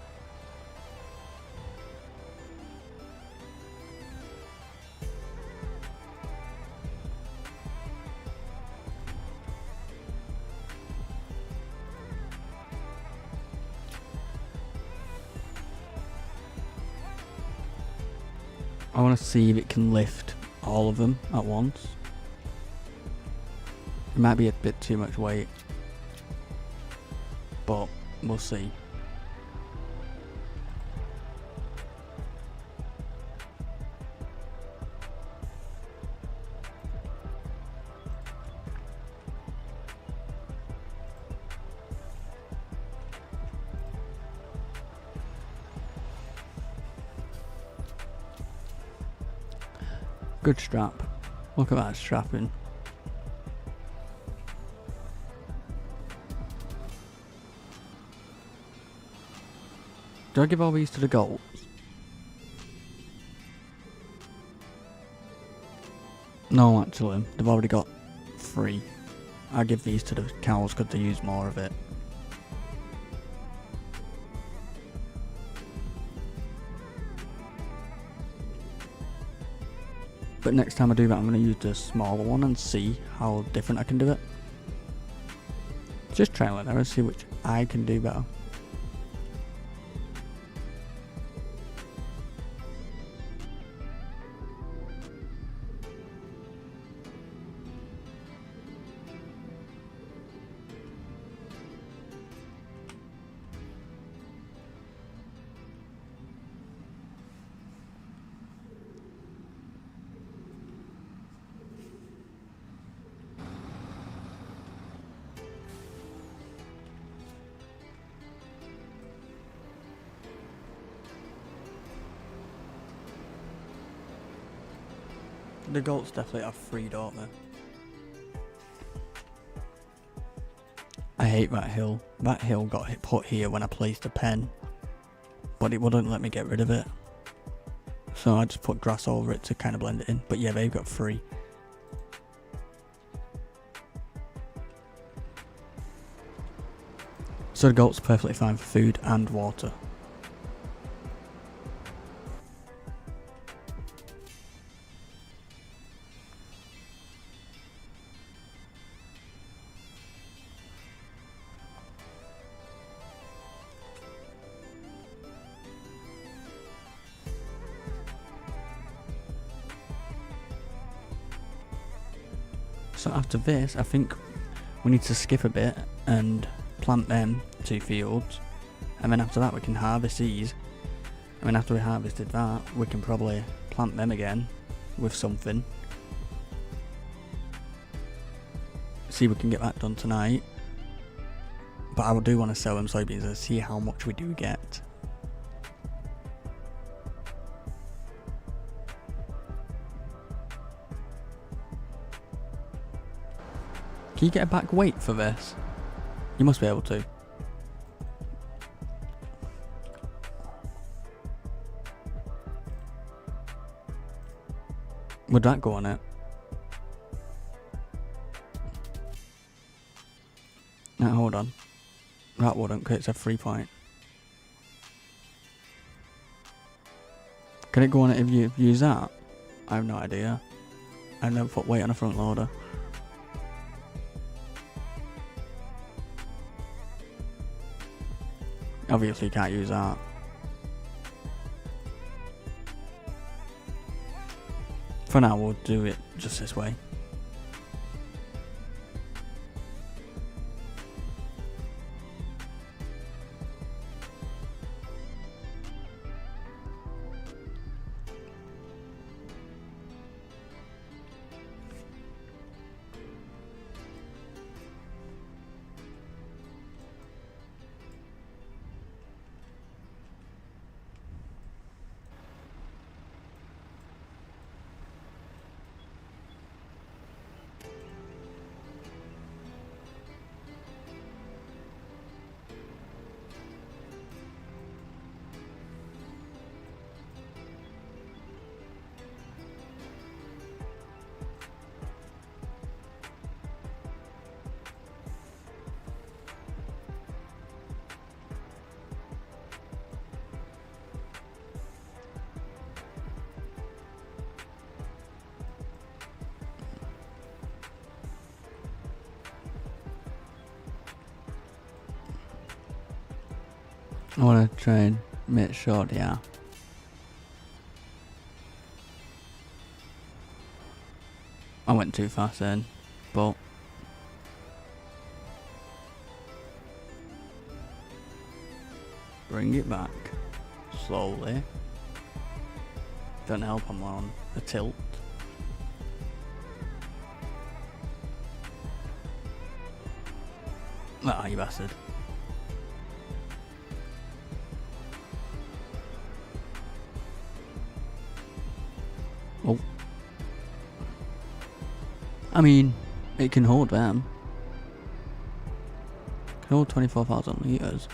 I want to see if it can lift all of them at once. It might be a bit too much weight, but we'll see. Good strap. Look at that strapping. Do I give all these to the goats? No, actually, they've already got 3. I give these to the cows because they use more of it. But next time I do that, I'm going to use the smaller one and see how different I can do it. Just trial and error, see which I can do better. The goats definitely have 3, don't they? I hate that hill. That hill got put here when I placed a pen, but it wouldn't let me get rid of it. So I just put grass over it to kind of blend it in. But yeah, they've got 3. So the goats are perfectly fine for food and water. So after this, I think we need to skip a bit and plant them 2 fields, and then after that we can harvest these, and then after we harvested that we can probably plant them again with something. See if we can get that done tonight, but I do want to sell them soybeans and see how much we do get. Can you get a back weight for this? You must be able to. Would that go on it? No, hold on. That wouldn't, because it's a 3 point. Can it go on it if you use that? I have no idea. I've never put weight on a front loader. Obviously you can't use that. For now we'll do it just this way. I want to try and make sure they are. I went too fast then, but bring it back slowly. Don't help, I'm on a tilt. Ah, you bastard. Oh. I mean, it can hold them. It can hold 24,000 litres.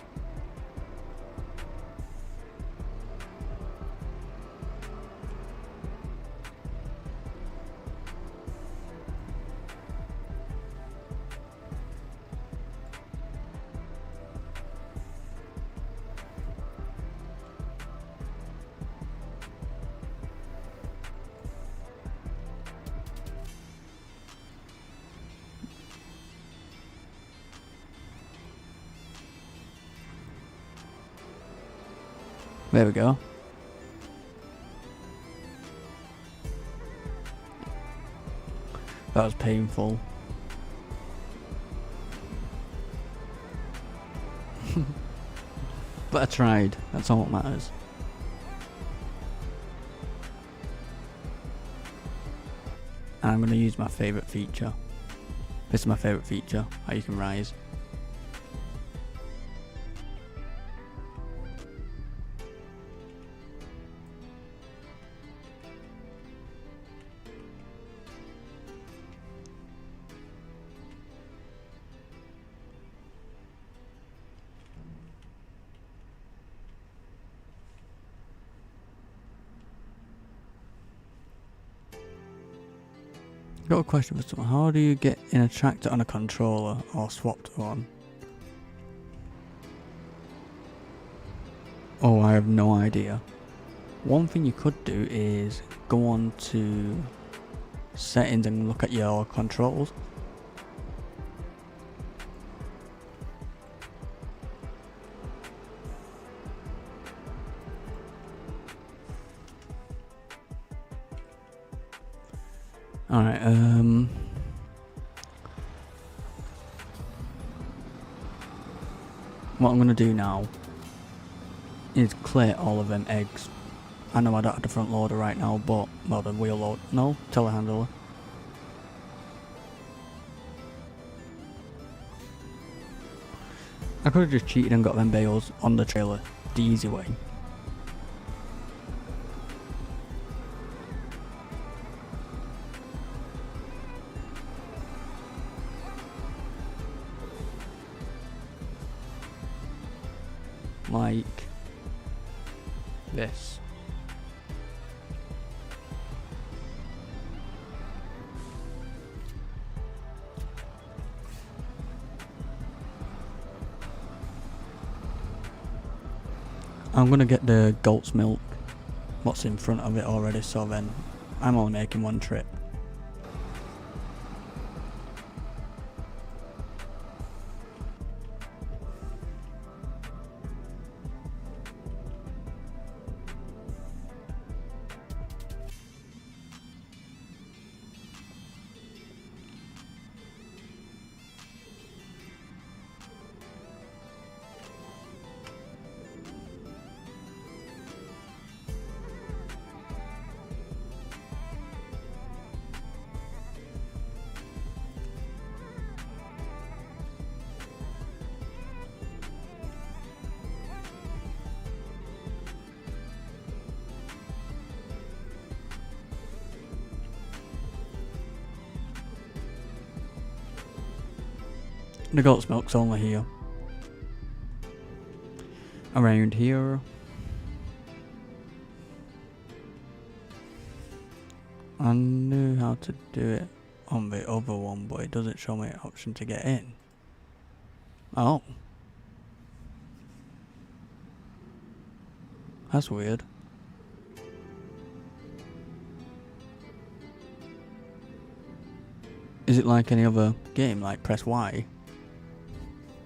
There we go. That was painful. But I tried. That's all that matters. And I'm going to use my favourite feature. This is my favourite feature, how you can rise. Got a question for someone. How do you get in a tractor on a controller or swapped one? Oh, I have no idea. One thing you could do is go on to settings and look at your controls. Alright, What I'm going to do now is clear all of them eggs. I know I don't have the front loader right now, but, well, the wheel load, no, telehandler. I could have just cheated and got them bales on the trailer the easy way. Like this. I'm gonna get the goat's milk, what's in front of it already, so then I'm only making one trip. The goat's milk's only here. Around here. I knew how to do it on the other one, but it doesn't show me an option to get in. Oh. That's weird. Is it like any other game, like press Y?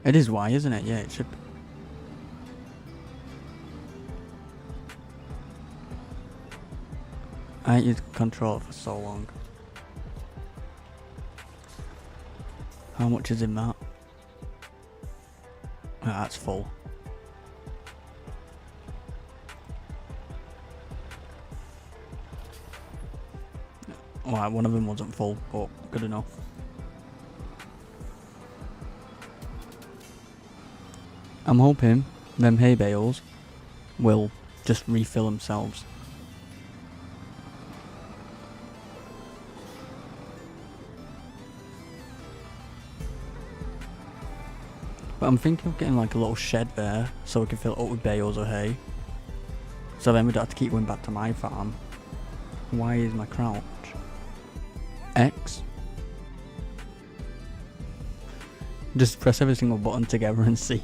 It is Y, isn't it? Yeah, it should be. I ain't used control for so long. How much is in that? Oh, that's full. Alright, one of them wasn't full, but good enough. I'm hoping them hay bales will just refill themselves. But I'm thinking of getting like a little shed there so we can fill it up with bales or hay. So then we don't have to keep going back to my farm. Why is my crouch? X? Just press every single button together and see.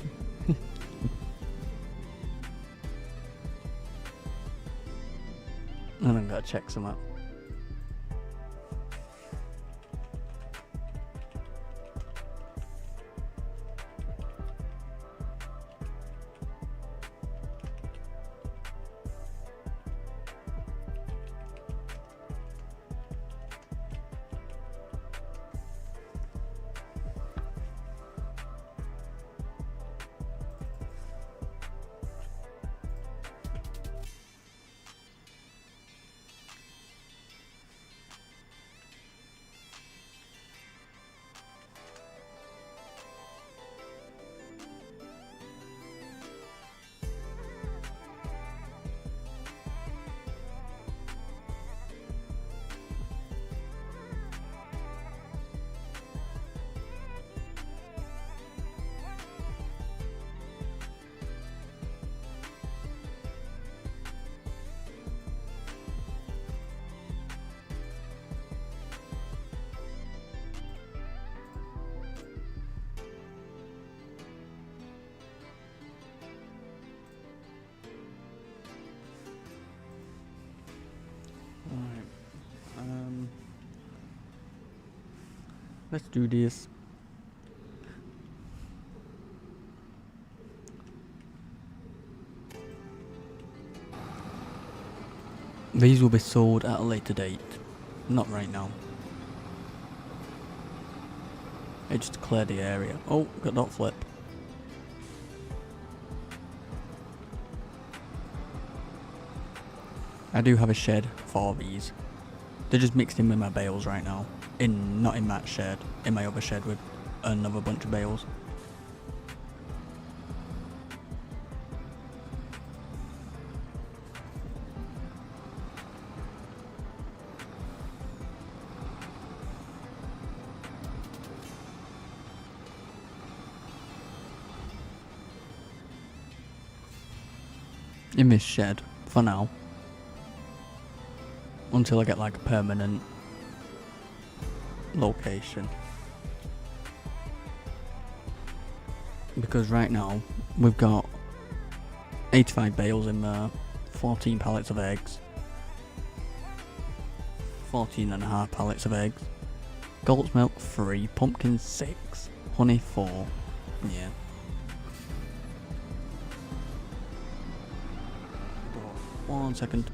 And I've got to check some up. Let's do this. These will be sold at a later date, not right now. It just cleared the area. Oh, got that flip. I do have a shed for these. They're just mixed in with my bales right now. Not in that shed, in my other shed with another bunch of bales. In this shed, for now. Until I get like a permanent location. Because right now, we've got 85 bales in there, 14 pallets of eggs, 14 and a half pallets of eggs, goat's milk 3, pumpkin 6, honey 4, yeah. 1 second.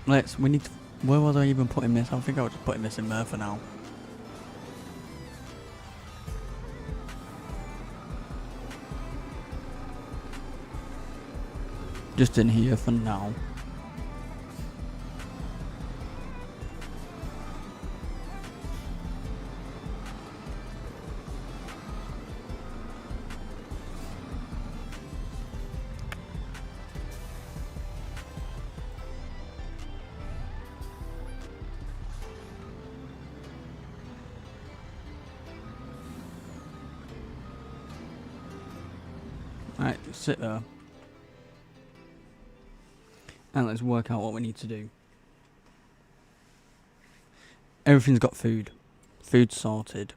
Alright, we need to, where was I even putting this? I think I was just putting this in there for now. Just in here for now. Alright, sit there. And let's work out what we need to do. Everything's got food. Food sorted.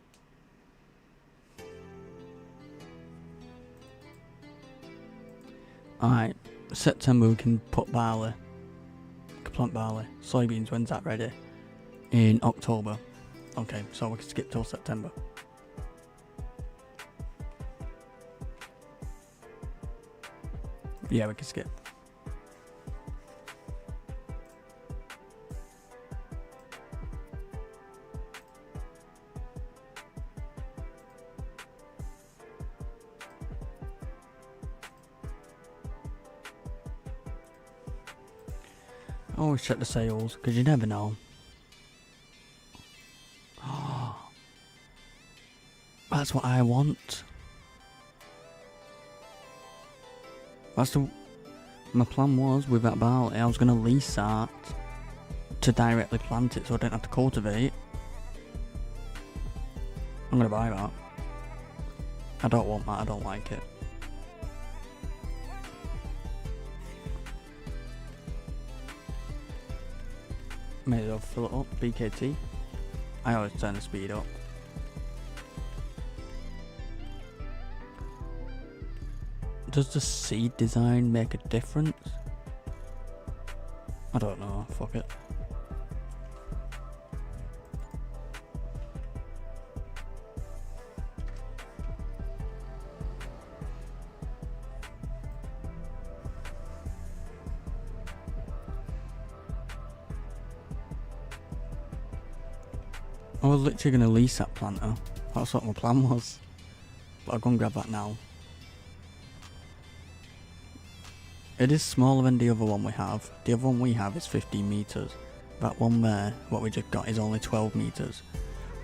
Alright, September we can put barley. We can plant barley. Soybeans, when's that ready? In October. Okay, so we can skip till September. Yeah, we can skip. Always check the sales, because you never know. That's what I want. My plan was with that barley, I was going to lease that to directly plant it so I don't have to cultivate. I'm going to buy that. I don't want that, I don't like it. May as well fill it up, BKT. I always turn the speed up. Does the seed design make a difference? I don't know, fuck it. I was literally going to lease that planter. That's what my plan was. But I'll go and grab that now. It is smaller than the other one we have. The other one we have is 15 meters. That one there, what we just got, is only 12 meters.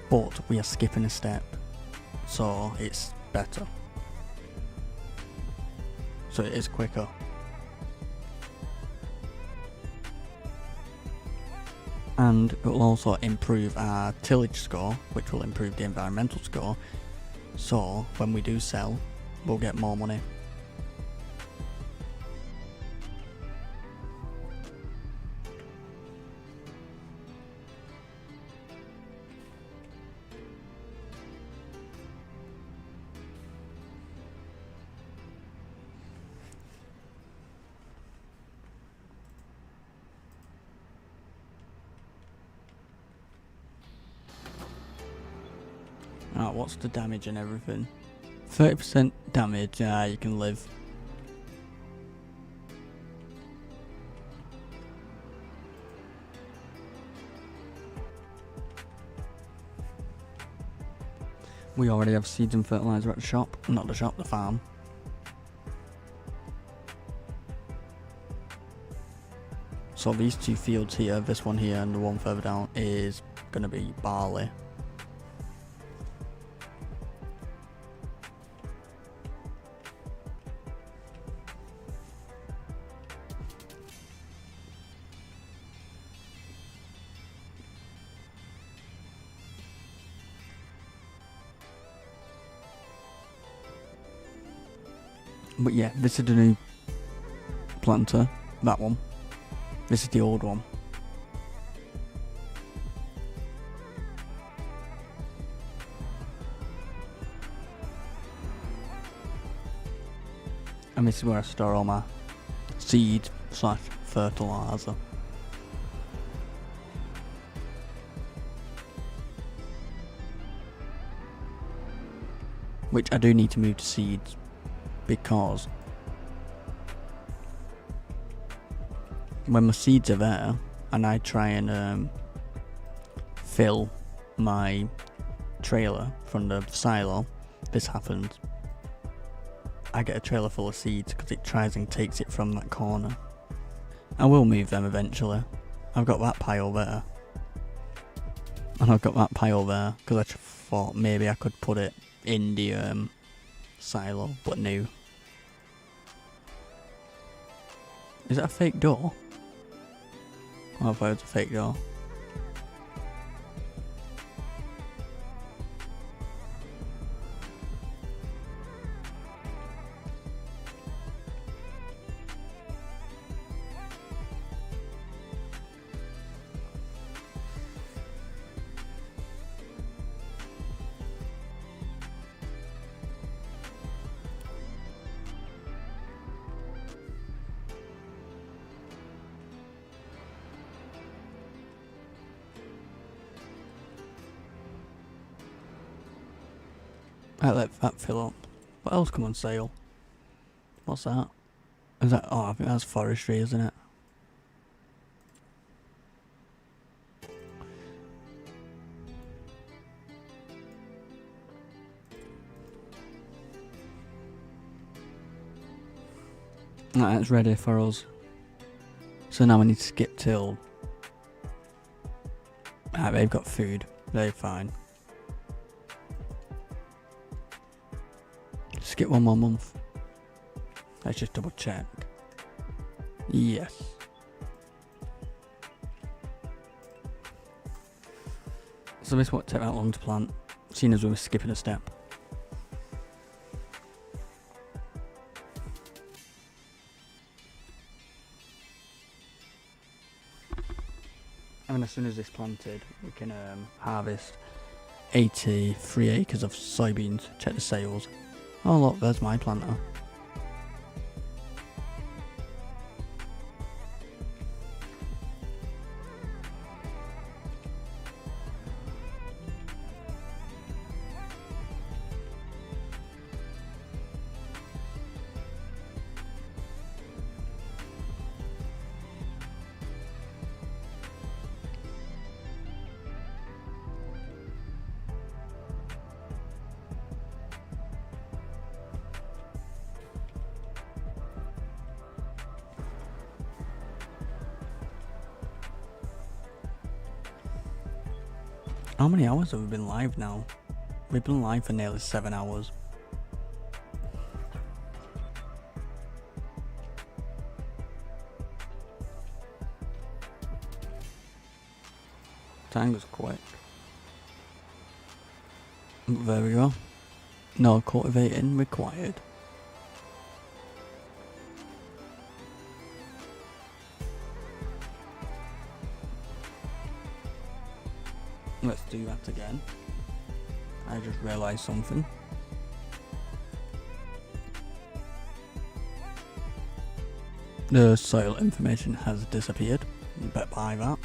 But we are skipping a step. So it's better. So it is quicker. And it will also improve our tillage score, which will improve the environmental score. So when we do sell, we'll get more money. Alright, what's the damage and everything? 30% damage, you can live. We already have seeds and fertilizer at the shop. Not the shop, the farm. So these two fields here, this one here and the one further down, is going to be barley. But yeah, this is the new planter, that one. This is the old one. And this is where I store all my seeds / fertilizer. Which I do need to move to seeds, because when my seeds are there and I try and fill my trailer from the silo, this happens. I get a trailer full of seeds because it tries and takes it from that corner. I will move them eventually. I've got that pile there. And I've got that pile there because I thought maybe I could put it in the silo, but no. Is that a fake door? Oh, I thought it was a fake door. I let that fill up. What else come on sale? What's that? Is that? Oh, I think that's forestry, isn't it? Right, it's ready for us. So now we need to skip till. Ah, they've got food. They're fine. Skip one more month. Let's just double check. Yes. So this won't take that long to plant, seeing as we were skipping a step. And then as soon as it's planted, we can harvest 83 acres of soybeans. Check the sales. Oh look, there's my planter. How many hours have we been live now? We've been live for nearly 7 hours. Time goes quick. There we go. No cultivating required. Let's do that again. I just realised something. The soil information has disappeared. Better buy that.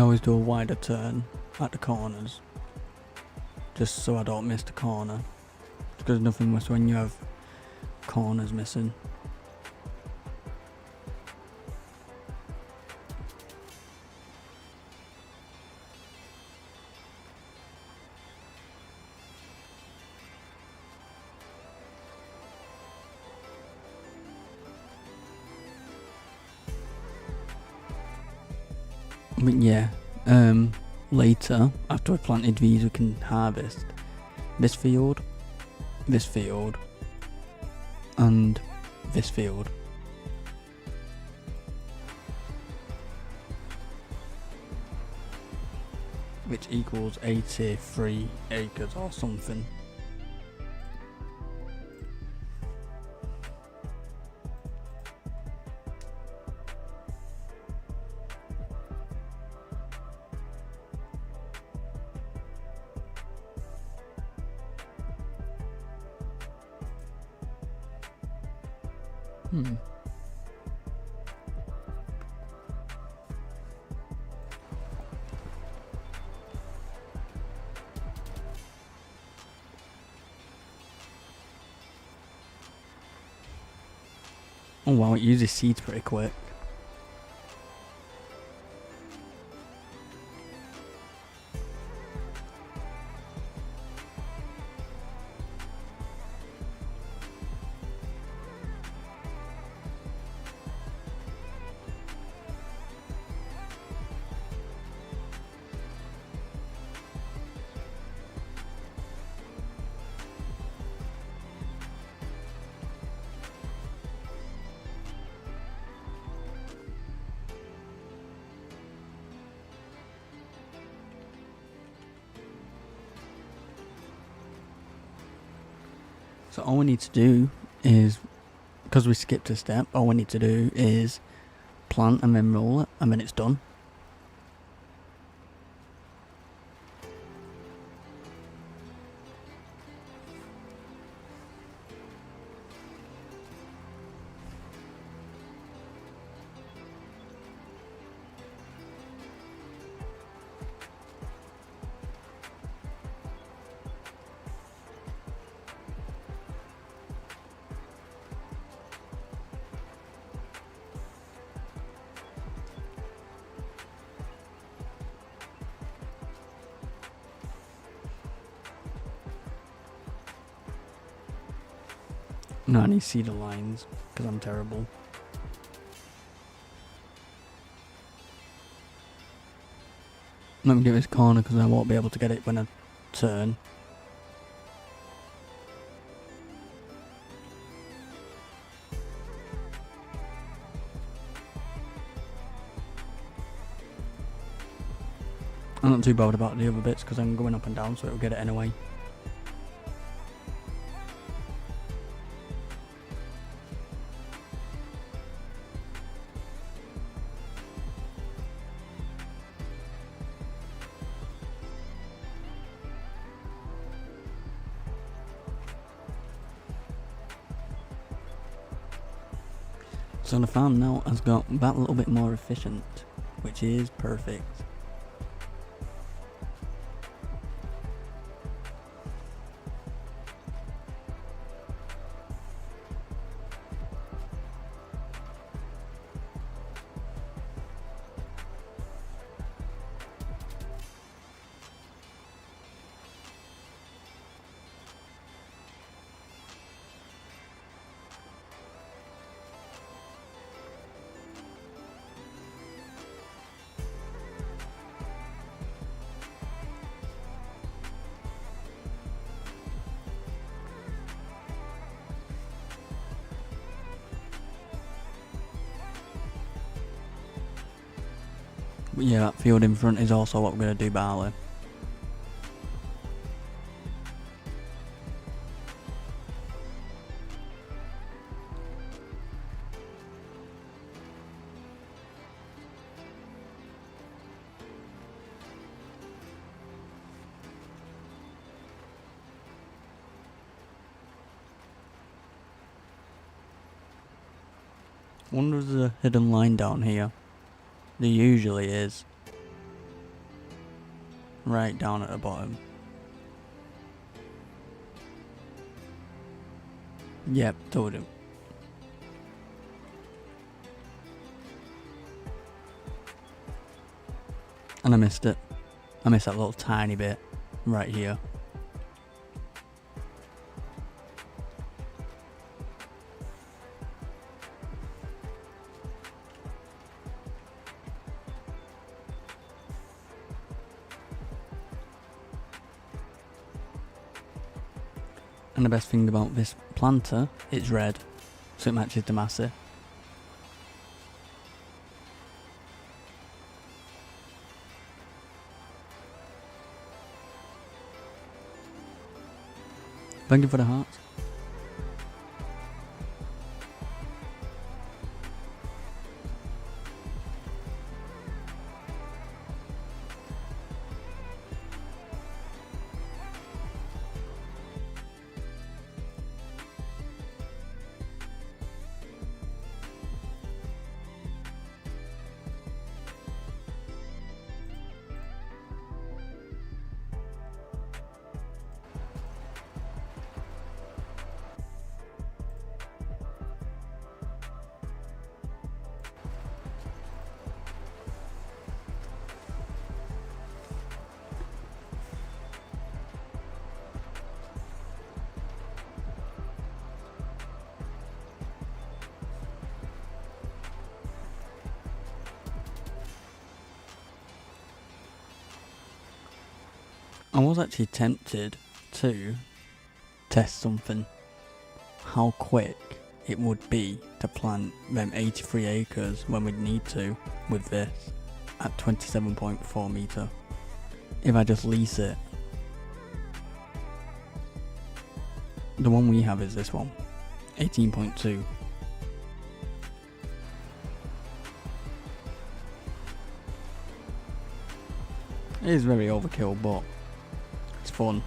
always do a wider turn at the corners, just so I don't miss the corner, because nothing worse when you have corners missing. But yeah, later, after we've planted these, we can harvest this field, and this field. Which equals 83 acres or something. Oh wow, it uses seeds pretty quick. So all we need to do is, because we skipped a step, all we need to do is plant and then roll it, and then it's done. No, I need to see the lines, because I'm terrible. Let me get this corner, because I won't be able to get it when I turn. I'm not too bothered about the other bits, because I'm going up and down, so it'll get it anyway. So the farm now has got that little bit more efficient, which is perfect. But yeah, that field in front is also what we're going to do barley. I wonder if there's a hidden line down here. There usually is. right down at the bottom. Yep, told him. And I missed it. I missed that little tiny bit right here. And the best thing about this planter, it's red, so it matches the massey. Thank you for the hearts. I was actually tempted to test something, how quick it would be to plant them 83 acres when we'd need to with this at 27.4 metre. If I just lease it. The one we have is this one, 18.2. It is very overkill, but it's fun.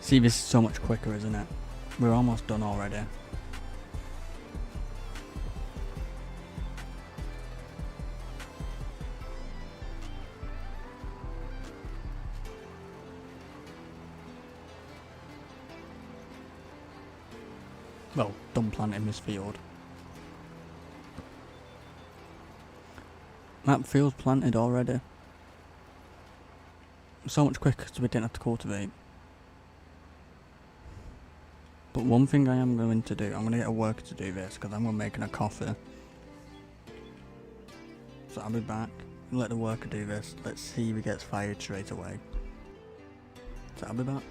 See, this is so much quicker, isn't it? We're almost done already. Well, done planting this field. That field's planted already. So much quicker because we didn't have to cultivate. But one thing I am going to do, I'm going to get a worker to do this because I'm going to making a coffee. So I'll be back. Let the worker do this. Let's see if he gets fired straight away. So I'll be back.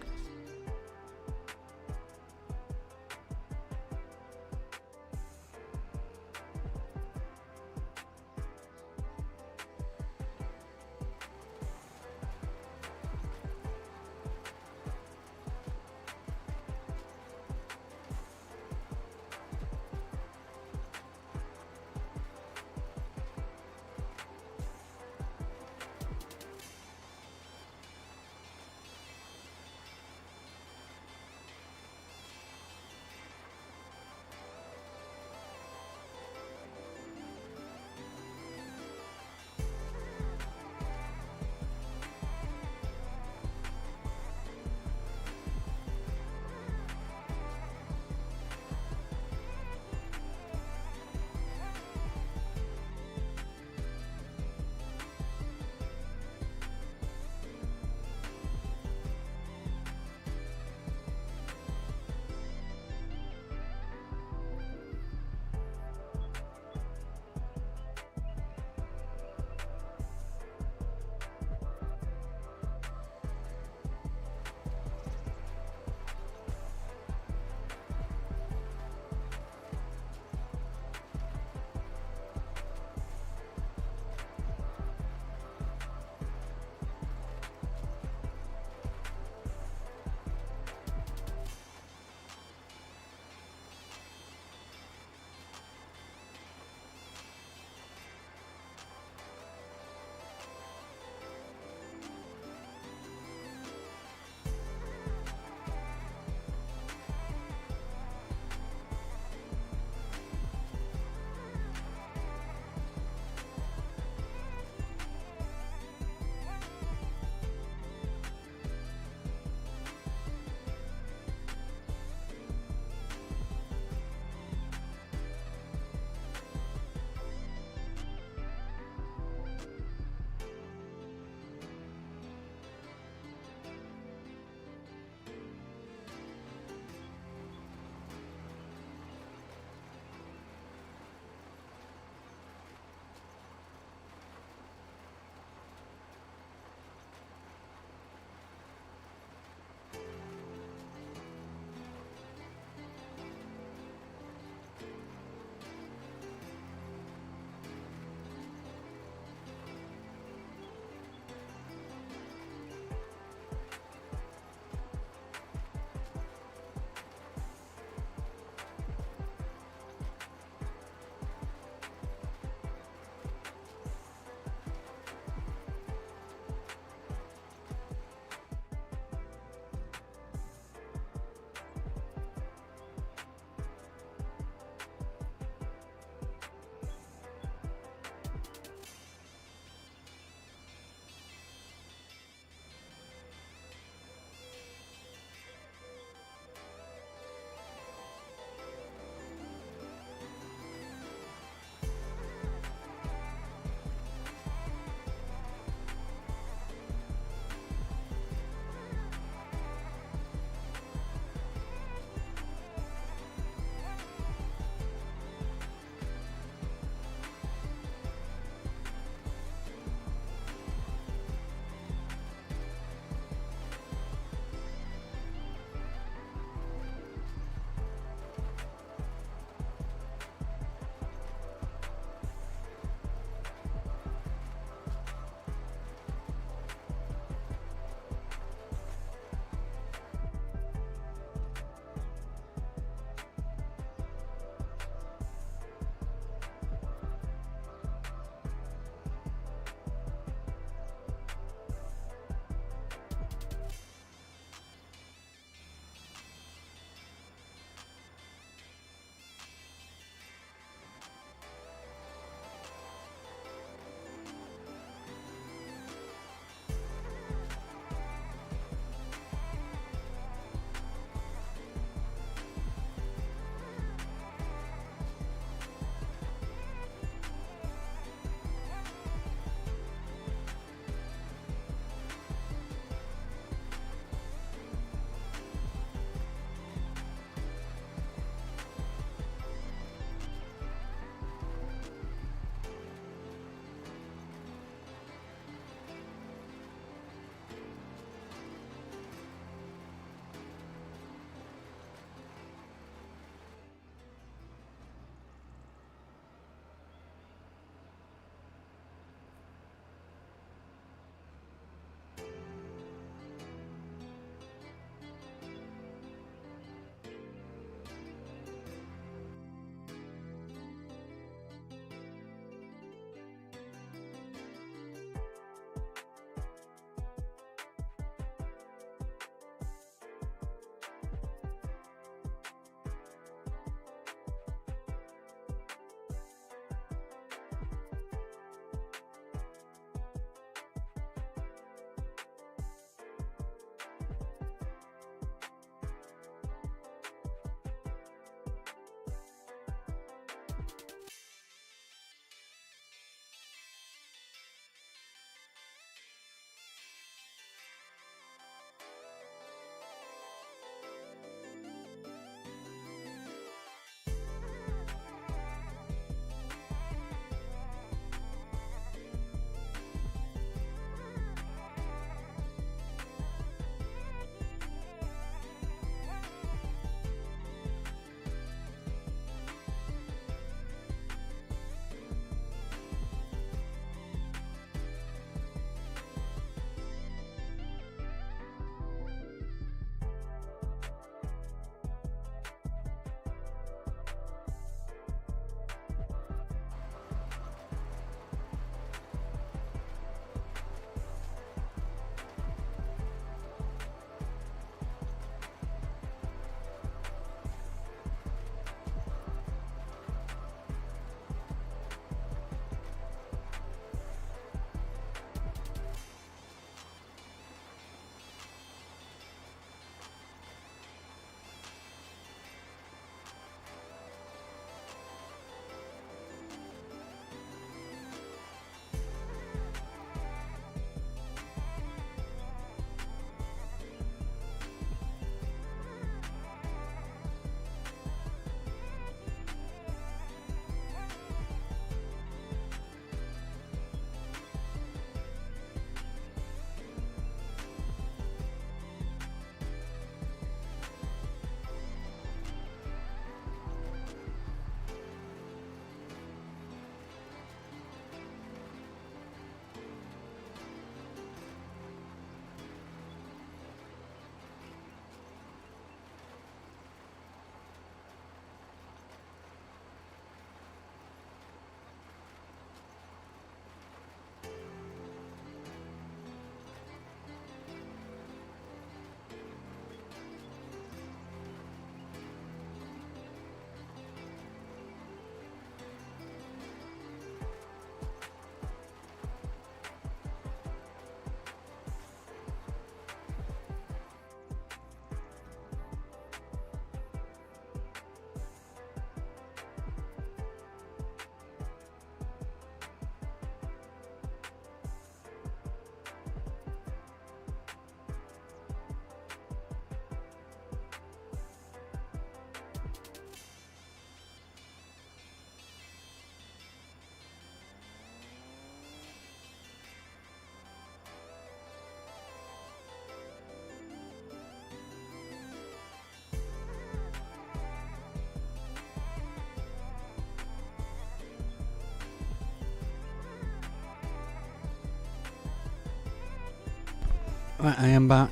Right, I am back.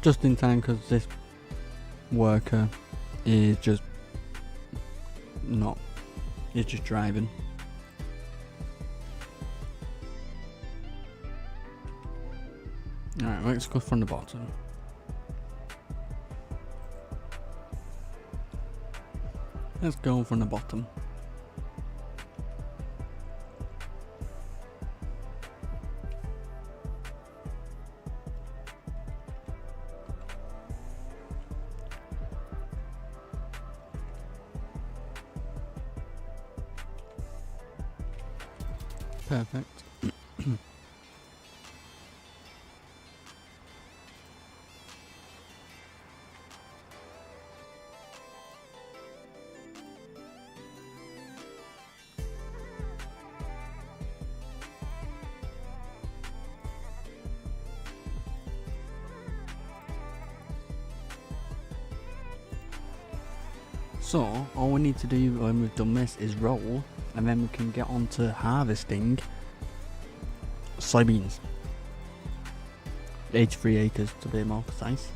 Just in time because this worker is just not. He's just driving. Alright, let's go from the bottom. Let's go from the bottom. Perfect. So, all we need to do when we've done this is roll, and then we can get on to harvesting soybeans. 83 acres to be more precise.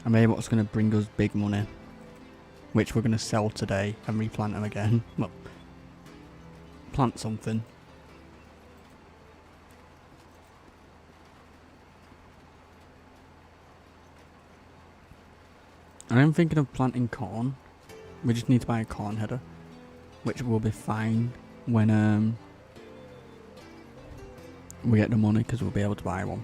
And maybe what's going to bring us big money, which we're going to sell today and replant them again. Well, plant something. I am thinking of planting corn. We just need to buy a corn header, which will be fine when we get the money, because we'll be able to buy one.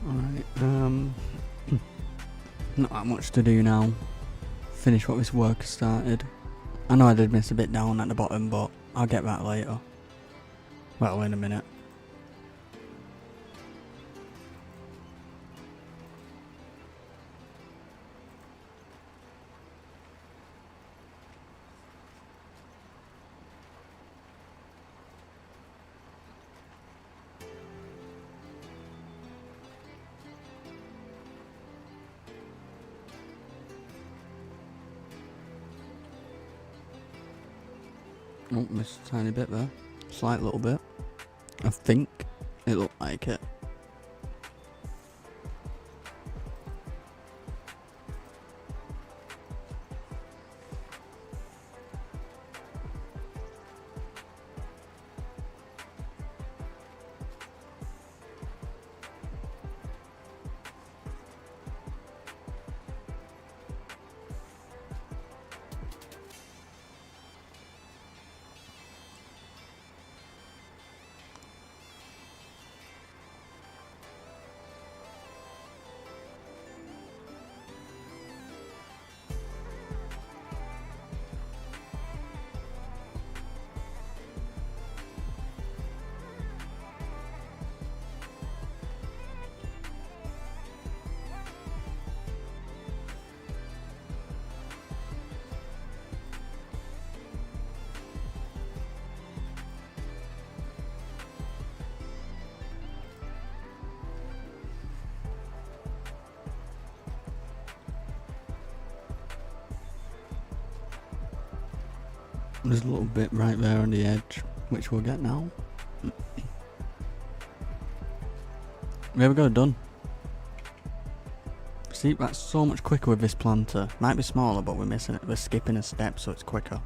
Alright, not that much to do now. Finish what this work has started. I know I did miss a bit down at the bottom, but I'll get that later. Well, in a minute. Oh, missed a tiny bit there. Slight little bit. I think it looked like it. There's a little bit right there on the edge, which we'll get now. There we go, done. See, that's so much quicker with this planter. Might be smaller, but we're missing it. We're skipping a step, so it's quicker.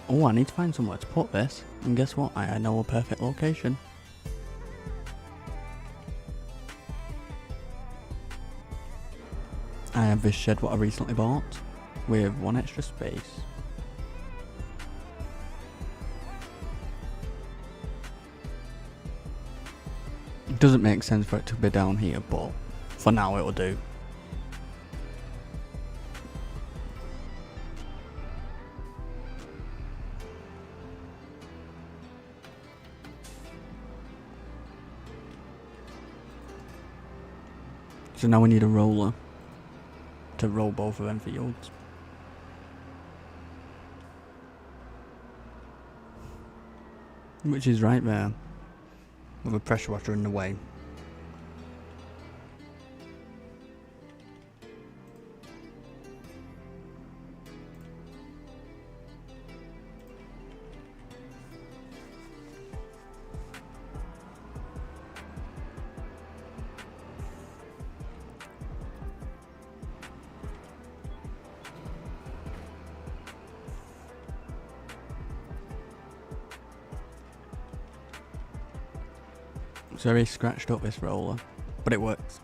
Oh, I need to find somewhere to put this. And guess what? I know a perfect location. I have this shed what I recently bought, with one extra space. It doesn't make sense for it to be down here, but for now it'll do. So now we need a roller to roll both of them fields. Which is right there, with a pressure washer in the way. It's very scratched up, this roller, but it works.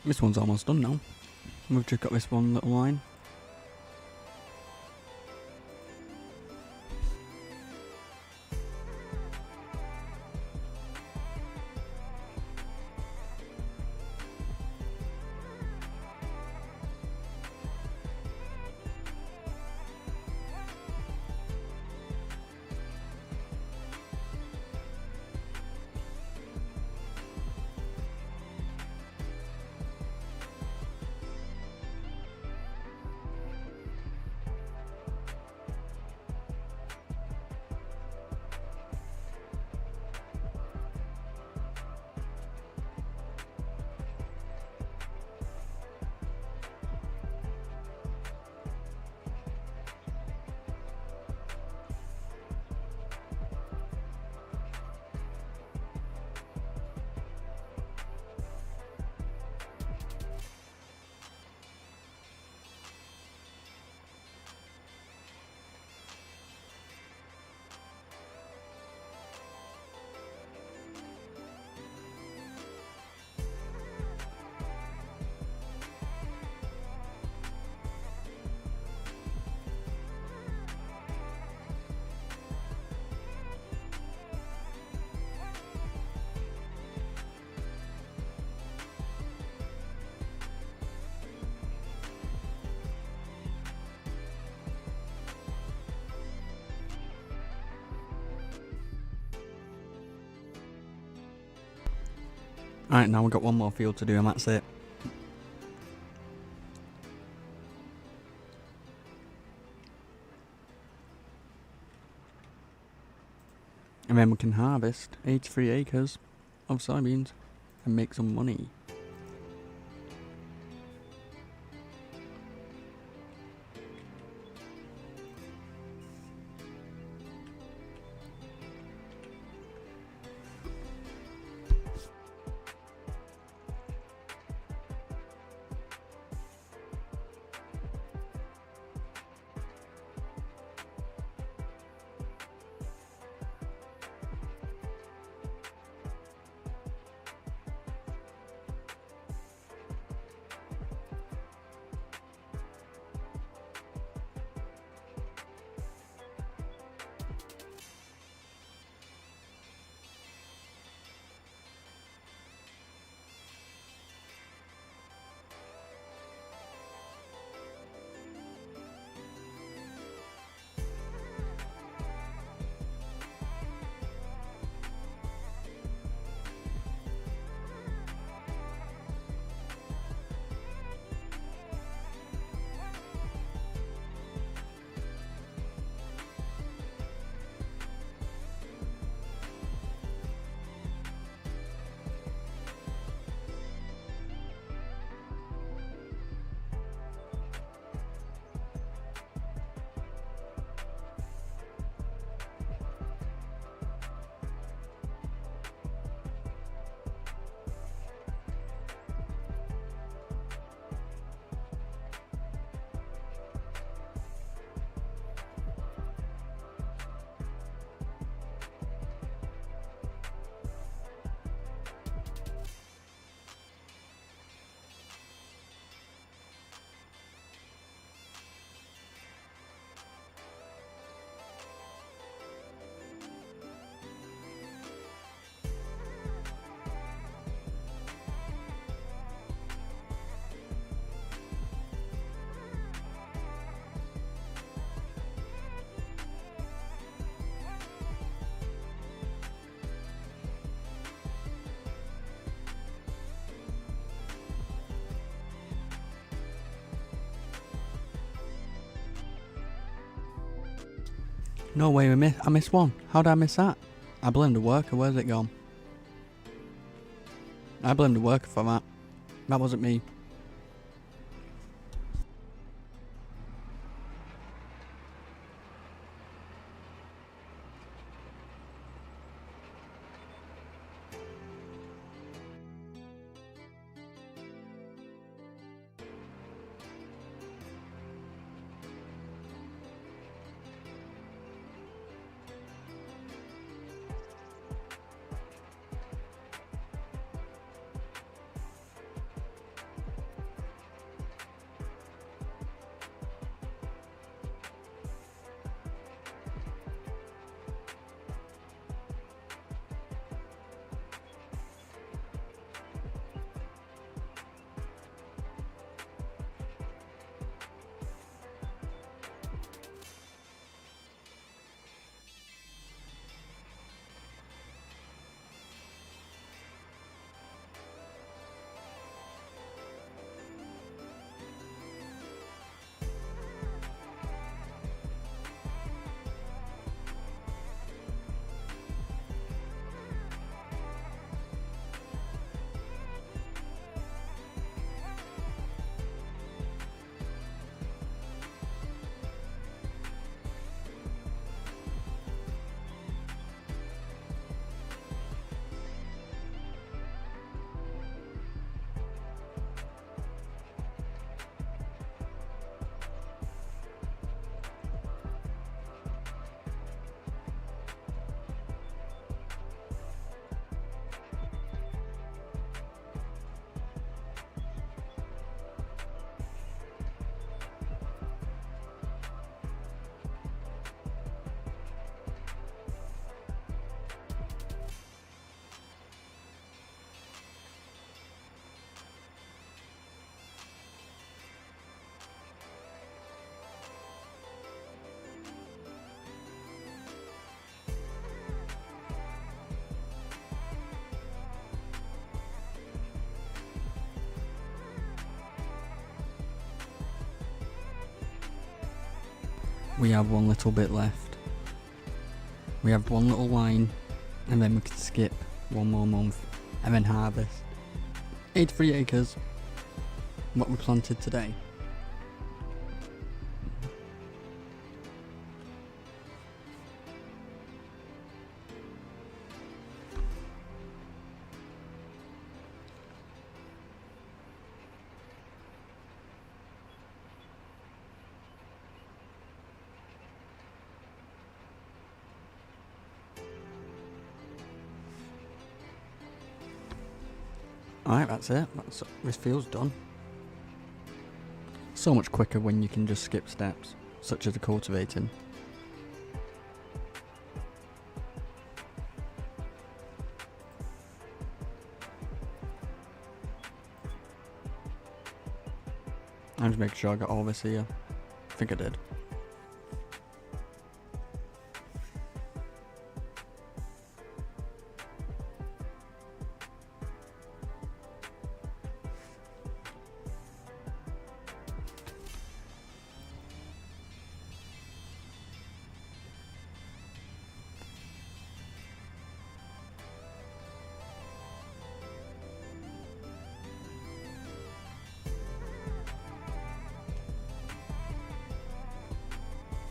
This one's almost done now. We've just got this one little line. Alright, now we've got one more field to do and that's it. And then we can harvest 83 acres of soybeans and make some money. No way, I missed one. How did I miss that? I blame the worker, where's it gone? I blame the worker for that. That wasn't me. we have one little bit left. We have one little line, and then we can skip one more month, and then harvest 83 acres, what we planted today. Alright, that's it. This field's done. So much quicker when you can just skip steps, such as the cultivating. I'm just making sure I got all this here. I think I did.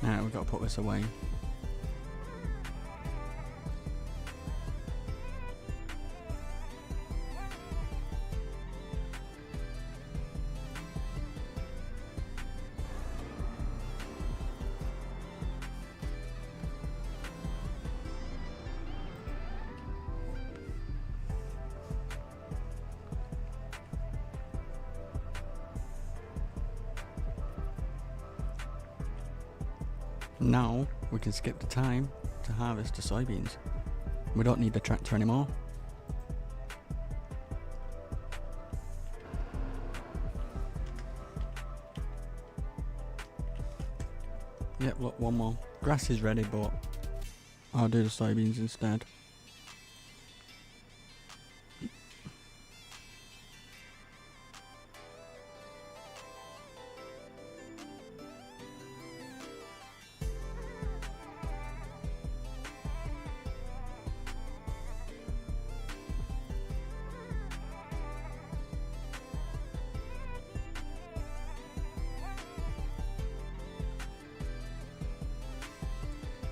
Alright, we've got to put this away. Now we can skip the time to harvest the soybeans. We don't need the tractor anymore. Yep, look, one more. Grass is ready, but I'll do the soybeans instead.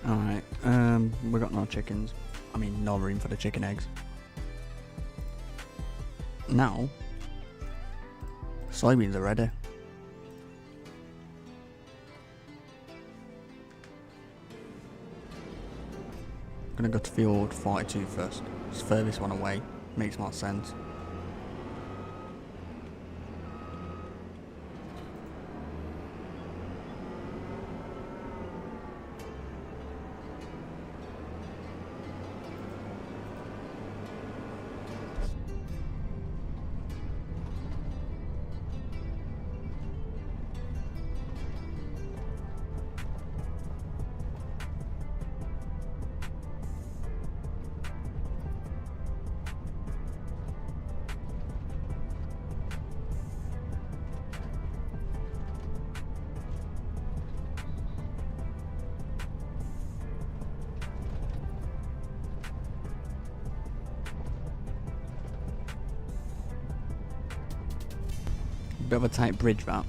Alright, we got no chickens. I mean, no room for the chicken eggs. Now, soybeans are ready. I'm gonna go to field 42 first. It's the furthest one away. Makes more sense. Bit of a tight bridge, that.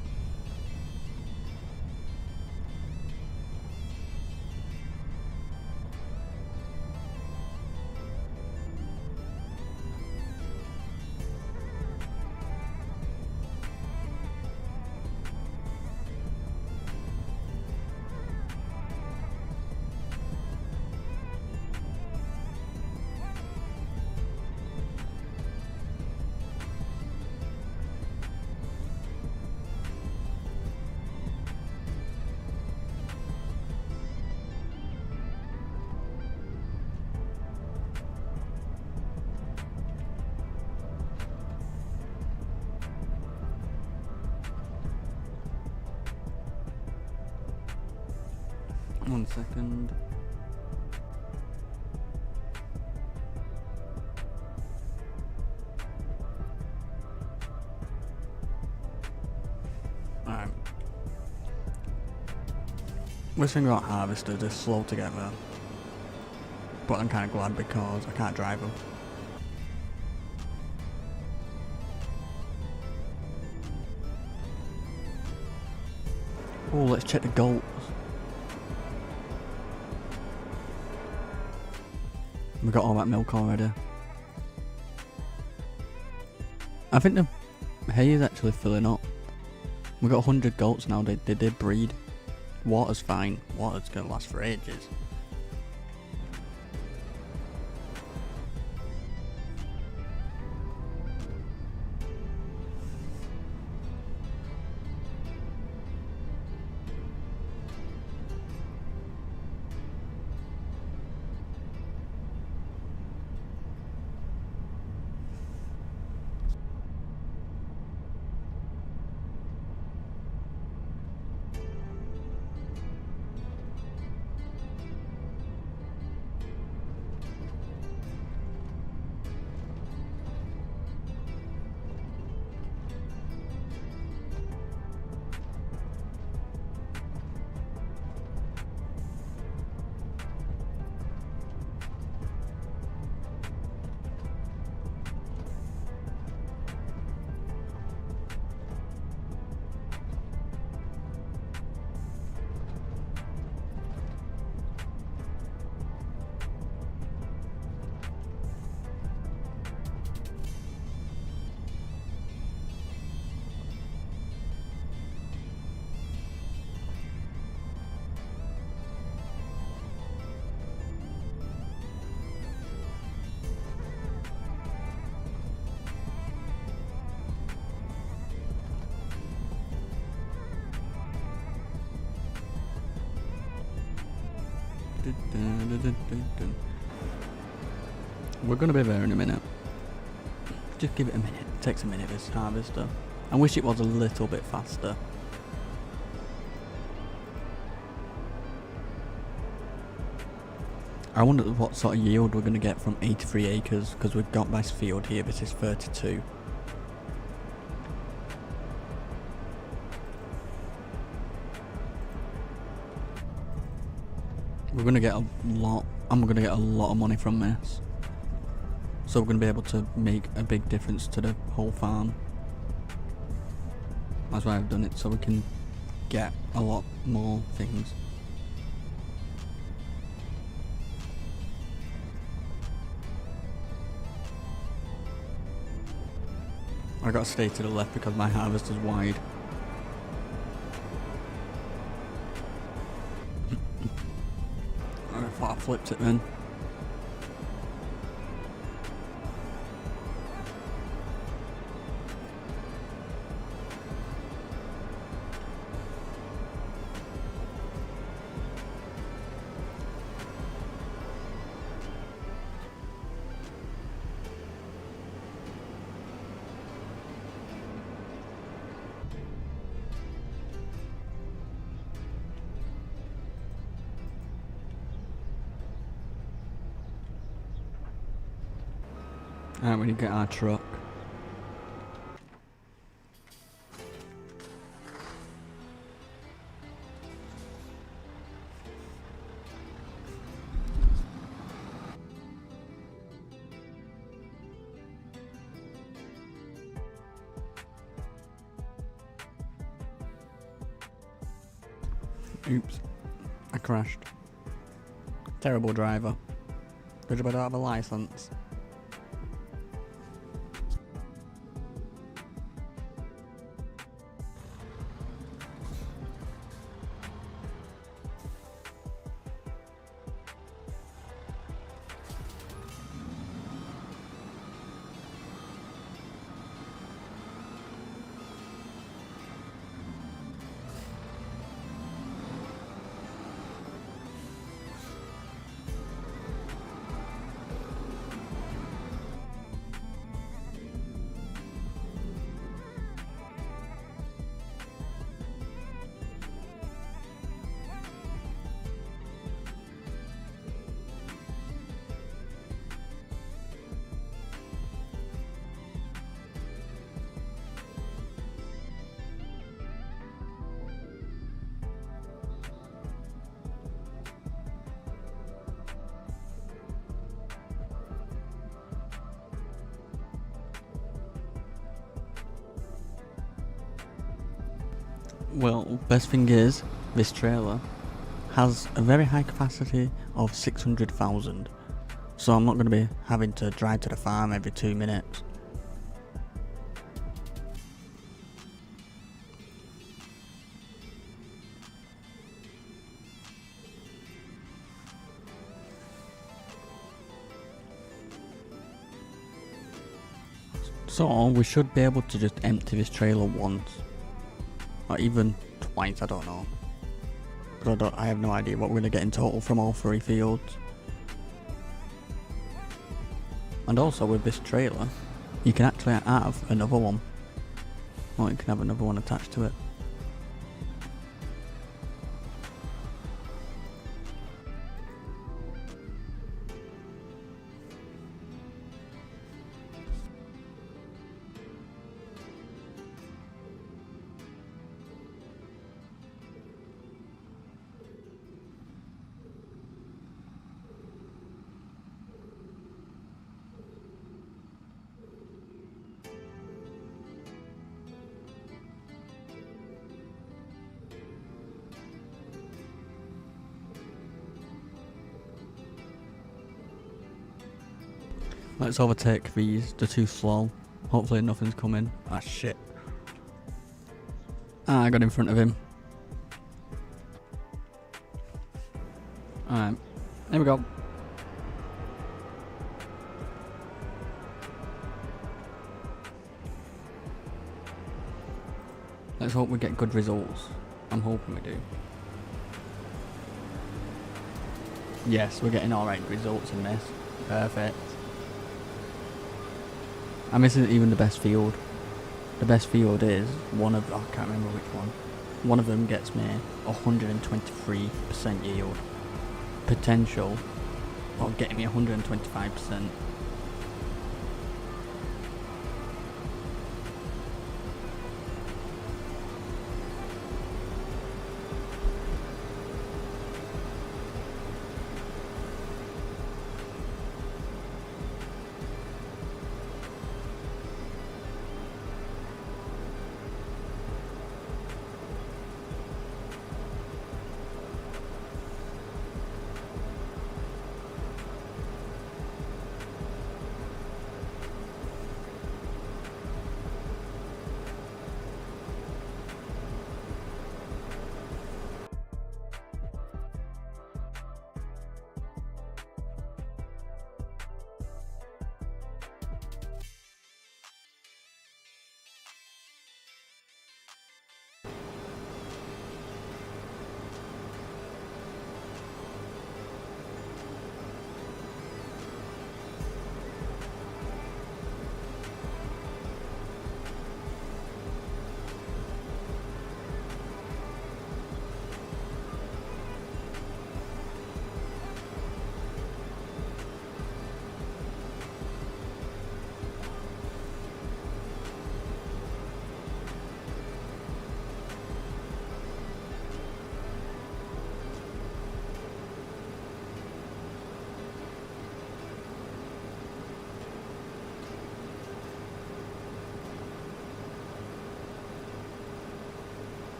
One second. Alright. Worst thing about harvesters, they're slow to get there. But I'm kind of glad because I can't drive them. Oh, let's check the goats. We got all that milk already. I think the hay is actually filling up. We got 100 goats now, they did breed. Water's fine, water's gonna last for ages. We're gonna be there in a minute. Just give it a minute. It takes a minute, this harvester. I wish it was a little bit faster. I wonder what sort of yield we're gonna get from 83 acres, because we've got this field here, this is 32. We're gonna get a lot, I'm gonna get a lot of money from this. So we're gonna be able to make a big difference to the whole farm. That's why I've done it, so we can get a lot more things. I gotta stay to the left because my harvest is wide. I thought I flipped it then. Alright, we need to get our truck. Oops, I crashed. Terrible driver. Good job I don't have a license. Well, best thing is, this trailer has a very high capacity of 600,000. So I'm not going to be having to drive to the farm every 2 minutes. So we should be able to just empty this trailer once. Or even twice, I don't know. But I have no idea what we're going to get in total from all 3 fields. And also with this trailer, you can actually have another one. Or you can have another one attached to it. Let's overtake these, they're too slow. Hopefully nothing's coming. Ah shit. Ah, I got in front of him. Alright, here we go. Let's hope we get good results. I'm hoping we do. Yes, we're getting alright results in this. Perfect. And this isn't even the best field. The best field is one of, I can't remember which one. One of them gets me 123% yield. Potential of getting me 125%.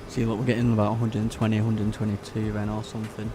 See, look, we're getting about 120, 122 then or something.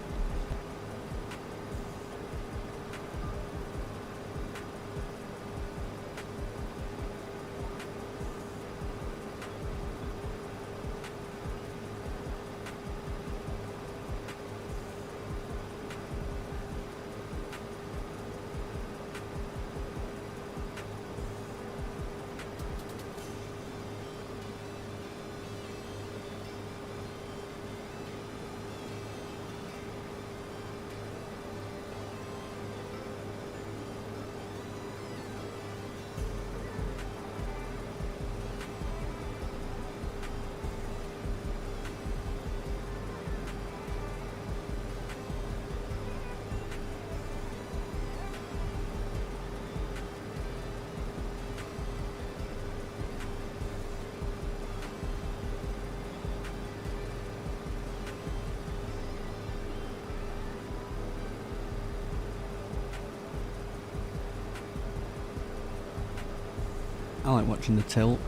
like watching the tilt.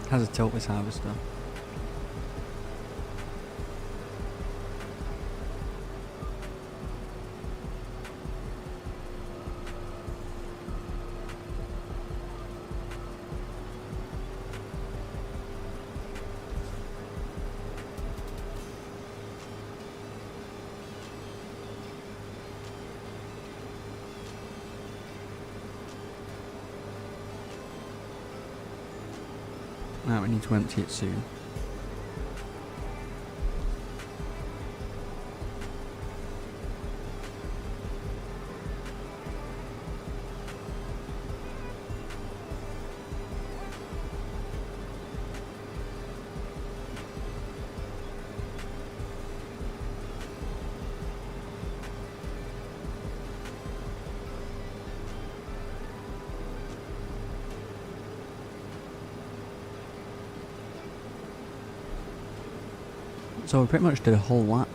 It has a tilt this harvester. Now we need to empty it soon. So we pretty much did a whole lap.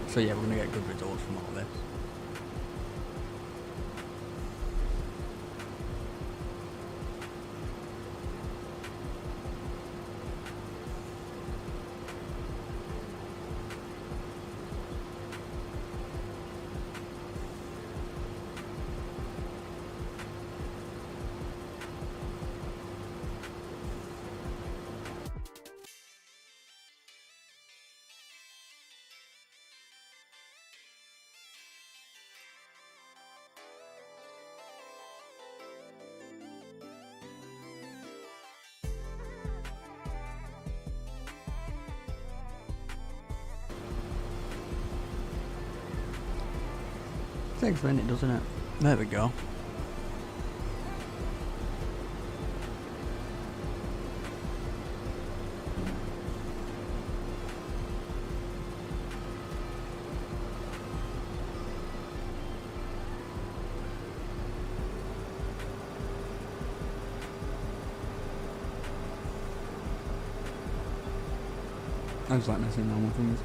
So yeah, we're going to get good results from all this. Takes a minute, doesn't it? There we go. I just like messing around with things.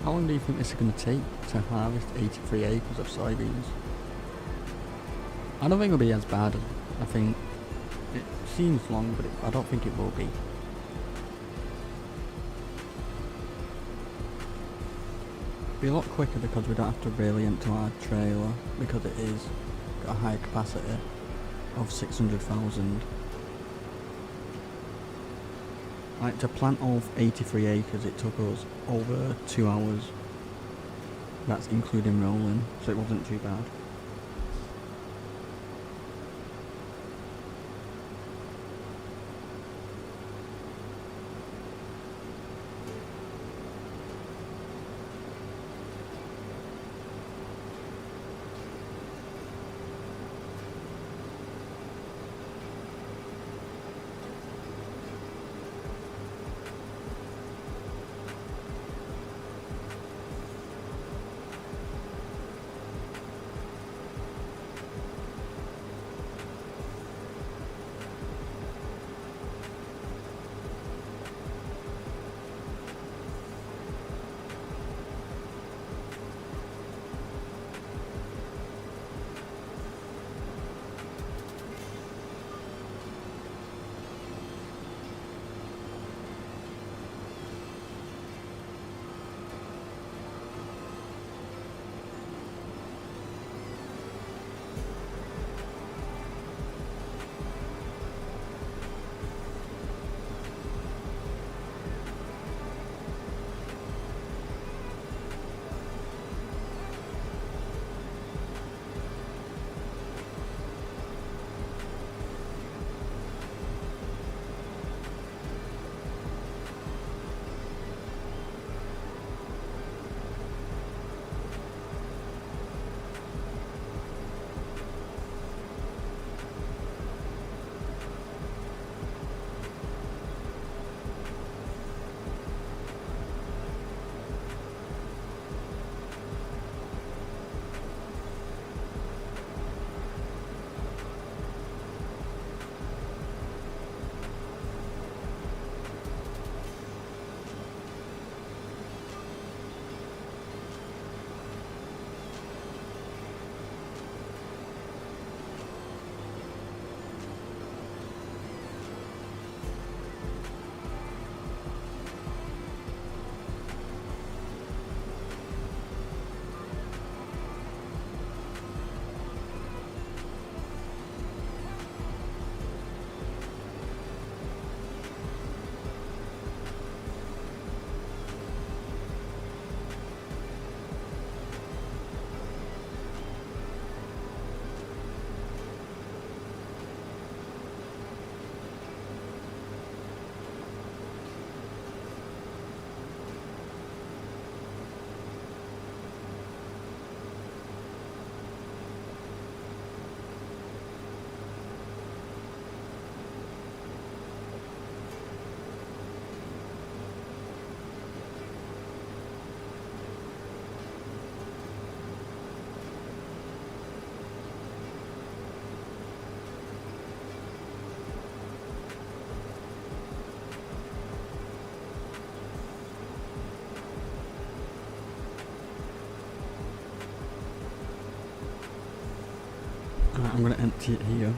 How long do you think this is going to take to harvest 83 acres of soybeans? I don't think it'll be as bad as I think. It seems long, but I don't think it will be. It'll be a lot quicker because we don't have to really empty our trailer because it is got a high capacity of 600,000. Like to plant all 83 acres it took us over 2 hours. That's including rolling, so it wasn't too bad. I'm gonna empty it here.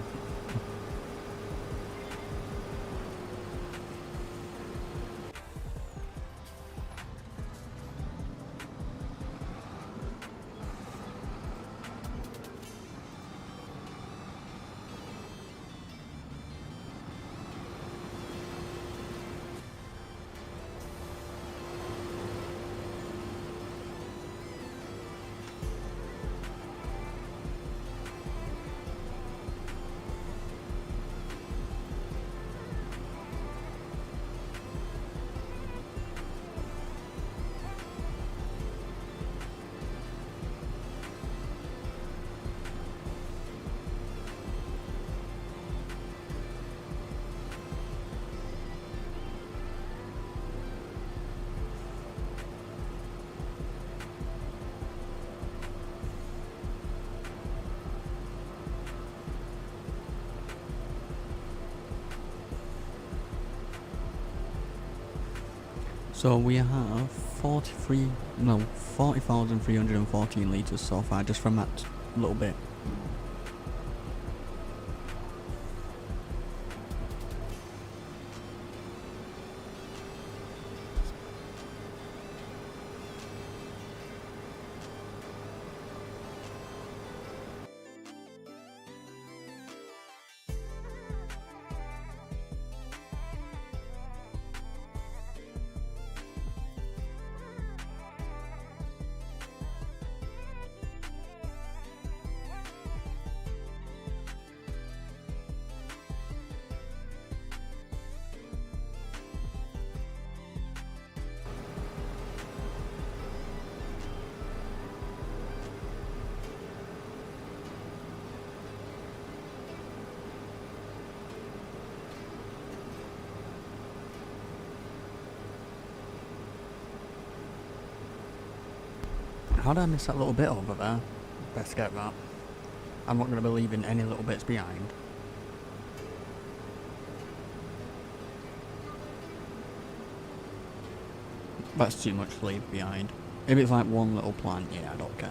So we have 40,314 litres so far just from that little bit. How did I miss that little bit over there? Best get that. I'm not going to be leaving any little bits behind. That's too much to leave behind. If it's like one little plant, yeah, I don't care.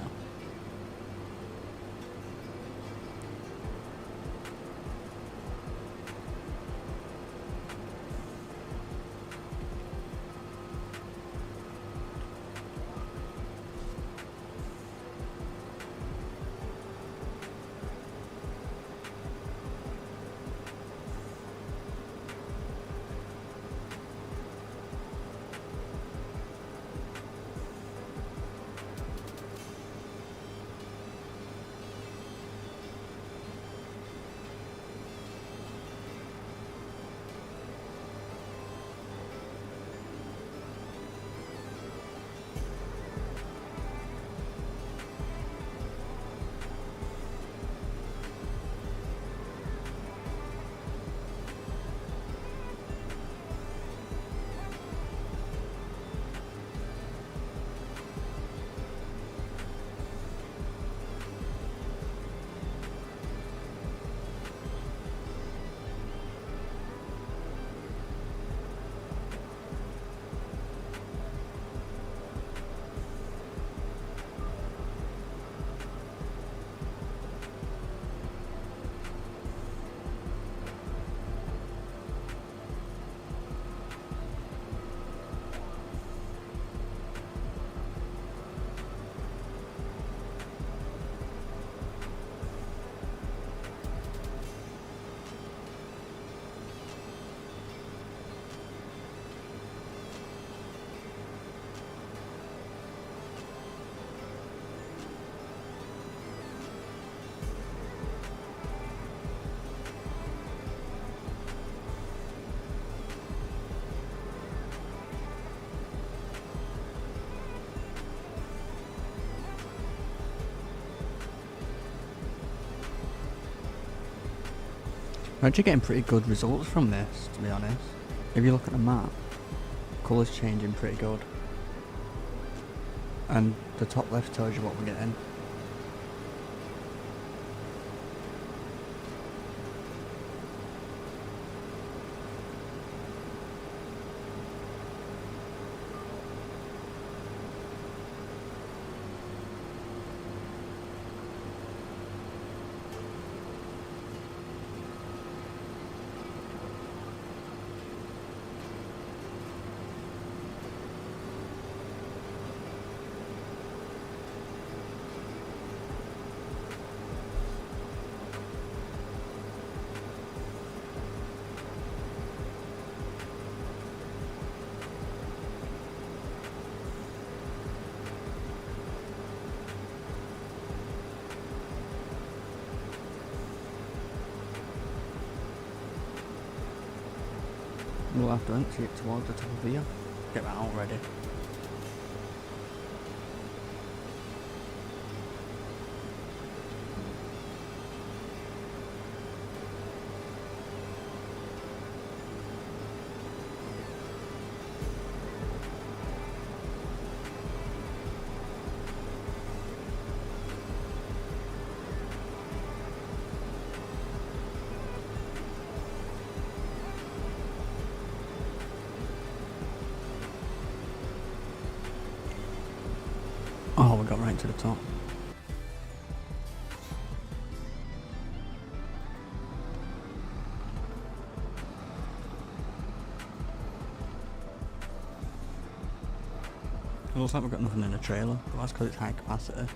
We're actually getting pretty good results from this, to be honest. If you look at the map, colours changing pretty good. And the top left tells you what we're getting. We'll have to empty it towards the top of here. Get that out ready. Oh, we got right to the top. It looks like we've got nothing in the trailer, but that's because it's high capacity.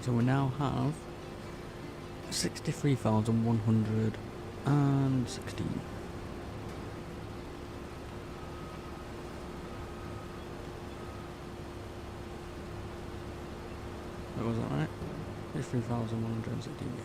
So we now have 63,116. Was that right? 63,116, yeah.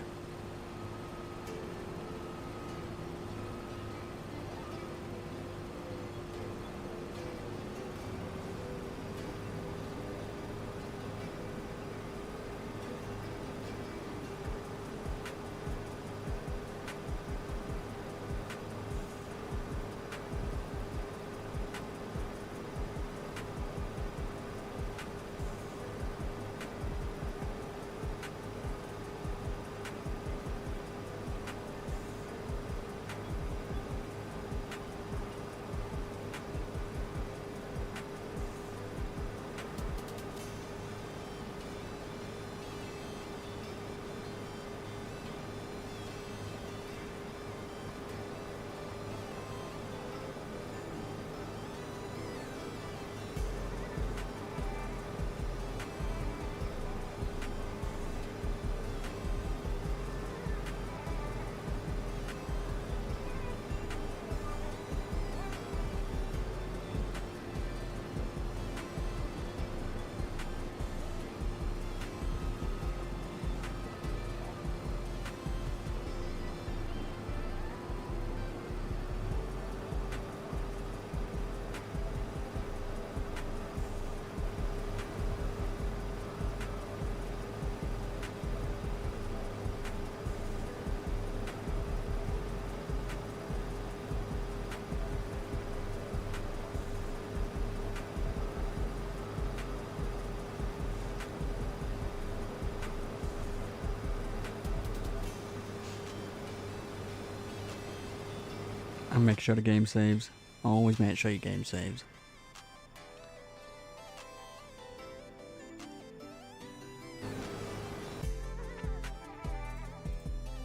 And make sure the game saves. Always make sure your game saves.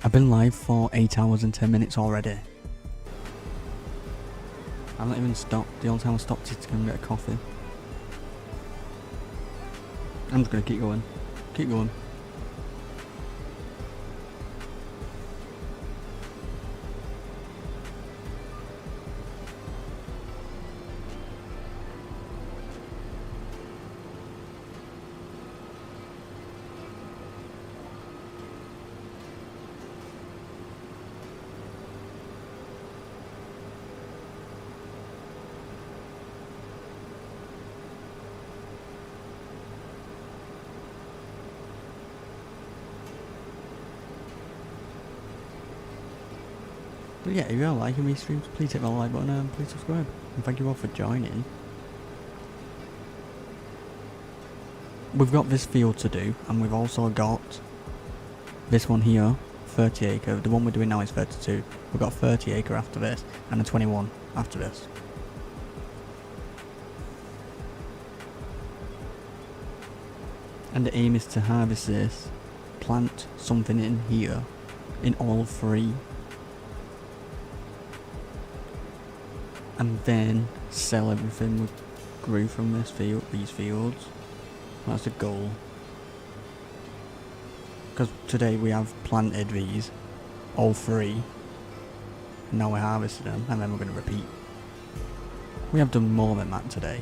I've been live for 8 hours and 10 minutes already. I've not even stopped. The only time I stopped is to go and get a coffee. I'm just gonna keep going. Keep going. But yeah, if you are liking these streams, please hit the like button and please subscribe. And thank you all for joining. we've got this field to do, and we've also got this one here, 30 acre. The one we're doing now is 32. We've got 30 acre after this, and a 21 after this. And the aim is to harvest this, plant something in here, in all three, and then sell everything we grew from this field, these fields. That's the goal. Because today we have planted these, all three, and now we're harvesting them, and then we're going to repeat. We have done more than that today,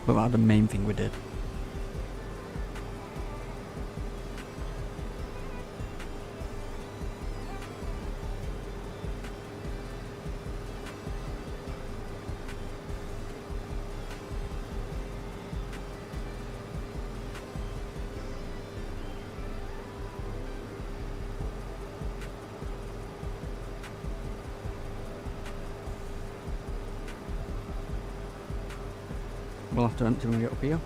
but that's the main thing we did. We'll have to empty when we get up here.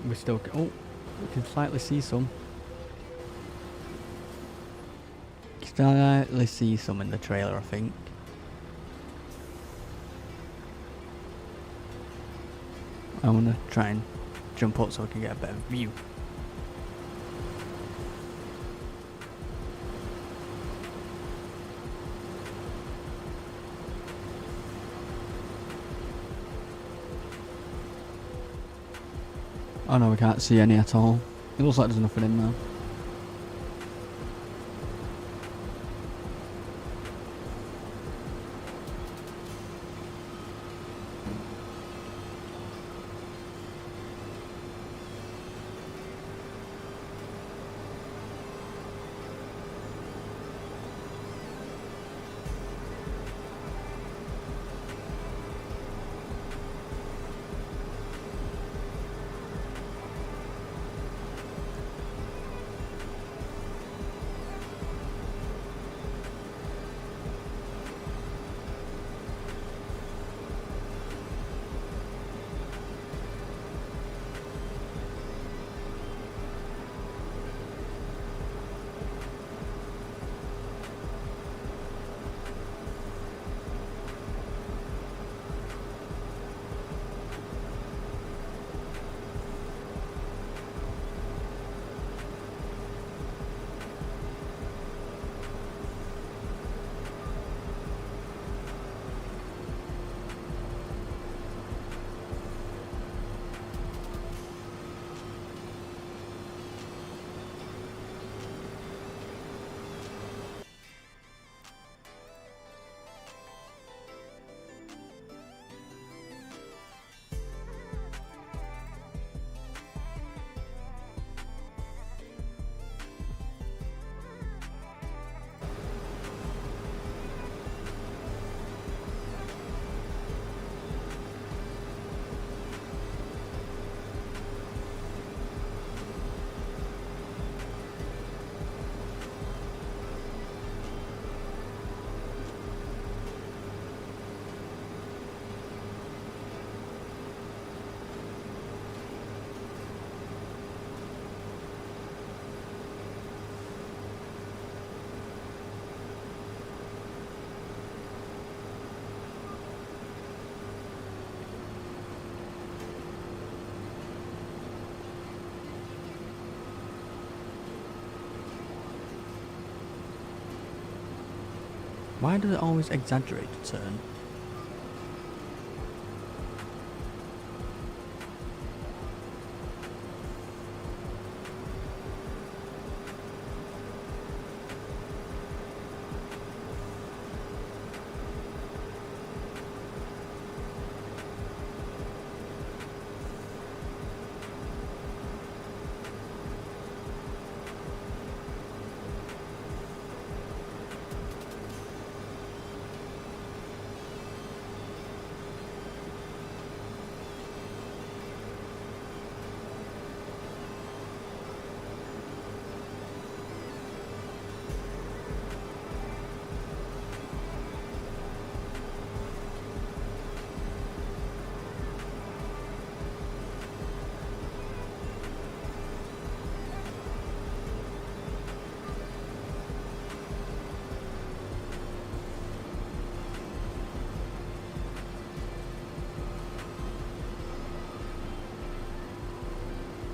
We still, oh, we can slightly see some. Slightly see some in the trailer, I think. I want to try and jump up so I can get a better view. Oh no, we can't see any at all. It looks like there's nothing in there. Why does it always exaggerate the turn?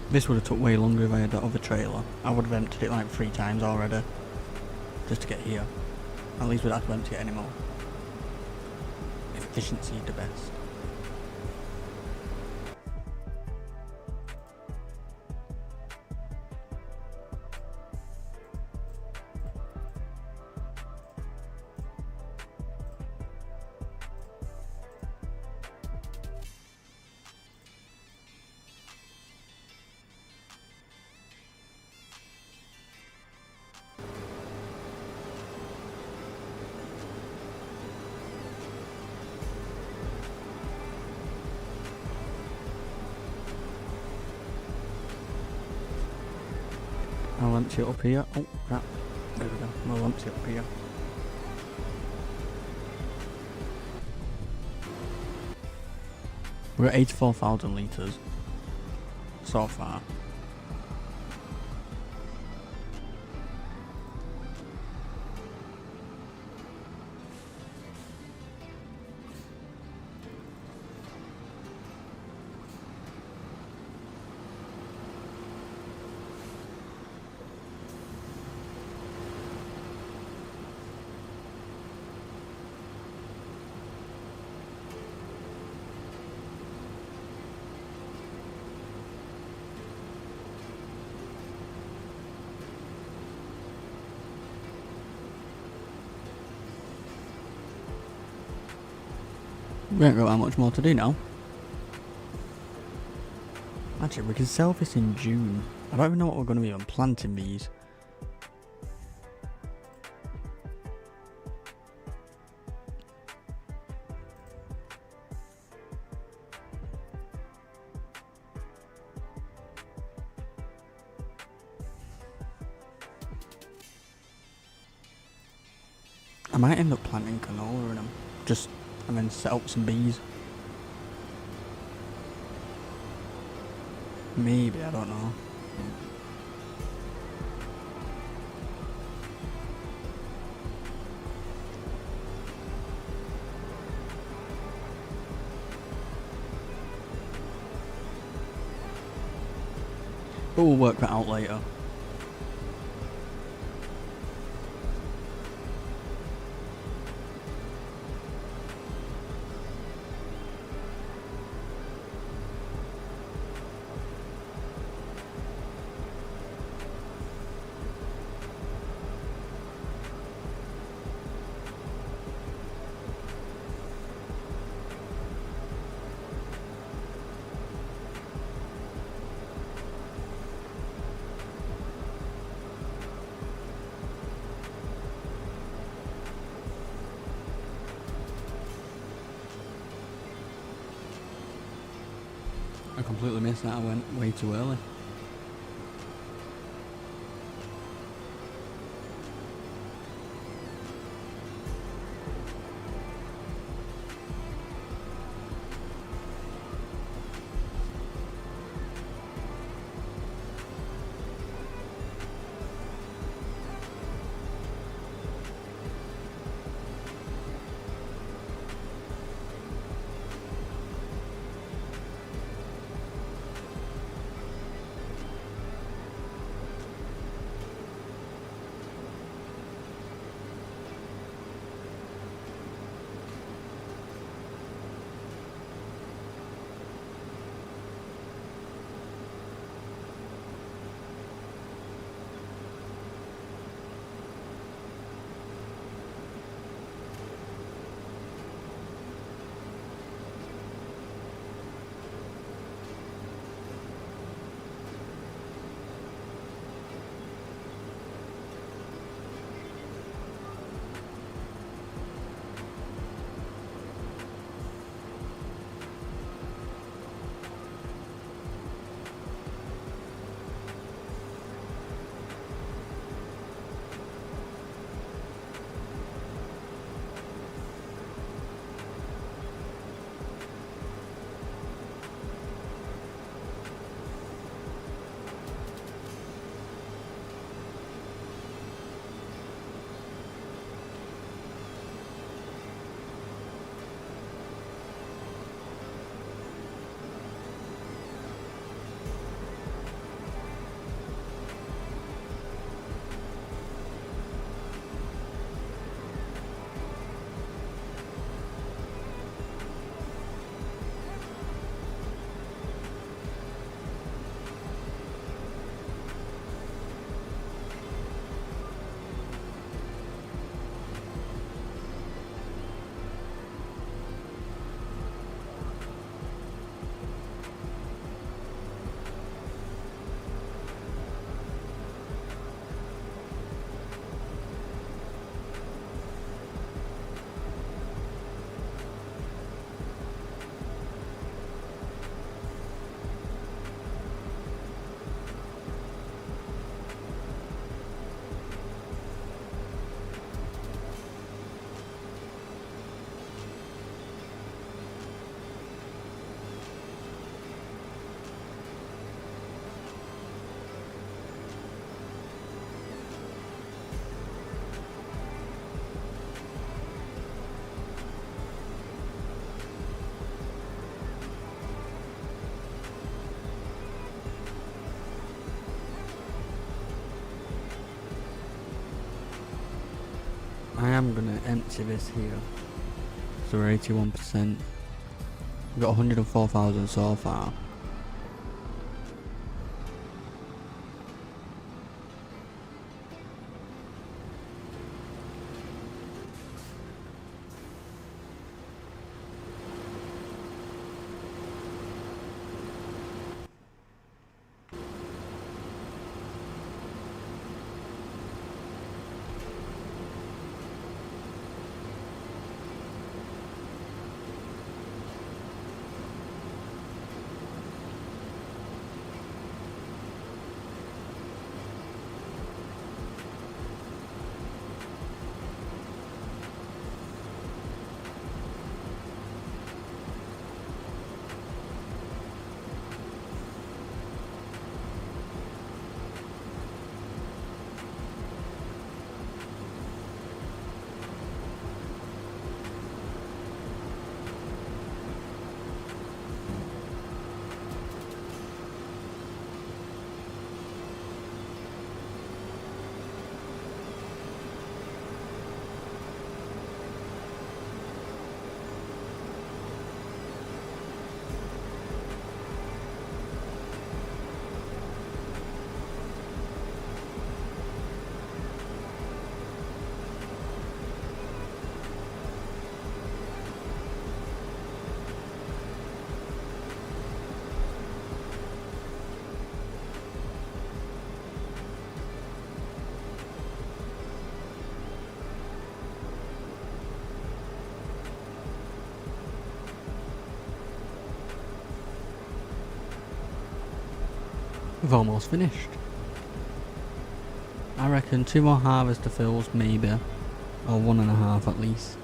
This would have took way longer if I had that other trailer. I would have emptied it like 3 times already. Just to get here. At least we'd have to empty it anymore. Efficiency the best. I'll empty it up here. Oh crap. There we go. We'll empty it up here. We're at 84,000 litres so far. We ain't got that much more to do now. Actually, we can sell this in June. I don't even know what we're going to be on planting these. I might end up planting canola in them. Just, and then set up some bees. Maybe, I don't know. But we'll work that out later. I completely missed that, I went way too early. am gonna empty this here. So we're 81%. We've got 104,000 so far. We've almost finished. I reckon 2 more harvester fills maybe, or 1.5 at least.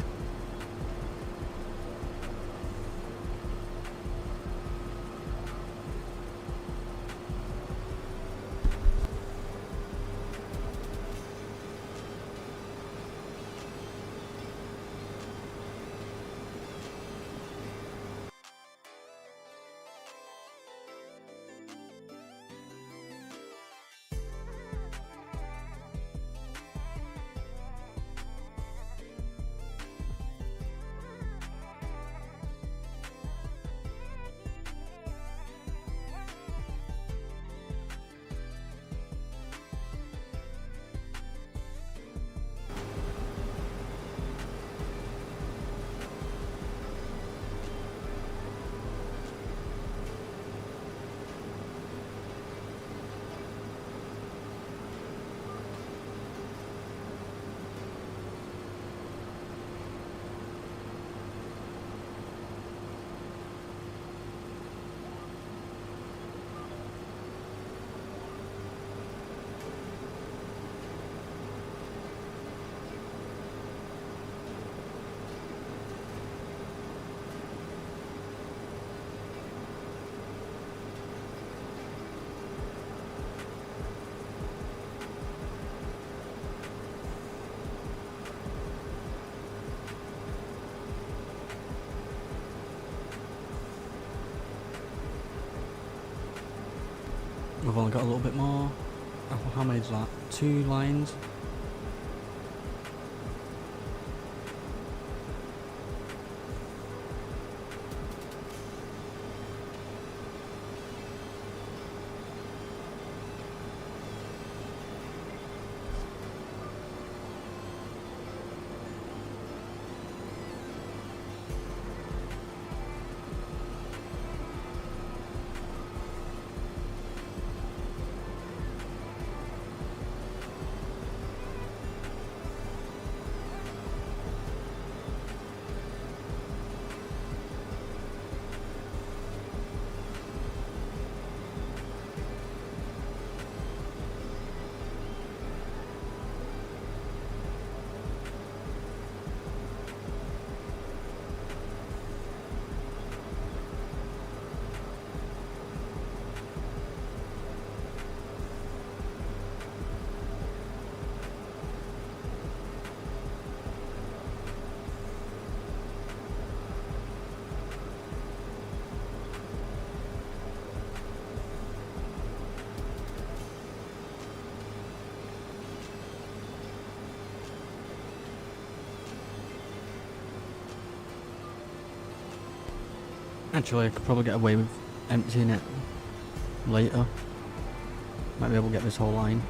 We've only got a little bit more. How many is that? 2 lines. Actually, I could probably get away with emptying it later. Might be able to get this whole line.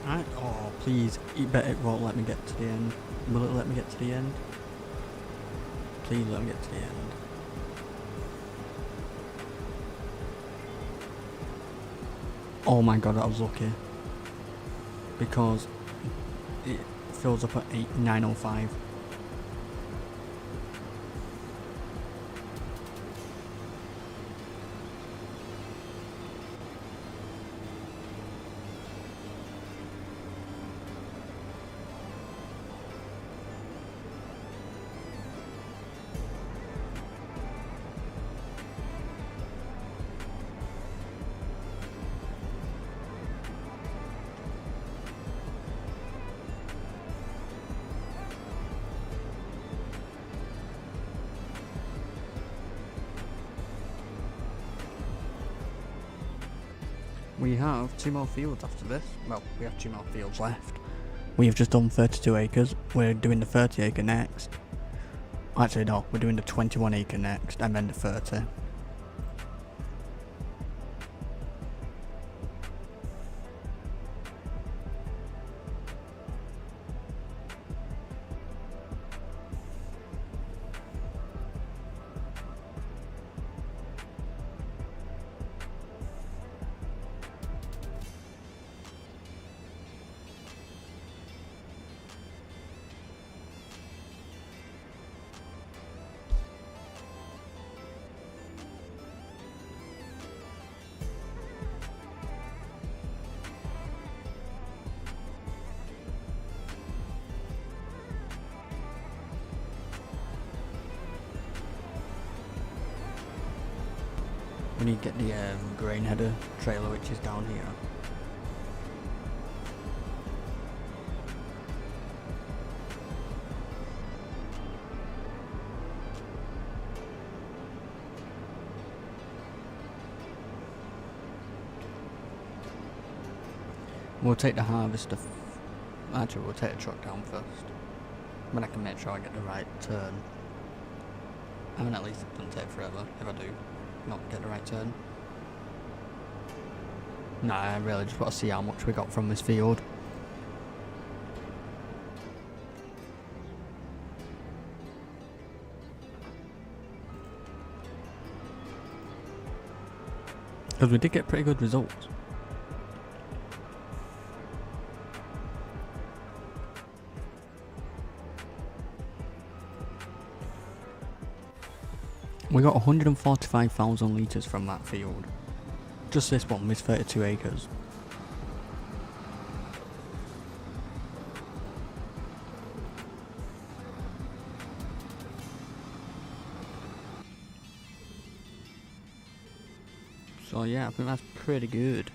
Right, oh please, you bet it won't let me get to the end. Will it let me get to the end? Please let me get to the end. Oh my god, I was lucky. Because it fills up at 9:05. We have 2 more fields after this. Well, we have 2 more fields left. We have just done 32 acres. We're doing the 30 acre next. Actually no, we're doing the 21 acre next and then the 30. We need to get the grain header trailer, which is down here. We'll take the harvester. Actually, we'll take the truck down first. Then I can make sure I get the right turn. I mean, at least it doesn't take forever if I do not get the right turn. Nah, I really just want to see how much we got from this field. Because we did get pretty good results. We got 145,000 litres from that field. Just this one with 32 acres. So yeah, I think that's pretty good.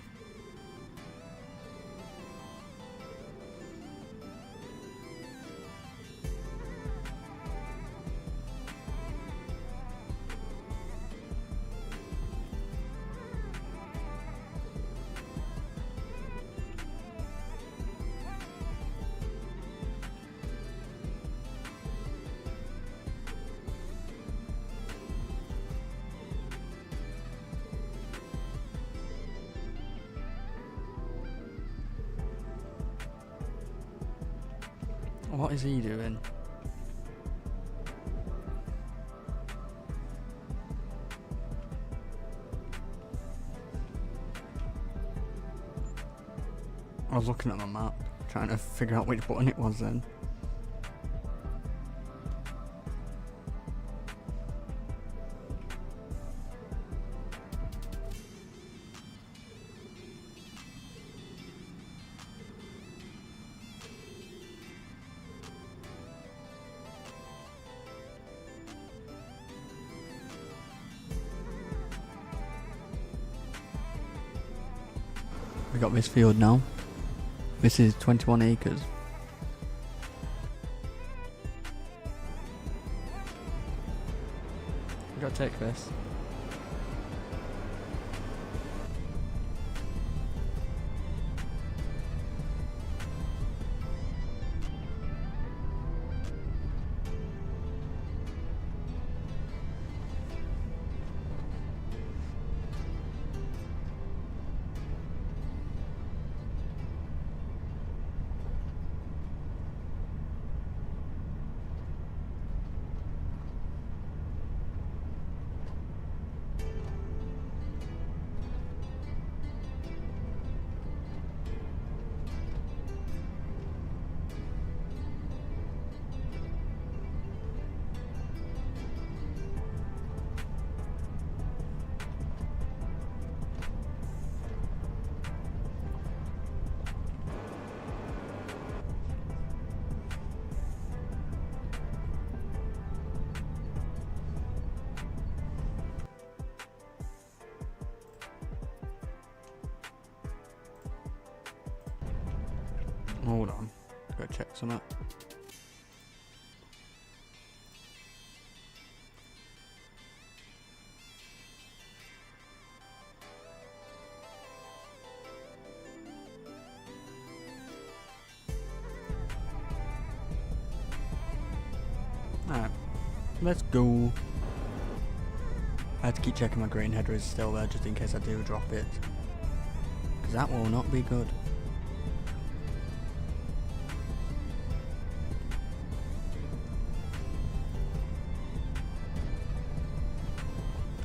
What is he doing? I was looking at my map, trying to figure out which button it was then. We got this field now. This is 21 acres. We gotta take this. Hold on, gotta check something. Alright, let's go. I had to keep checking my green header is still there just in case I do drop it, because that will not be good.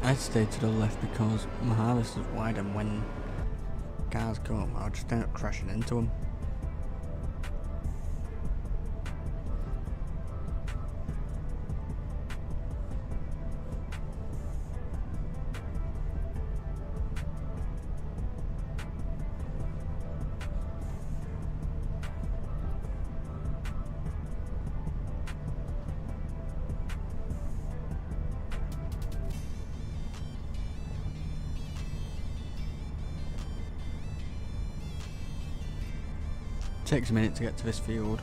I'd stay to the left because my harvest is wide, and when cars come, I'll just end up crashing into them. Takes a minute to get to this field,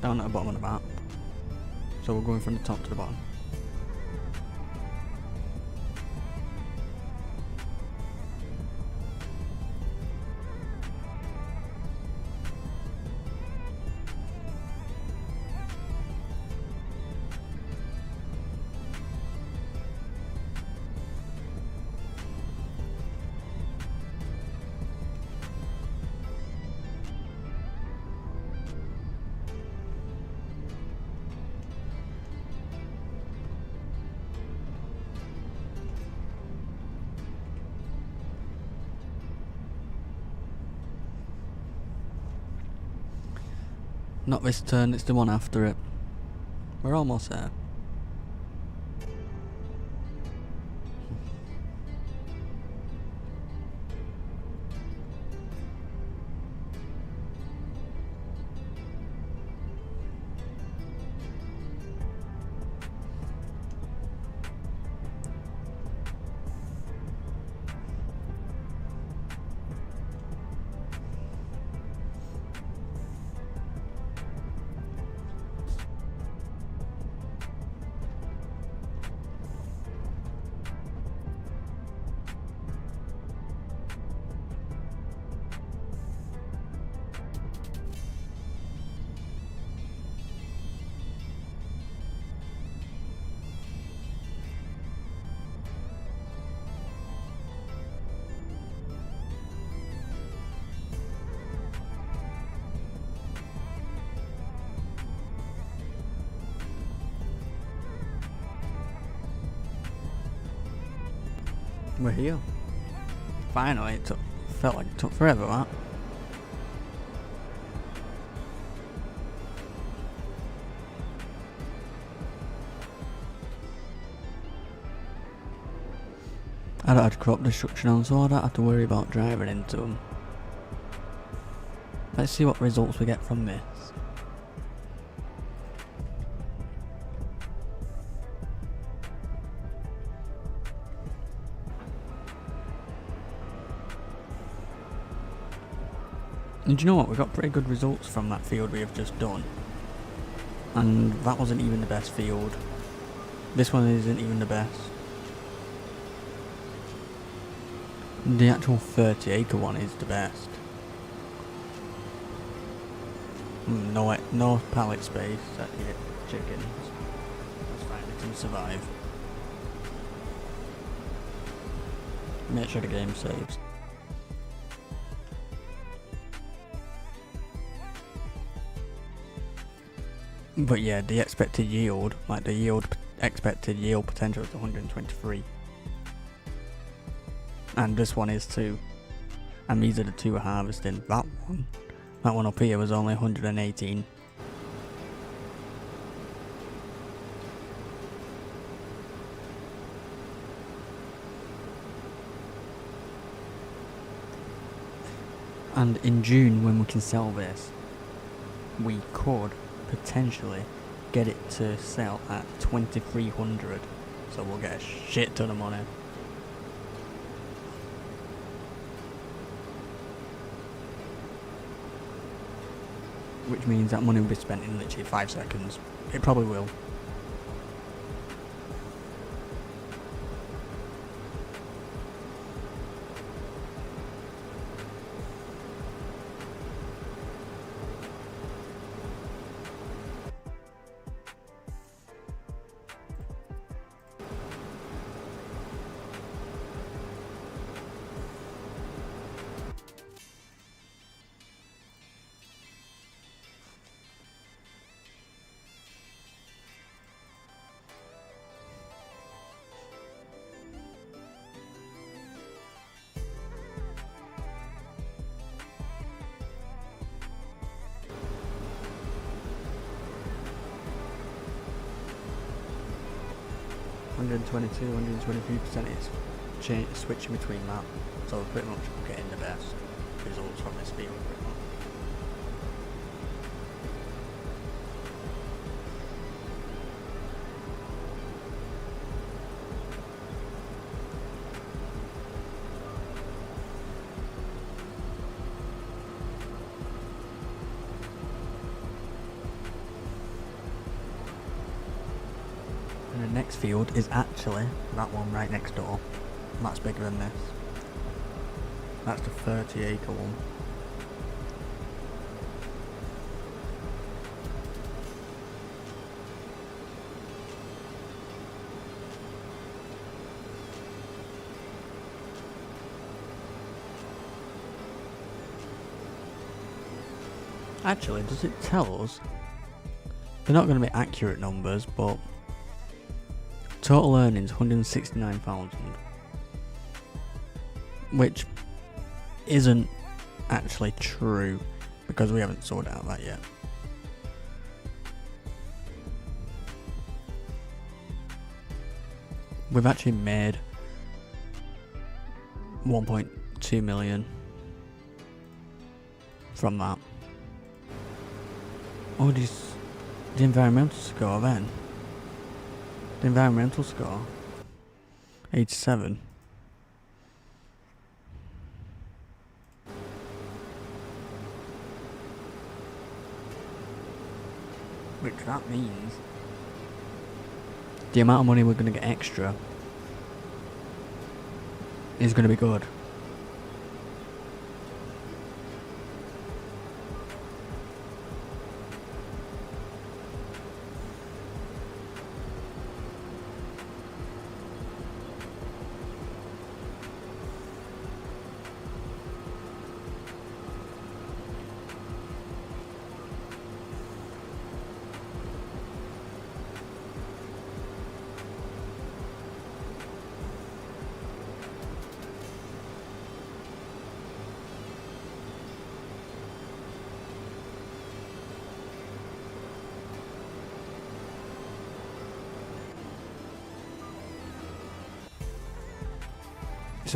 down at the bottom of the map, so we're going from the top to the bottom. Not this turn, it's the one after it. We're almost there. We're here. Finally, felt like it took forever, that. I don't have crop destruction on, so I don't have to worry about driving into them. Let's see what results we get from this. And do you know what, we got pretty good results from that field we have just done. And that wasn't even the best field. This one isn't even the best. The actual 30-acre one is the best. No pallet space, that eat chickens. That's fine, they can survive. Make sure the game saves. But yeah, the expected yield, like the expected yield potential is 123. And this one is too. And these are the two we're harvesting. That one up here was only 118. And in June, when we can sell this, we could potentially get it to sell at 2,300. So we'll get a shit ton of money. Which means that money will be spent in literally 5 seconds. It probably will. (122, 123% is switching between that, so we're pretty much getting the best results from this field pretty much. And the next field is actually that one right next door. That's bigger than this. That's the 30-acre one. Actually, does it tell us? They're not going to be accurate numbers, but total earnings 169,000, which isn't actually true because we haven't sorted out that yet. We've actually made 1.2 million from that. Oh, the environmental score then. The environmental score, 87. Which that means the amount of money we're going to get extra is going to be good.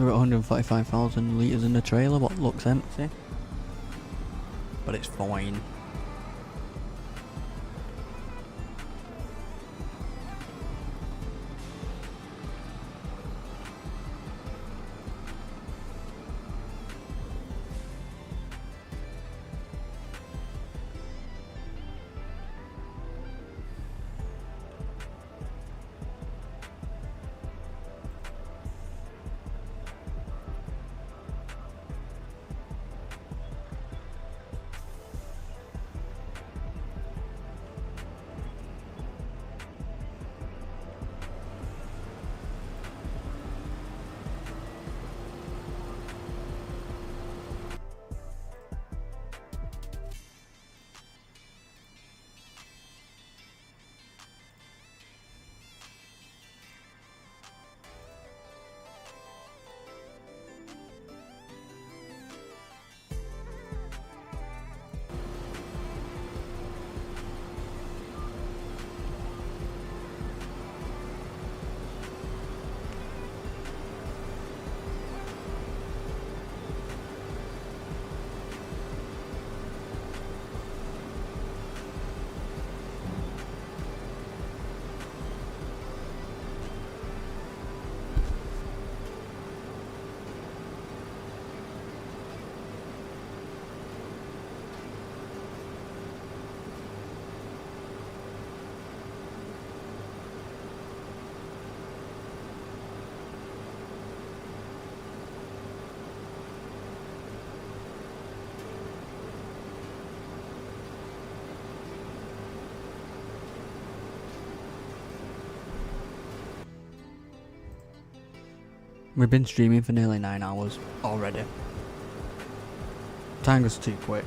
we're at 145,000 litres in the trailer, what looks empty. But it's fine. We've been streaming for nearly 9 hours already. Time goes too quick.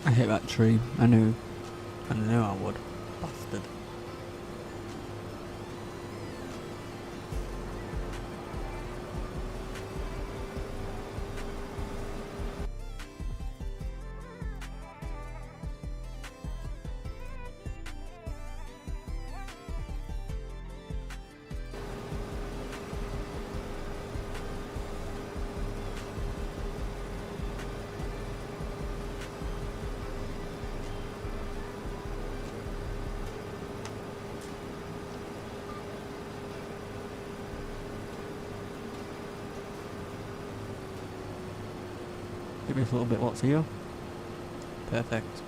I hit that tree. I knew I would. Bastard. Give me a little bit what's here. Perfect.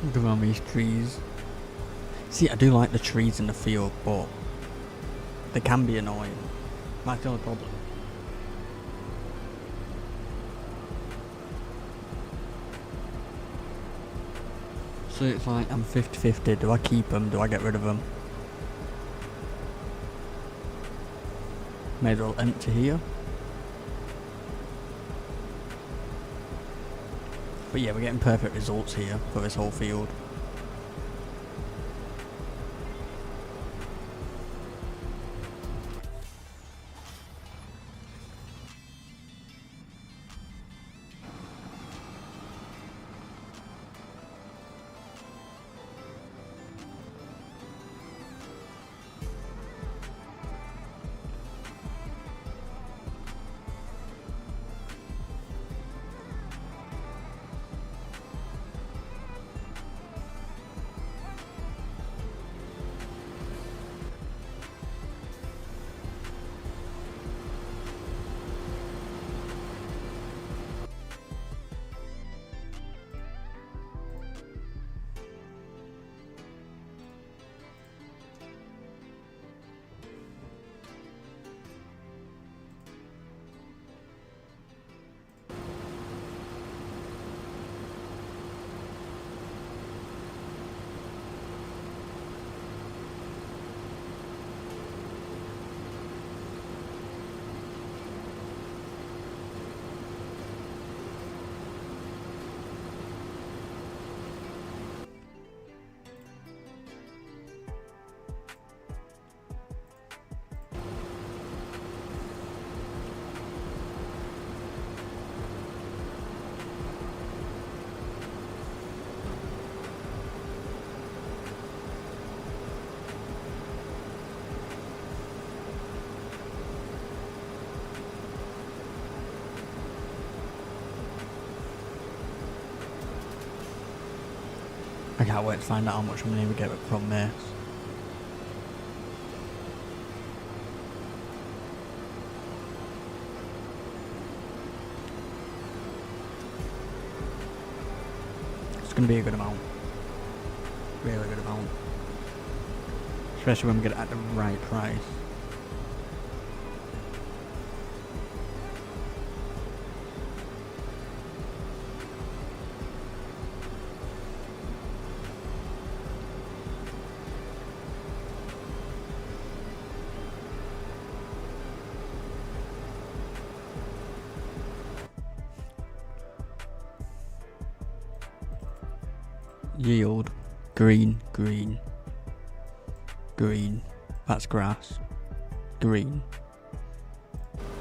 Look around these trees. See, I do like the trees in the field, but they can be annoying. That's the only problem. So it's like I'm 50-50. Do I keep them? Do I get rid of them? May as well empty here. But yeah, we're getting perfect results here for this whole field. I can't wait to find out how much money we get from this. It's going to be a good amount. Really good amount. Especially when we get it at the right price. Yield, green, green, green, that's grass, green.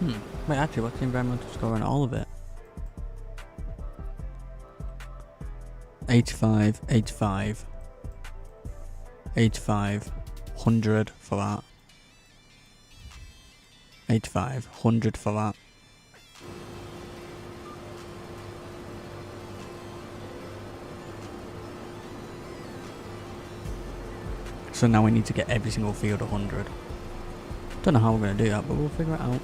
Wait, actually, what's the environmental score on all of it? 85, 85, 85, 100 for that. 85, 100 for that. So now we need to get every single field 100. Don't know how we're going to do that, but we'll figure it out.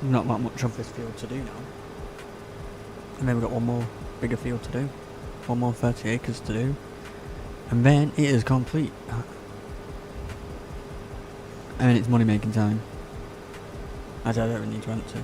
Not that much of this field to do now. And then we've got one more bigger field to do. One more 30 acres to do. And then it is complete. I mean, it's money making time. As I don't really need to answer.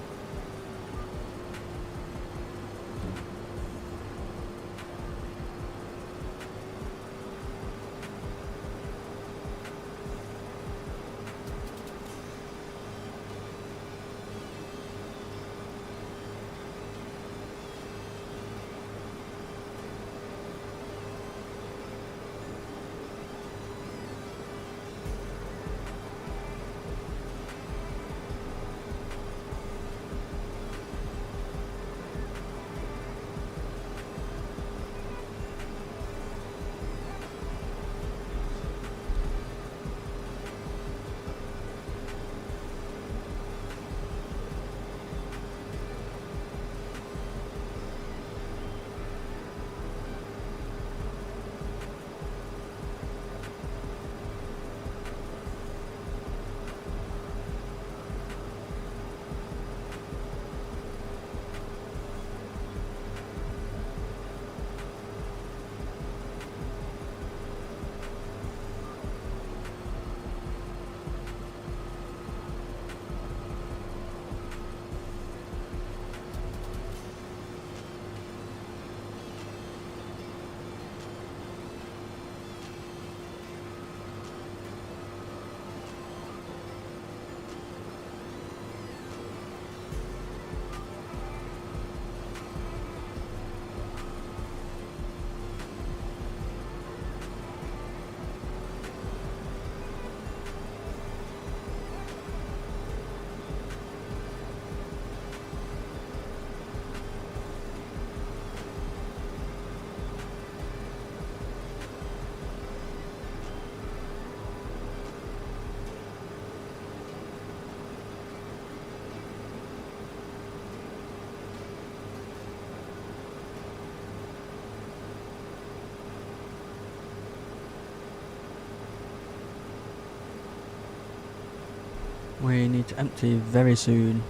We need to empty very soon.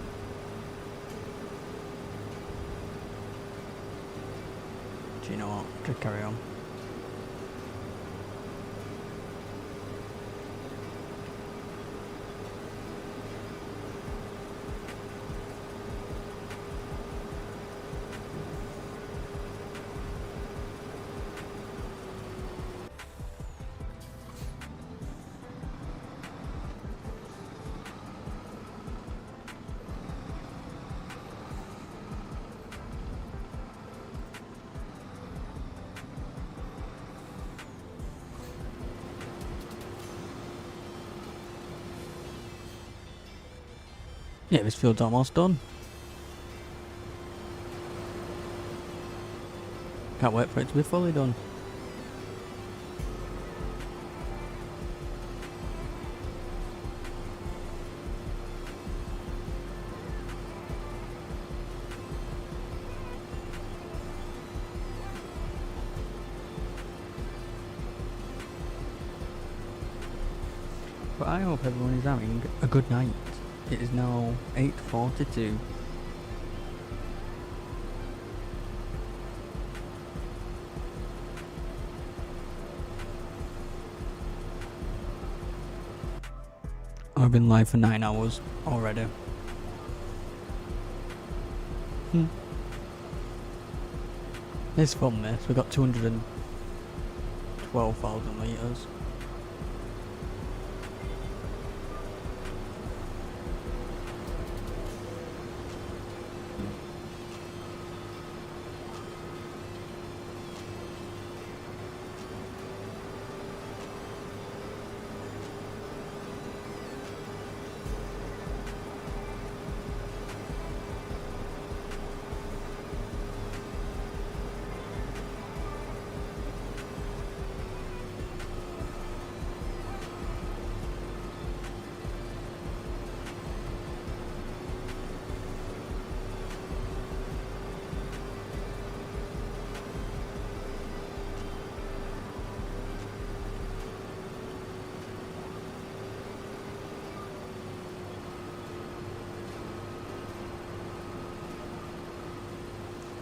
Do you know what? Just carry on. Yeah, this field's almost done. Can't wait for it to be fully done. But I hope everyone is having a good night. It is now 8:42. I've been live for 9 hours already. It's fun this, we got 212,000 litres.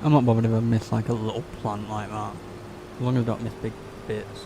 I'm not bothered if I miss like a little plant like that, as long as I don't miss big bits.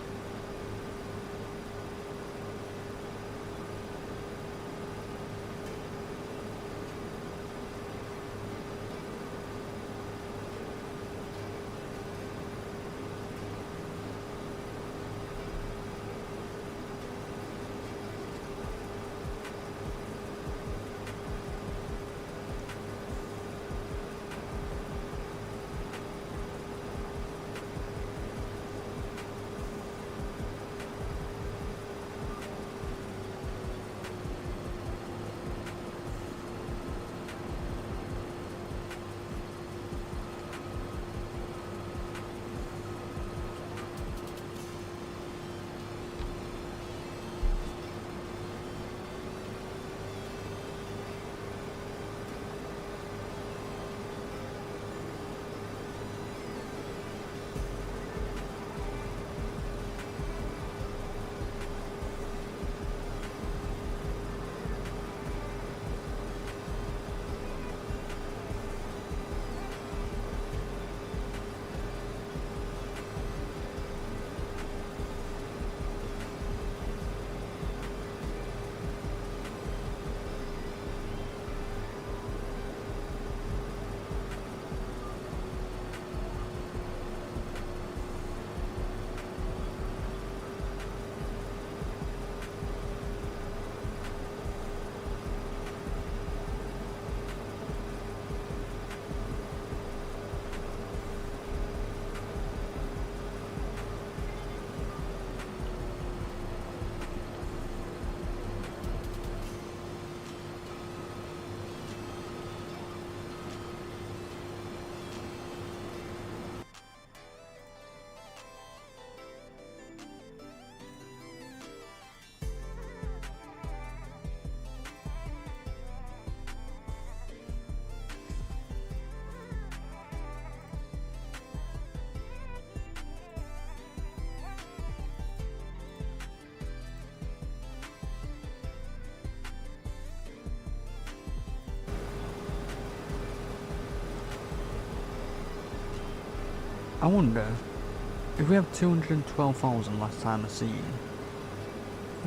I wonder if we have 212,000 last time I seen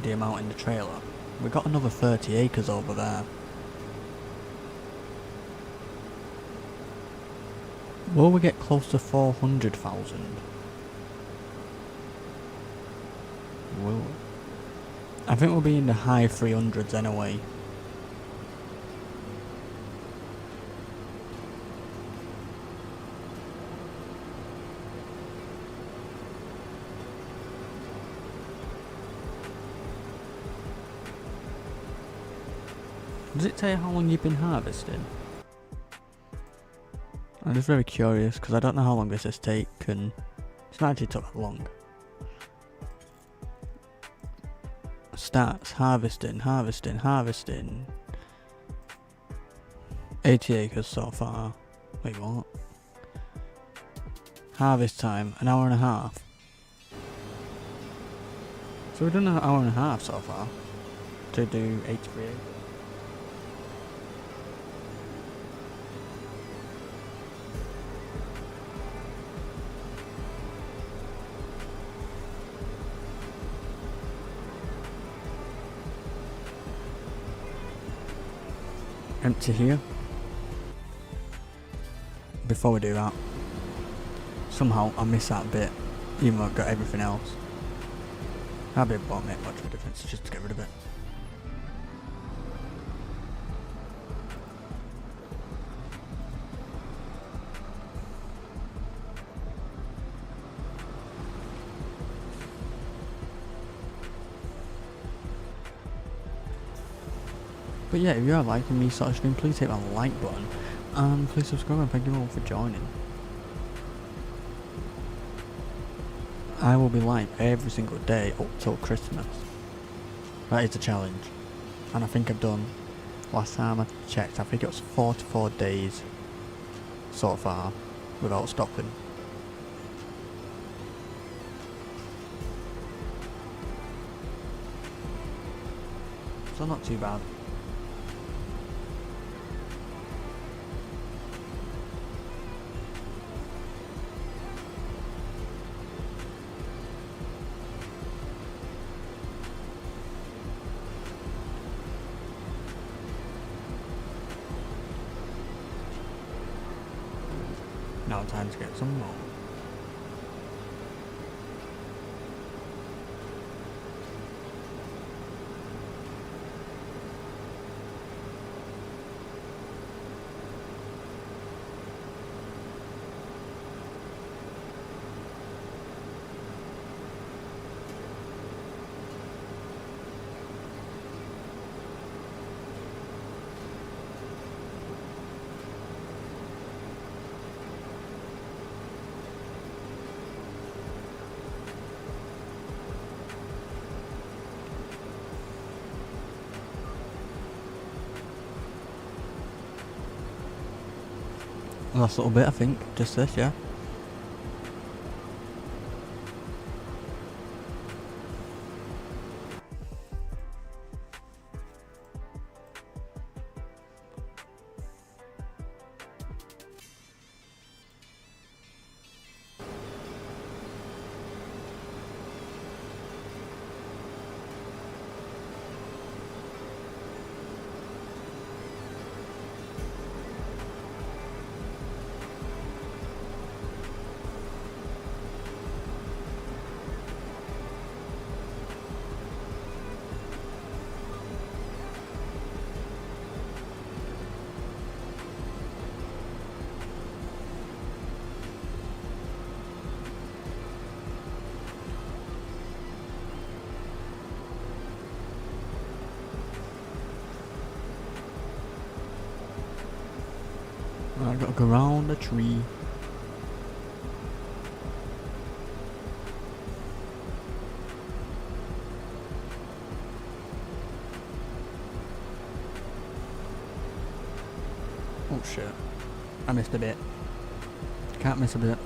the amount in the trailer. We got another 30 acres over there. Will we get close to 400,000? Will we? I think we'll be in the high 300s anyway. Does it tell you how long you've been harvesting? I'm just very curious because I don't know how long this has taken. It's not actually took that long. Starts harvesting. 80 acres so far. Wait, what? Harvest time, an hour and a half. So we've done an hour and a half so far to do 83 acres. Empty here. Before we do that, somehow I missed that bit, even though I've got everything else. That bit won't make much of a difference, just to get rid of it. But yeah, if you are liking me sort of stream, please hit that like button and please subscribe, and thank you all for joining. I will be live every single day up till Christmas. That is a challenge, and I think I've done, last time I checked, I think it was 44 days so far without stopping. So not too bad. Now time to get some more. Last little bit, I think, just this, yeah. I gotta go around the tree. Oh shit. I missed a bit. Can't miss a bit.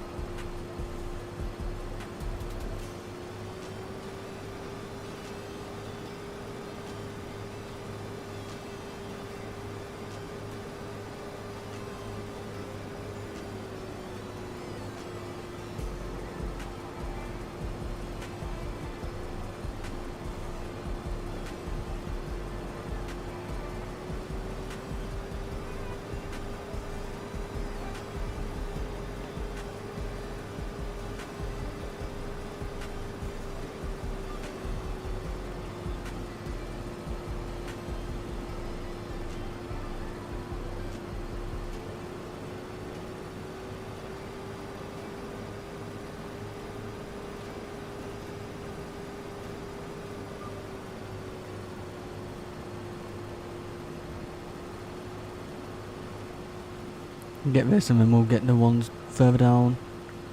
Get this and then we'll get the ones further down.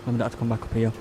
Then we don't have to come back up here.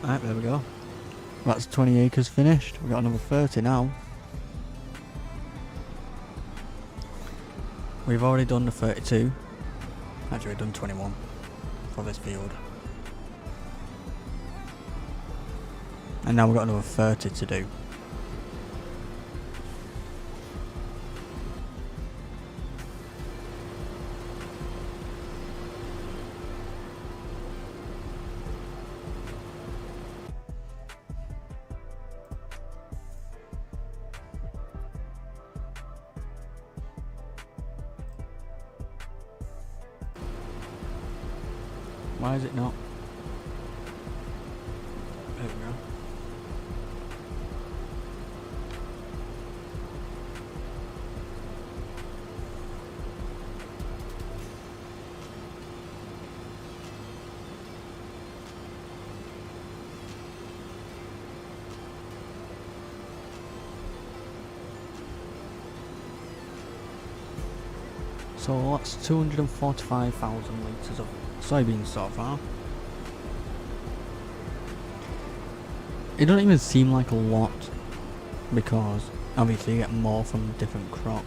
Right, there we go. That's 20 acres finished. We've got another 30 now. We've already done the 32. Actually, we've done 21 for this field. And now we've got another 30 to do. Why is it not? There we go. So that's 245,000 litres of soybeans so far. It doesn't even seem like a lot because obviously you get more from different crops.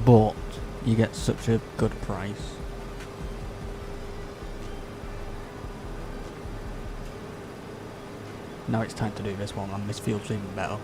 But you get such a good price. Now it's time to do this one, and this field's even better.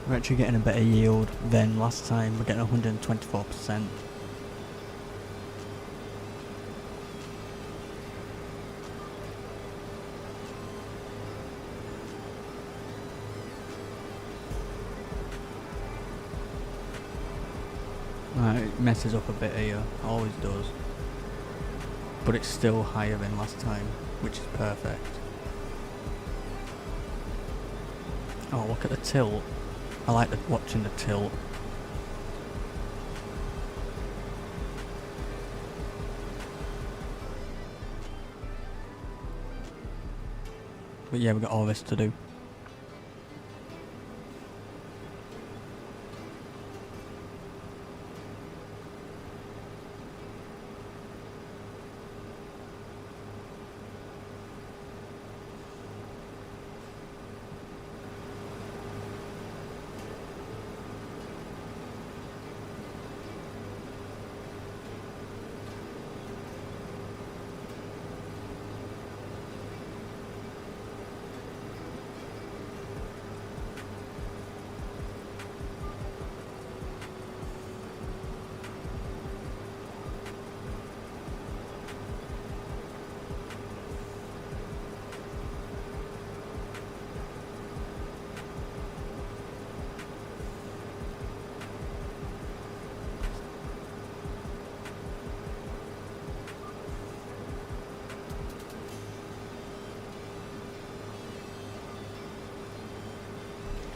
We're actually getting a better yield than last time. We're getting 124%. It messes up a bit here, always does. But it's still higher than last time, which is perfect. Oh, look at the tilt. I like watching the tilt But yeah, we got all this to do.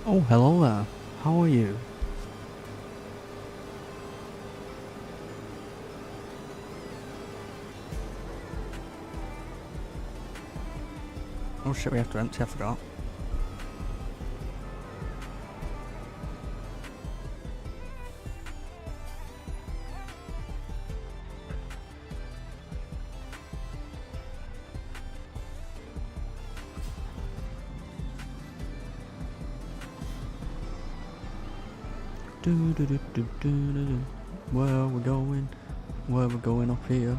Oh, hello there. How are you? Oh shit, we have to empty, I forgot. Where we going? Where we going up here?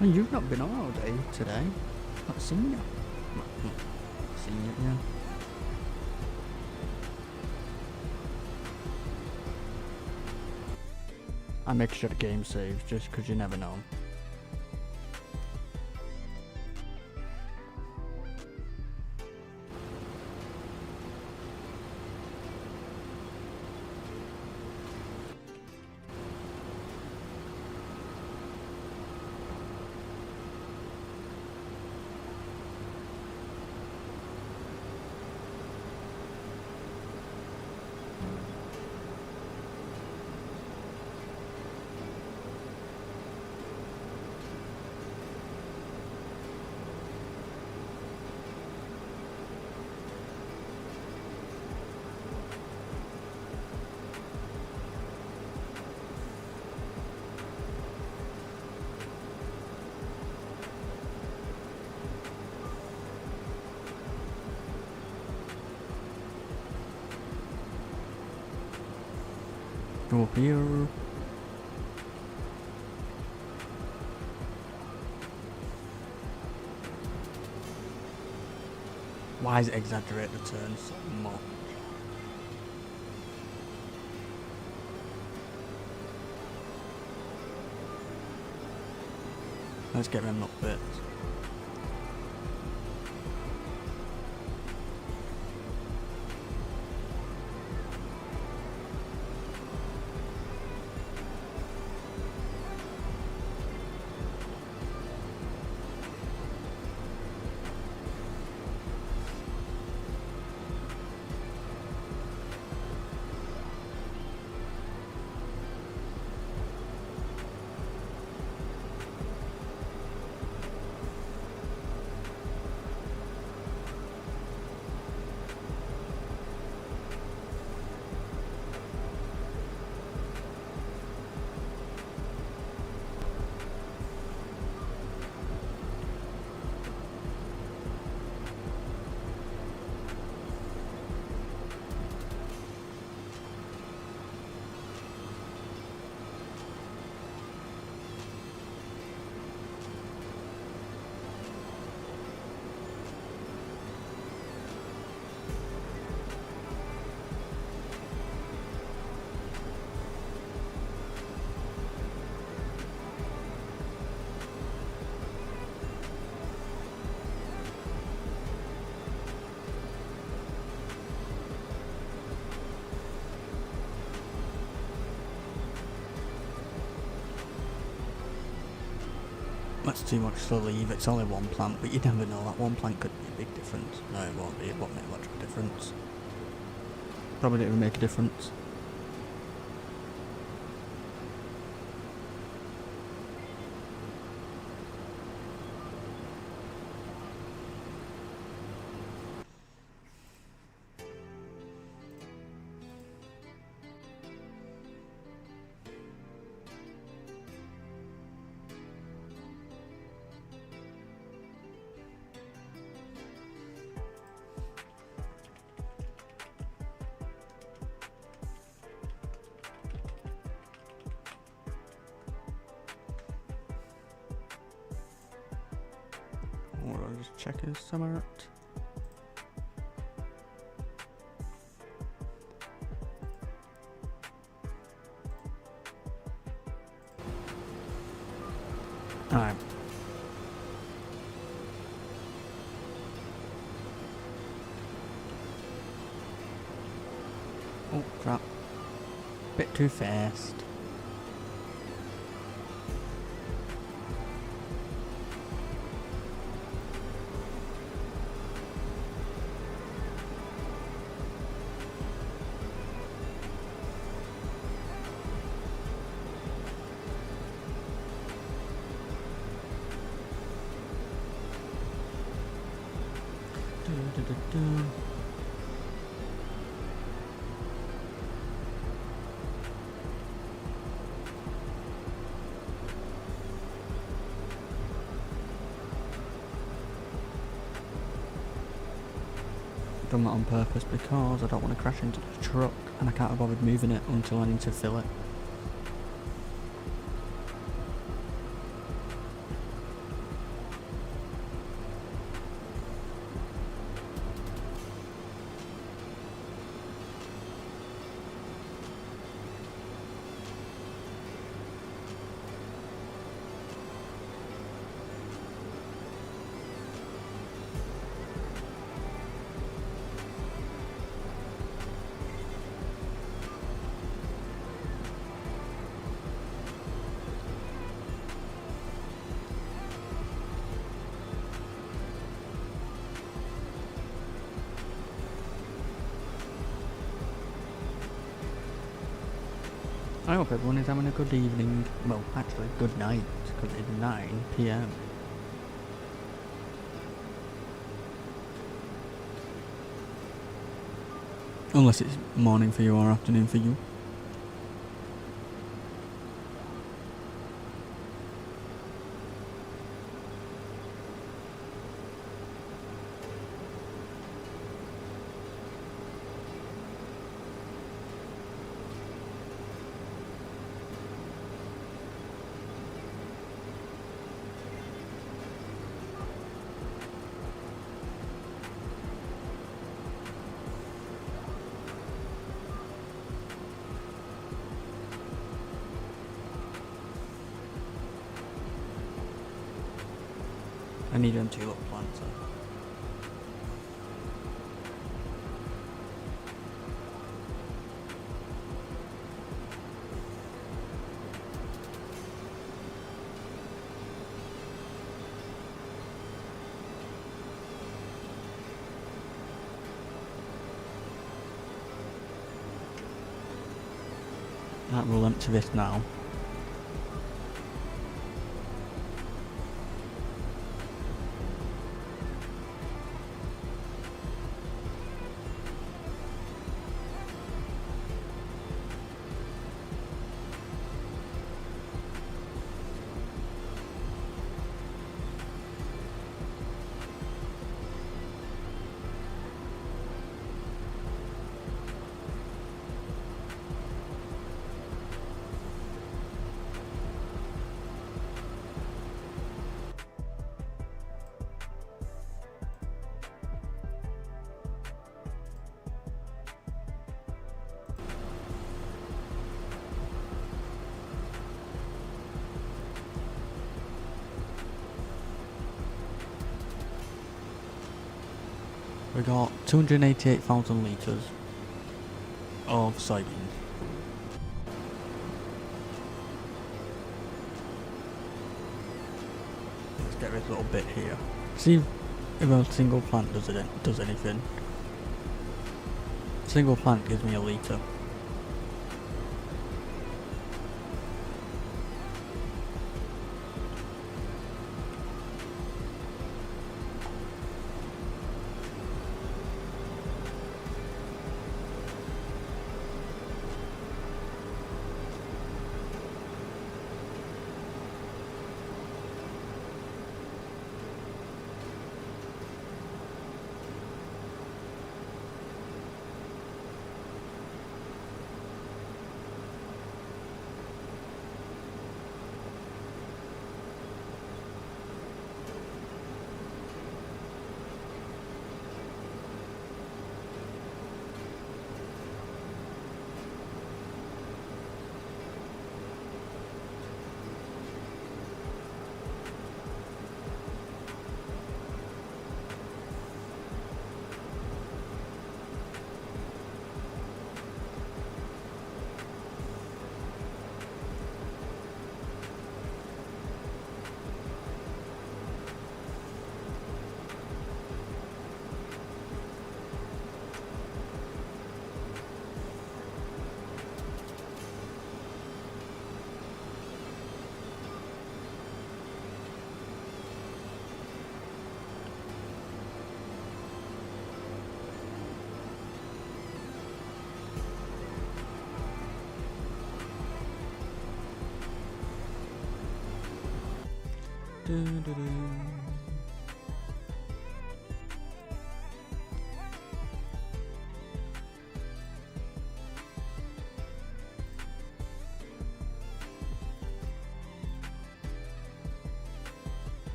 Well, you've not been on all day today. Not seen you. Not seen you, yeah. I make sure the game saves just because you never know. Go up here. Why is it exaggerate the turn so much? Let's get them up bits. That's too much to leave. It's only one plant, but you never know. That one plant could be a big difference. No, it won't be. It won't make much of a difference. Probably didn't even make a difference. I'll just check his summer. Alright. Oh crap. Bit too fast. Done that on purpose because I don't want to crash into the truck and I can't be bothered moving it until I need to fill it. I hope everyone is having a good evening. Well, actually, good night, because it's 9 PM. Unless it's morning for you or afternoon for you. I need them 2 little plants. Right, we'll empty this now. We got 288,000 litres of soybeans. get this little bit here. See if a single plant does anything. Single plant gives me a litre.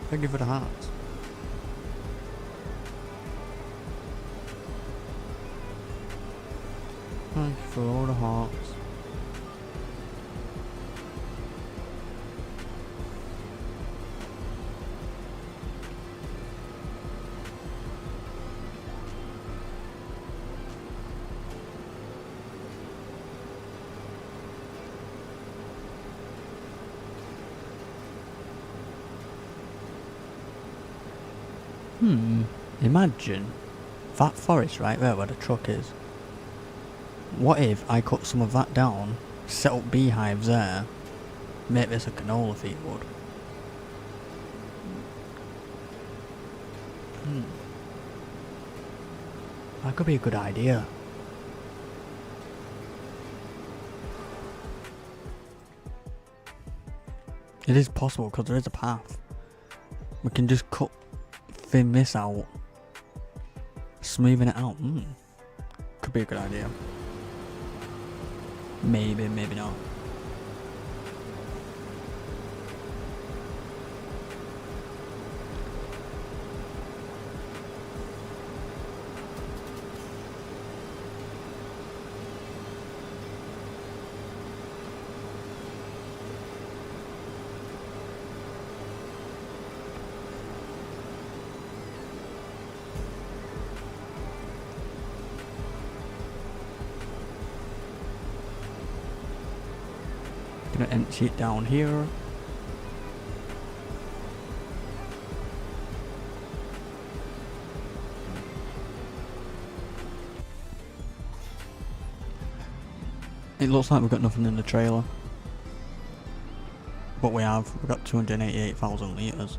Thank you for the hearts. Thank you for all the hearts. Imagine that forest right there where the truck is. What if I cut some of that down, set up beehives there, make this a canola field? That could be a good idea. It is possible because there is a path. We can just thin this out, smoothing it out. Could be a good idea. Maybe, maybe not. Gonna empty it down here. It looks like we've got nothing in the trailer, but we've got 288,000 litres.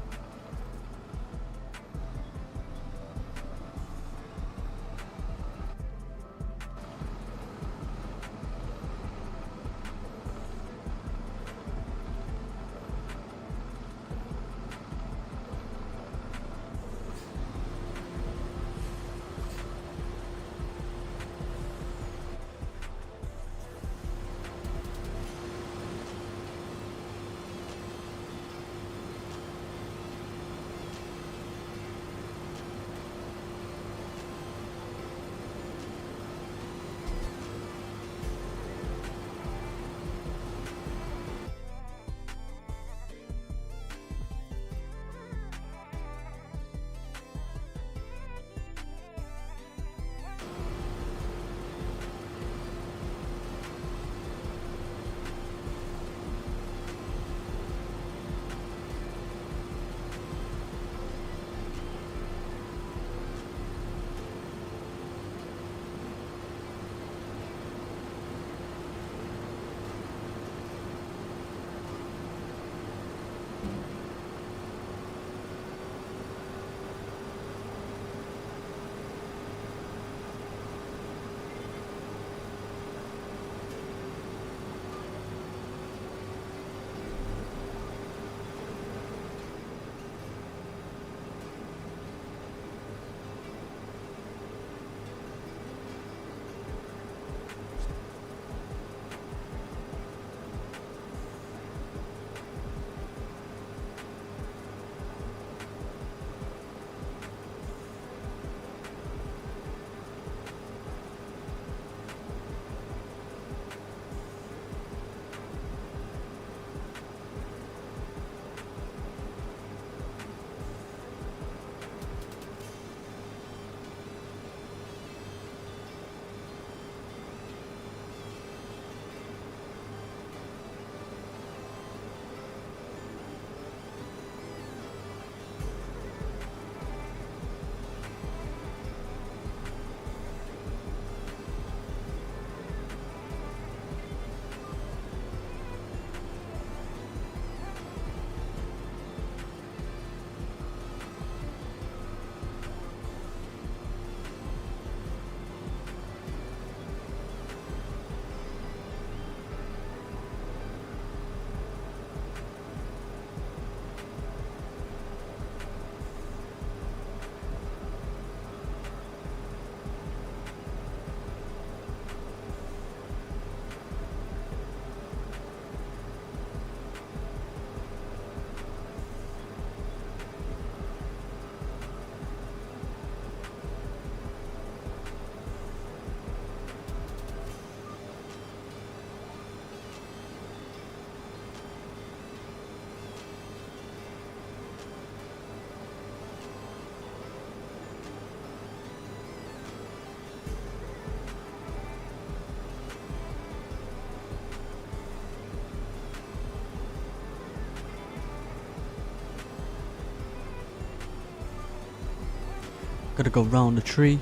Gotta go round the tree.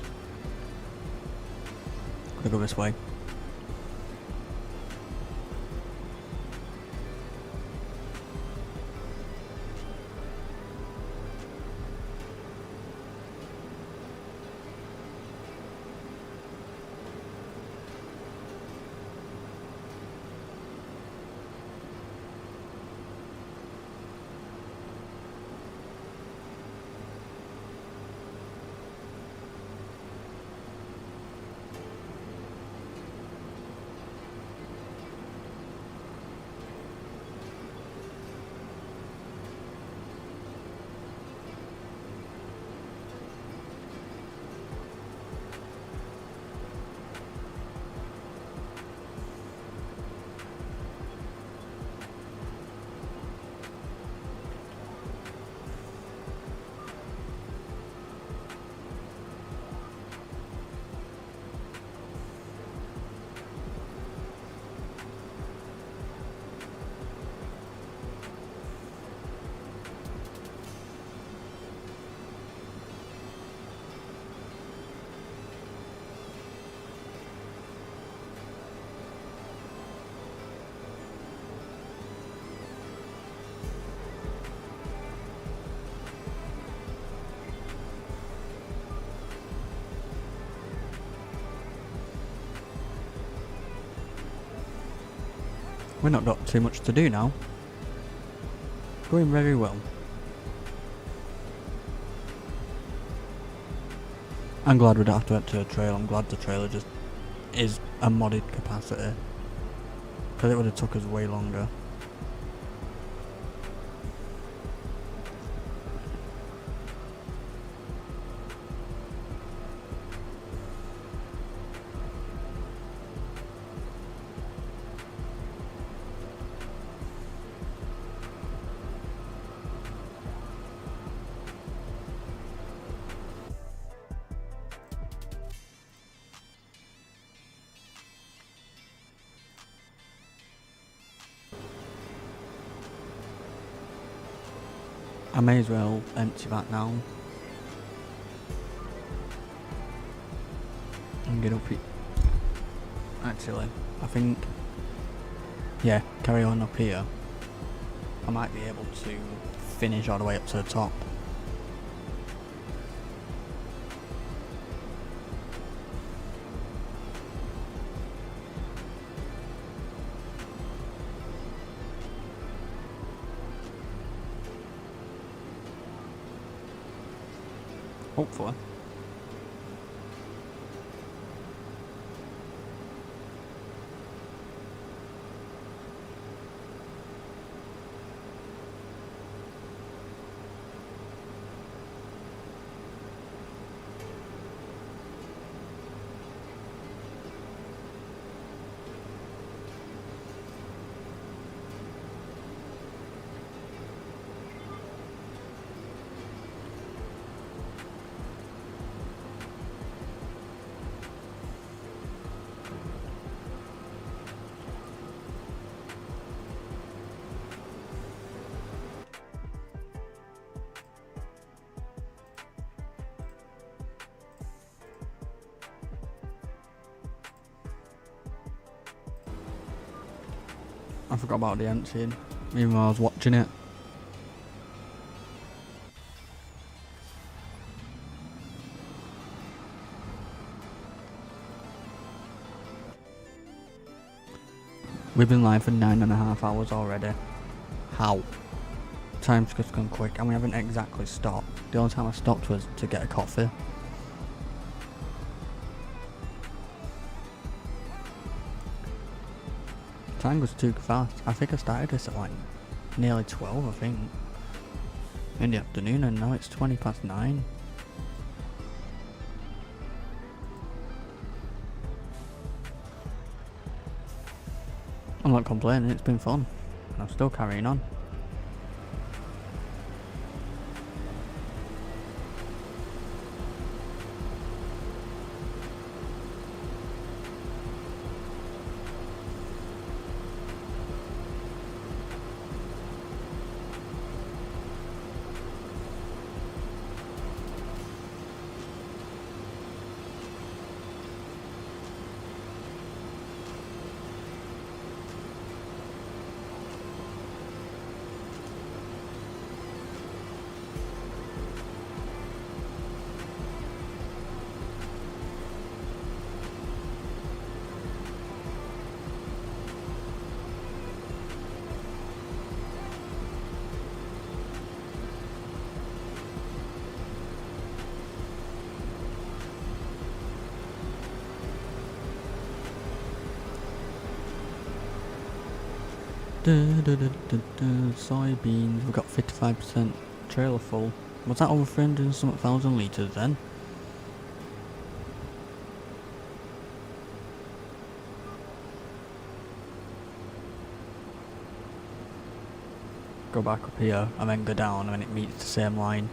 Gotta go this way. We're not got too much to do now. Going very well. I'm glad we don't have to enter a trail. I'm glad the trailer just is a modded capacity. Because it would have took us way longer. I may as well empty that now. And get up here. Actually, I think, yeah, carry on up here. I might be able to finish all the way up to the top. Hopefully. I forgot about the emptying, even while I was watching it. We've been live for 9.5 hours already. How? Time's just gone quick and we haven't exactly stopped. The only time I stopped was to get a coffee. Time goes too fast. I think I started this at like nearly 12, I think, in the afternoon, and now it's 20 past 9. I'm not complaining, it's been fun, and I'm still carrying on. Soybeans, we've got 55% trailer full. Was that over 300 and something thousand litres then? Go back up here and then go down and then it meets the same line.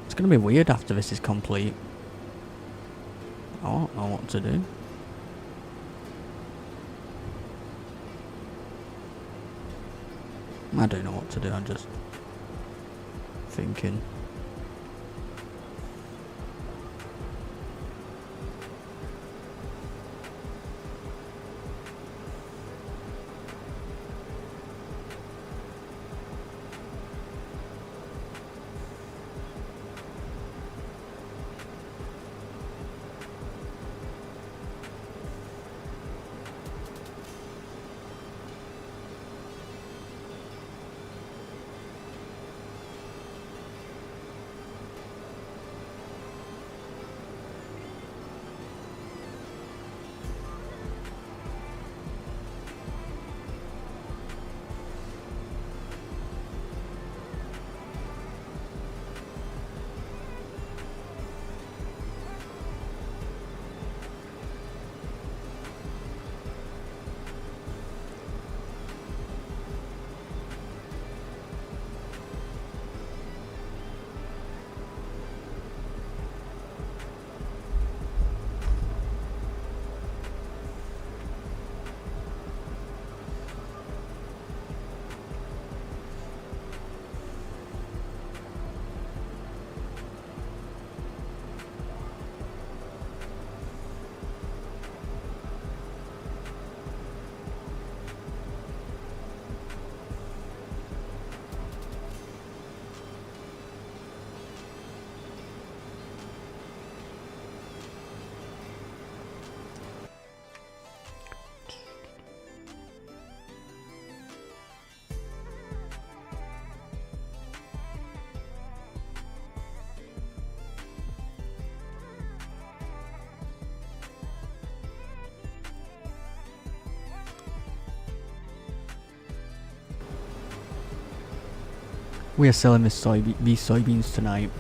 It's going to be weird after this is complete. I don't know what to do. I don't know what to do, I'm just thinking. We are selling these soybeans tonight.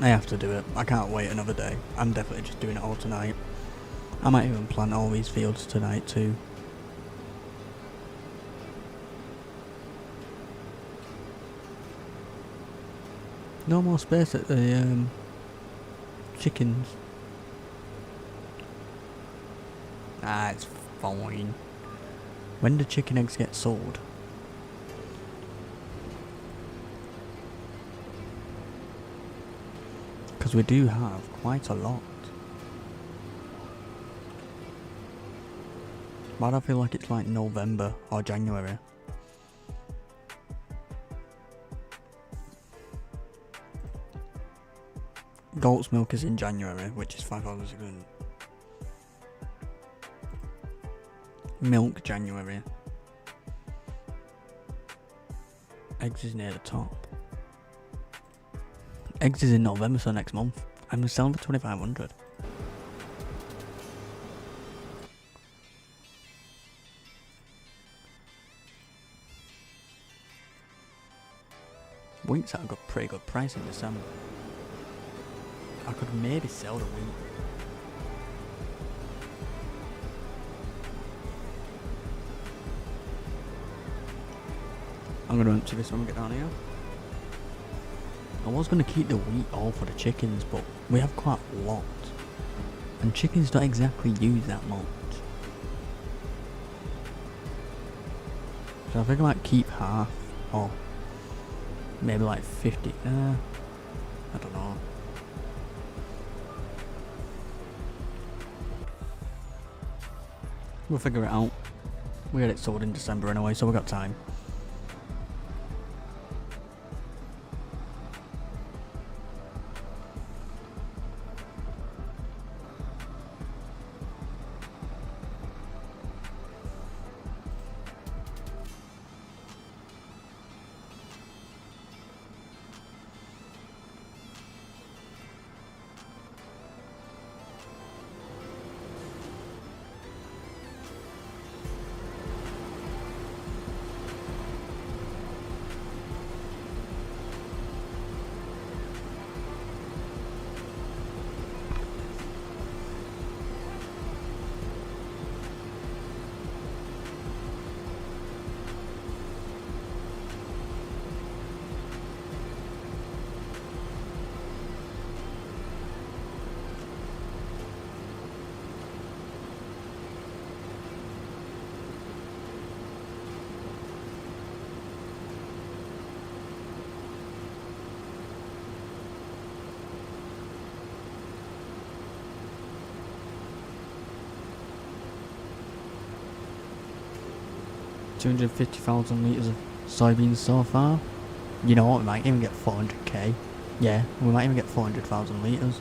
I have to do it. I can't wait another day. I'm definitely just doing it all tonight. I might even plant all these fields tonight too. No more space at the chickens. Ah, it's fine. When do chicken eggs get sold? Because we do have quite a lot. Why do I feel like it's like November or January? Goat's milk is in January, which is $5 a gun. Milk January. Eggs is near the top. Eggs is in November, so next month. I'm selling for 2,500. Wheat's at a pretty good price in December. I could maybe sell the wheat. I'm going to empty this when we get down here. I was going to keep the wheat all for the chickens, but we have quite a lot. And chickens don't exactly use that much. So I think I might keep half, or maybe like 50. I don't know. We'll figure it out. We get it sold in December anyway, so we got time. 250,000 litres of soybeans so far. You know what, we might even get 400k. Yeah, we might even get 400,000 litres.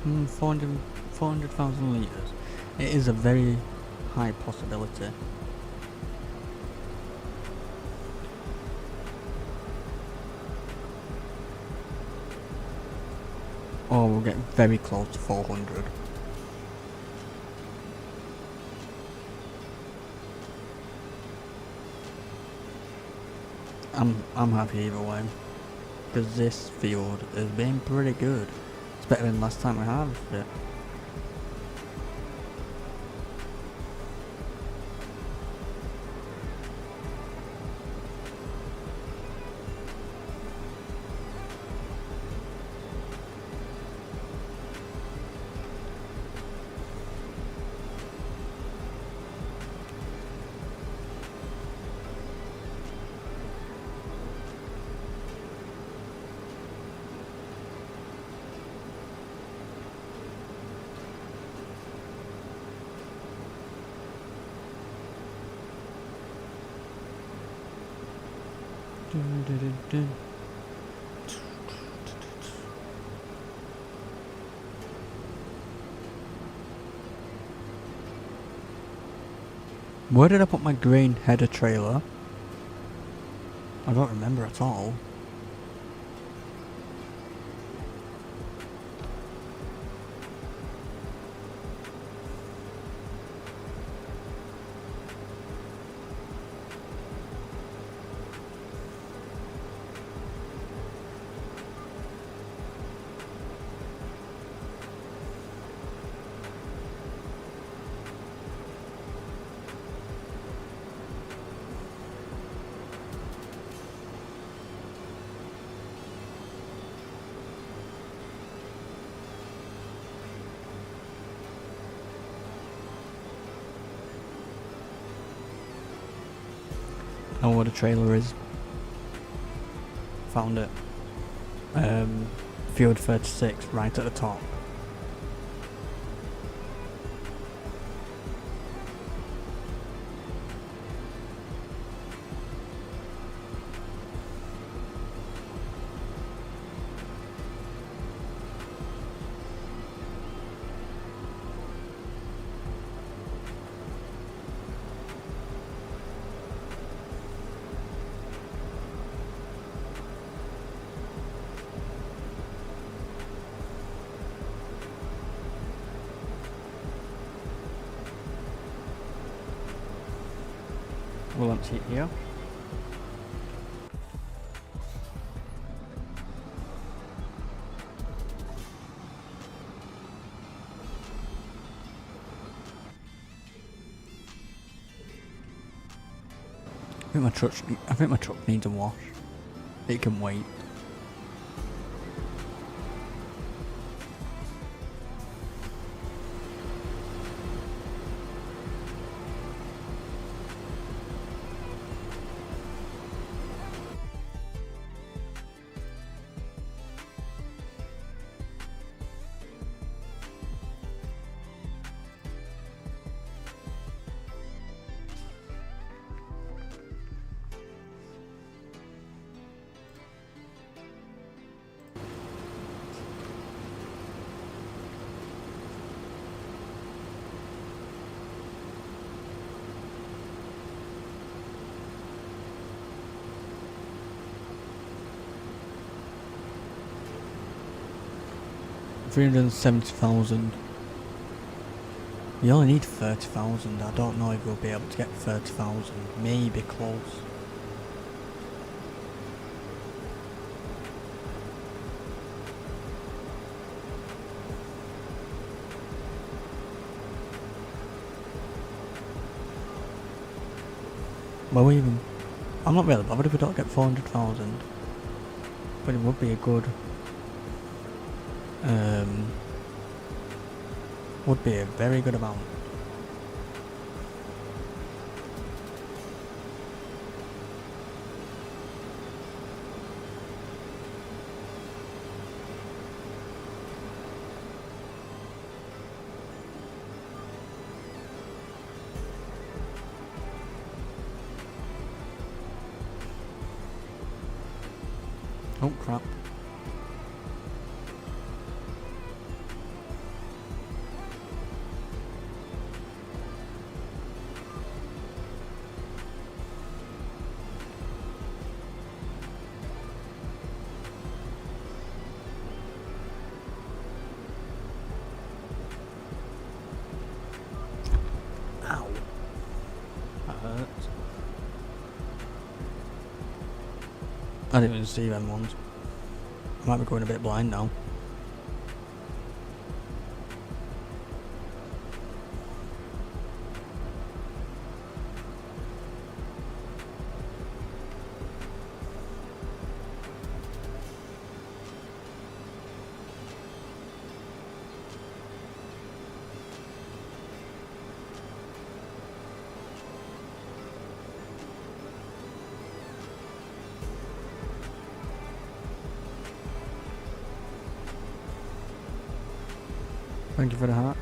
Mm, 400,000 litres. It is a very high possibility. Or we'll get very close to 400. I'm happy either way, because this field has been pretty good. It's better than last time we harvested it. Where did I put my grain header trailer? I don't remember at all. I know what a trailer is. Found it. Field 36, right at the top. We'll empty it here. I think my truck needs a wash. It can wait. 370,000. You only need 30,000. I don't know if we'll be able to get 30,000. Maybe close. Well, I'm not really bothered if we don't get 400,000. But it would be a good... would be a very good amount. Oh crap. Ow. That hurts. I didn't even see them ones. I might be going a bit blind now. Thank you for the heart.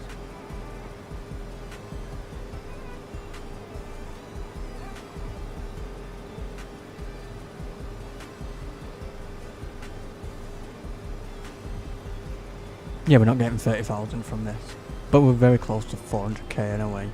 Yeah, we're not getting 30,000 from this, but we're very close to 400k anyway.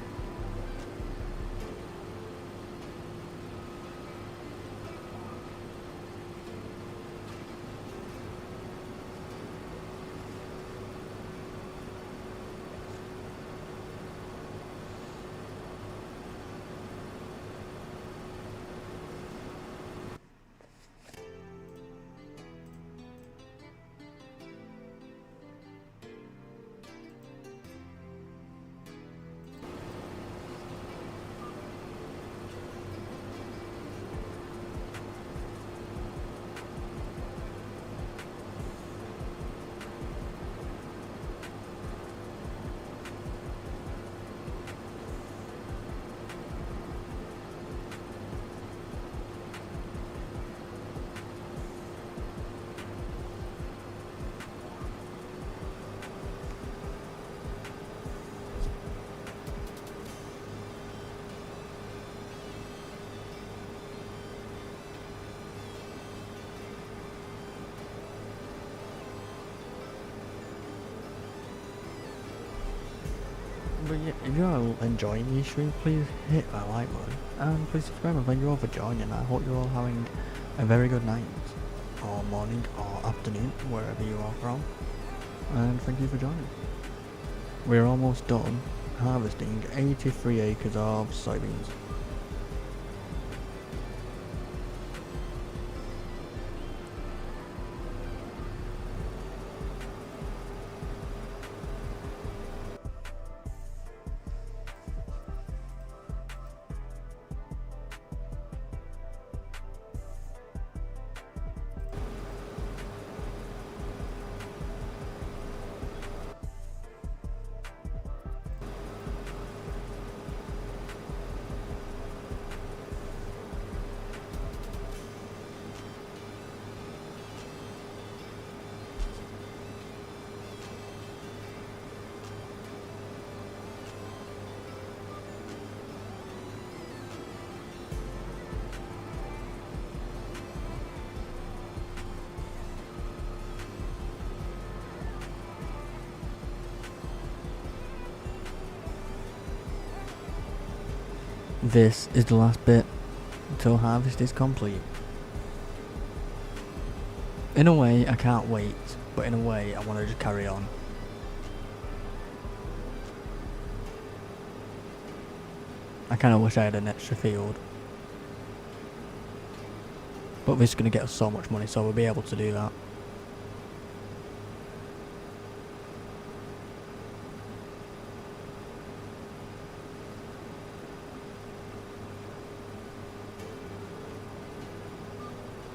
But yeah, if you're enjoying these streams, please hit that like button and please subscribe, and thank you all for joining. I hope you're all having a very good night or morning or afternoon wherever you are from, and thank you for joining. We're almost done harvesting 83 acres of soybeans. This is the last bit until harvest is complete. In a way, I can't wait, but in a way, I want to just carry on. I kind of wish I had an extra field. But this is going to get us so much money, so we'll be able to do that.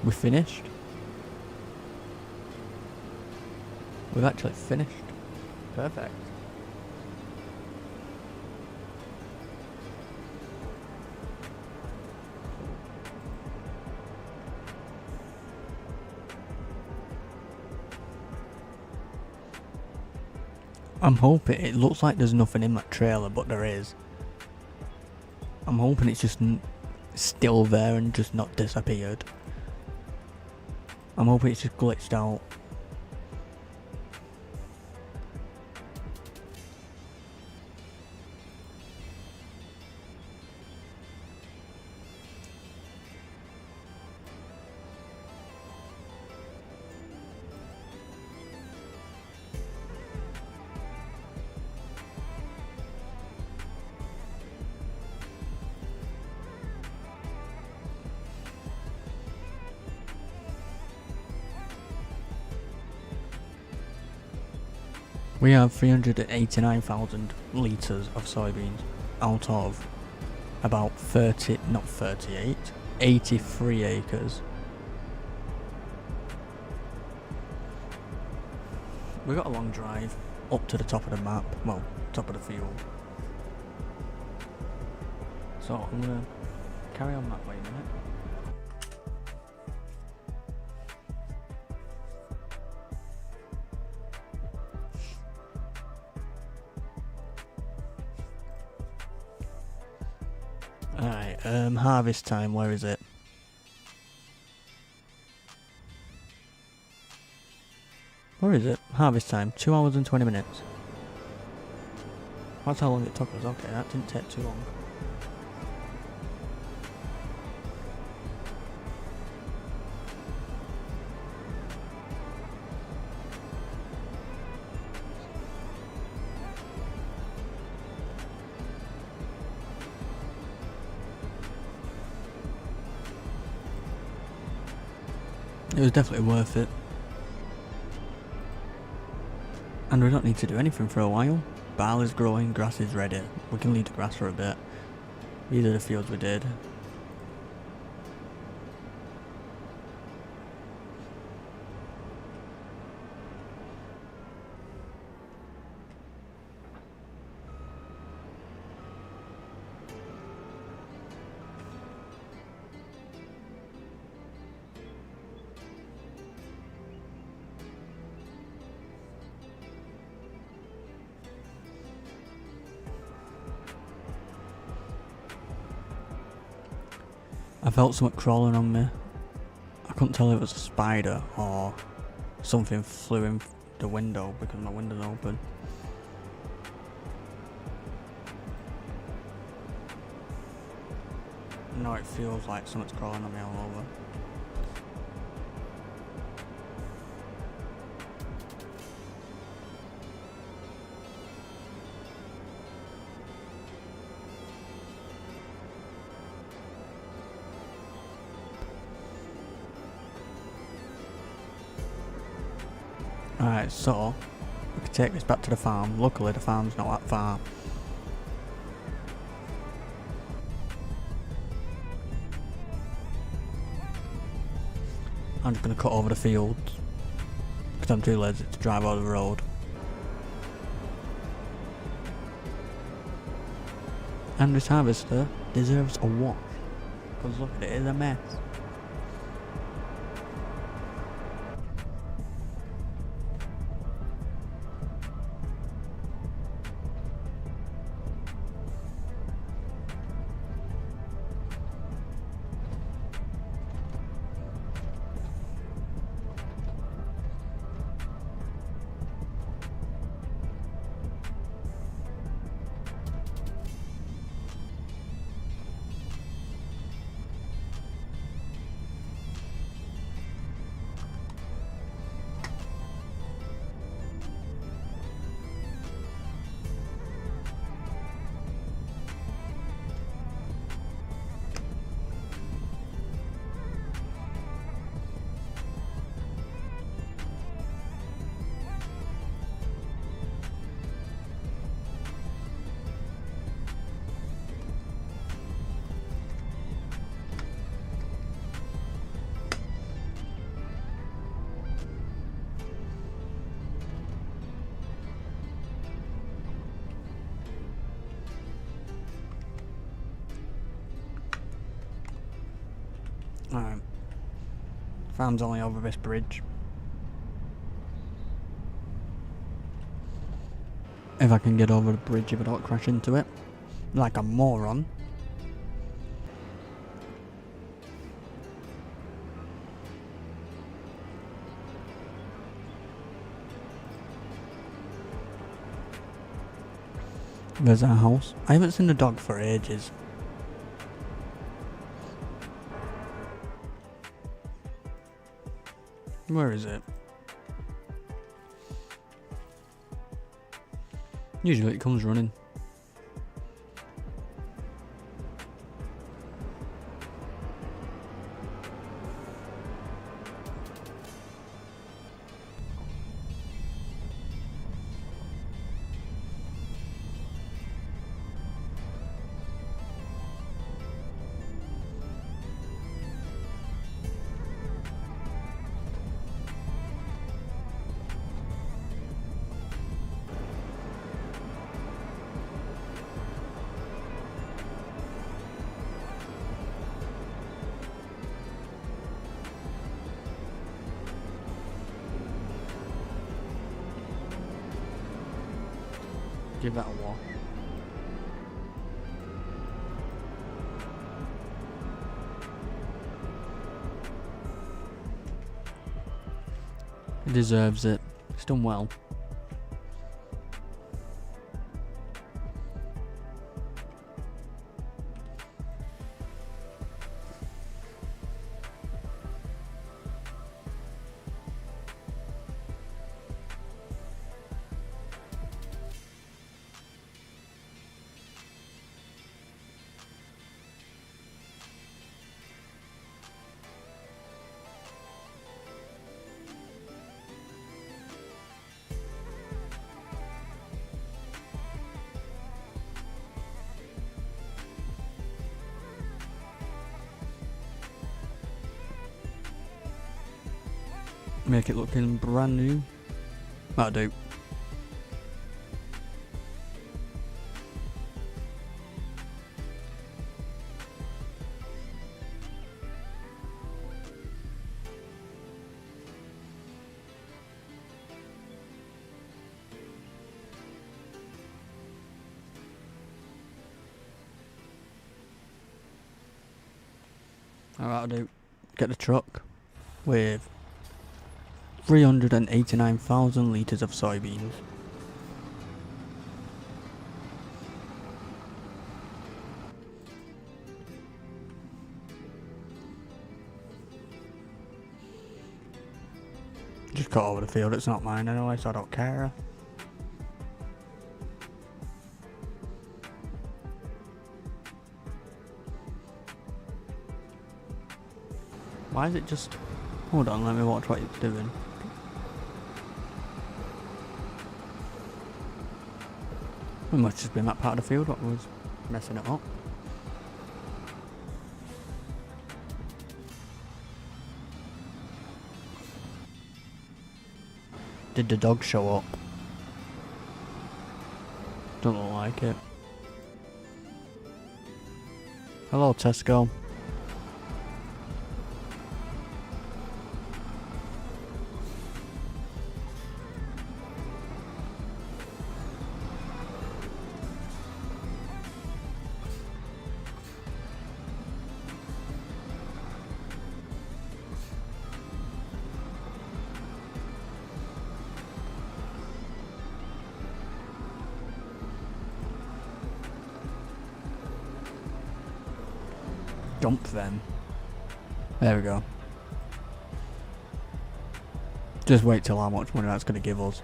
We finished. We've actually finished. Perfect. I'm hoping, it looks like there's nothing in that trailer, but there is. I'm hoping it's just still there and just not disappeared. I'm hoping it's just glitched out. We have 389,000 litres of soybeans out of about 83 acres. We got a long drive up to the top of the map, well, top of the field. So I'm gonna carry on that way a minute. Alright, harvest time, where is it? Where is it? Harvest time, 2 hours and 20 minutes. That's how long it took us, okay, that didn't take too long. It was definitely worth it. And we don't need to do anything for a while. Barley's growing, grass is ready. We can leave the grass for a bit. These are the fields we did. I felt something crawling on me. I couldn't tell if it was a spider or something flew in the window because my window's open. Now it feels like something's crawling on me all over. Alright, so we can take this back to the farm. Luckily the farm's not that far. I'm just going to cut over the fields because I'm too lazy to drive over the road. And this harvester deserves a wash because look at it, it's a mess. Farm's only over this bridge. If I can get over the bridge, if I don't crash into it like a moron. There's our house. I haven't seen the dog for ages. Where is it? Usually it comes running. Give that a wash. It deserves it. It's done well. Make it looking brand new. That'll do. That'll do. Get the truck with 389,000 litres of soybeans. Just cut over the field, it's not mine anyway, so I don't care. Why is it just... Hold on, let me watch what it's doing. It must have been that part of the field what was messing it up. Did the dog show up? Don't look like it. Hello, Tesco. Dump them. There we go. Just wait till how much money that's going to give us.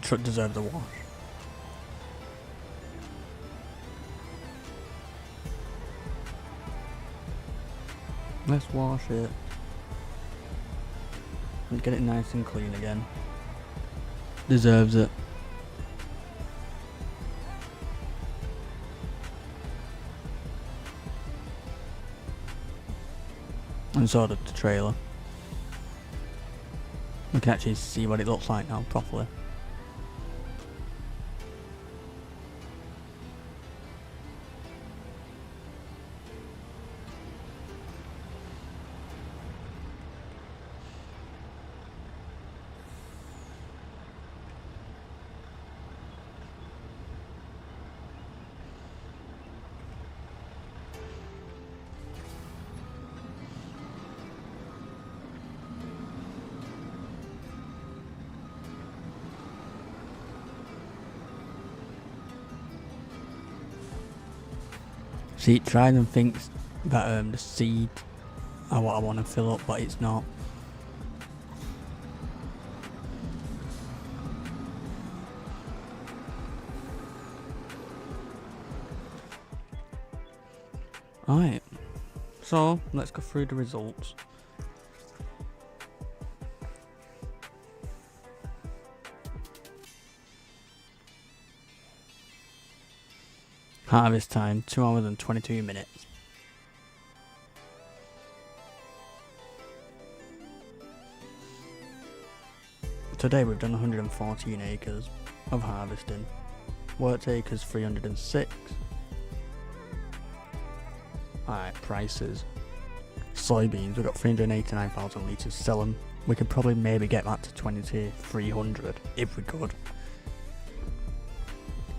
Truck deserves a wash. Let's wash it and get it nice and clean again. Deserves it. And so did the trailer. We can actually see what it looks like now properly. See, it tries and thinks that the seed are what I want to fill up, but it's not. Alright, so let's go through the results. Harvest time, 2 hours and 22 minutes. Today we've done 114 acres of harvesting. Worked acres 306. Alright, prices. Soybeans, we've got 389,000 litres, sell them. We could probably maybe get that to 2,300 if we could.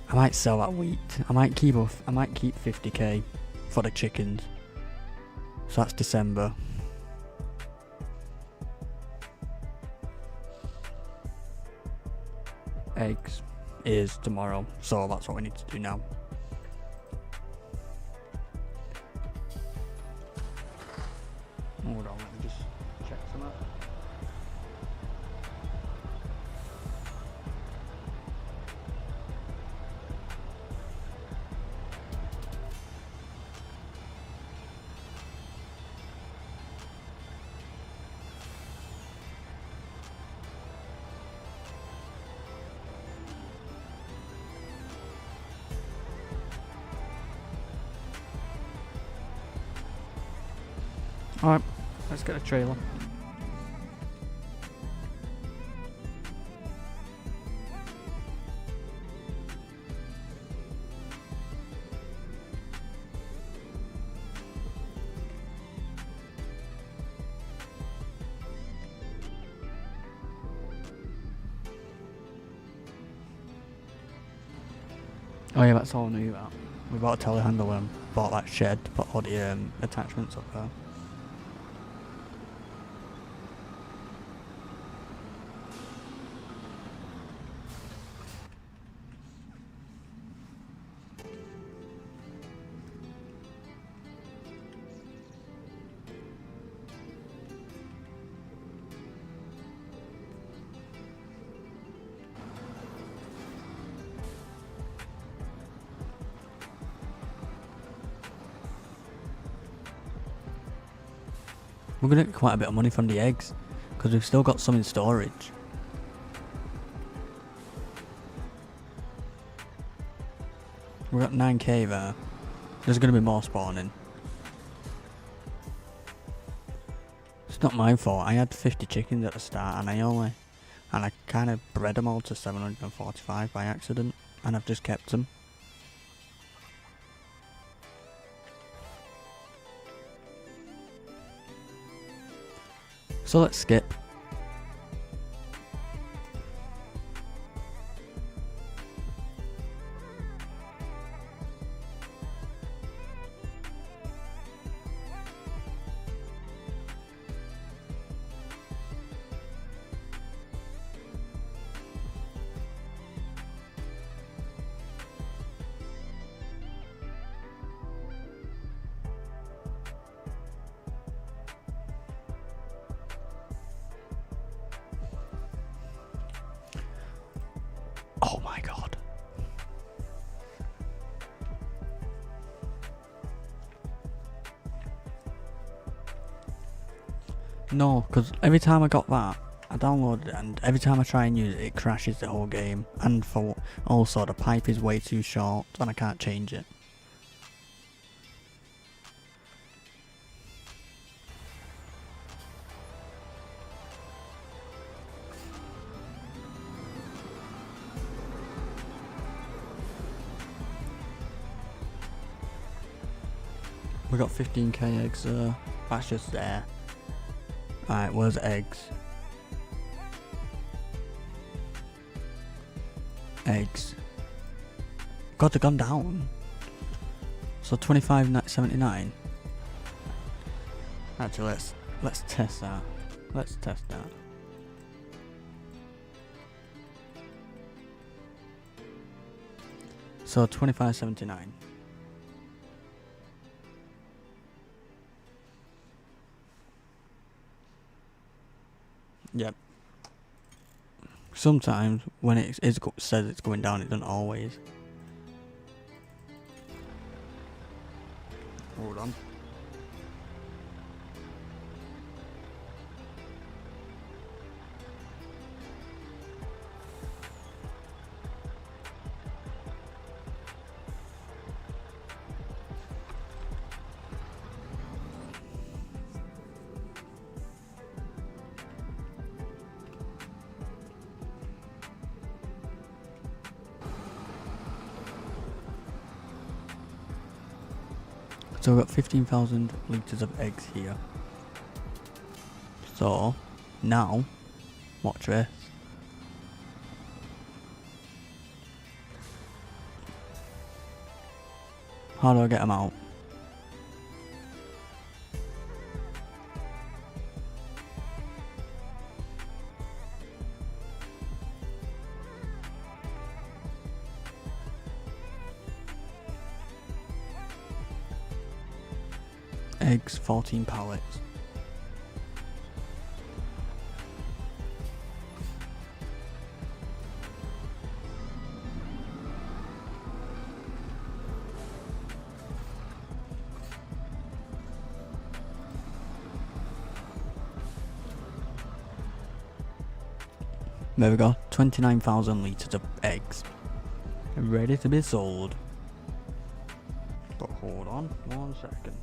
I might sell that wheat. I might keep 50k for the chickens. So that's December. Eggs is tomorrow, so that's what we need to do now. Hold on, let me just check some out. Alright, let's get a trailer. Oh yeah, that's all I knew about. We bought a telehandler and bought that shed to put all the attachments up there. We're going to get quite a bit of money from the eggs, because we've still got some in storage. We've got 9k there. There's going to be more spawning. It's not my fault. I had 50 chickens at the start and I kind of bred them all to 745 by accident, and I've just kept them. So let's skip. Oh my god. No, because every time I got that, I downloaded it, and every time I try and use it, it crashes the whole game. And for also, the pipe is way too short, and I can't change it. We got 15k eggs there. That's just there. Alright, where's eggs? Eggs. God, they've gone down. So 25.79. Actually, let's test that. Let's test that. So 25.79. Yep. Sometimes when it says it's going down, it doesn't always. Hold on. So we've got 15,000 litres of eggs here. So, now, watch this. How do I get them out? Eggs, 14 pallets. There we go, 29,000 litres of eggs. Ready to be sold. But hold on 1 second.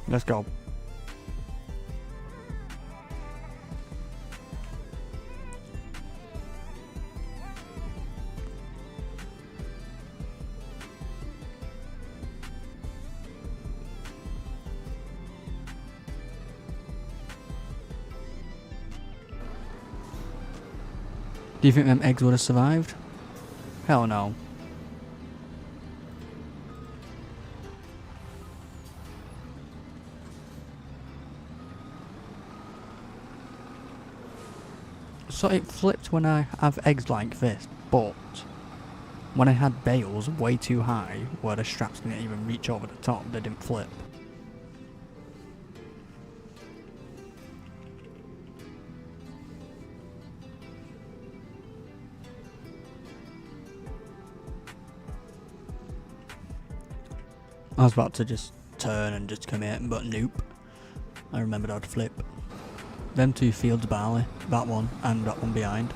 Let's go. Do you think them eggs would have survived? Hell no. So it flipped when I have eggs like this, but when I had bales way too high, where the straps didn't even reach over the top, they didn't flip. I was about to just turn and just commit, but nope. I remembered how to flip. Them two fields of barley, that one and that one behind.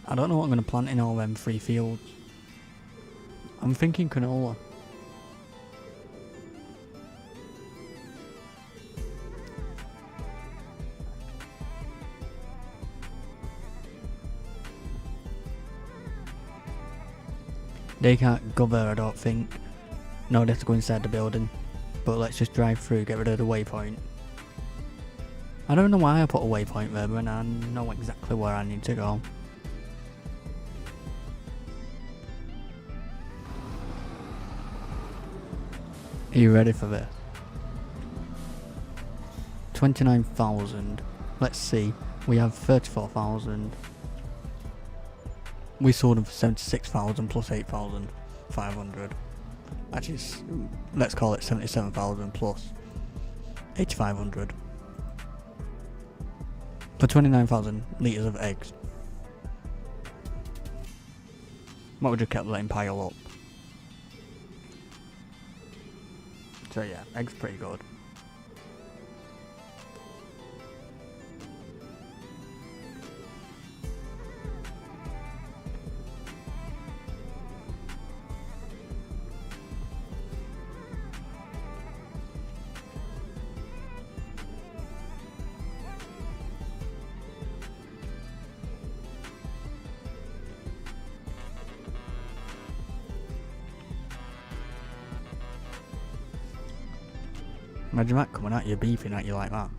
I don't know what I'm going to plant in all them 3 fields. I'm thinking canola. They can't go there, I don't think. No, they have to go inside the building. But let's just drive through, get rid of the waypoint. I don't know why I put a waypoint there, but I know exactly where I need to go. Are you ready for this? 29,000. Let's see. We have 34,000. We sold them for 76,000 plus 8,500. Actually, let's call it 77,000 plus 8,500. For 29,000 litres of eggs. What would you kept letting pile up? So yeah, eggs pretty good. Imagine that coming at you, beefing at you like that.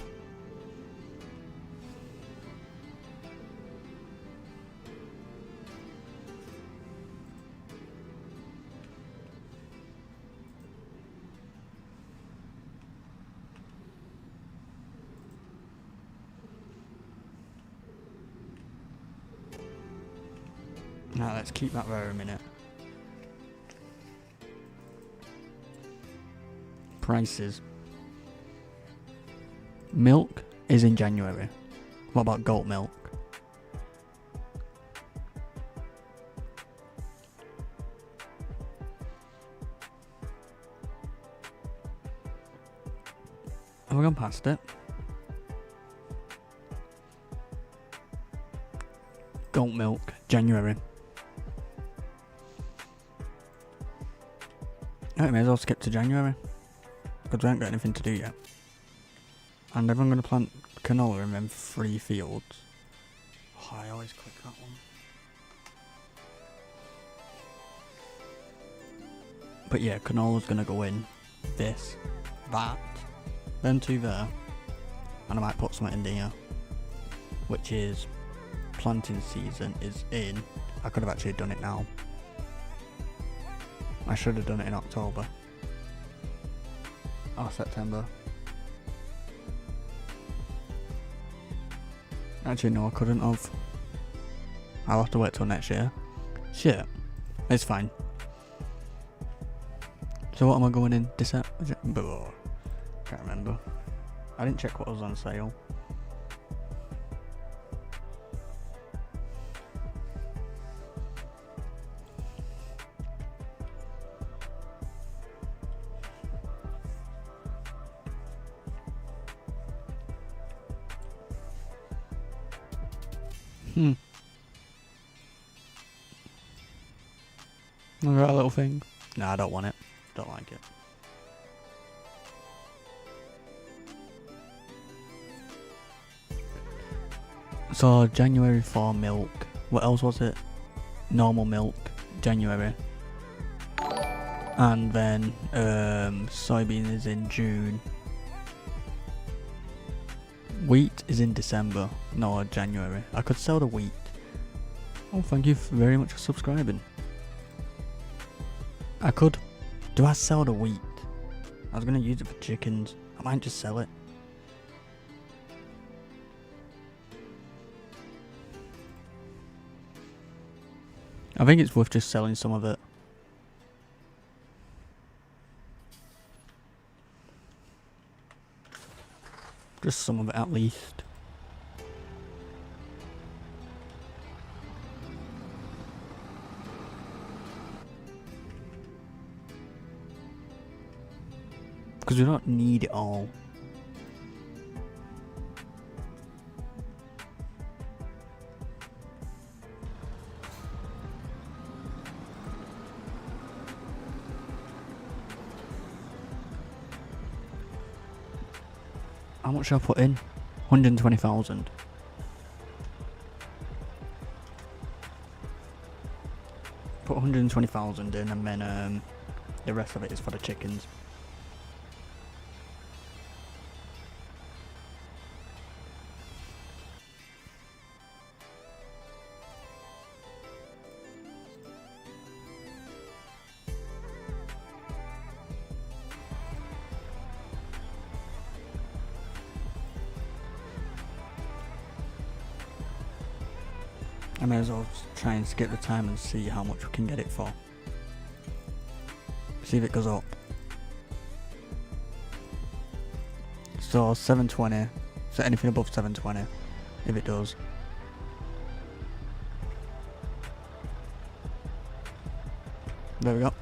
Now let's keep that there a minute. Prices. Milk is in January. What about goat milk? Have we gone past it? Goat milk, January. I may as well skip to January. Because we haven't got anything to do yet. And if I'm going to plant canola in them 3 fields. Oh, I always click that one. But yeah, canola's going to go in this, that, then 2 there. And I might put something in here. Which is planting season is in. I could have actually done it now. I should have done it in October. Or September. Actually, no, I couldn't have. I'll have to wait till next year. Shit. It's fine. So what am I going in December? Can't remember. I didn't check what was on sale. I got a little thing. No, I don't want it. Don't like it. So January for milk. What else was it? Normal milk. January. And then soybean is in June. Wheat is in December. No, January. I could sell the wheat. Oh, thank you very much for subscribing. I could. Do I sell the wheat? I was going to use it for chickens. I might just sell it. I think it's worth just selling some of it. Just some of it at least. Because we don't need it all. How much should I put in? 120,000. Put 120,000 in, and then the rest of it is for the chickens. I may as well try and skip the time and see how much we can get it for. See if it goes up. So 720. So anything above 720. if it does. There we go.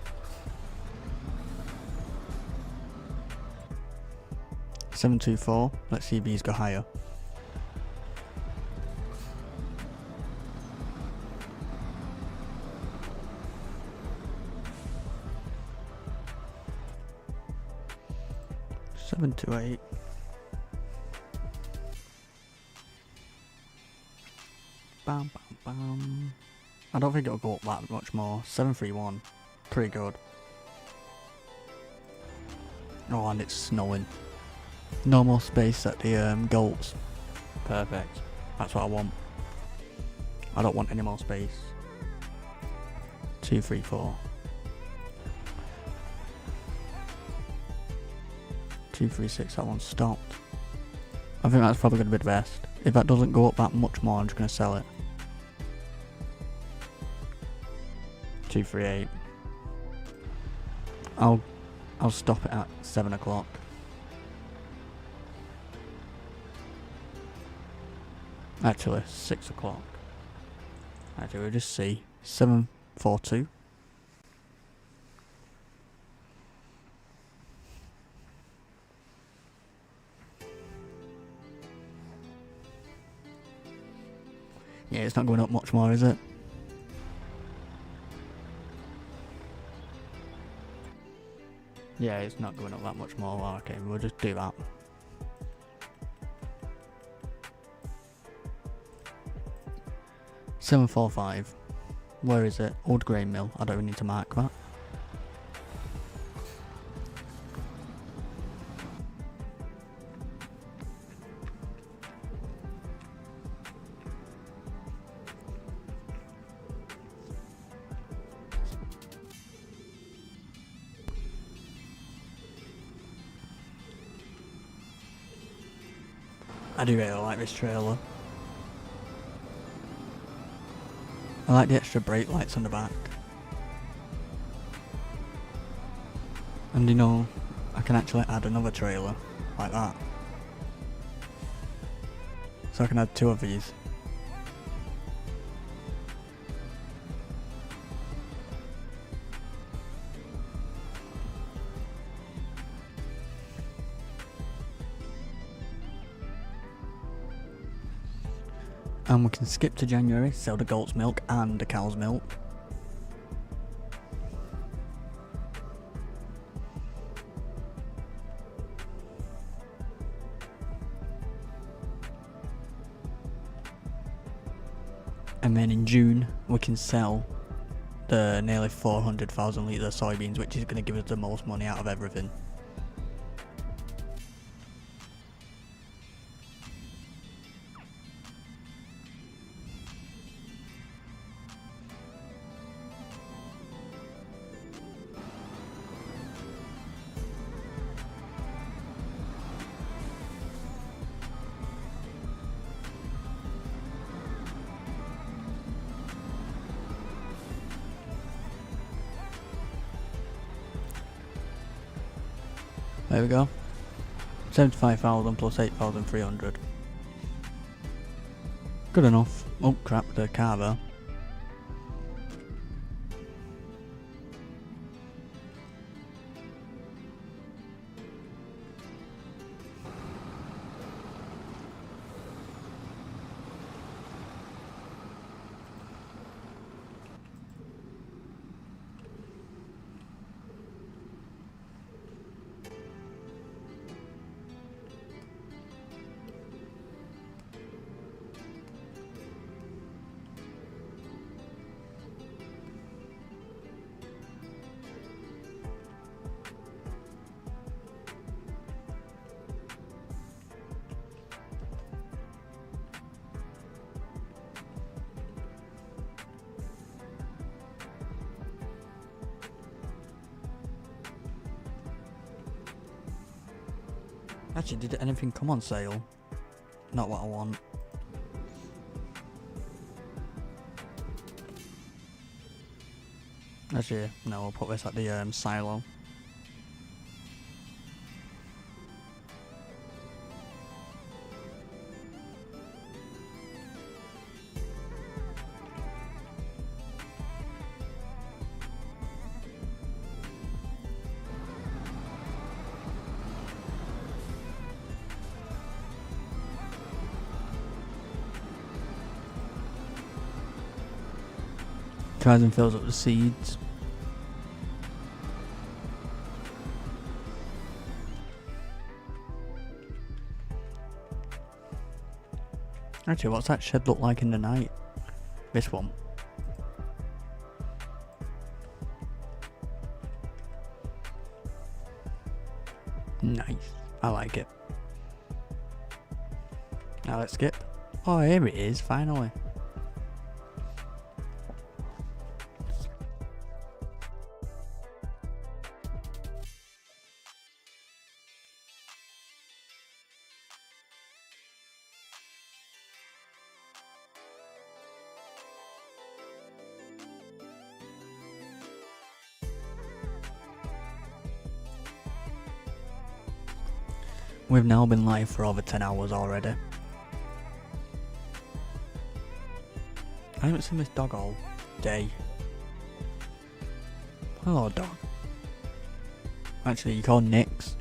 724. Let's see if these go higher. Seven to 8. Bam, bam, bam. I don't think it'll go up that much more. 731. Pretty good. Oh, and it's snowing. No more space at the goals. Perfect. That's what I want. I don't want any more space. 2, 3, 4. 2, 3, 6. That one stopped. I think that's probably going to be the best. If that doesn't go up that much more, I'm just going to sell it. 2, 3, 8. I'll stop it at 7 o'clock. Actually, 6 o'clock. Actually, we'll just see. 742. Yeah, it's not going up much more, is it? Yeah, it's not going up that much more. Well, okay, we'll just do that. $745. Where is it? Old grain mill. I don't need to mark that. I do really like this trailer. I like the extra brake lights on the back. And you know, I can actually add another trailer like that. So I can add 2 of these. And we can skip to January, sell the goat's milk and the cow's milk. And then in June, we can sell the nearly 400,000 litre soybeans, which is going to give us the most money out of everything. There we go. 75,000 plus 8,300. Good enough. Oh crap, the car though. Actually, did anything come on sale? Not what I want. Actually, no, I'll put this at the silo. tries and fills up the seeds. Actually, what's that shed look like in the night? This one. Nice. I like it. Now let's skip. Oh, here it is, finally. We've now been live for over 10 hours already. I haven't seen this dog all day. Hello, dog. Actually, you call Nyx.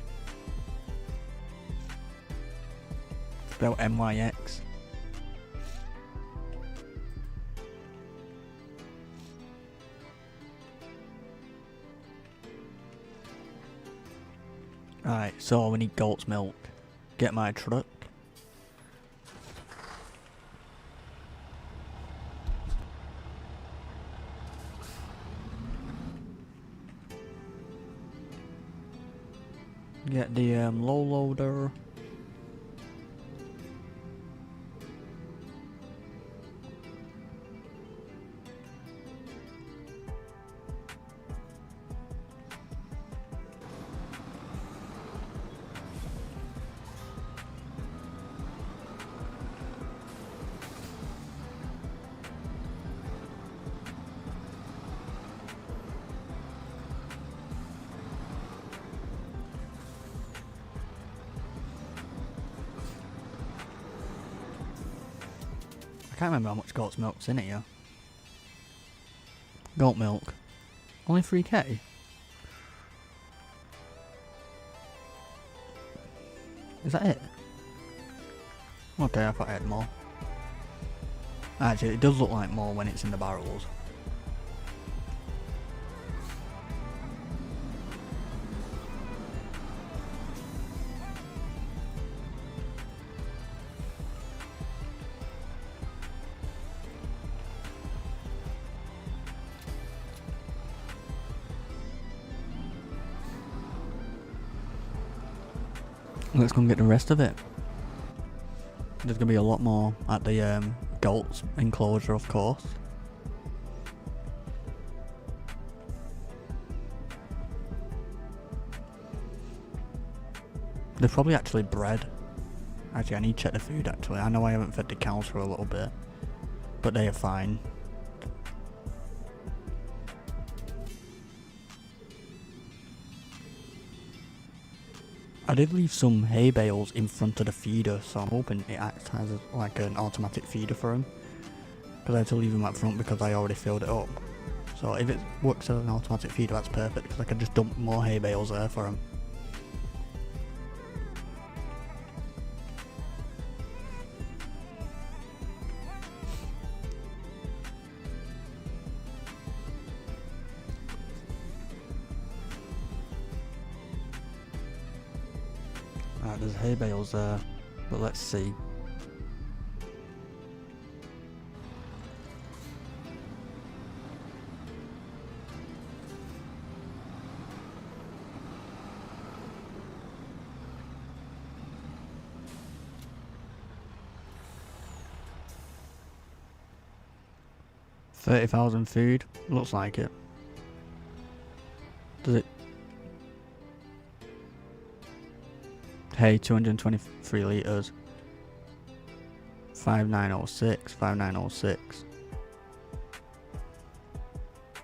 Spelled M-Y-X. Right, so we need goat's milk. Get my truck. Get the low loader. I can't remember how much goat's milk's in it here. Goat milk. Only 3k? Is that it? Okay, I thought I had more. Actually, it does look like more when it's in the barrels. Let's go and get the rest of it. There's going to be a lot more at the goat's enclosure, of course. They're probably actually bred. Actually, I need to check the food actually. I know I haven't fed the cows for a little bit, but they are fine. I did leave some hay bales in front of the feeder, so I'm hoping it acts as like an automatic feeder for him. Because I had to leave them up front because I already filled it up. So if it works as an automatic feeder, that's perfect because I can just dump more hay bales there for him. Right, there's hay bales there, but let's see. $30,000 food, looks like it. Does it? Hay 223 litres. 5906, 5906.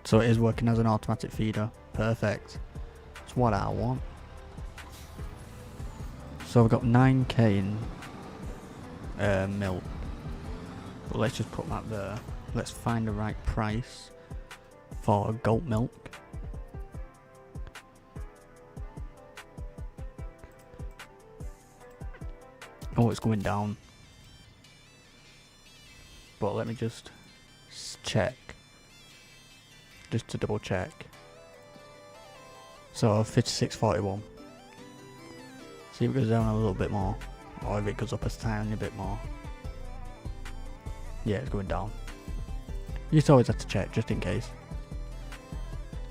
So it is working as an automatic feeder. Perfect. That's what I want. So we've got 9k in milk. But let's just put that there. Let's find the right price for goat milk. Oh, it's going down. But let me just check. just to double check. So 56.41. See if it goes down a little bit more, or if it goes up a tiny bit more. Yeah, it's going down. You just always have to check, just in case.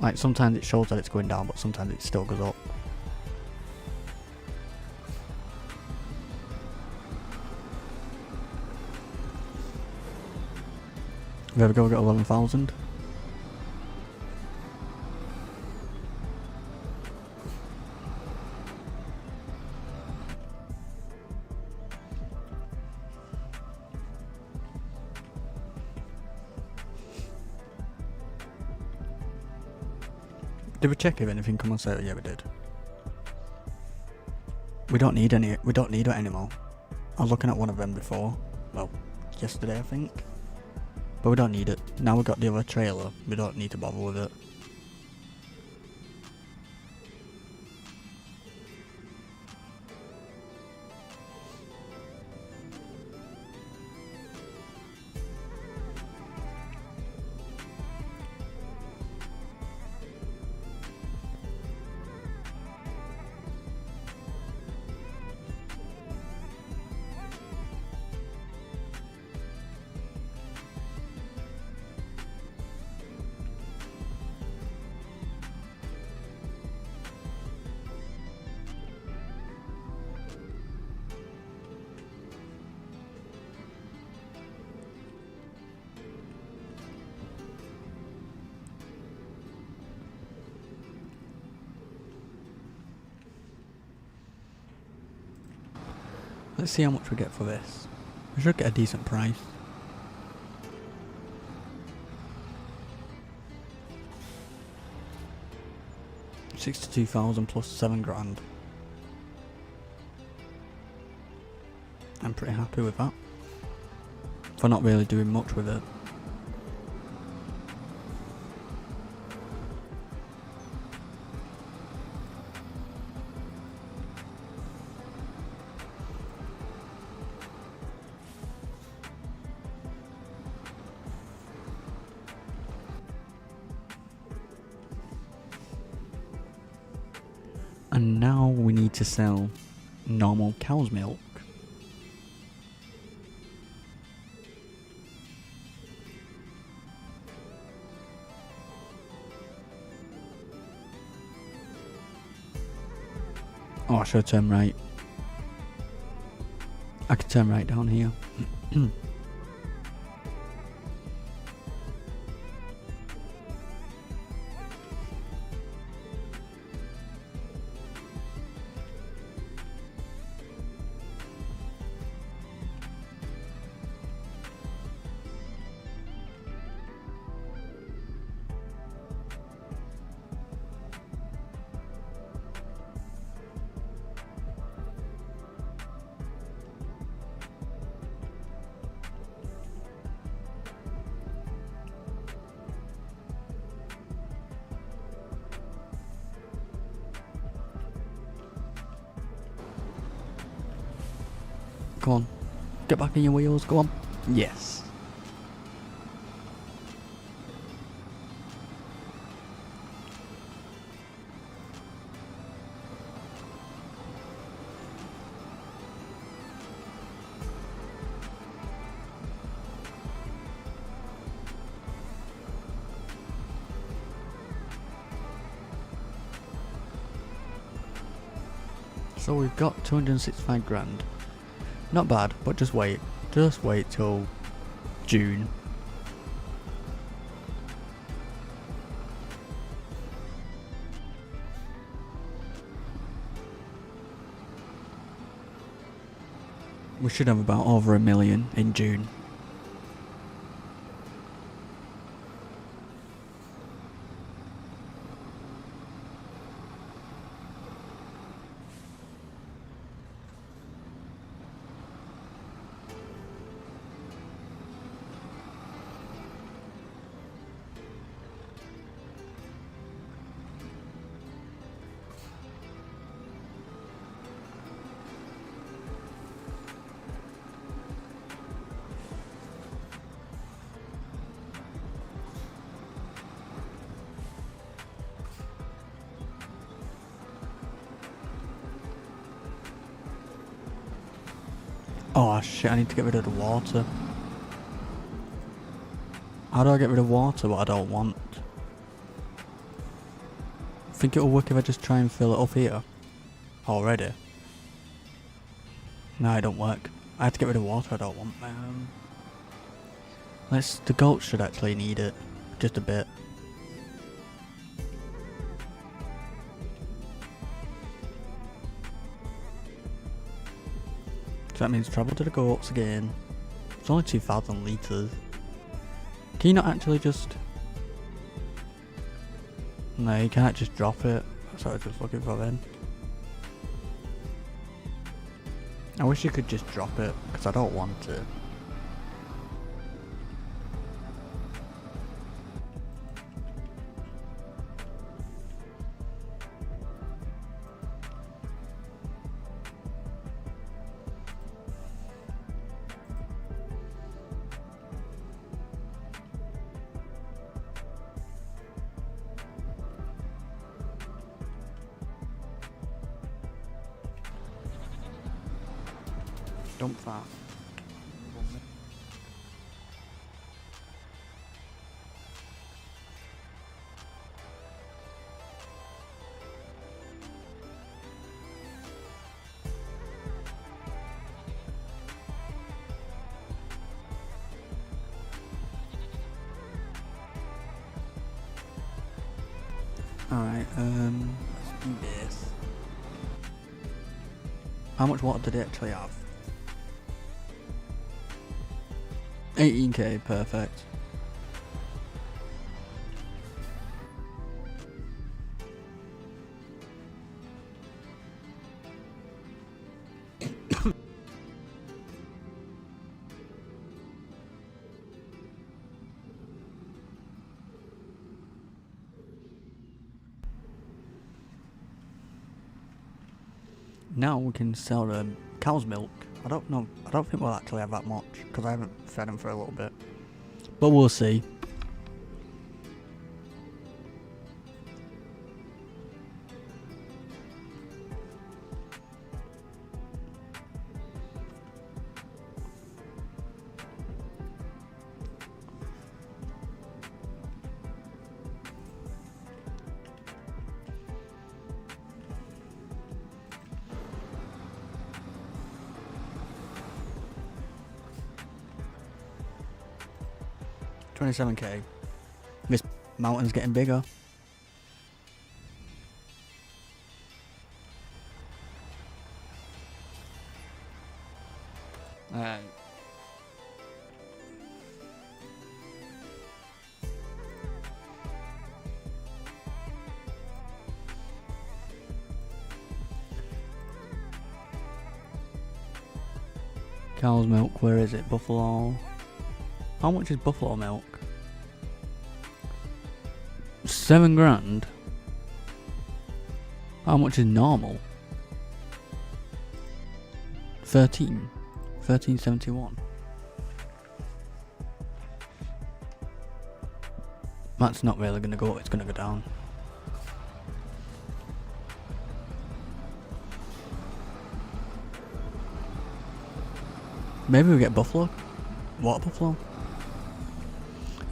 Like, sometimes it shows that it's going down, but sometimes it still goes up. There we go, we got 11,000. Did we check if anything come on sale? Yeah, we did. We don't need it anymore. I was looking at one of them before. Well, yesterday I think. But we don't need it. Now we've got the other trailer, we don't need to bother with it. Let's see how much we get for this. We should get a decent price. $62,000 plus 7 grand. I'm pretty happy with that. For not really doing much with it. And now we need to sell normal cow's milk. Oh, I should turn right. I could turn right down here. Come on. Get back in your wheels, go on. Yes. So we've got 265 grand. Not bad, but just wait. Just wait till June. We should have about over 1 million in June. Oh shit, I need to get rid of the water. How do I get rid of water what I don't want? Think it'll work if I just try and fill it up here? Already? No, it don't work. I have to get rid of water I don't want. The goats should actually need it. Just a bit. So that means travel to the goats again. It's only 2,000 litres. Can you not actually just... No, you can't just drop it. That's what I was just looking for then. I wish you could just drop it, because I don't want it. Dump that. Alright, let's do this. How much water did it actually have? 18k, perfect. Now we can sell the cow's milk. I don't know. I don't think we'll actually have that much because I haven't fed him for a little bit. But we'll see. $27k. This mountain's getting bigger. Cow's milk, where is it? Buffalo. How much is buffalo milk? 7 grand. How much is normal? 1371. That's not really gonna go up, it's gonna go down. Maybe we get buffalo? Water buffalo?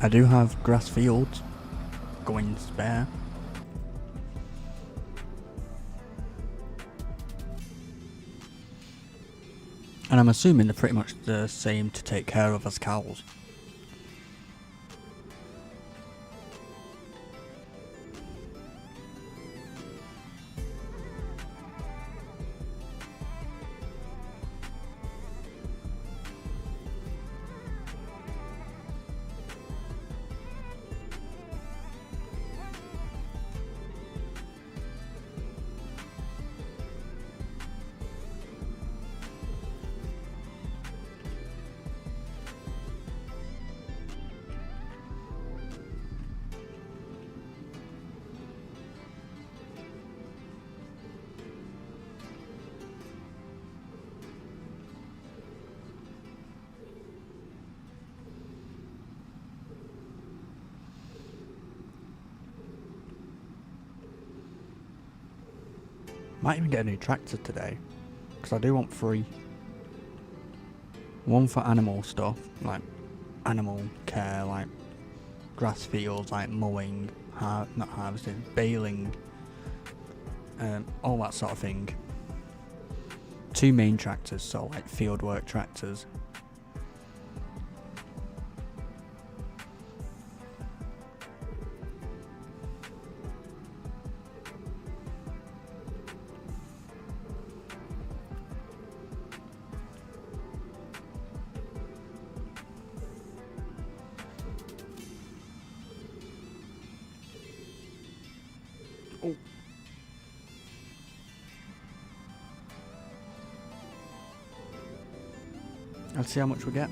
I do have grass fields going spare. And I'm assuming they're pretty much the same to take care of as cows. Might even get a new tractor today, because I do want 3. one for animal stuff, like animal care, like grass fields, like mowing, not harvesting, baling, all that sort of thing. 2 main tractors, so like fieldwork tractors. Oh. Let's see how much we get.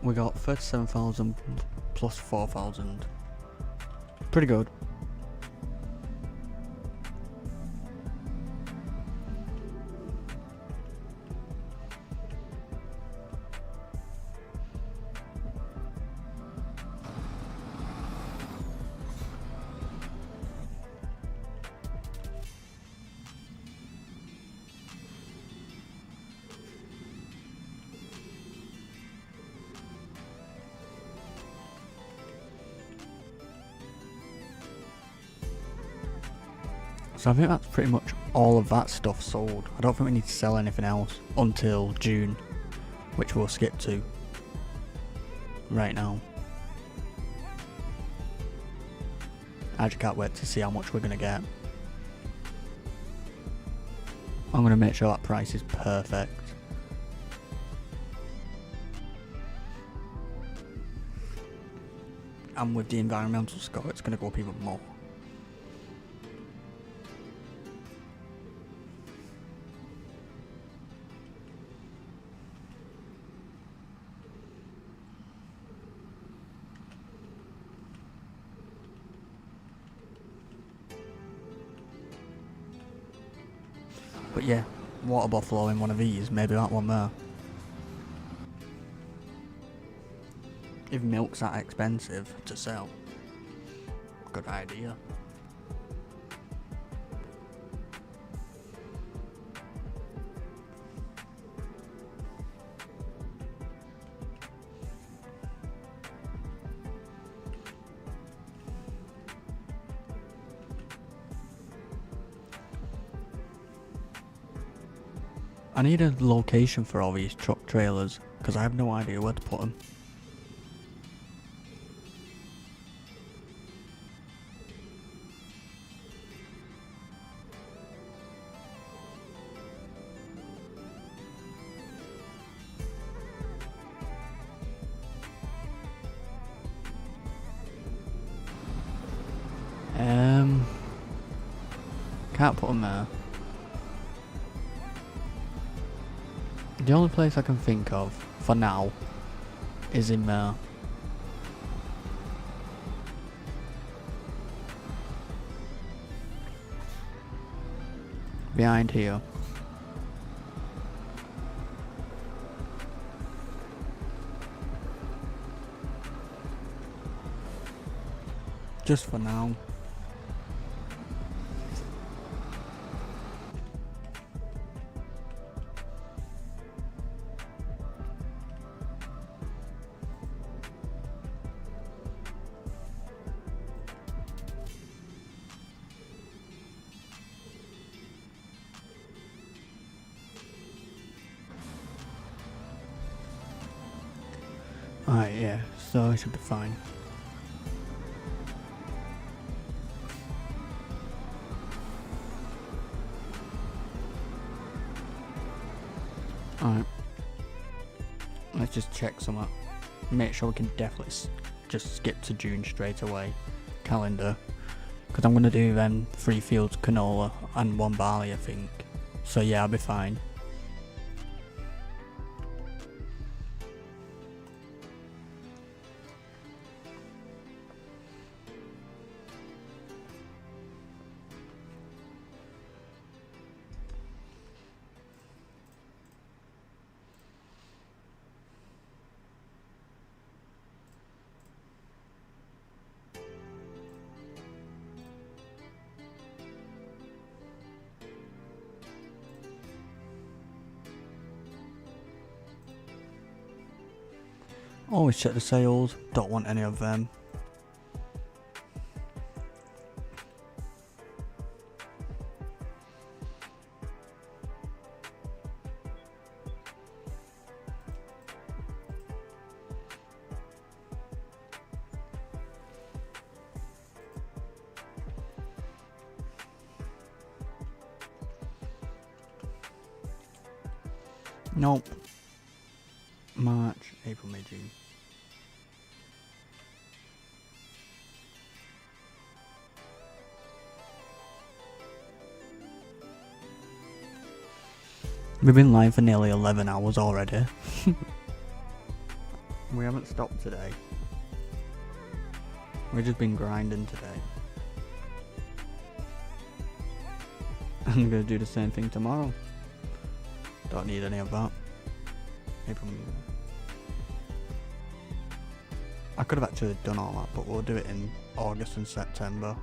We got 37,000 plus 4,000. Pretty good. So I think that's pretty much all of that stuff sold. I don't think we need to sell anything else until June, which we'll skip to right now. I just can't wait to see how much we're going to get. I'm going to make sure that price is perfect. And with the environmental score, it's going to go up even more. But yeah, water buffalo in one of these, maybe that one there. If milk's that expensive to sell, good idea. I need a location for all these truck trailers, because I have no idea where to put them. Can't put them there. The only place I can think of, for now, is in there. Behind here. Just for now. Alright, yeah, so it should be fine. Alright. Let's just check some up. Make sure we can definitely just skip to June straight away. Calendar. Because I'm going to do then 3 fields canola and 1 barley, I think. So yeah, I'll be fine. Always check the sales, don't want any of them. Nope. March, April, May, June. We've been live for nearly 11 hours already. We haven't stopped today. We've just been grinding today. I'm gonna do the same thing tomorrow. Don't need any of that. I could have actually done all that, but we'll do it in August and September.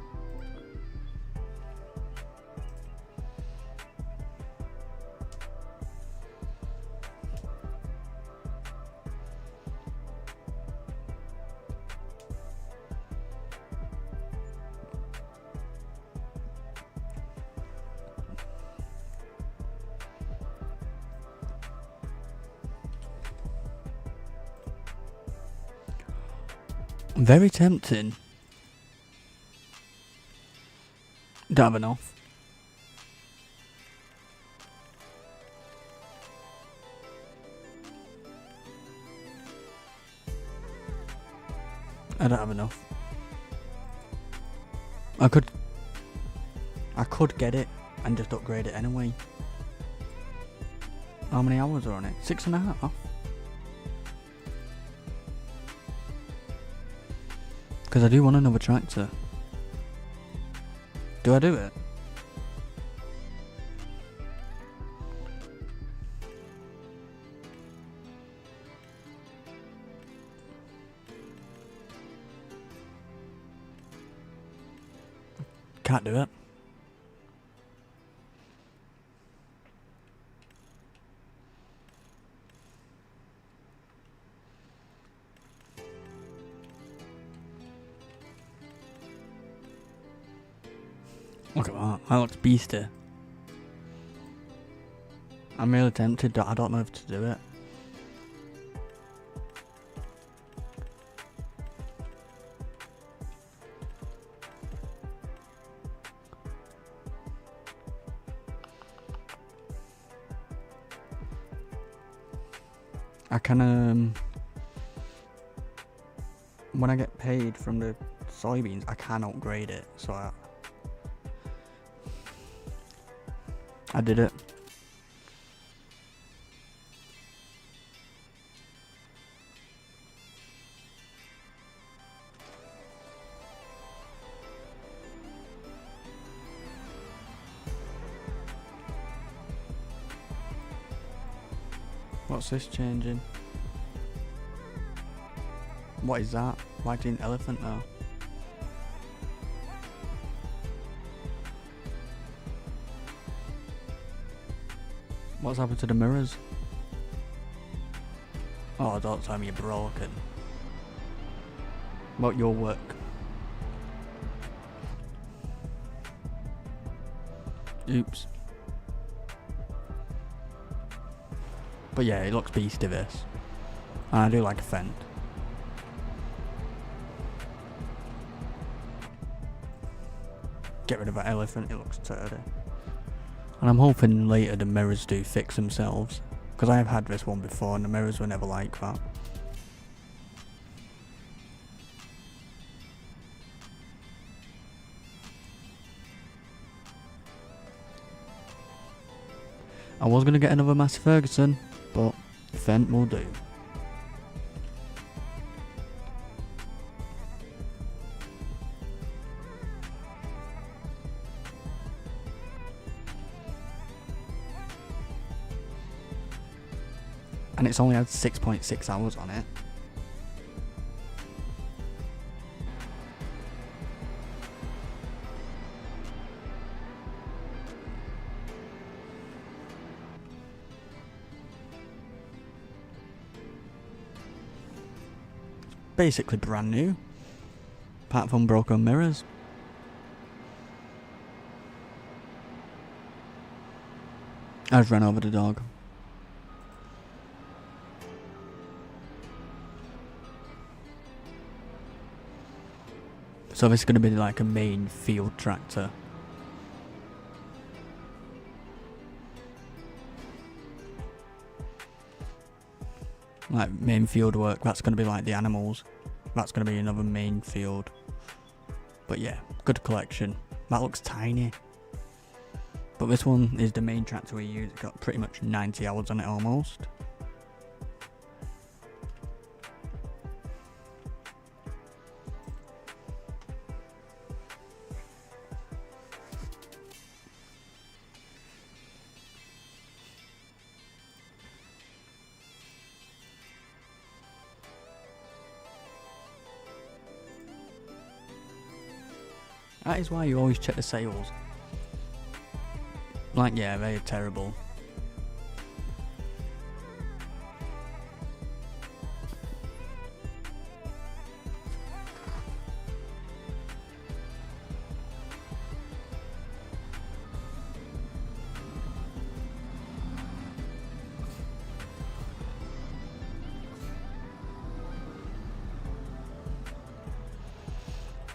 Very tempting. Don't have enough. I don't have enough. I could get it and just upgrade it anyway. How many hours are on it? 6.5. Because I do want another tractor. Do I do it? Can't do it. Look at that. That looks beastie. I'm really tempted. I don't know if to do it. I can when I get paid from the soybeans, I can upgrade it. So I did it. What's this changing? What is that? White-tailed elephant now. What's happened to the mirrors? Oh, don't tell me you're broken. About your work. Oops. But yeah, it looks beastie this. And I do like a Fendt. Get rid of that elephant, it looks dirty. And I'm hoping later the mirrors do fix themselves. Because I have had this one before and the mirrors were never like that. I was going to get another Massey Ferguson, but Fendt will do. And it's only had 6.6 hours on it. basically brand new, apart from broken mirrors. I just ran over the dog. So this is going to be like a main field tractor. Like main field work, that's going to be like the animals. That's going to be another main field. But yeah, good collection. That looks tiny. But this one is the main tractor we use. It's got pretty much 90 hours on it almost. That is why you always check the sales. Like, yeah, they're terrible.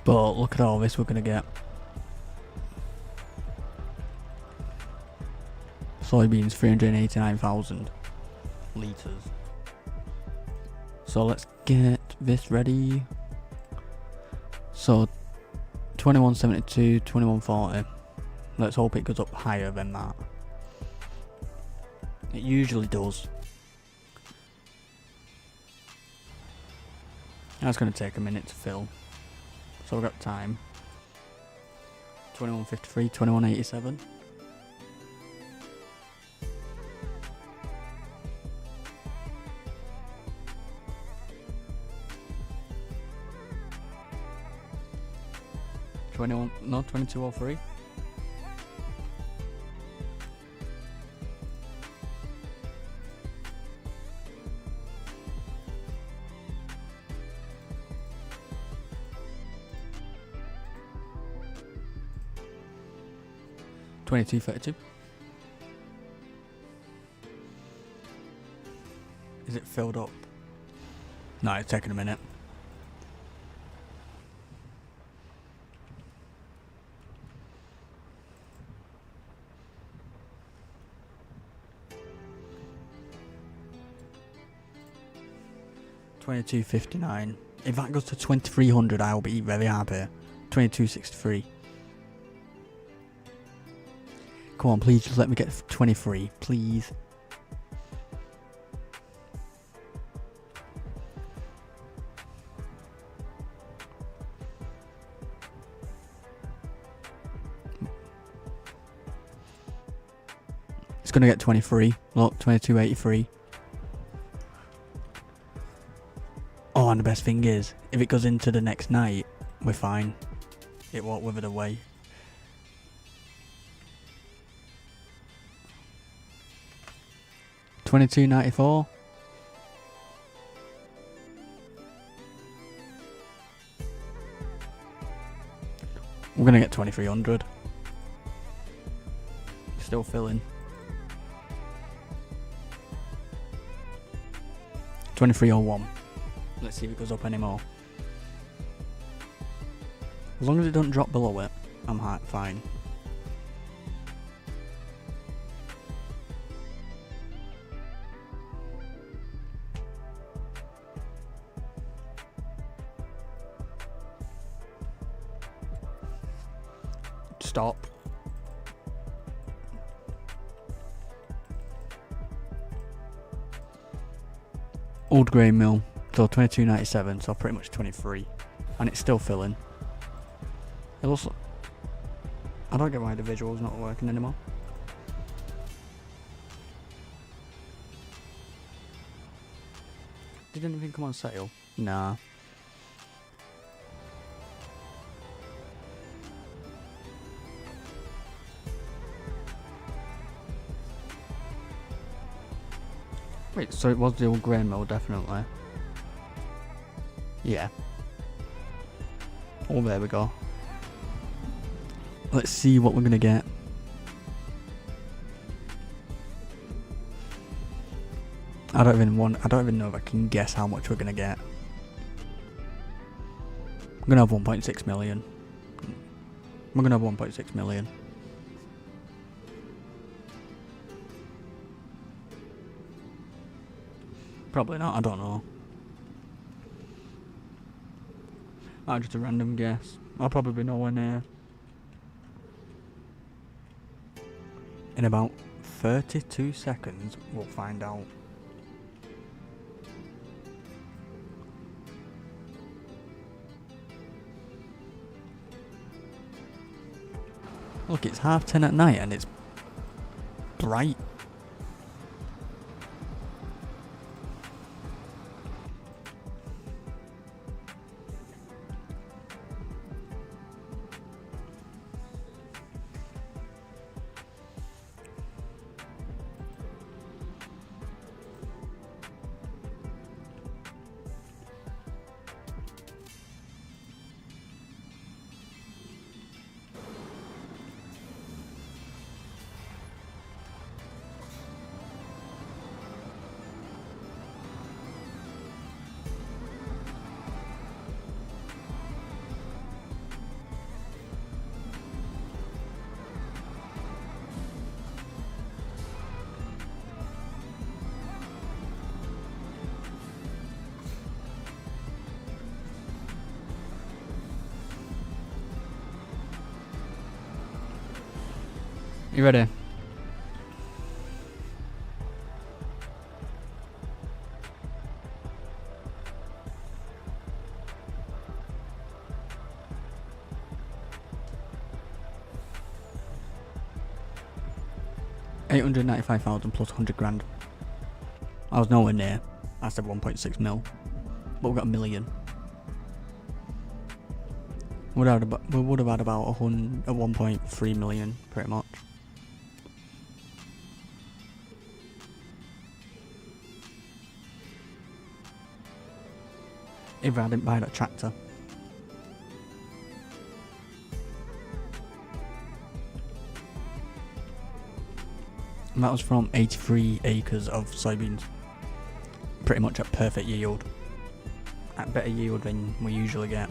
But look at all this we're gonna get. Soybeans 389,000 litres. So let's get this ready. So 2172, 2140. Let's hope it goes up higher than that. It usually does. That's going to take a minute to fill. So we've got time. 2153, 2187. No, 2203. $22.32. Is it filled up? No, it's taking a minute. $22.59. If that goes to 2300, I'll be very happy. $22.63. Come on, please just let me get 23, please. It's gonna get 23. Look, 22.83. Oh, and the best thing is, if it goes into the next night, we're fine. It won't wither away. $22.94. We're gonna get 2300. Still filling. 2301. Let's see if it goes up anymore. As long as it don't drop below it, I'm fine. Stop. Old grain mill. So 22.97, so pretty much 23, and it's still filling. It also, I don't get why the visual's not working anymore. Did anything come on sale? Nah. Wait, so it was the old grain mill, definitely. Yeah. Oh, there we go. Let's see what we're gonna get. I don't even know if I can guess how much we're gonna get. I'm gonna have 1.6 million. We're gonna have 1.6 million. Probably not, I don't know. Just a random guess. I'll probably be nowhere near. In about 32 seconds, we'll find out. Look, it's 10:30 at night and it's bright. You ready? $895,000 plus 100 grand. I was nowhere near. I said 1.6 mil, but we got a million. We would have had about 1.3 million, pretty much. If I didn't buy that tractor. And that was from 83 acres of soybeans. Pretty much at perfect yield. At better yield than we usually get.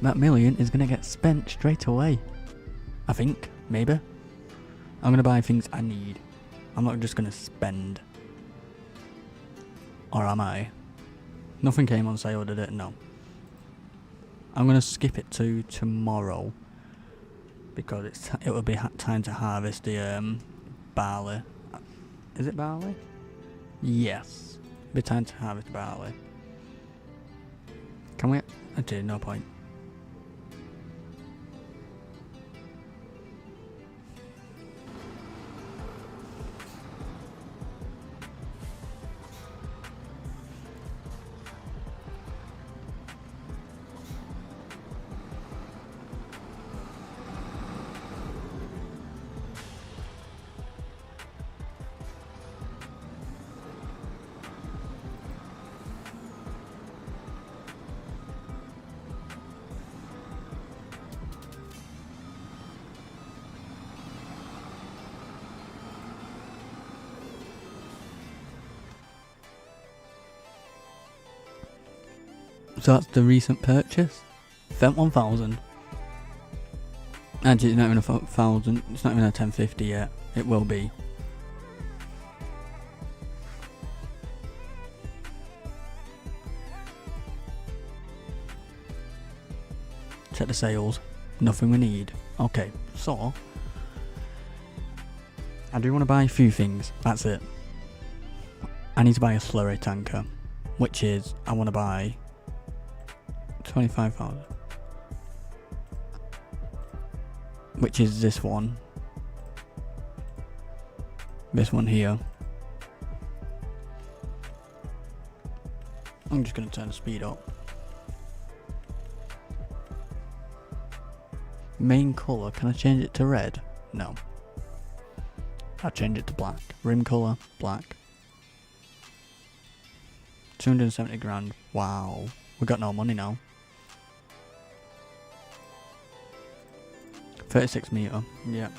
That million is going to get spent straight away. I think, maybe. I'm going to buy things I need. I'm not just going to spend. Or am I? Nothing came on sale, did it? No. I'm going to skip it to tomorrow. Because it will be time to harvest the barley. Is it barley? Yes. It'll be time to harvest barley. Can we? Actually, no point. So that's the recent purchase. Fent 1000. Actually, it's not even a 1000. It's not even a 1050 yet. It will be. Check the sales. Nothing we need. Okay, so I do want to buy a few things. That's it. I need to buy a slurry tanker, which is I want to buy 25,000, which is this one here. I'm just going to turn the speed up. Main colour, can I change it to red? No. I'll change it to black. Rim colour, black. 270 grand. Wow. We got no money now. 36 metre. Yeah.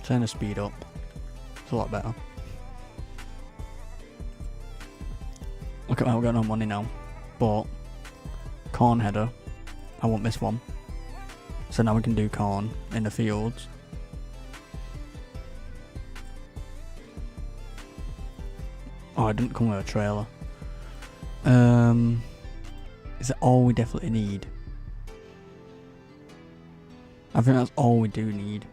Turn the speed up. It's a lot better. Look at that, we got no money now. But corn header. I want this one. So now we can do corn in the fields. Oh, it didn't come with a trailer. Is that all we definitely need? I think that's all we do need.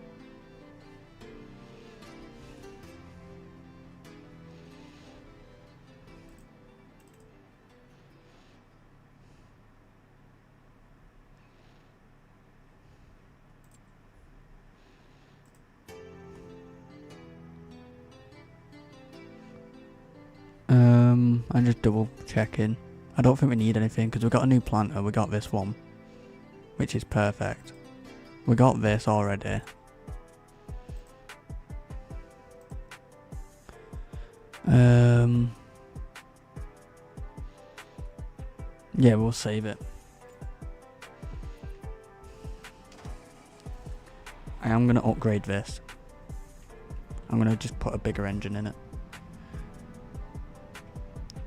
I'm just double checking. I don't think we need anything because we got a new planter. We got this one, which is perfect. We got this already. Yeah, we'll save it. I am going to upgrade this. I'm going to just put a bigger engine in it.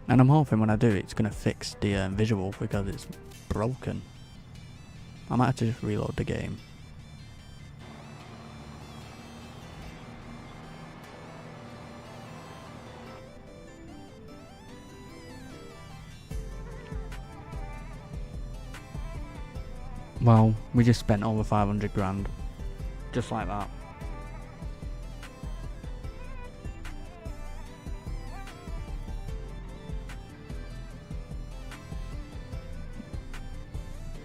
And I'm hoping when I do, it's going to fix the visual because it's broken. I might have to just reload the game. Well, we just spent over 500 grand. Just like that.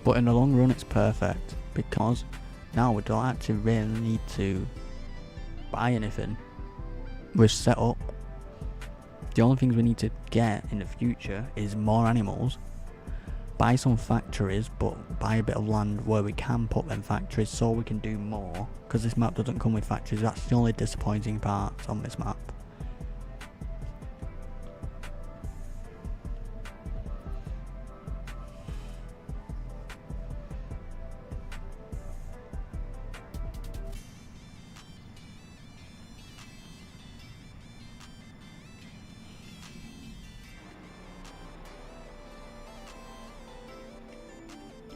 But in the long run it's perfect, because now we don't actually really need to buy anything. We're set up. The only things we need to get in the future is more animals, buy some factories, but buy a bit of land where we can put them factories so we can do more, because this map doesn't come with factories. That's the only disappointing part on this map.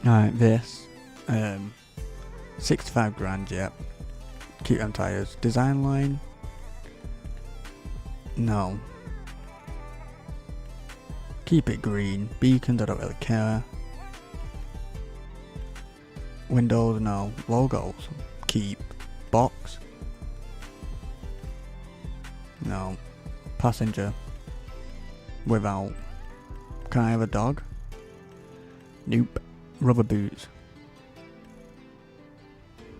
Alright, this 65 grand, yep. Keep them tyres. Design line? No. Keep it green. Beacons, I don't really care. Windows, no. Logos? Keep. Box? No. Passenger? Without. Can I have a dog? Nope. Rubber boots?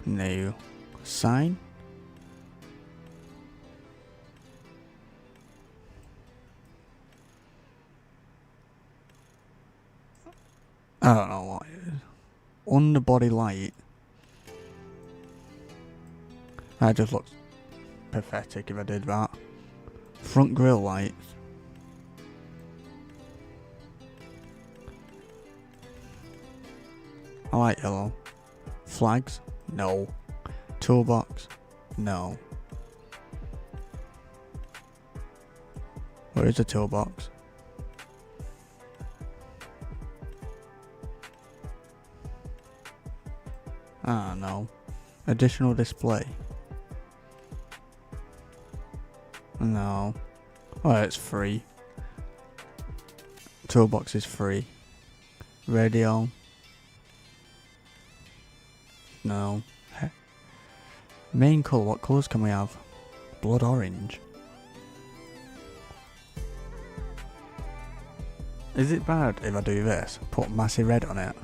No. Sign? I don't know what it is. Underbody light? That just looks pathetic if I did that. Front grille lights? I like yellow. Flags? No. Toolbox? No. Where is the toolbox? Ah, no. Additional display? No. Oh, it's free. Toolbox is free. Radio? No. Main colour, what colours can we have? Blood orange. Is it bad if I do this? Put massive red on it.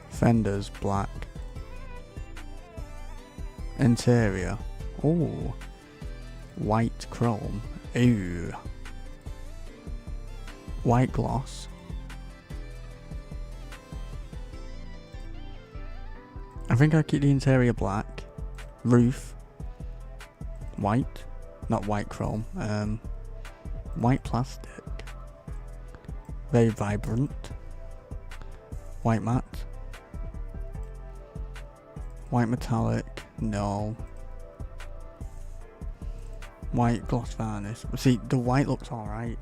Fenders, black. Interior. Ooh. White chrome. Ooh. White gloss. I think I keep the interior black. Roof white. Not white chrome. White plastic. Very vibrant. White matte. White metallic. No. White gloss varnish. See, the white looks alright.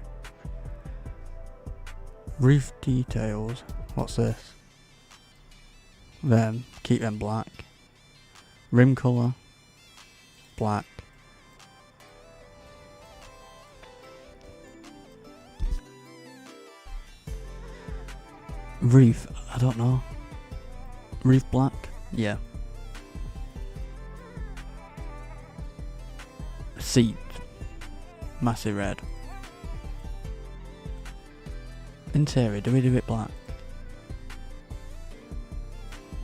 Roof details. What's this? Them. Keep them black. Rim colour. Black. Roof. I don't know. Roof black? Yeah. Seat. Massive red. Interior. Do we do it black?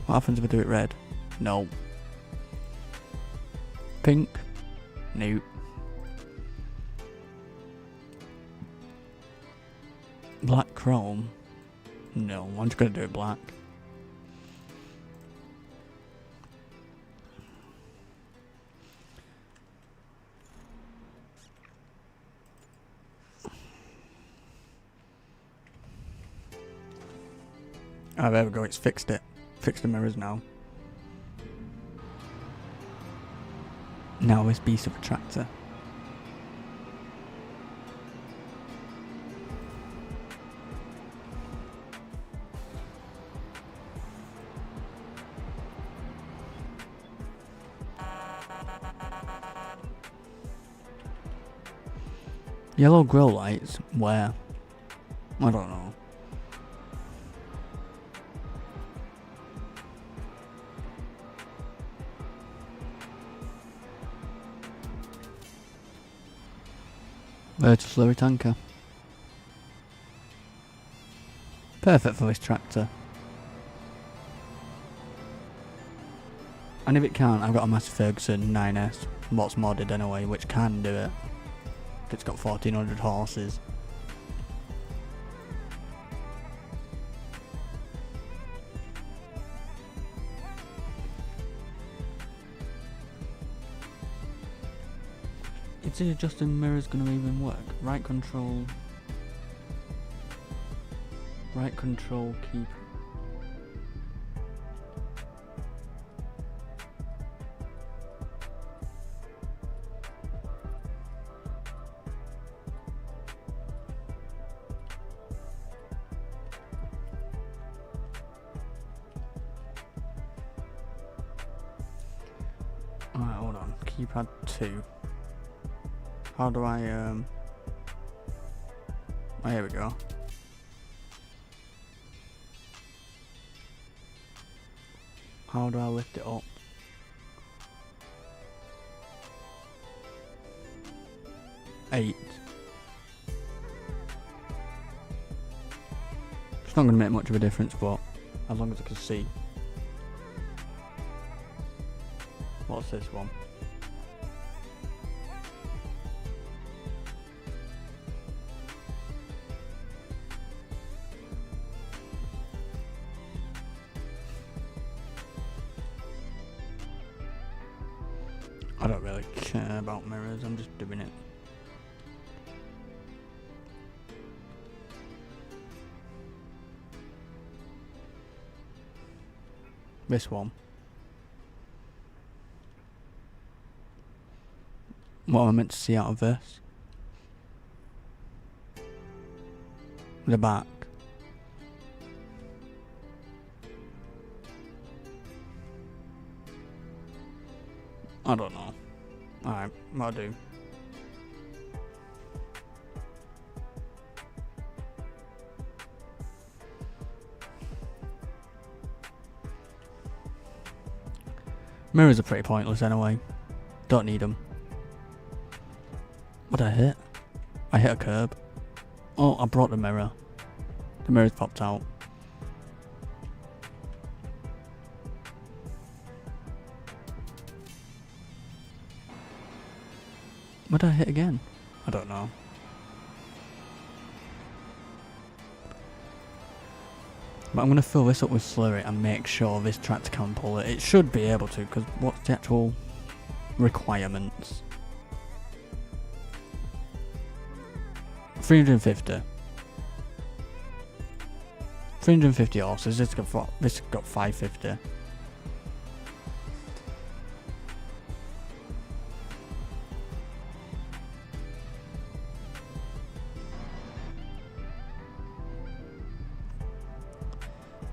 What happens if we do it red? No. Pink? Nope. Black chrome? No, I'm just gonna do it black. Oh, there we go, it's fixed it. Fixed the mirrors now. Now this beast of a tractor. Yellow grow lights? Where? I don't know. Vertical slurry tanker. Perfect for this tractor. And if it can't, I've got a Massey Ferguson 9S, what's modded anyway, which can do it. It's got 1400 horses. Is the adjusting mirrors going to even work? Right control keep. Alright, hold on. Keypad 2. How do I, oh, here we go. How do I lift it up? Eight. It's not going to make much of a difference, but as long as I can see. What's this one? I don't really care about mirrors, I'm just doing it. This one. What am I meant to see out of this? The back. I don't know. Alright, I'll do. Mirrors are pretty pointless anyway. Don't need them. What did I hit? I hit a curb. Oh, I brought the mirror. The mirror's popped out. What did I hit again? I don't know. But I'm going to fill this up with slurry and make sure this tractor can pull it. It should be able to, because what's the actual requirements? 350. 350 horses, this has got 550.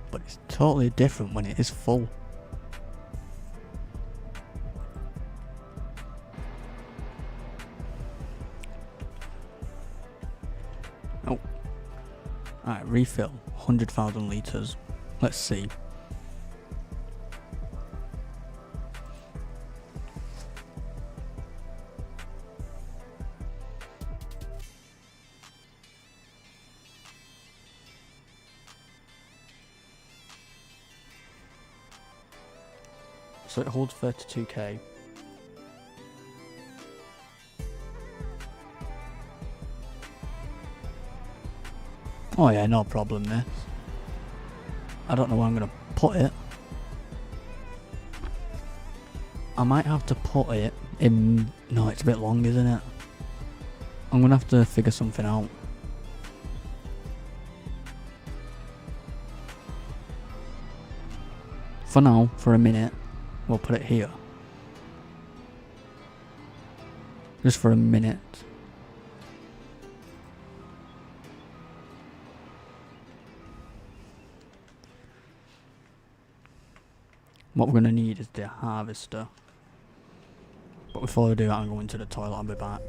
But it's totally different when it is full. Oh. Alright, refill. 100,000 litres. Let's see. So it holds 32k. Oh yeah, no problem this. I don't know where I'm going to put it. I might have to put it in... No, it's a bit long, isn't it? I'm going to have to figure something out. For now, for a minute, we'll put it here. Just for a minute. What we're going to need is the harvester. But before I do that, I'm going to the toilet. I'll be back.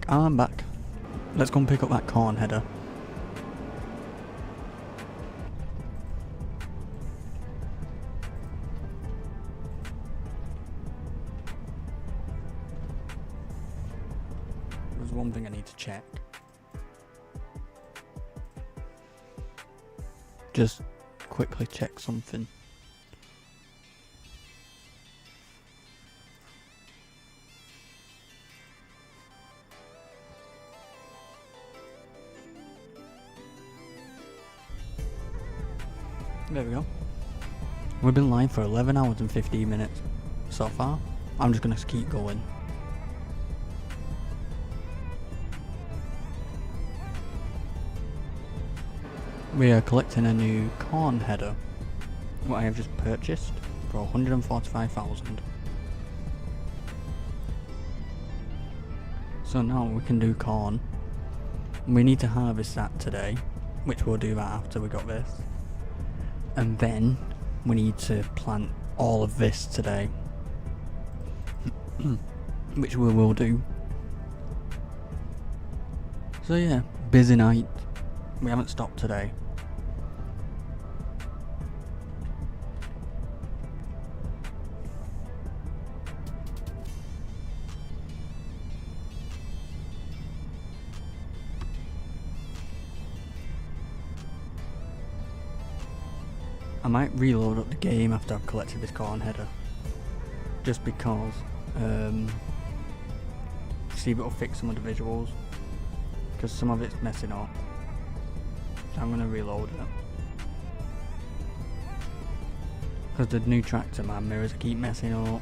I'm back. Let's go and pick up that corn header. one thing I need to check. Just quickly check something. There we go. We've been live for 11 hours and 15 minutes so far. I'm just going to keep going. We are collecting a new corn header, what I have just purchased for 145,000. So now we can do corn. We need to harvest that today, which we'll do that after we got this. And then we need to plant all of this today, which we will do. So yeah, busy night. We haven't stopped today. I might reload up the game after I've collected this corn header, just because, see if it'll fix some of the visuals, because some of it's messing up, so I'm going to reload it, because the new tractor, my mirrors keep messing up,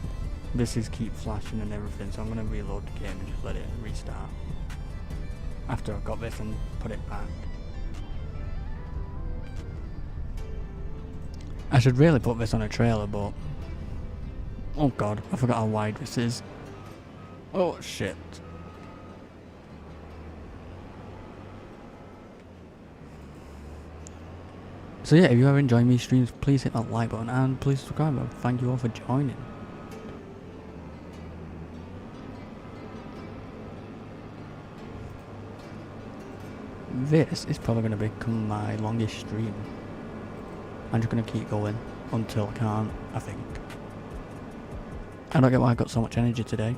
this is keep flashing and everything, so I'm going to reload the game and just let it restart, after I've got this and put it back. I should really put this on a trailer, but oh god, I forgot how wide this is. Oh shit. So yeah, if you ever enjoy me streams, please hit that like button and please subscribe. Thank you all for joining. This is probably going to become my longest stream. I'm just going to keep going until I can't, I think. I don't get why I got so much energy today.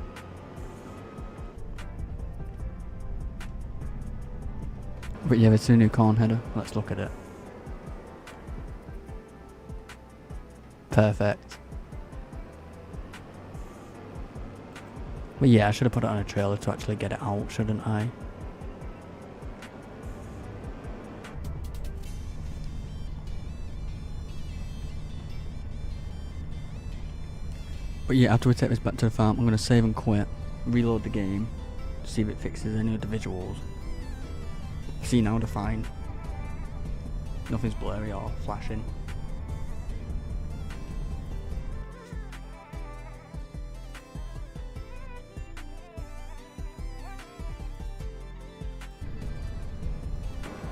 But yeah, it's a new corn header. Let's look at it. Perfect. But yeah, I should have put it on a trailer to actually get it out, shouldn't I? But yeah, after we take this back to the farm, I'm going to save and quit, reload the game, see if it fixes any of the visuals. See, now they're fine. Nothing's blurry or flashing.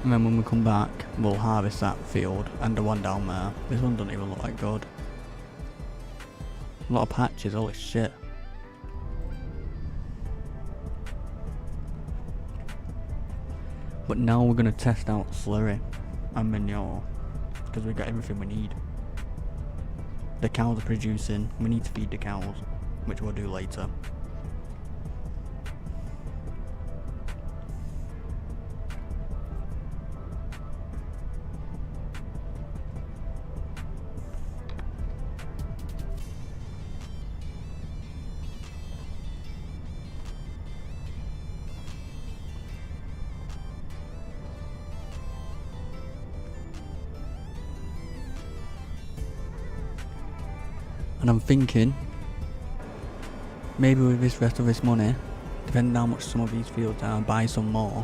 And then when we come back, we'll harvest that field and the one down there. This one doesn't even look like good. A lot of patches, holy shit. But now we're going to test out slurry and manure, because we've got everything we need. The cows are producing, we need to feed the cows, which we'll do later. And I'm thinking, maybe with this rest of this money, depending on how much some of these fields are, buy some more.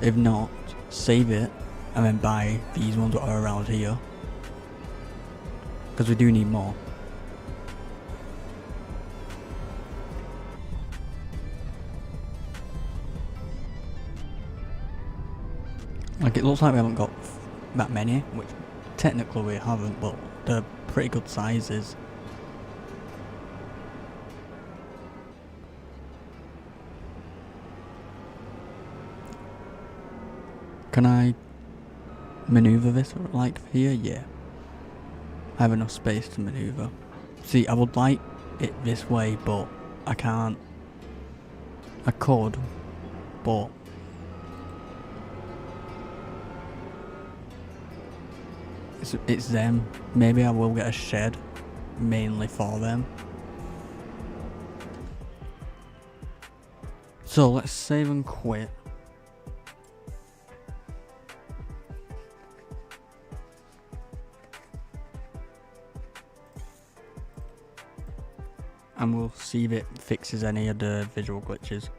If not, save it and then buy these ones that are around here, because we do need more. Like, it looks like we haven't got that many, which technically we haven't, but they're pretty good sizes. Can I maneuver this like here? Yeah. I have enough space to maneuver. See, I would like it this way, but I can't. I could, but it's them. Maybe I will get a shed mainly for them. So let's save and quit. And we'll see if it fixes any of the visual glitches.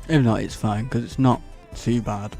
If not, it's fine, because it's not too bad.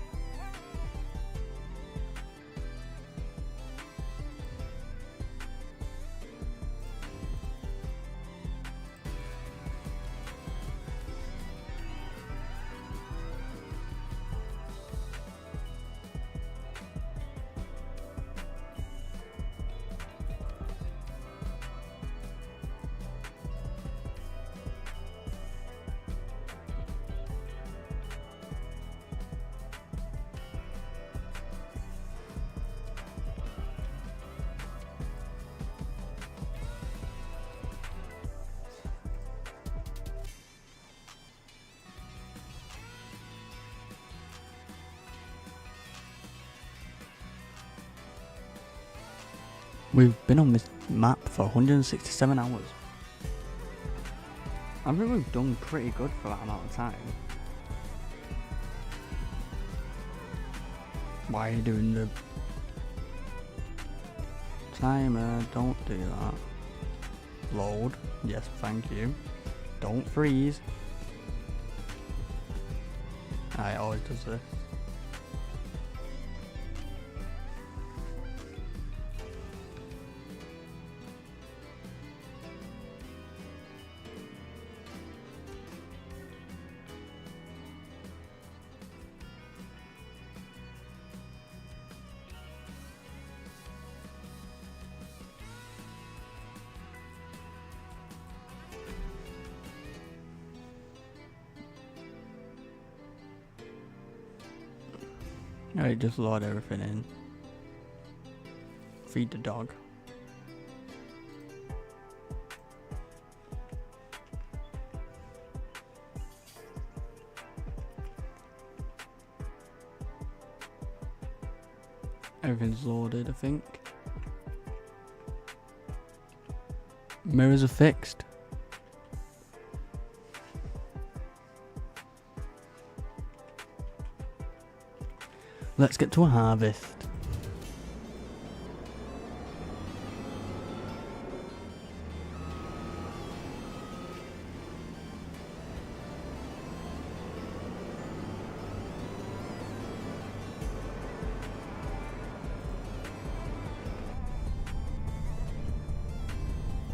We've been on this map for 167 hours. I think we've done pretty good for that amount of time. Why are you doing the timer? Don't do that. Load. Yes, thank you. Don't freeze. It always does this. Alright, just load everything in. Feed the dog. Everything's loaded, I think. Mirrors are fixed. Let's get to a harvest.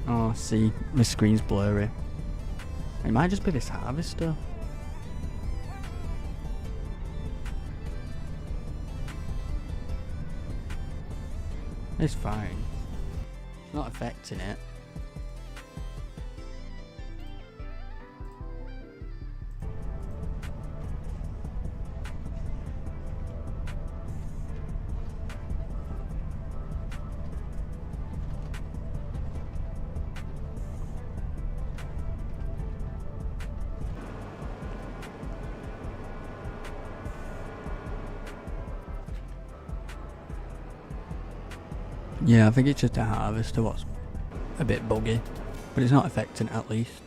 Oh, see, my screen's blurry. It might just be this harvester. It's fine. It's not affecting it. Yeah, I think it's just a harvester what's a bit buggy, but it's not affecting it at least.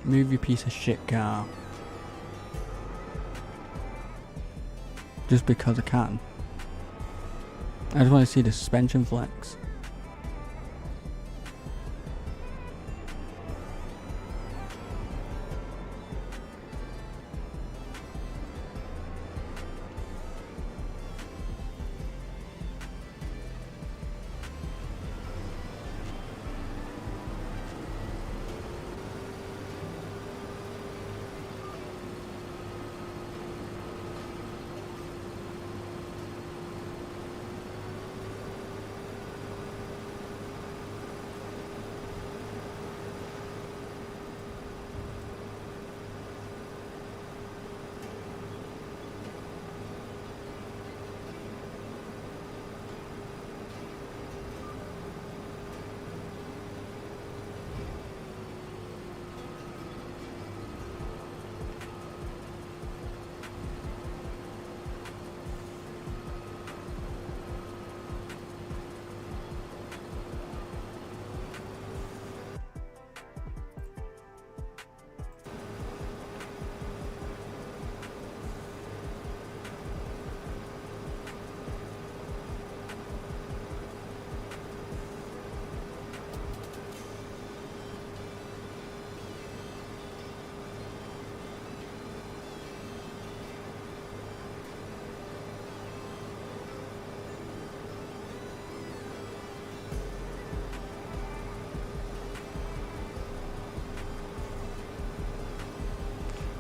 Move your piece of shit car. Just because I can. I just want to see the suspension flex.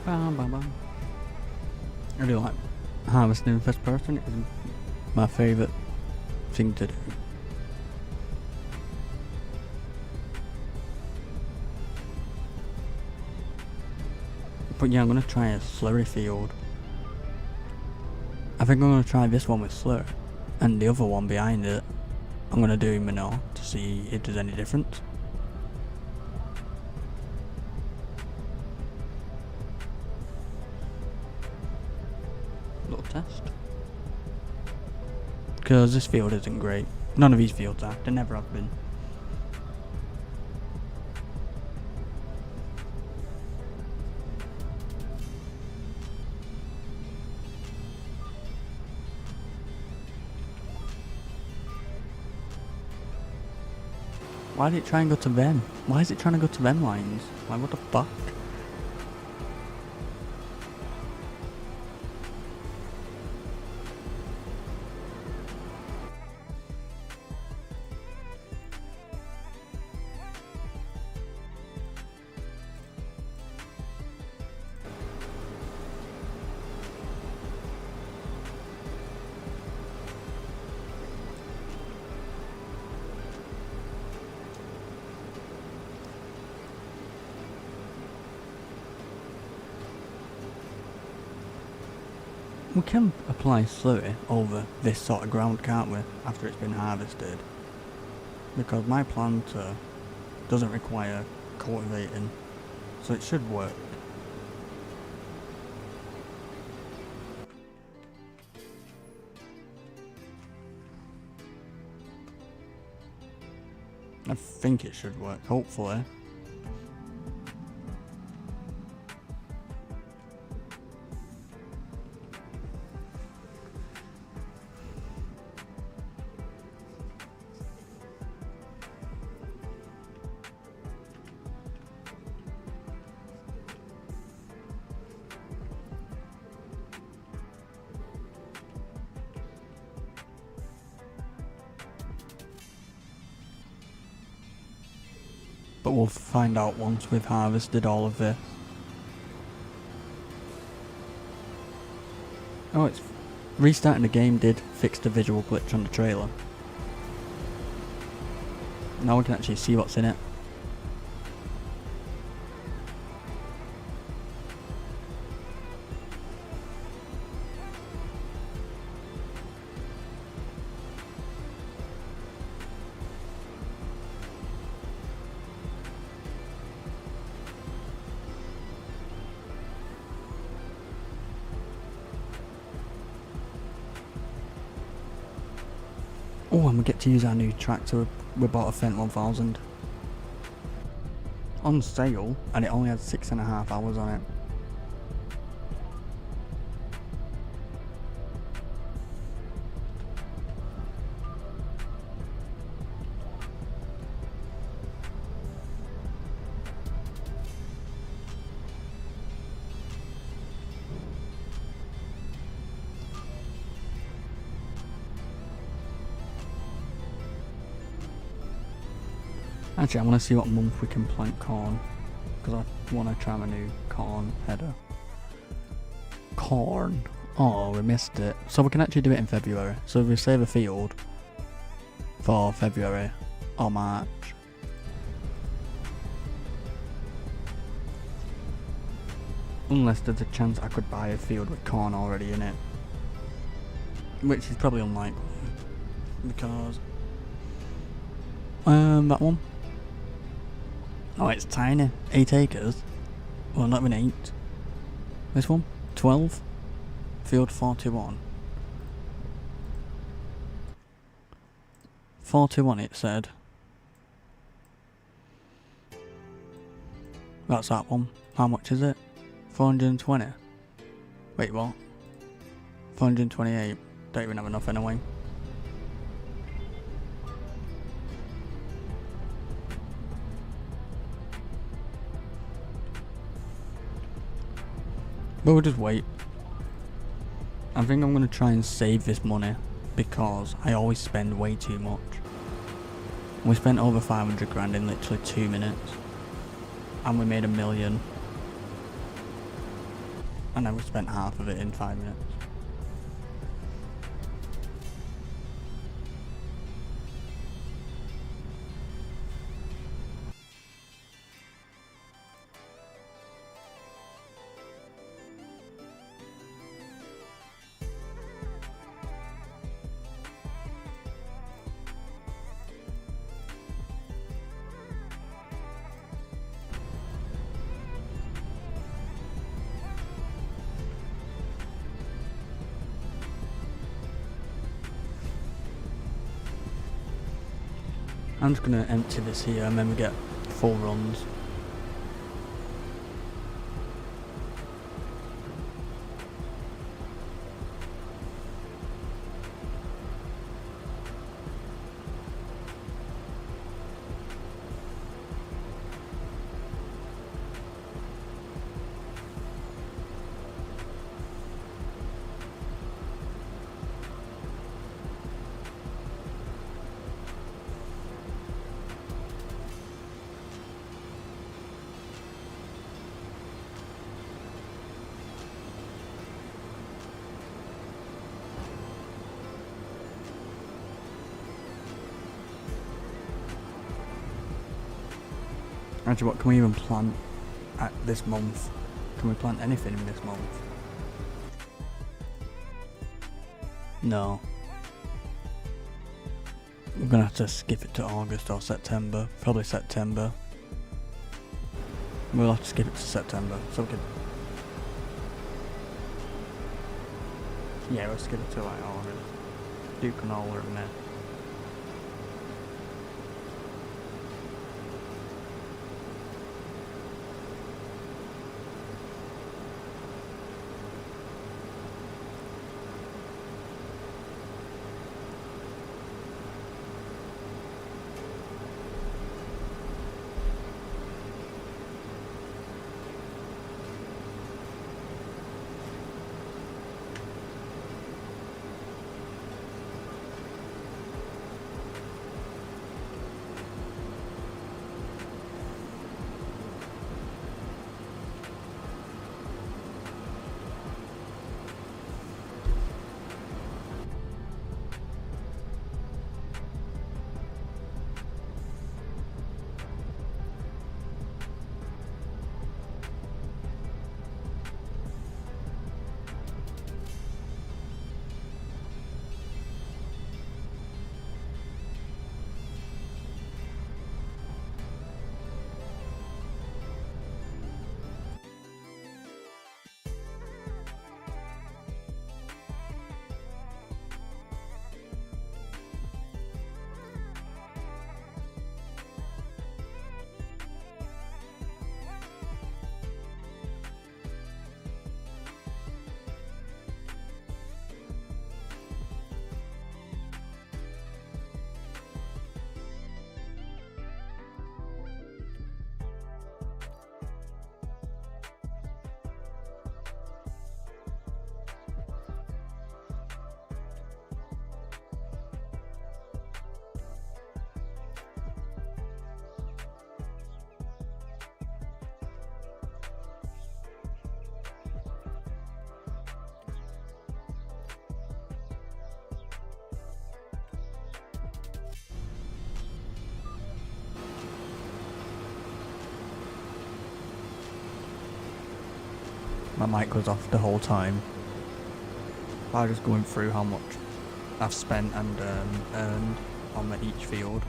Bam, bam, bam. I do like harvesting in first person. It is my favourite thing to do. But yeah, I'm going to try a slurry field. I think I'm going to try this one with slurry, and the other one behind it I'm going to do manure to see if there's any difference. Little test. Because this field isn't great. None of these fields are. They never have been. Why did it try and go to them? Why is it trying to go to them lines? Like, what the fuck? We can apply slurry over this sort of ground, can't we, after it's been harvested? Because my planter doesn't require cultivating, so it should work. I think it should work, hopefully. But we'll find out once we've harvested all of this. Oh, it's restarting the game did fix the visual glitch on the trailer. Now we can actually see what's in it. Oh, and we get to use our new tractor we bought a Fendt 1000. On sale, and it only has 6.5 hours on it. Actually, I want to see what month we can plant corn, because I want to try my new corn header. Corn. Oh, we missed it. So we can actually do it in February. So if we save a field for February or March. Unless there's a chance I could buy a field with corn already in it. Which is probably unlikely. Because... that one. Oh, it's tiny. 8 acres. Well, not even 8. This one? 12. Field 41. 41 it said. That's that one. How much is it? 420. Wait, what? 428. Don't even have enough anyway. But we'll just wait. I think I'm going to try and save this money because I always spend way too much. We spent over 500 grand in literally 2 minutes. And we made $1 million. and then we spent half of it in 5 minutes. I'm just going to empty this here and then we get full runs. Actually, what can we even plant at this month? Can we plant anything in this month? No. We're gonna have to skip it to August or September. Probably September. We'll have to skip it to September. So we could... Yeah, we'll skip it to like August. Do canola in there. My mic was off the whole time. I was just going through how much I've spent and earned on each field.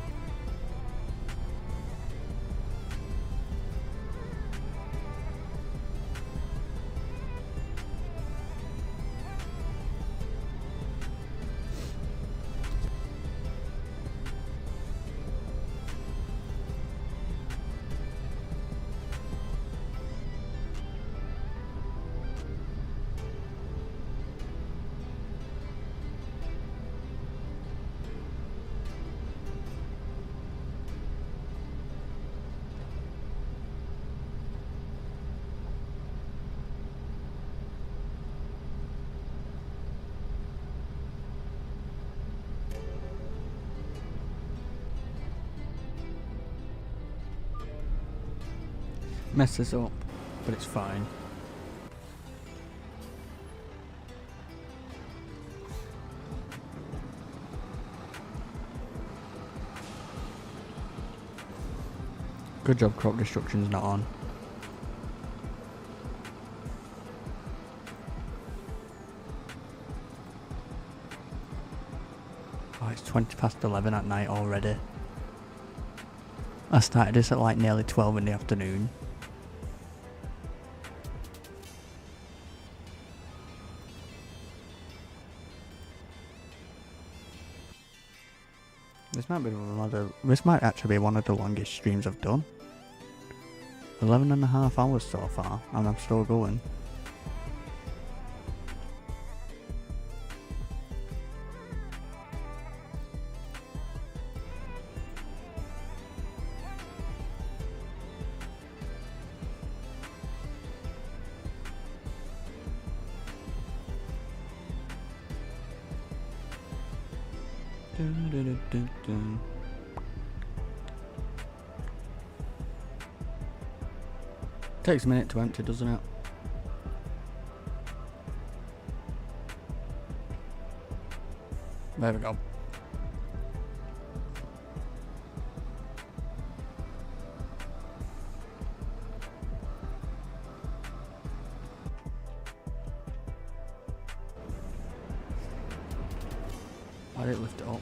Messes up, but it's fine. Good job crop destruction's not on. Oh, it's 20 past 11 at night already. I started this at like nearly 12 in the afternoon. This might actually be one of the longest streams I've done. 11.5 hours so far, and I'm still going. Takes a minute to empty, doesn't it? There we go. Why did it lift it up?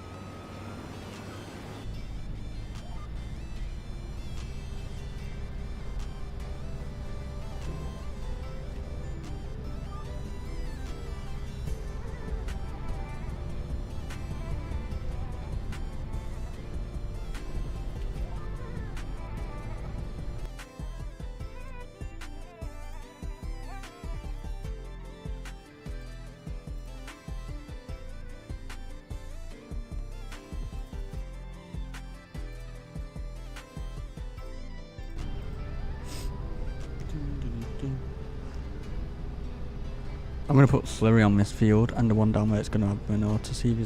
I'm going to put slurry on this field and the one down where it's going to have manure to see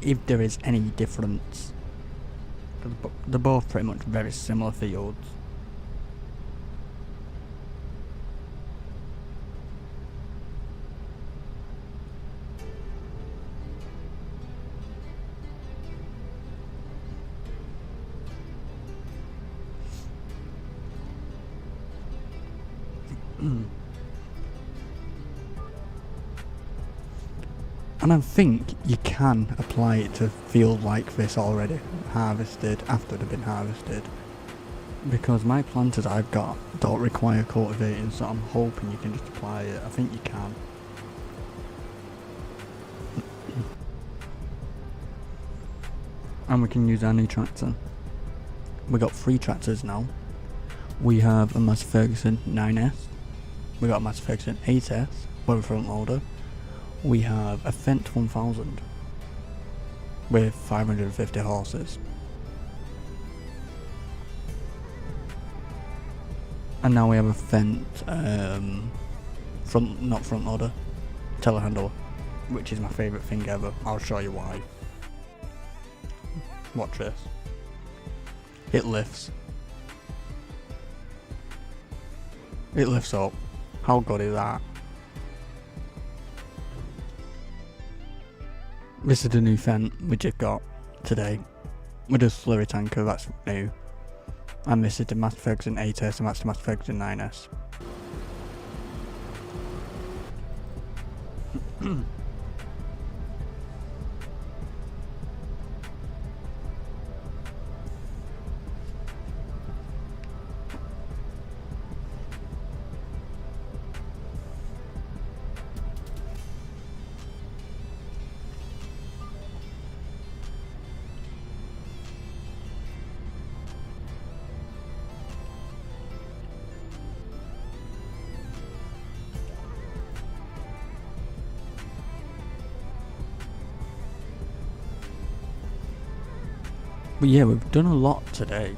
if there is any difference. They're both pretty much very similar fields. And I think you can apply it to field like this already, harvested, after they've been harvested. Because my planters I've got don't require cultivating, so I'm hoping you can just apply it. I think you can. And we can use our new tractor. We got 3 tractors now. We have a Massey Ferguson 9S. We got a Massey Ferguson 8S with a front loader. We have a Fendt 1000 with 550 horses. And now we have a Fendt not front loader, telehandler, which is my favourite thing ever. I'll show you why. Watch this. It lifts. It lifts up. How good is that? This is the new Fendt we just got today with a slurry tanker, that's new. And this is the Massey Ferguson 8S and that's the Massey Ferguson 9S. But yeah, we've done a lot today.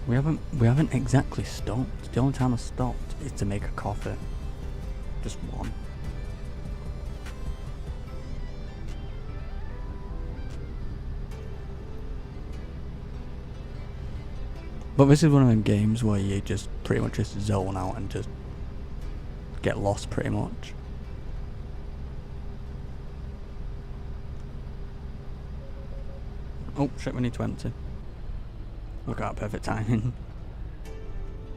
We haven't exactly stopped. The only time I stopped is to make a coffee. Just one. But this is one of them games where you just pretty much just zone out and just get lost pretty much. Oh shit, we need to empty. Look at that perfect timing.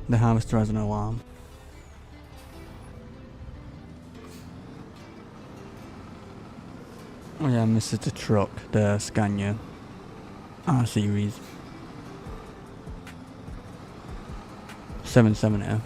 The harvester has an alarm. Oh yeah, this is the truck, the Scania R series 770.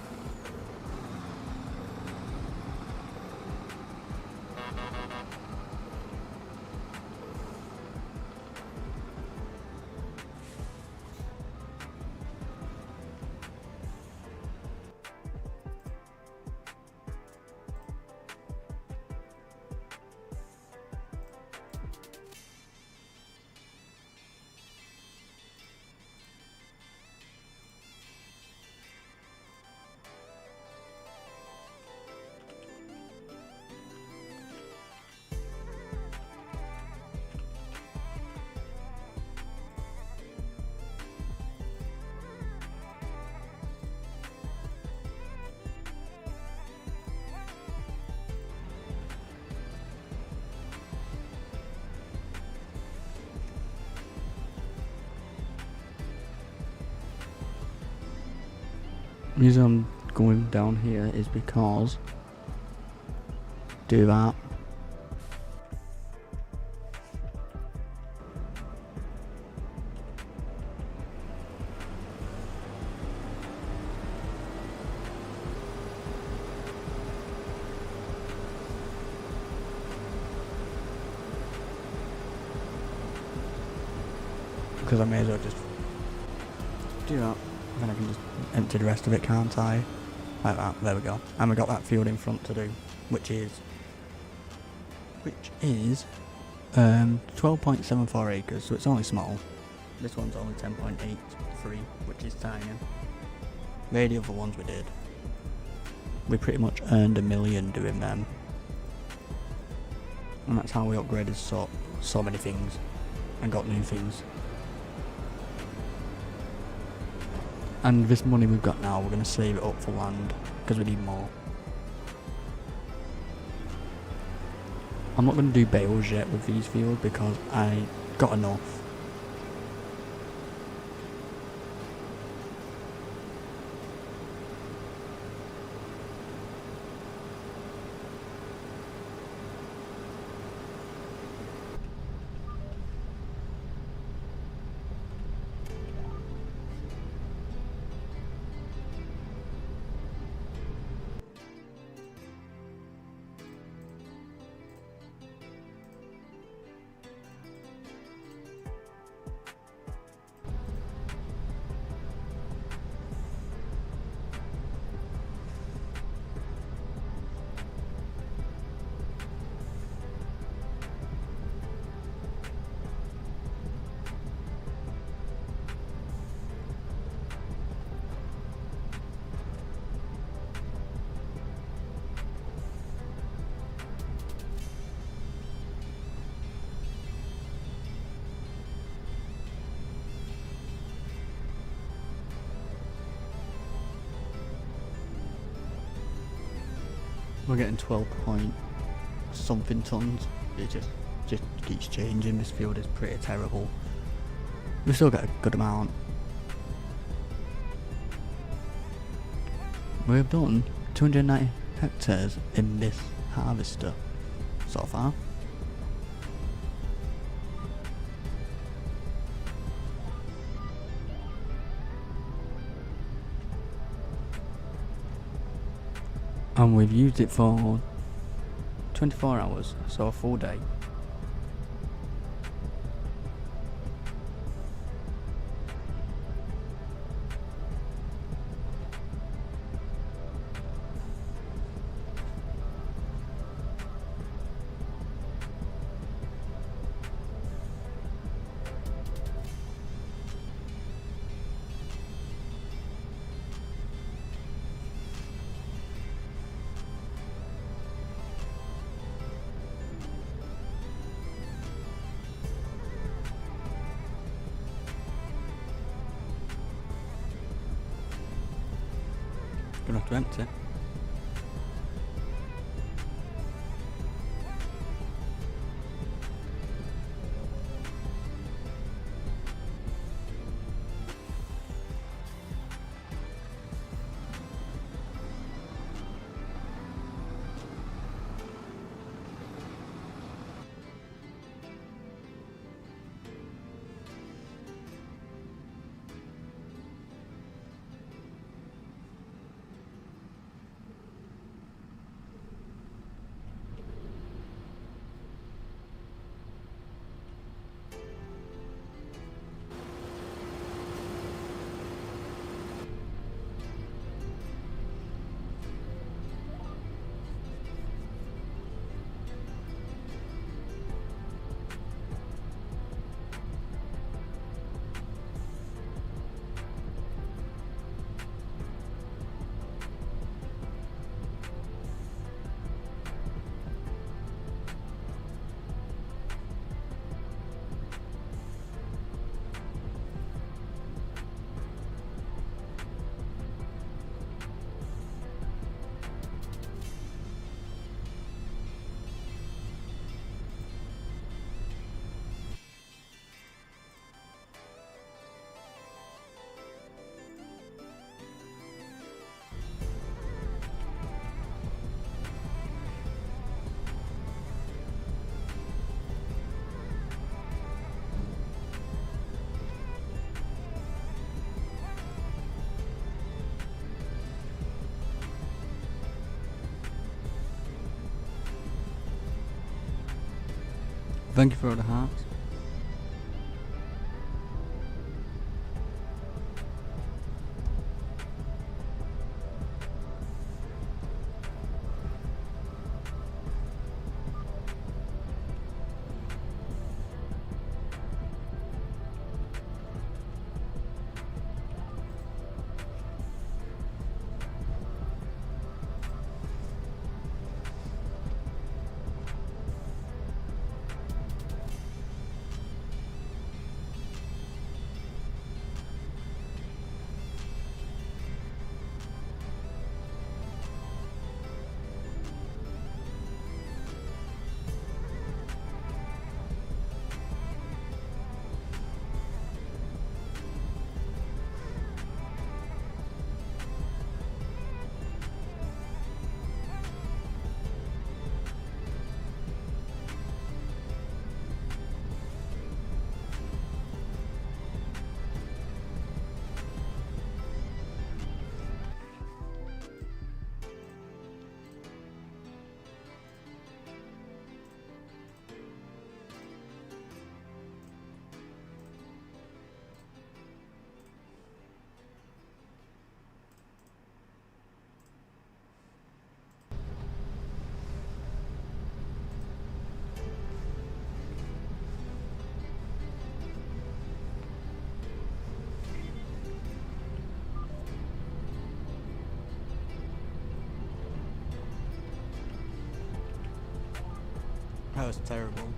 The reason I'm going down here is because do that. Because I may as well just do that. Then I can just empty the rest of it, can't I? Like that, there we go. And we got that field in front to do, which is 12.74 acres, so it's only small. This one's only 10.83, which is tiny. The other ones we did, we pretty much earned $1 million doing them. And that's how we upgraded so many things and got new things. And this money we've got now, we're going to save it up for land, because we need more. I'm not going to do bales yet with these fields, because I got enough. We're getting 12 point something tons. It just keeps changing. This field is pretty terrible. We still get a good amount. We've done 290 hectares in this harvester so far. And we've used it for 24 hours, so a full day. Gonna have to empty. Thank you for all the hearts. That was terrible.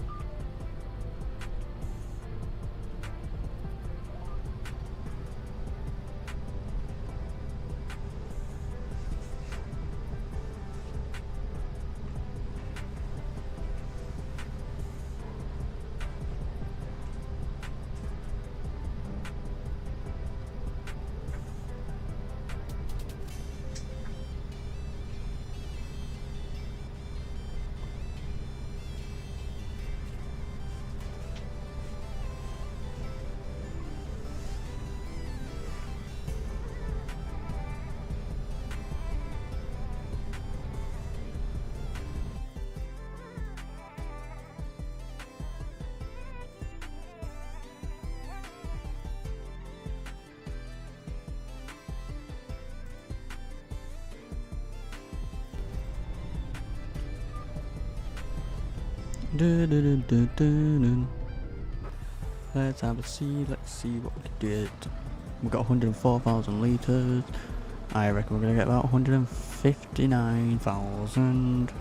Let's have a see, let's see what we did. We got 104,000 litres. I reckon we're gonna get about 159,000.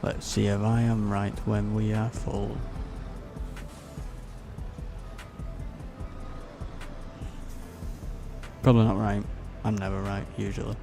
Let's see if I am right when we are full. Probably not right. I'm never right, usually.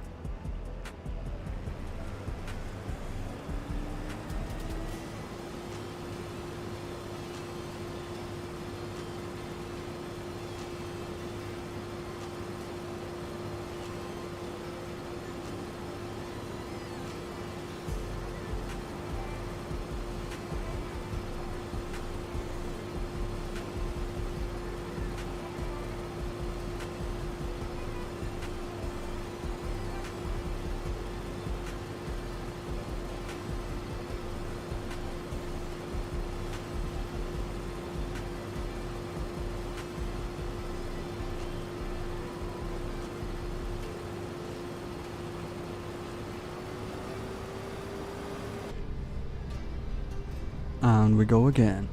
And we go again.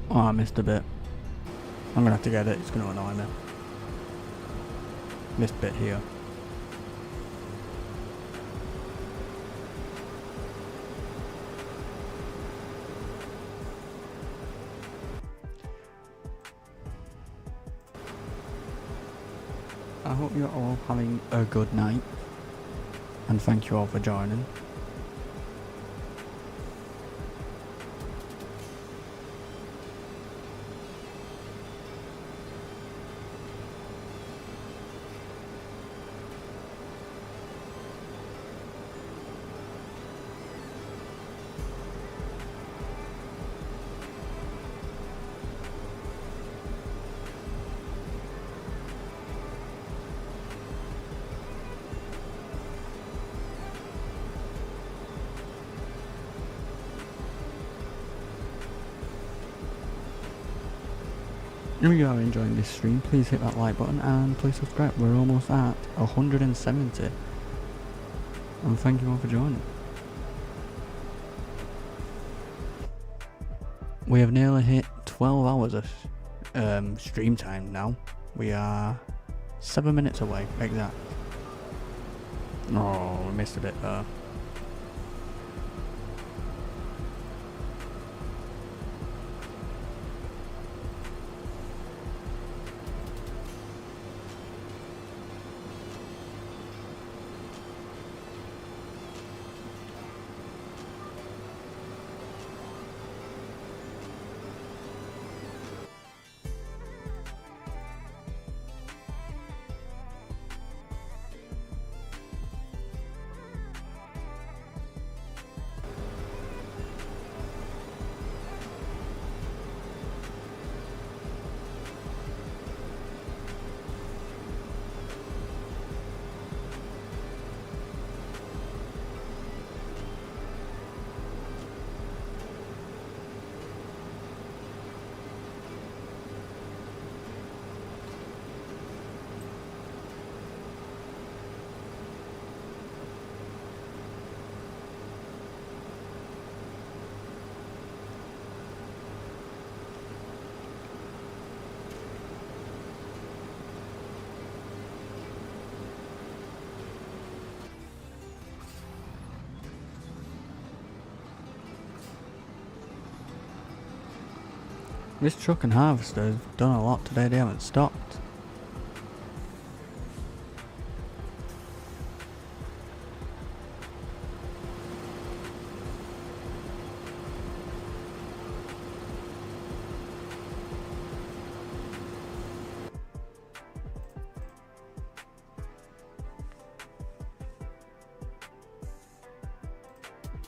Oh, I missed a bit. I'm gonna have to get it, it's gonna annoy me. Missed bit here. I hope you're all having a good night, and thank you all for joining. If you are enjoying this stream, please hit that like button and please subscribe. We're almost at 170. And thank you all for joining. We have nearly hit 12 hours of stream time now. We are 7 minutes away, exact. Oh, we missed a bit there. This truck and harvester have done a lot today, they haven't stopped.